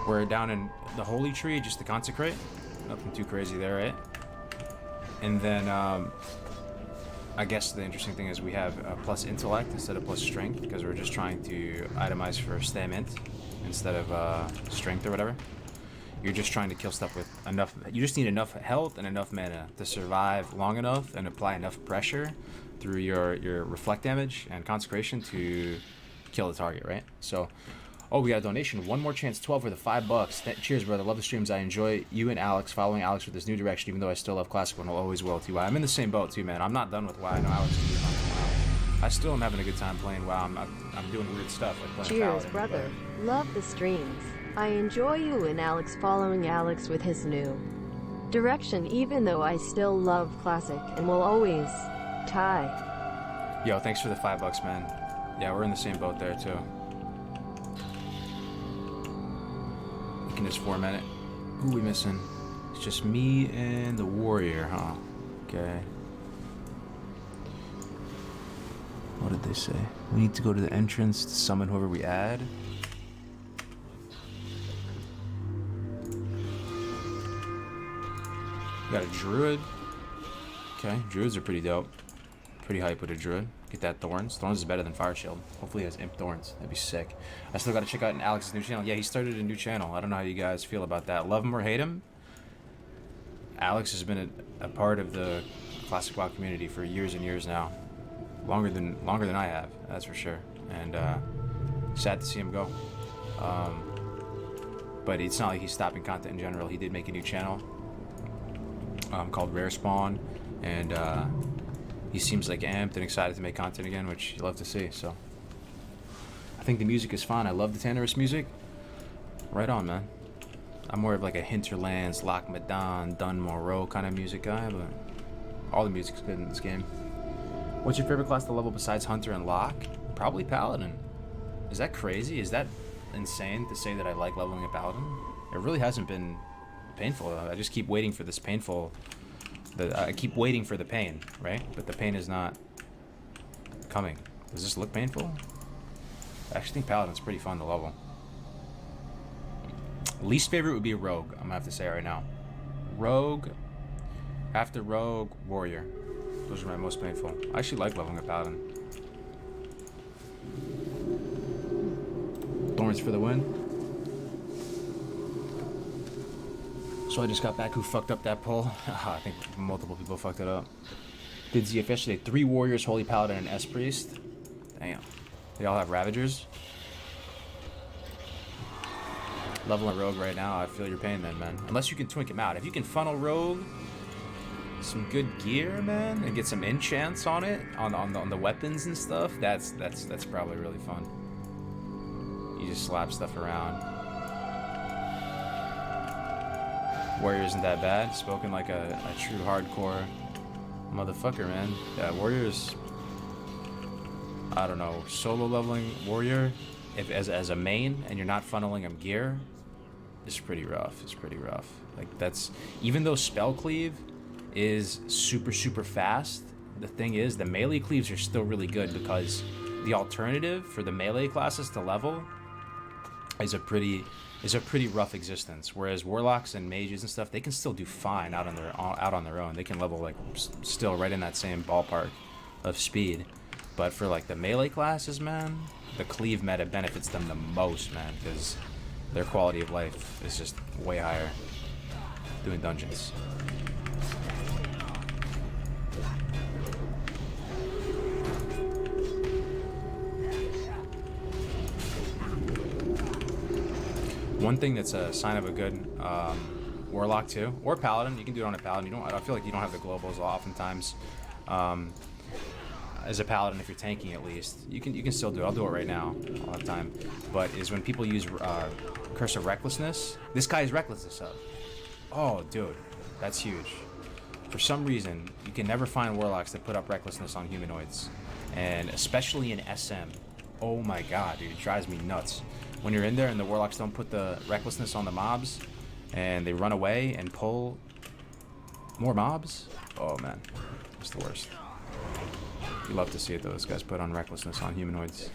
we're down in the holy tree, just to consecrate. Nothing too crazy there, right? And then I guess the interesting thing is we have plus intellect instead of plus strength, because we're just trying to itemize for stamina instead of strength or whatever. You're just trying to kill stuff with enough. You just need enough health and enough mana to survive long enough and apply enough pressure through your reflect damage and consecration to kill the target, right? So, oh, we got a donation. One more chance, 12 for the $5. Cheers, brother. Love the streams. I enjoy you and Alex, following Alex with this new direction, even though I still love Classic and always will too. I'm in the same boat too, man. I'm not done with WoW. I know Alex is doing WoW. I still am having a good time playing WoW. I'm doing weird stuff like playing Cheers, Paladin, brother. Love the streams. I enjoy you and Alex, following Alex with his new direction, even though I still love Classic and will always tie. Yo, thanks for the $5, man. Yeah, we're in the same boat there too. We can just format it. Who are we missing? It's just me and the warrior, huh? Okay. What did they say? We need to go to the entrance to summon whoever we add. We got a druid. Okay, druids are pretty dope. Pretty hype with a druid. Get that Thorns. Thorns is better than Fire Shield. Hopefully he has Imp Thorns. That'd be sick. I still gotta check out Alex's new channel. Yeah, he started a new channel. I don't know how you guys feel about that. Love him or hate him, Alex has been a part of the Classic WoW community for years and years now. Longer than I have, that's for sure. And sad to see him go. But it's not like he's stopping content in general. He did make a new channel called Rare Spawn, and he seems like amped and excited to make content again, which you love to see. So I think the music is fine. I love the Tannerus music. Right on, man. I'm more of like a Hinterlands, Loch Madan, Dun Moreau kind of music guy, but all the music's good in this game. What's your favorite class to level besides Hunter and Locke? Probably Paladin. Is that crazy? Is that insane to say that I like leveling a Paladin? It really hasn't been painful. I just keep waiting for this painful... I keep waiting for the pain, right? But the pain is not coming. Does this look painful? I actually think Paladin's pretty fun to level. Least favorite would be Rogue, I'm gonna have to say right now. Rogue, after Rogue, Warrior. Those are my most painful. I actually like leveling a Paladin. Thorns for the win. So I just got back. Who fucked up that poll? I think multiple people fucked it up. Did ZF yesterday? 3 Warriors, Holy Paladin, and S-Priest. Damn. They all have Ravagers. Leveling Rogue right now, I feel your pain then, man. Unless you can twink him out. If you can funnel Rogue some good gear, man, and get some enchants on it, on the weapons and stuff, that's probably really fun. You just slap stuff around. Warrior isn't that bad. Spoken like a true hardcore motherfucker, man. Yeah, Warrior's... I don't know. Solo leveling Warrior, if as a main, and you're not funneling him gear, it's pretty rough. It's pretty rough. Like, that's... Even though Spell Cleave is super, super fast, the thing is, the melee cleaves are still really good because the alternative for the melee classes to level is a pretty rough existence. Whereas warlocks and mages and stuff, they can still do fine out on their own. They can level like still right in that same ballpark of speed. But for like the melee classes, man, the cleave meta benefits them the most, man, because their quality of life is just way higher doing dungeons. One thing that's a sign of a good warlock too, or paladin, you can do it on a paladin. I feel like you don't have the globals oftentimes. As a paladin, if you're tanking at least, you can still do it. I'll do it right now, all the time. But is when people use Curse of Recklessness. This guy is Recklessness up. Oh, dude, that's huge. For some reason, you can never find warlocks that put up Recklessness on humanoids, and especially in SM. Oh my god, dude, it drives me nuts. When you're in there and the warlocks don't put the Recklessness on the mobs, and they run away and pull more mobs, oh man, it's the worst. You love to see it though. This guy's put on Recklessness on humanoids.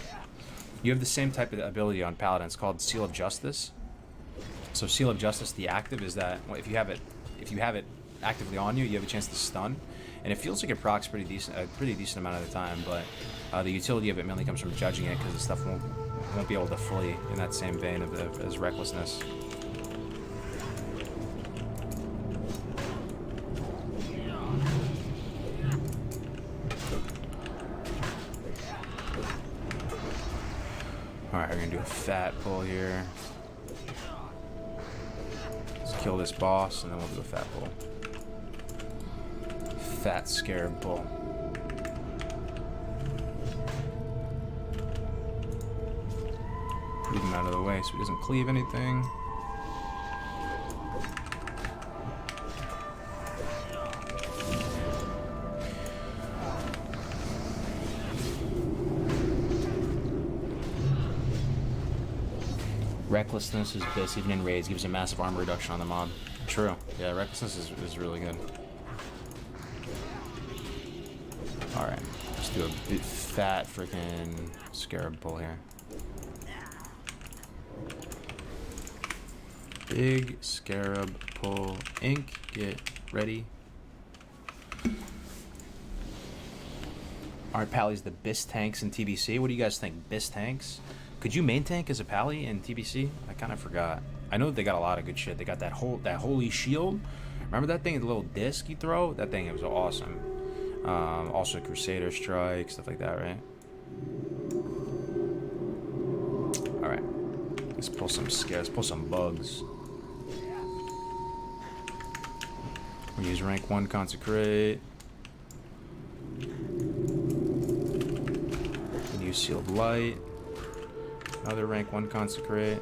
You have the same type of ability on Paladin. It's called Seal of Justice. So Seal of Justice, the active is that if you have it actively on you, you have a chance to stun, and it feels like it procs a pretty decent amount of the time. But the utility of it mainly comes from judging it, because the stuff won't be able to flee in that same vein as Recklessness. Alright, we're gonna do a fat pull here. Let's kill this boss and then we'll do a fat pull. Fat scarab pull. Leave him out of the way so he doesn't cleave anything. Recklessness is best even in raids, gives a massive armor reduction on the mob. True. Yeah, Recklessness is really good. Alright, let's do a big fat freaking scarab pull here. Big scarab pull. Ink, get ready. Aren't Pallies the best tanks in TBC? What do you guys think? Best tanks? Could you main tank as a Pally in TBC? I kind of forgot. I know they got a lot of good shit. They got that holy shield. Remember that thing, the little disc you throw? That thing, it was awesome. Also Crusader Strike, stuff like that, right? Alright. Let's pull some scares, pull some bugs. We use rank 1 Consecrate. use Sealed Light. Another rank 1 Consecrate.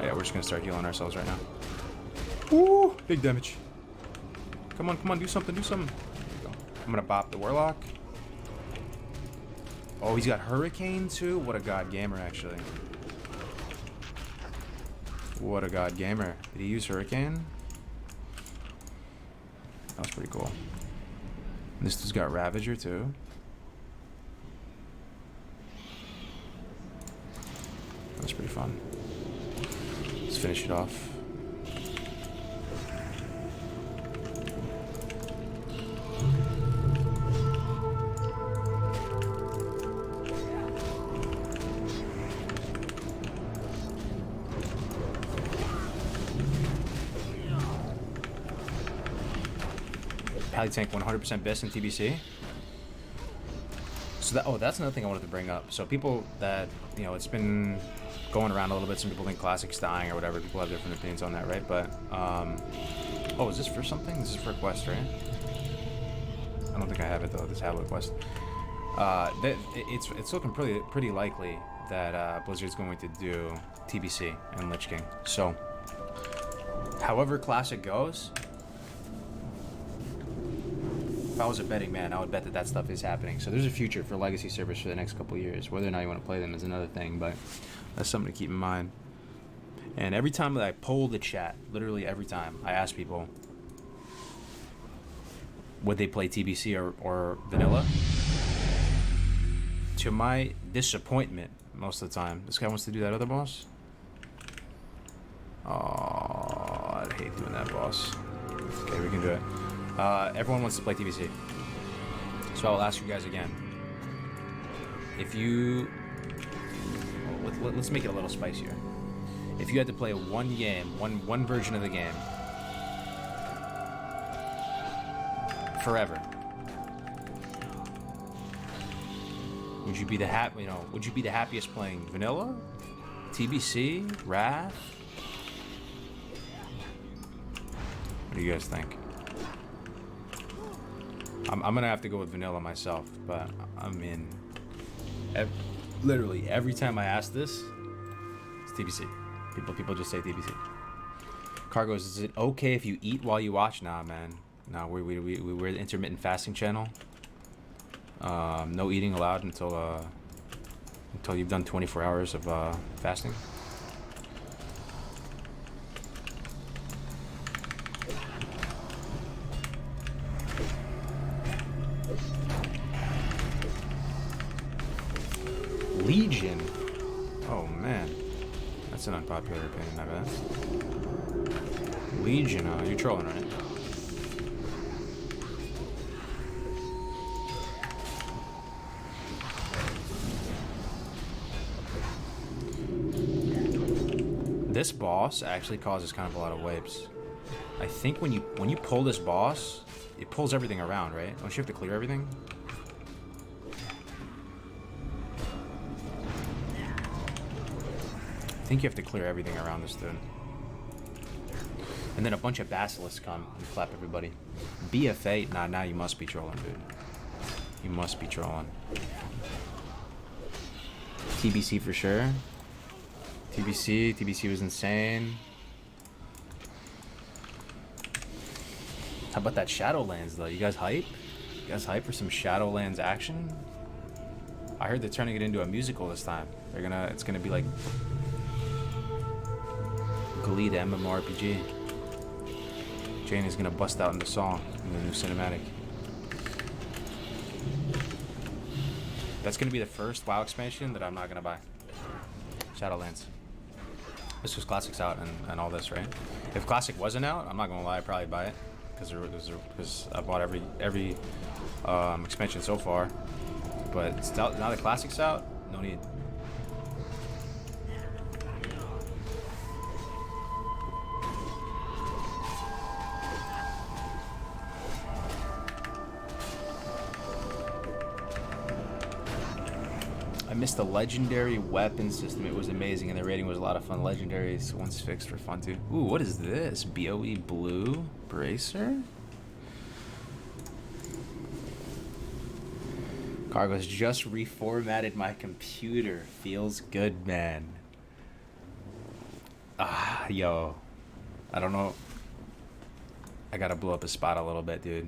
Yeah, we're just gonna start healing ourselves right now. Woo! Big damage. Come on, do something, do something. There you go. I'm gonna bop the Warlock. Oh, he's got Hurricane too? What a god gamer, actually. What a god gamer. Did he use Hurricane? That was pretty cool. And this dude's got Ravager too. That's pretty fun. Let's finish it off. Pally Tank 100% best in TBC. So that's another thing I wanted to bring up. So people that, you know, it's been going around a little bit. Some people think Classic's dying or whatever. People have different opinions on that, right? But, oh, is this for something? This is for a quest, right? I don't think I have it, though, this tablet quest. It's looking pretty likely that Blizzard's going to do TBC and Lich King. So, however Classic goes, if I was a betting man, I would bet that stuff is happening. So there's a future for legacy servers for the next couple of years. Whether or not you want to play them is another thing, but that's something to keep in mind. And every time that I poll the chat, literally every time, I ask people, would they play TBC or vanilla? To my disappointment, most of the time, this guy wants to do that other boss. Oh, I hate doing that boss. Okay, we can do it. Everyone wants to play TBC. So I'll ask you guys again. If you... let's make it a little spicier. If you had to play one game, one version of the game, forever, would you be the happiest playing vanilla, TBC, Wrath? What do you guys think? I'm gonna have to go with vanilla myself, but I mean, literally every time I ask this, it's TBC. People just say TBC. Cargos, is it okay if you eat while you watch? Nah, man. Nah, we're the intermittent fasting channel. No eating allowed until you've done 24 hours of fasting. Legion. Oh man, that's an unpopular opinion, I bet. Legion, you're trolling, right? This boss actually causes kind of a lot of wipes. I think when you pull this boss, it pulls everything around, right? Don't you have to clear everything? I think you have to clear everything around this dude. And then a bunch of basilisks come and clap everybody. BFA? Nah, now you must be trolling, dude. You must be trolling. TBC for sure. TBC was insane. How about that Shadowlands though? You guys hype? You guys hype for some Shadowlands action? I heard they're turning it into a musical this time. It's gonna be like Glee to MMORPG. Jane is gonna bust out into song in the new cinematic. That's gonna be the first WoW expansion that I'm not gonna buy. Shadowlands. This was Classic's out and all this, right? If Classic wasn't out, I'm not gonna lie, I'd probably buy it because I bought every expansion so far. But now that Classic's out, no need. I missed the legendary weapon system. It was amazing, and the rating was a lot of fun. Legendaries once fixed for fun too. Ooh, what is this? BOE blue bracer? Cargos just reformatted my computer. Feels good, man. Ah, yo. I don't know. I gotta blow up his spot a little bit, dude.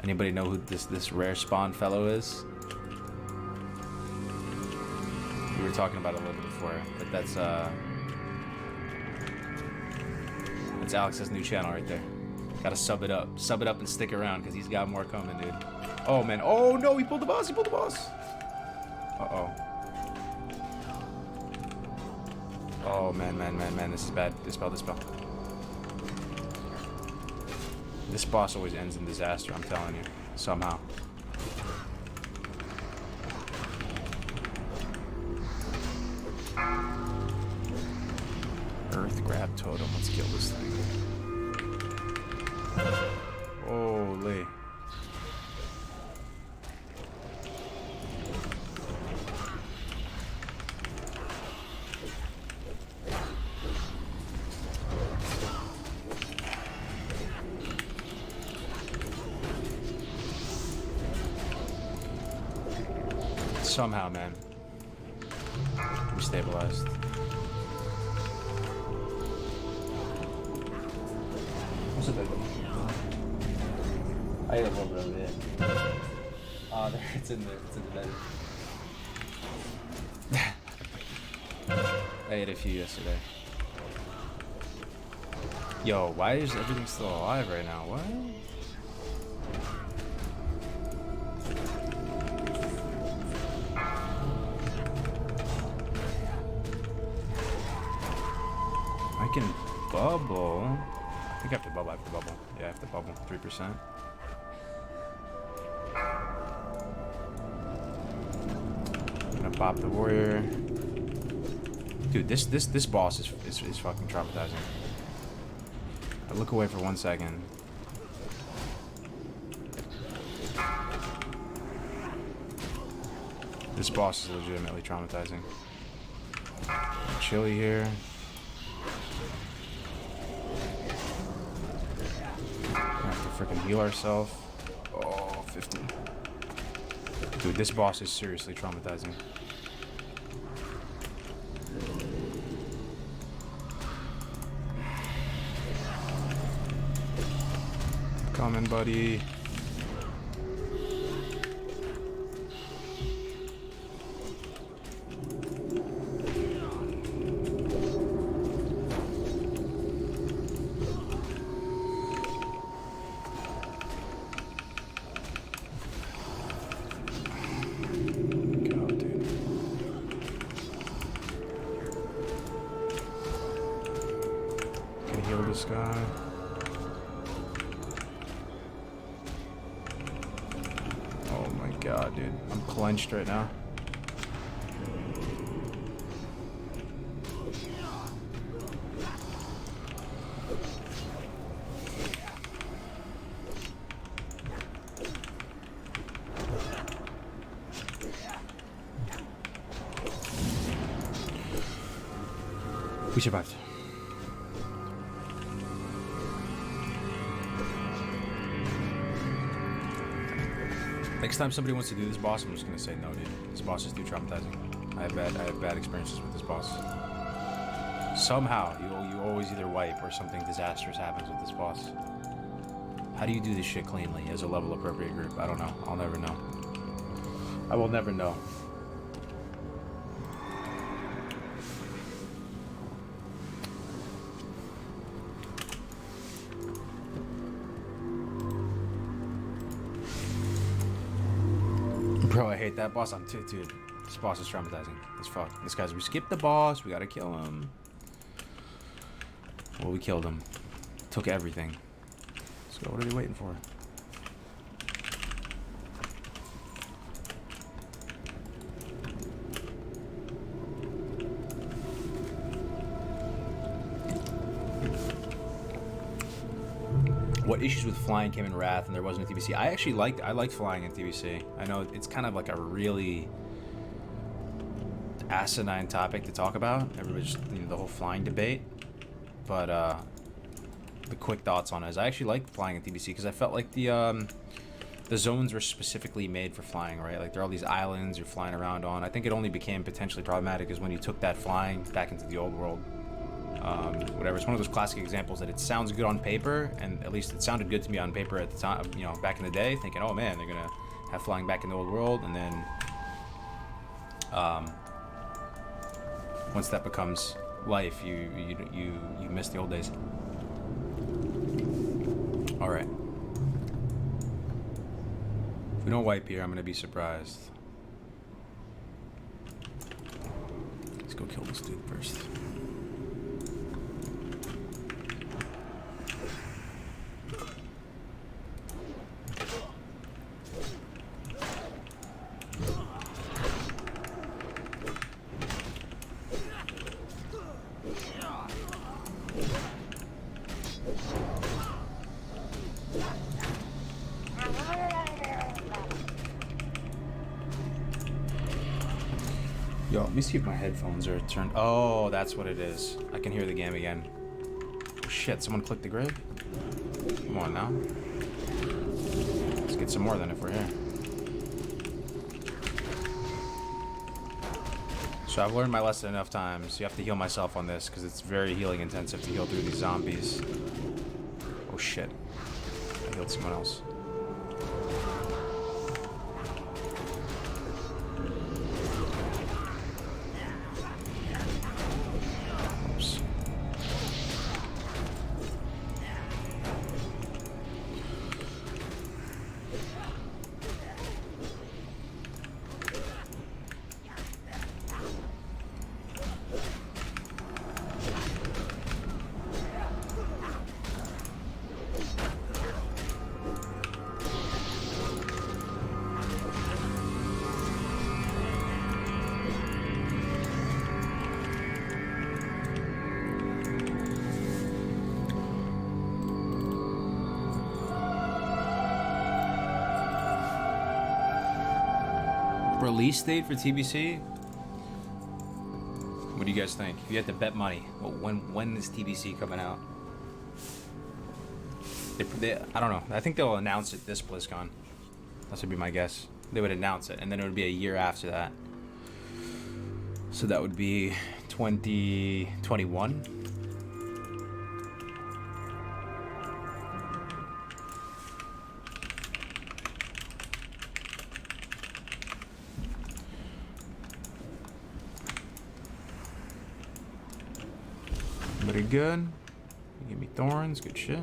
Anybody know who this rare spawn fellow is? We were talking about it a little bit before, but that's Alex's new channel right there. Gotta sub it up and stick around because he's got more coming, dude. Oh man, oh no, he pulled the boss, Uh-oh. Oh man, this is bad. Dispel. This boss always ends in disaster, I'm telling you. Somehow. Earth grab totem, let's kill this thing. Holy. Somehow, man. We stabilized. What's up, baby? I ate a little bit over there. Oh, there, it's in the bed. I ate a few yesterday. Yo, why is everything still alive right now? What? I can bubble. I think I have to bubble. Yeah, I have to bubble. 3%. I'm gonna pop the warrior. Dude, this boss is fucking traumatizing. I look away for 1 second. This boss is legitimately traumatizing. Chili here. Freaking heal ourselves. Oh, 50. Dude, this boss is seriously traumatizing. Coming, buddy. This guy. Oh my god, dude. I'm clenched right now. We survived. Next time somebody wants to do this boss, I'm just gonna say no, dude. This boss is too traumatizing. I have bad experiences with this boss. Somehow, you always either wipe or something disastrous happens with this boss. How do you do this shit cleanly as a level appropriate group? I don't know. I'll never know. I will never know. Bro, I hate that boss. Dude, this boss is traumatizing as fuck. This guy's, we skipped the boss. We gotta kill him. Well, we killed him. Took everything. So what are they waiting for? What issues with flying came in Wrath and there wasn't a TBC? I liked flying in TBC. I know it's kind of like a really asinine topic to talk about. Everybody's, the whole flying debate. But the quick thoughts on it is I actually liked flying in TBC because I felt like the the zones were specifically made for flying, right? Like there are all these islands you're flying around on. I think it only became potentially problematic is when you took that flying back into the old world. Whatever. It's one of those classic examples that it sounds good on paper, and at least it sounded good to me on paper at the time, you know, back in the day, thinking, oh man, they're gonna have flying back in the old world, and then once that becomes life, you miss the old days. All right. If we don't wipe here, I'm gonna be surprised. Let's go kill this dude first. Yo, let me see if my headphones are turned. Oh, that's what it is. I can hear the game again. Oh, shit, someone clicked the grave? Come on now. Let's get some more then if we're here. So I've learned my lesson enough times. You have to heal myself on this because it's very healing intensive to heal through these zombies. Oh shit. I healed someone else. Oops. Release date for TBC? What do you guys think? If you had to bet money, well, when is TBC coming out? I don't know. I think they'll announce it this BlizzCon. That would be my guess. They would announce it, and then it would be a year after that. So that would be 2021. Pretty good. You give me thorns, good shit.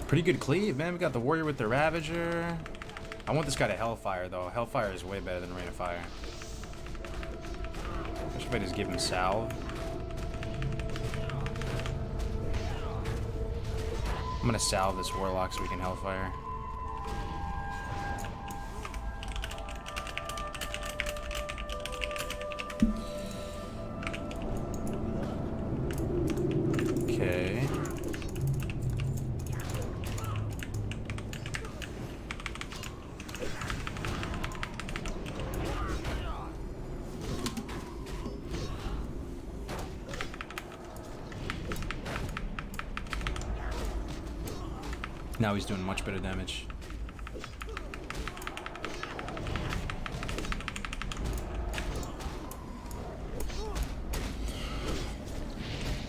Pretty good cleave, man. We got the warrior with the ravager. I want this guy to hellfire though. Hellfire is way better than rain of fire. I should probably just give him salve. I'm gonna salve this warlock so we can hellfire. Okay. Now he's doing much better damage.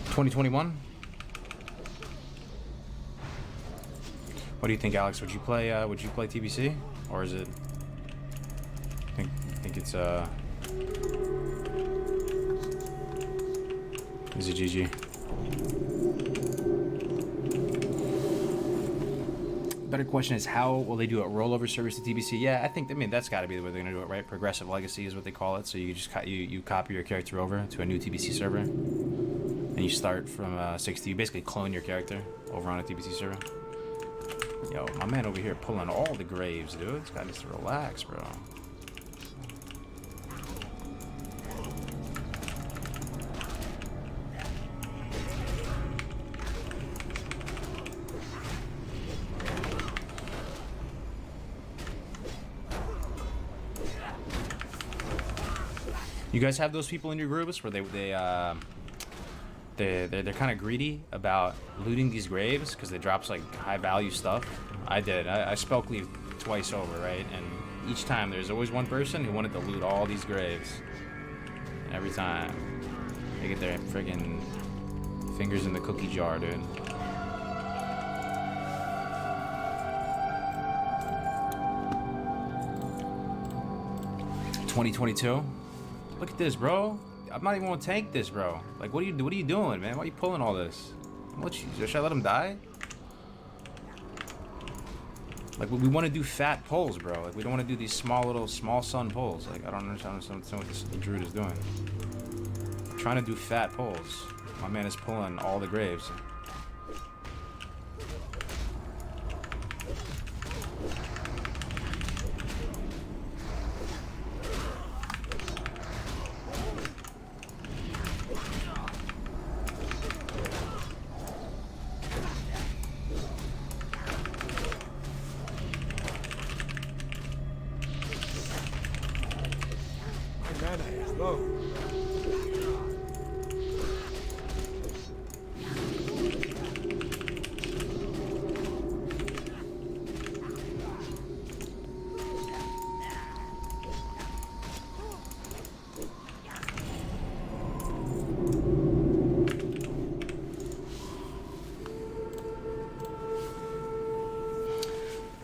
$2021. What do you think, Alex? Would you play TBC, or is it? Think it's Is it GG? Better question is, how will they do it? Rollover service to TBC? Yeah, I mean that's got to be the way they're gonna do it, right? Progressive legacy is what they call it. So you just you copy your character over to a new TBC server, and you start from 60. You basically clone your character over on a TBC server. Yo, my man over here pulling all the graves, dude. This guy needs to relax, bro. You guys have those people in your groups where they're kind of greedy about looting these graves because they drops like high value stuff. I did. I spell cleaved twice over, right? And each time there's always one person who wanted to loot all these graves. Every time they get their friggin' fingers in the cookie jar, dude. $2022. Look at this, bro. I'm not even gonna tank this, bro. Like, what are you doing, man? Why are you pulling all this? Should I let him die? Like, we want to do fat pulls, bro. Like, we don't want to do these small sun pulls. Like, I don't understand what this druid is doing. I'm trying to do fat pulls. My man is pulling all the graves.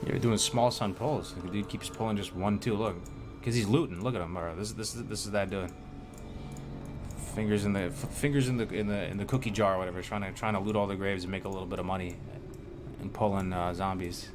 You're doing small sun pulls. The dude keeps pulling just 1, 2. Look, because he's looting. Look at him, bro. This is that dude. Fingers in the cookie jar, or whatever. Trying to loot all the graves and make a little bit of money, and pulling zombies.